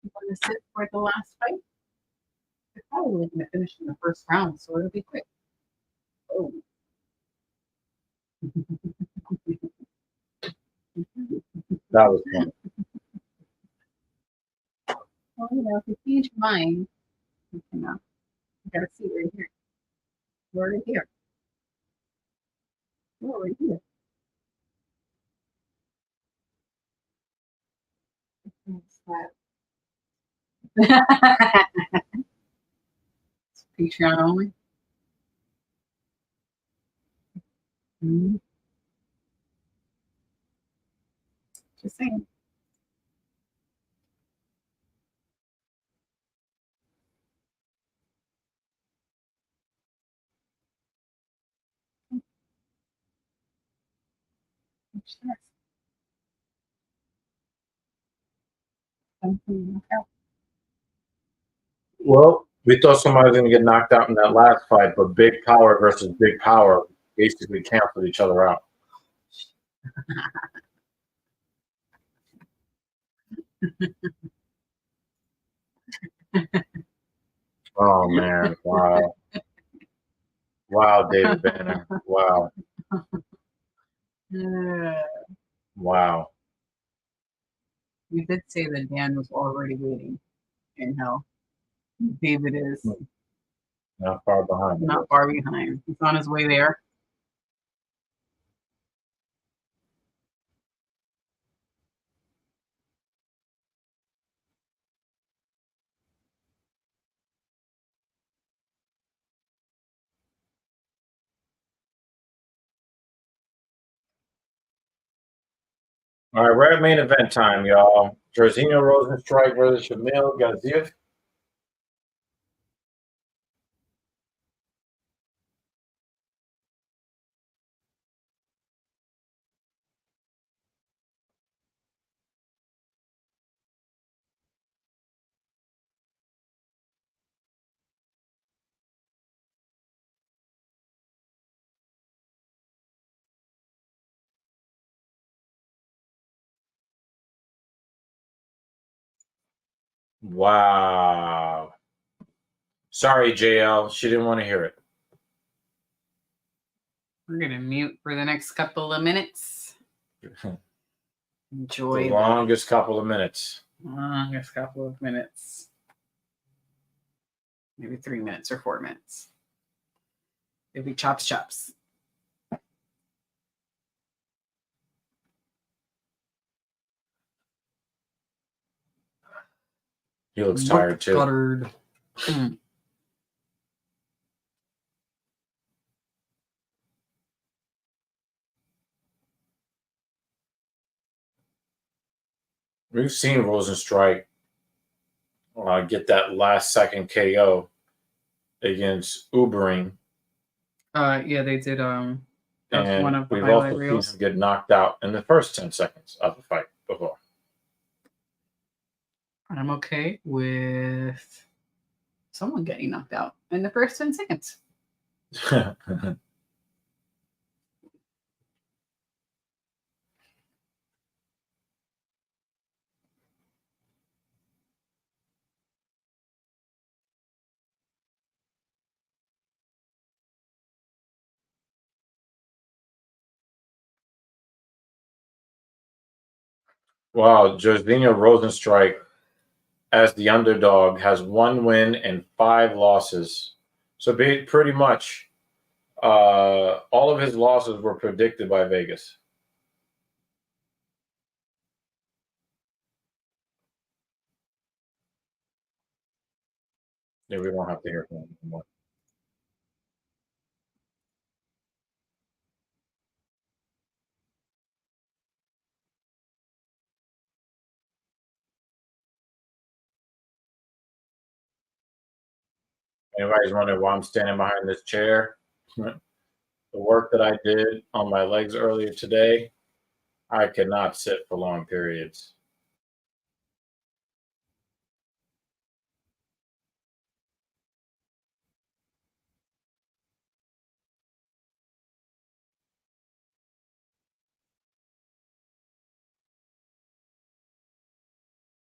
Speaker 3: You want to sit for the last fight? We're probably going to finish in the first round, so it'll be quick. Oh.
Speaker 1: That was fun.
Speaker 3: Well, you know, if you change your mind, you can, you got a seat right here. We're right here. We're right here. It's Patreon only. Mm-hmm. Just saying.
Speaker 1: Well, we thought somebody was going to get knocked out in that last fight, but big power versus big power basically canceled each other out. Oh man! Wow! Wow, David Banner! Wow! Wow!
Speaker 3: You did say that Dan was already waiting in hell. David is
Speaker 1: Not far behind.
Speaker 3: not far behind. He's on his way there.
Speaker 1: All right, we're at main event time, y'all. Jorginho Rozenstruik versus Shamil Gaziev. Wow. Sorry, JL. She didn't want to hear it.
Speaker 3: We're gonna mute for the next couple of minutes. Enjoy
Speaker 1: The longest couple of minutes.
Speaker 3: Longest couple of minutes. Maybe 3 minutes or 4 minutes. Maybe chops.
Speaker 1: He looks tired too.
Speaker 3: Buttered.
Speaker 1: We've seen Rozenstruik get that last second KO against Ubering.
Speaker 3: Yeah, they did. That was one
Speaker 1: And
Speaker 3: of the
Speaker 1: we've
Speaker 3: highlight
Speaker 1: also
Speaker 3: reels.
Speaker 1: seen him get knocked out in the first 10 seconds of the fight before.
Speaker 3: I'm okay with someone getting knocked out in the first 10 seconds.
Speaker 1: Wow, Jorginho Rozenstruik, as the underdog, has 1 win and 5 losses. So pretty much all of his losses were predicted by Vegas. Yeah, we don't have to hear from him anymore. Anybody's wondering why I'm standing behind this chair? The work that I did on my legs earlier today, I cannot sit for long periods.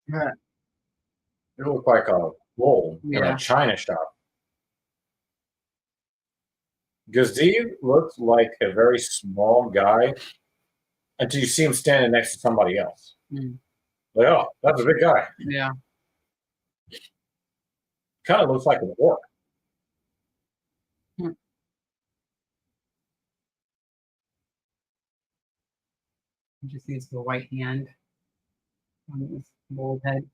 Speaker 3: Yeah.
Speaker 1: It looked like a bowl in a china shop. Gaziev looks like a very small guy until you see him standing next to somebody else. Like, oh, that's a big guy.
Speaker 3: Yeah.
Speaker 1: Kind of looks like an orc.
Speaker 3: Just needs the white hand on his bald head.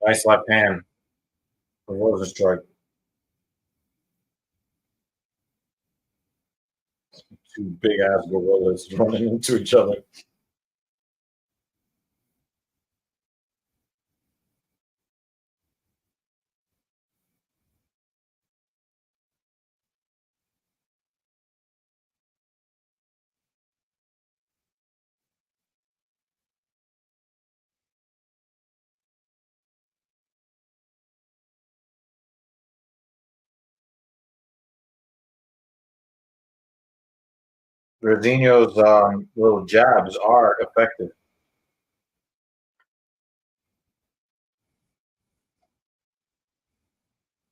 Speaker 1: Nice left hand for Rozenstruik. Two big ass gorillas running into each other. Rosino's little jabs are effective.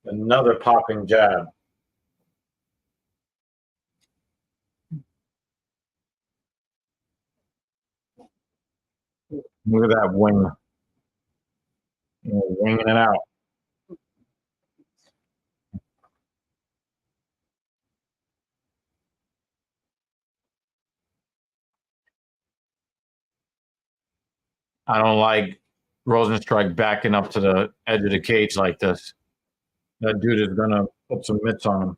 Speaker 1: Another popping jab. Look at that wing. Winging it out. I don't like Rozenstruik backing up to the edge of the cage like this. That dude is going to put some mitts on him.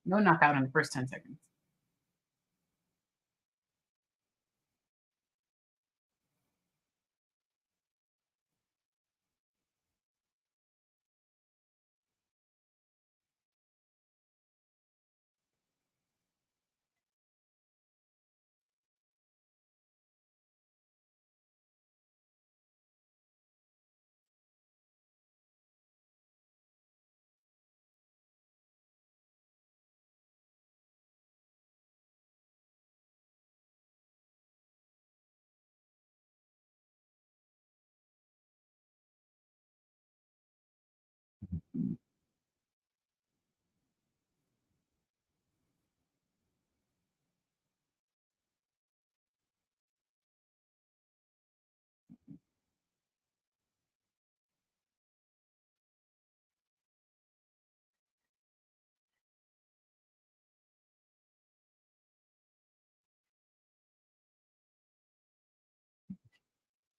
Speaker 3: No knockout in the first 10 seconds.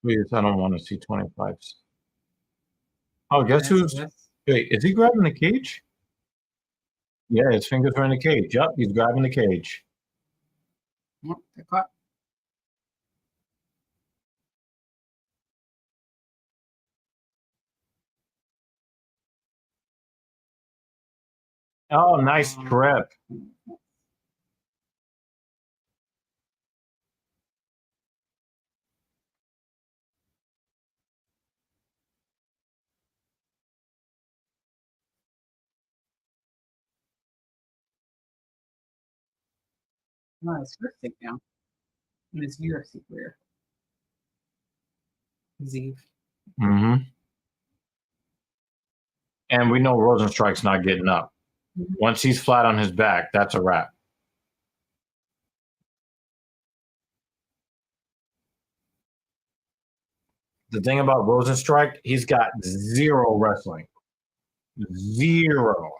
Speaker 1: Please, I don't want to see 25s. Oh, guess
Speaker 3: Yes,
Speaker 1: who's...
Speaker 3: yes.
Speaker 1: Wait, is he grabbing the cage? Yeah, his fingers are in the cage. Yep, he's grabbing the cage.
Speaker 3: Yep, they're caught.
Speaker 1: Oh, nice trip.
Speaker 3: No, his first takedown in his UFC career. Gaziev.
Speaker 1: Mm-hmm. And we know Rozenstruik's not getting up. Once he's flat on his back, that's a wrap. The thing about Rozenstruik, he's got zero wrestling. Zero.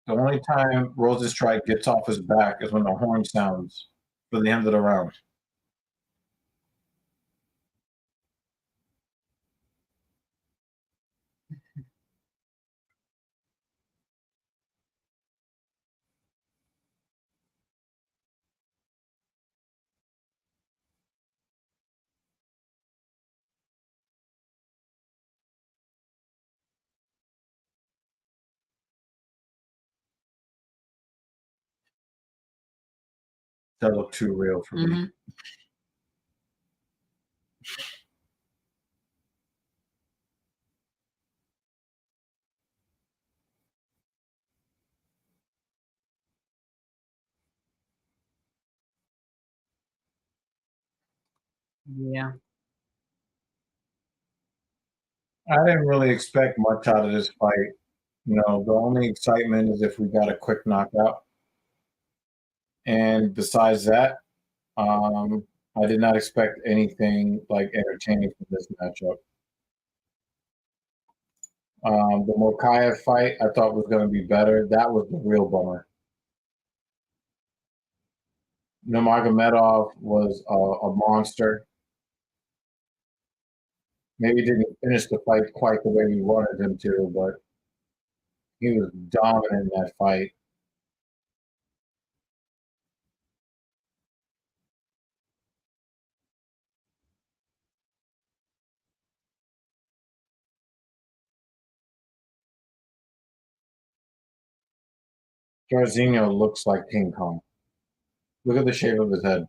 Speaker 1: The only time Rozenstruik gets off his back is when the horn sounds for the end of the round. That looked too real for me.
Speaker 3: Yeah.
Speaker 1: I didn't really expect much out of this fight. The only excitement is if we got a quick knockout. And besides that, I did not expect anything like entertaining from this matchup. The Mokaev fight I thought was going to be better. That was the real bummer. Nurmagomedov was a monster. Maybe didn't finish the fight quite the way we wanted him to, but he was dominant in that fight. Jairzinho looks like King Kong. Look at the shape of his head.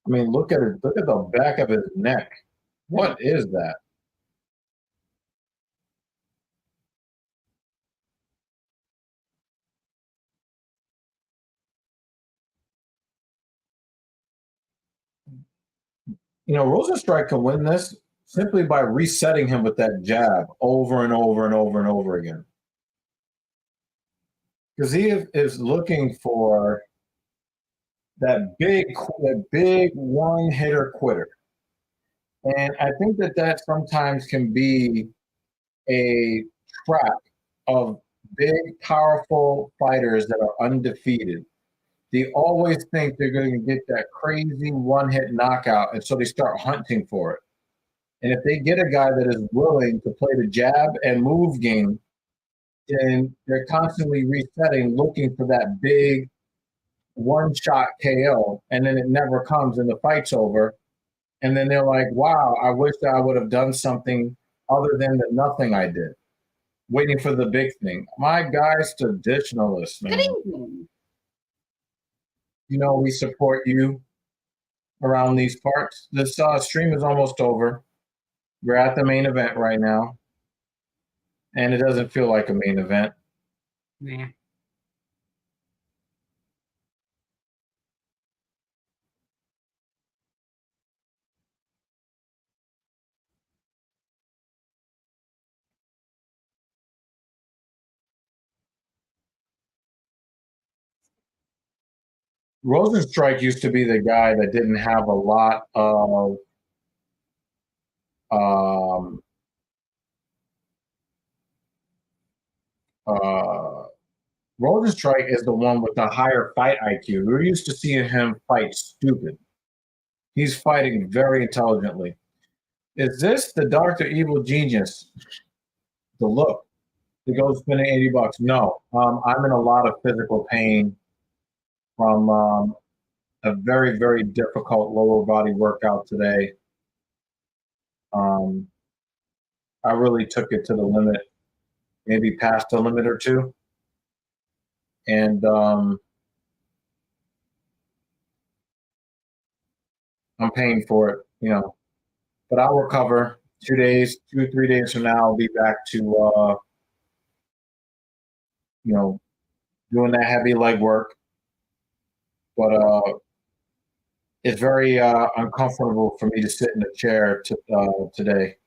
Speaker 1: I mean, look at it. Look at the back of his neck. What is that? You know, Rozenstruik can win this simply by resetting him with that jab over and over and over and over again. Gaziev is looking for that big one-hitter quitter. And I think that sometimes can be a trap of big, powerful fighters that are undefeated. They always think they're going to get that crazy one-hit knockout, and so they start hunting for it. And if they get a guy that is willing to play the jab and move game, then they're constantly resetting, looking for that big one-shot KO, and then it never comes, and the fight's over. And then they're like, wow, I wish that I would have done something other than the nothing I did, waiting for the big thing. My guy's traditionalist, man.
Speaker 3: Good evening.
Speaker 1: You know, we support you around these parts. This stream is almost over. We're at the main event right now, and it doesn't feel like a main event.
Speaker 3: Yeah.
Speaker 1: Rozenstruik used to be the guy that didn't have a lot of Rozenstruik is the one with the higher fight IQ. We're used to seeing him fight stupid. He's fighting very intelligently. Is this the Dr. Evil Genius? The look. He goes spending $80. No, I'm in a lot of physical pain from a very, very difficult lower body workout today. I really took it to the limit, maybe past a limit or two. And I'm paying for it, you know. But I'll recover 2 days, 3 days from now, I'll be back to, you know, doing that heavy leg work. But it's very uncomfortable for me to sit in a chair today.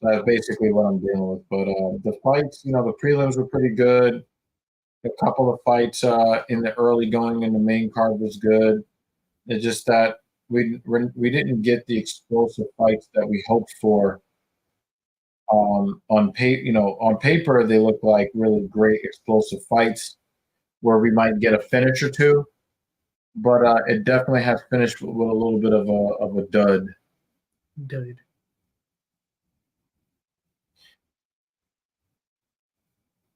Speaker 1: So that's basically what I'm dealing with. But the fights, you know, the prelims were pretty good. A couple of fights in the early going in the main card was good. It's just that we didn't get the explosive fights that we hoped for. On paper they look like really great explosive fights where we might get a finish or two, but it definitely has finished with a little bit of a dud.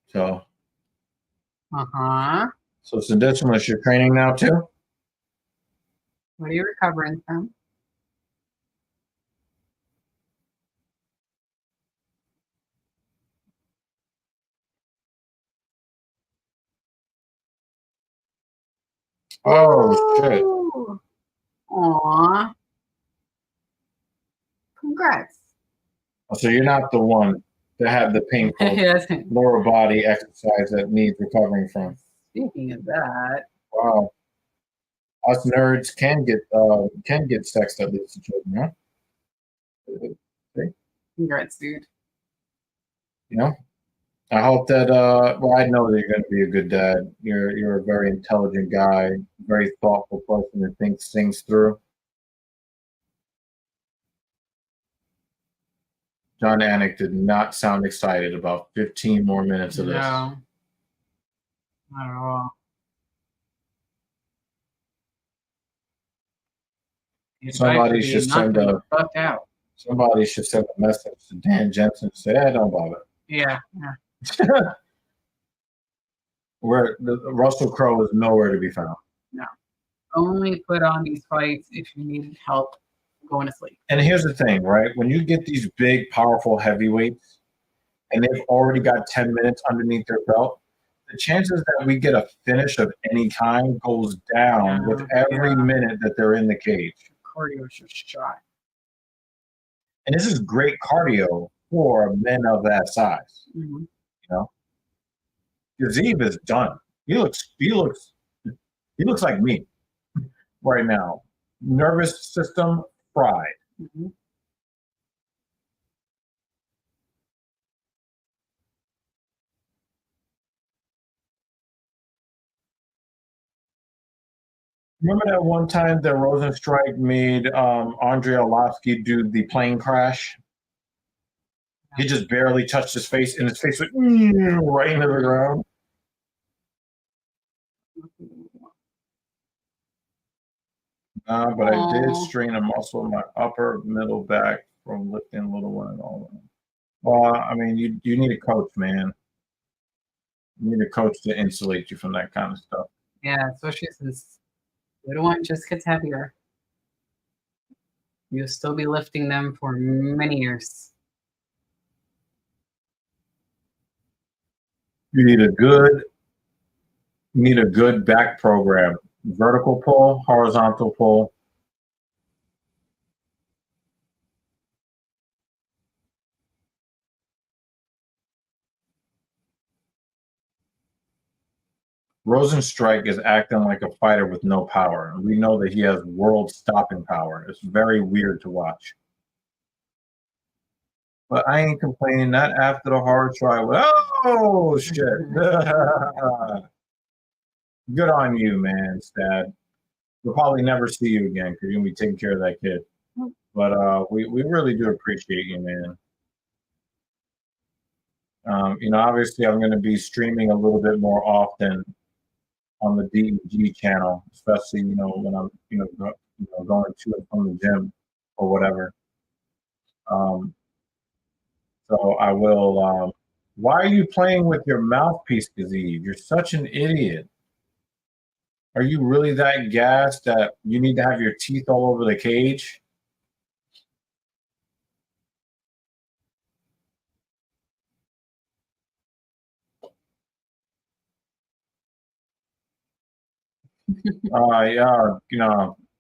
Speaker 1: So. So traditionalist, you're training now too?
Speaker 3: What are you recovering from?
Speaker 1: Oh, shit.
Speaker 3: Aw. Congrats.
Speaker 1: So you're not the one that had the painful lower body exercise that needs recovering from.
Speaker 3: Speaking of that.
Speaker 1: Wow. Us nerds can get sex that leads to children, huh? See?
Speaker 3: Congrats, dude.
Speaker 1: You know? I hope that well, I know that you're gonna be a good dad. You're a very intelligent guy, very thoughtful person that thinks things through. John Anik did not sound excited about 15 more minutes of this.
Speaker 3: No. Not at all.
Speaker 1: Somebody should send a message to Dan Jensen and say, "Hey, don't bother."
Speaker 3: Yeah.
Speaker 1: Where Russell Crowe is nowhere to be found.
Speaker 3: No. Only put on these fights if you needed help going to sleep.
Speaker 1: And here's the thing, right? When you get these big, powerful heavyweights, and they've already got 10 minutes underneath their belt, the chances that we get a finish of any kind goes down with every minute that they're in the cage.
Speaker 3: Cardio is just shot.
Speaker 1: And this is great cardio for men of that size.
Speaker 3: Mm-hmm.
Speaker 1: You know, Gaziev is done. He looks like me right now. Nervous system fried.
Speaker 3: Mm-hmm.
Speaker 1: Remember that one time that Rozenstruik made Andrei Arlovsky do the plane crash? He just barely touched his face, and his face went right into the ground. But I did strain a muscle in my upper middle back from lifting little one and all that. Well, I mean, you need a coach, man. You need a coach to insulate you from that kind of stuff.
Speaker 3: Yeah, especially since little one just gets heavier. You'll still be lifting them for many years.
Speaker 1: You need a good back program. Vertical pull, horizontal pull. Rozenstruik is acting like a fighter with no power. We know that he has world-stopping power. It's very weird to watch. But I ain't complaining. Not after the hard try. Oh, shit. Good on you, man, Stad. We'll probably never see you again because you're going to be taking care of that kid. But we really do appreciate you, man. Obviously, I'm going to be streaming a little bit more often on the DEG channel, especially when I'm going to and from the gym or whatever. So I will. Why are you playing with your mouthpiece, Gaziev? You're such an idiot. Are you really that gassed that you need to have your teeth all over the cage?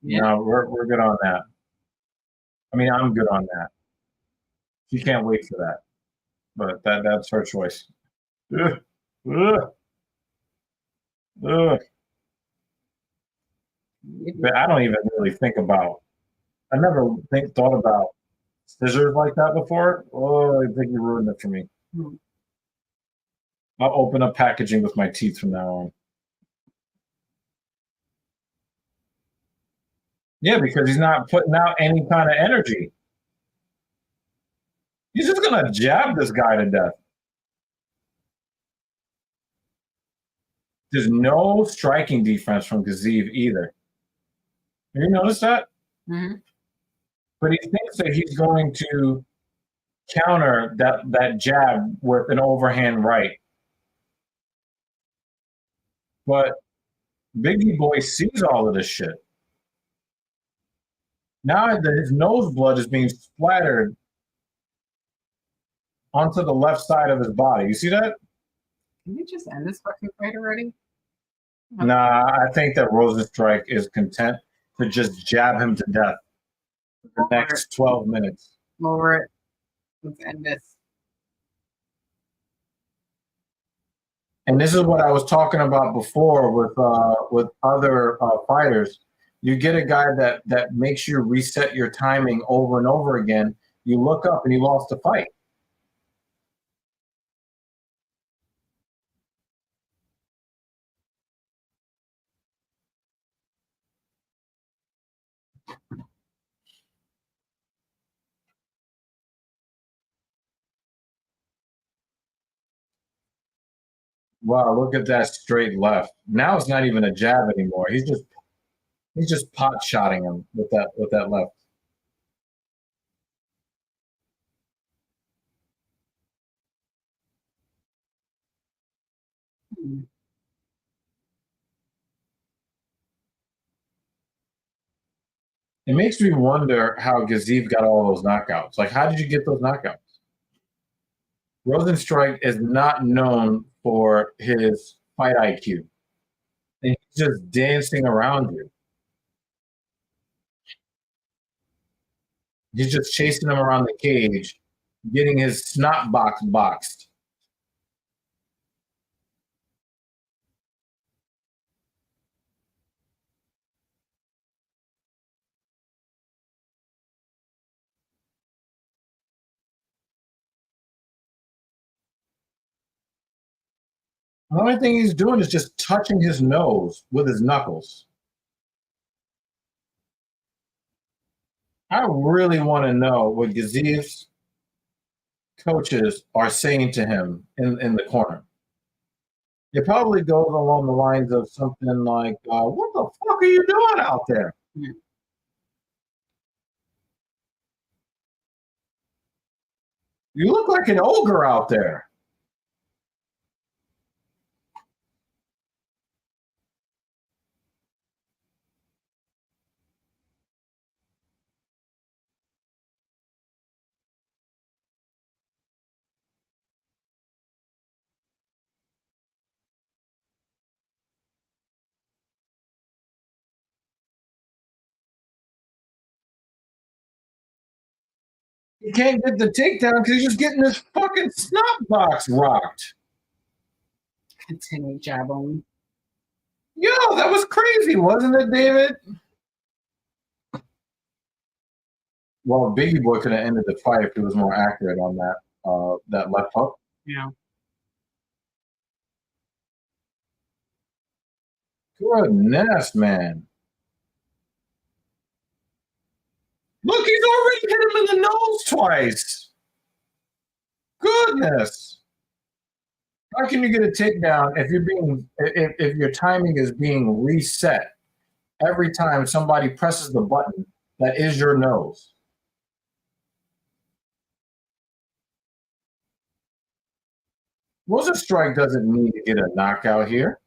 Speaker 1: Yeah, we're good on that. I mean, I'm good on that. She can't wait for that, but that's her choice. Ugh. Ugh. Ugh. But I don't even really think about. I never thought about scissors like that before. Oh, I think you ruined it for me. I'll open up packaging with my teeth from now on. Yeah, because he's not putting out any kind of energy. He's just gonna jab this guy to death. There's no striking defense from Gaziev either. Have you noticed that?
Speaker 3: Mm-hmm.
Speaker 1: But he thinks that he's going to counter that jab with an overhand right. But Biggie Boy sees all of this shit. Now that his nose blood is being splattered onto the left side of his body. You see that?
Speaker 3: Can we just end this fucking fight already?
Speaker 1: Nah, I think that Rozenstruik is content to just jab him to death for the next 12 minutes.
Speaker 3: Over it. Let's end this.
Speaker 1: And this is what I was talking about before with other fighters. You get a guy that makes you reset your timing over and over again. You look up and he lost the fight. Wow, look at that straight left. Now it's not even a jab anymore. He's just pot shotting him with that left. It makes me wonder how Gaziev got all those knockouts. Like, how did you get those knockouts? Rozenstruik is not known for his fight IQ. And he's just dancing around you. He's just chasing him around the cage, getting his snot box boxed. The only thing he's doing is just touching his nose with his knuckles. I really want to know what Gaziev's coaches are saying to him in the corner. It probably goes along the lines of something like, what the fuck are you doing out there?
Speaker 3: Yeah.
Speaker 1: You look like an ogre out there. He can't get the takedown because he's just getting his fucking snot box rocked.
Speaker 3: Continue jabbing.
Speaker 1: Yo, that was crazy, wasn't it, David? Well, Biggie Boy could have ended the fight if he was more accurate on that left hook.
Speaker 3: Yeah.
Speaker 1: Goodness, man. Look, he's already hit him in the nose twice. Goodness. How can you get a takedown if your timing is being reset every time somebody presses the button that is your nose? Rozenstruik doesn't need to get a knockout here.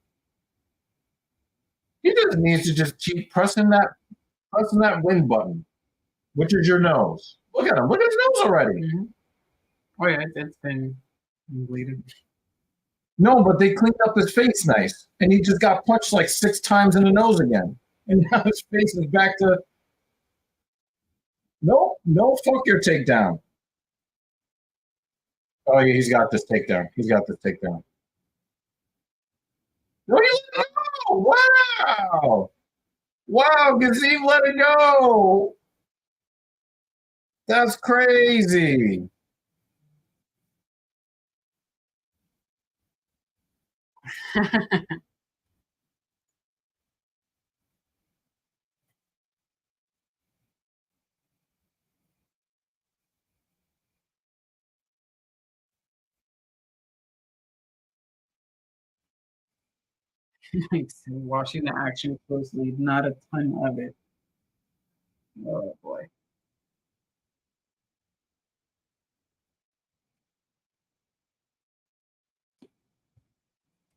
Speaker 1: He just needs to just keep pressing that win button, which is your nose. Look at him. Look at his nose already.
Speaker 3: Mm-hmm. Oh yeah, it's been bleeding.
Speaker 1: No, but they cleaned up his face nice, and he just got punched like 6 times in the nose again, and now his face is back to no, fuck your takedown. Oh yeah, he's got this takedown. He's got this takedown. No, he let it go. Wow. Wow, Gaziev let it go. That's crazy.
Speaker 3: Watching the action closely, not a ton of it. Oh boy.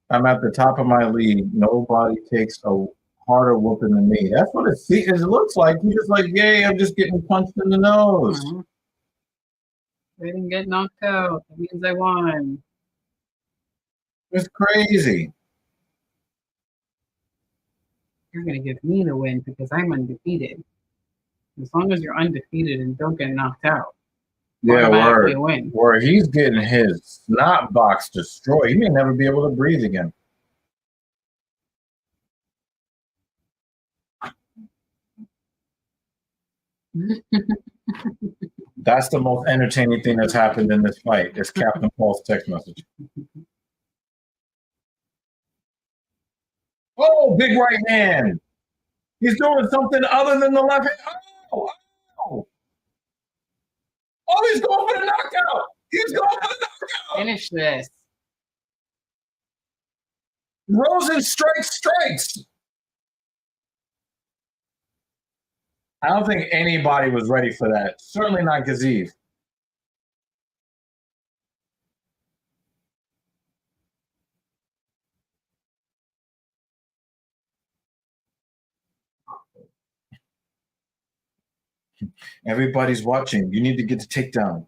Speaker 1: I'm at the top of my league. Nobody takes a harder whooping than me. That's what it looks like. He's just like, yay, I'm just getting punched in the nose.
Speaker 3: Mm-hmm. They didn't get knocked out. That means I won.
Speaker 1: It's crazy.
Speaker 3: You're going to give me the win because I'm undefeated. As long as you're undefeated and don't get knocked out,
Speaker 1: Yeah,
Speaker 3: win.
Speaker 1: where he's getting his snot box destroyed. He may never be able to breathe again. That's the most entertaining thing that's happened in this fight. Is Captain Paul's text message. Oh, big right hand. He's doing something other than the left hand. Oh. Oh, he's going for the knockout. He's going for the knockout.
Speaker 3: Finish this.
Speaker 1: Rozenstruik strikes. I don't think anybody was ready for that. Certainly not Gaziev. Everybody's watching. You need to get the takedown.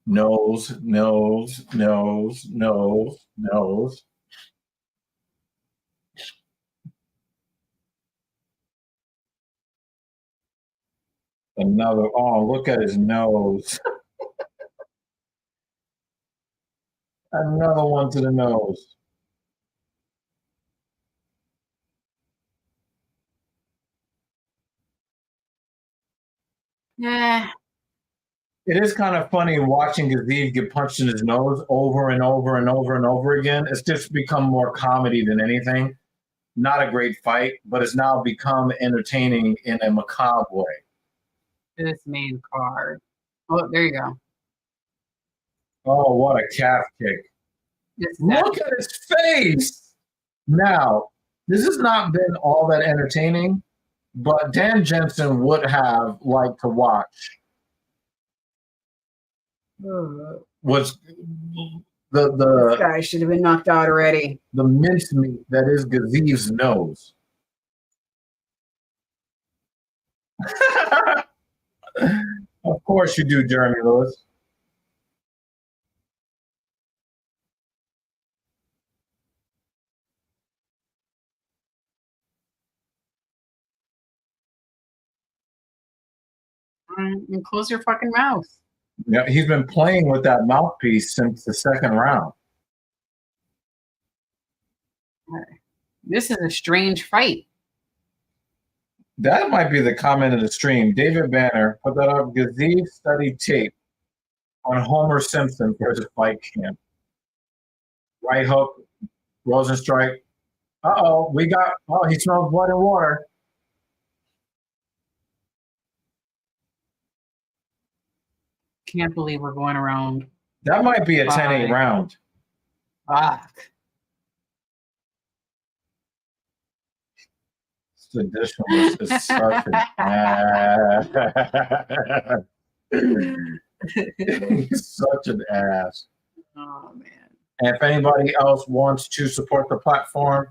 Speaker 1: Nose, nose, nose, nose, nose. Another, oh, look at his nose. Another one to the nose.
Speaker 3: Yeah.
Speaker 1: It is kind of funny watching Gaziev get punched in his nose over and over and over and over again. It's just become more comedy than anything. Not a great fight, but it's now become entertaining in a macabre way.
Speaker 3: This main card. Oh, there you go.
Speaker 1: Oh, what a calf kick. Look at his face. Now, this has not been all that entertaining, but Dan Jensen would have liked to watch was
Speaker 3: This
Speaker 1: the
Speaker 3: guy should have been knocked out already.
Speaker 1: the mincemeat that is Gaziev's nose. Of course you do, Jeremy Lewis.
Speaker 3: And close your fucking mouth.
Speaker 1: Yeah, he's been playing with that mouthpiece since the second round.
Speaker 3: This is a strange fight.
Speaker 1: That might be the comment of the stream. David Banner put that up. Gaziev studied tape on Homer Simpson for his fight camp. Right hook, Rozenstruik. Uh-oh, he smells blood and water.
Speaker 3: Can't believe we're going around.
Speaker 1: That might be a 10-8 round.
Speaker 3: Fuck.
Speaker 1: Traditionalist is such an ass. He's such an ass.
Speaker 3: Oh, man.
Speaker 1: And if anybody else wants to support the platform,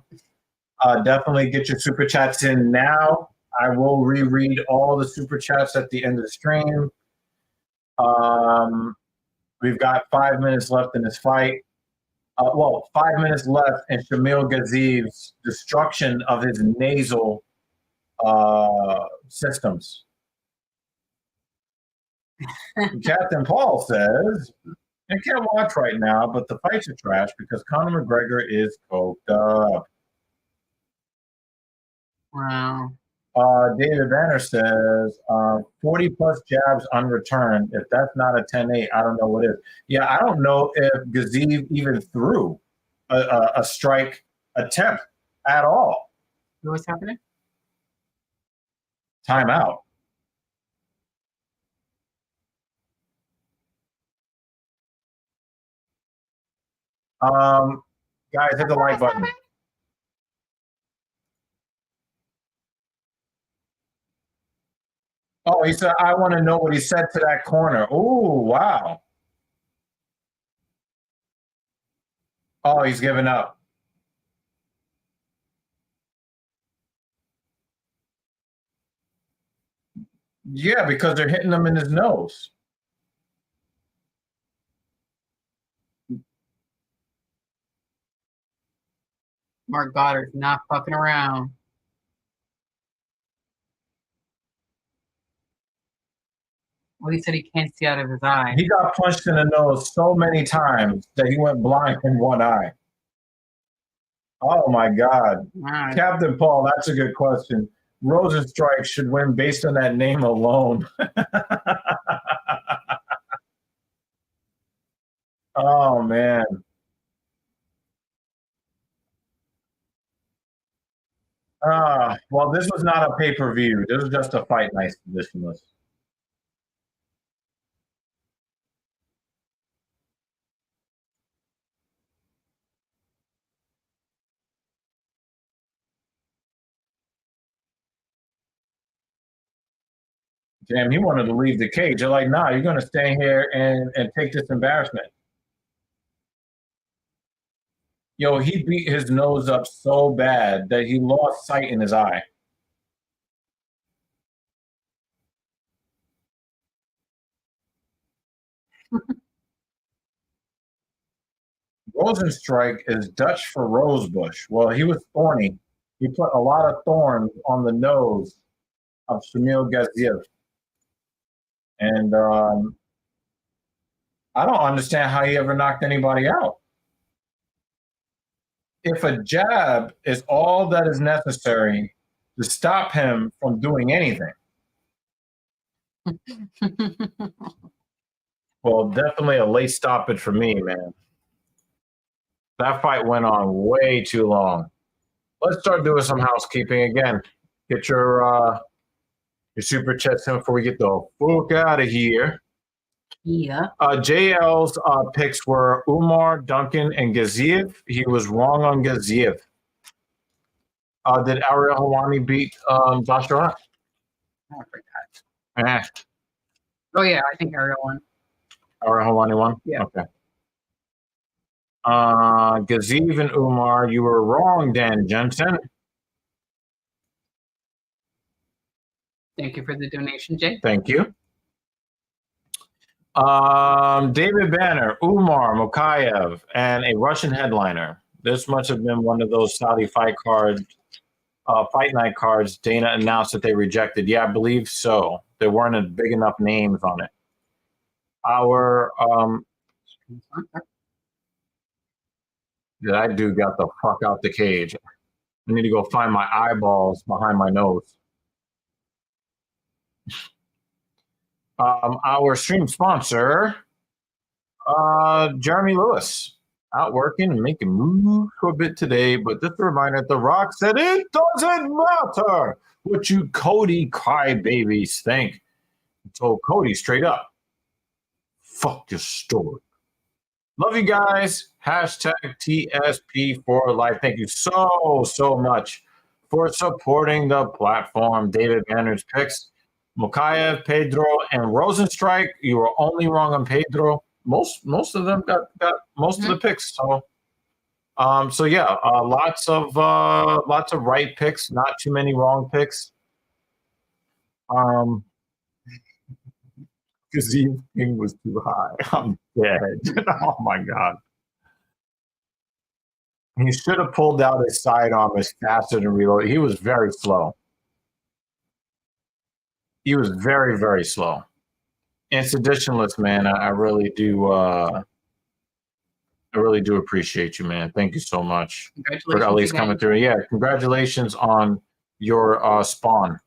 Speaker 1: definitely get your super chats in now. I will reread all the super chats at the end of the stream. We've got 5 minutes left in this fight. 5 minutes left in Shamil Gaziev's destruction of his nasal systems. Captain Paul says, I can't watch right now, but the fights are trash because Conor McGregor is coked up.
Speaker 3: Wow.
Speaker 1: David Banner says 40 plus jabs unreturned. If that's not a 10-8, I don't know what is. Yeah, I don't know if Gaziev even threw a strike attempt at all.
Speaker 3: What's happening?
Speaker 1: Timeout. Guys, hit the like button. Oh, he said, I want to know what he said to that corner. Ooh, wow. Oh, he's giving up. Yeah, because they're hitting him in his nose.
Speaker 3: Mark Goddard's not fucking around. Well, he said he can't see out of his eye.
Speaker 1: He got punched in the nose so many times that he went blind in one eye. Oh, my God.
Speaker 3: Wow.
Speaker 1: Captain Paul, that's a good question. Rozenstruik should win based on that name alone. Oh, man. Well, this was not a pay-per-view. This was just a fight night edition list. Damn, he wanted to leave the cage. They're like, nah, you're going to stay here and take this embarrassment. Yo, he beat his nose up so bad that he lost sight in his eye. Rozenstruik is Dutch for rosebush. Well, he was thorny. He put a lot of thorns on the nose of Shamil Gaziev. And I don't understand how he ever knocked anybody out. If a jab is all that is necessary to stop him from doing anything, well, definitely a late stoppage for me, man. That fight went on way too long. Let's start doing some housekeeping again. Get your super chats in before we get the fuck out of here.
Speaker 3: Yeah.
Speaker 1: JL's picks were Umar, Duncan, and Gaziev. He was wrong on Gaziev. Did Ariel Helwani beat Joshua?
Speaker 3: I forgot. Oh yeah, I think Ariel won.
Speaker 1: Ariel Helwani won?
Speaker 3: Yeah.
Speaker 1: Okay. Gaziev and Umar, you were wrong, Dan Jensen.
Speaker 3: Thank you for the donation, Jay.
Speaker 1: Thank you. David Banner, Umar Mokayev, and a Russian headliner. This must have been one of those Saudi fight night cards Dana announced that they rejected. Yeah, I believe so. There weren't a big enough names on it. That dude got the fuck out the cage. I need to go find my eyeballs behind my nose. Our stream sponsor, Jeremy Lewis, out working and making moves for a bit today. But just a reminder, The Rock said it doesn't matter what you Cody crybabies think. He told Cody straight up, fuck your story. Love you guys. Hashtag TSP for life. Thank you so much for supporting the platform. David Banner's picks. Mokayev, Pedro, and Rozenstruik. You were only wrong on Pedro. Most of them got most of the picks. So yeah, lots of right picks, not too many wrong picks. Gaziev thing was too high. I'm dead. Oh my god. He should have pulled out his sidearm as faster than reload. He was very slow. He was very, very slow. And seditionless, man, I really do appreciate you, man. Thank you so much for at least coming through. Yeah, congratulations on your spawn.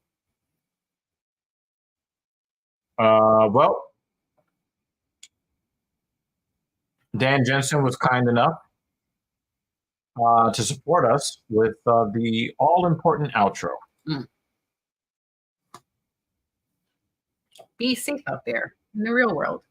Speaker 1: Well, Dan Jensen was kind enough to support us with the all-important outro.
Speaker 3: Be safe out there in the real world.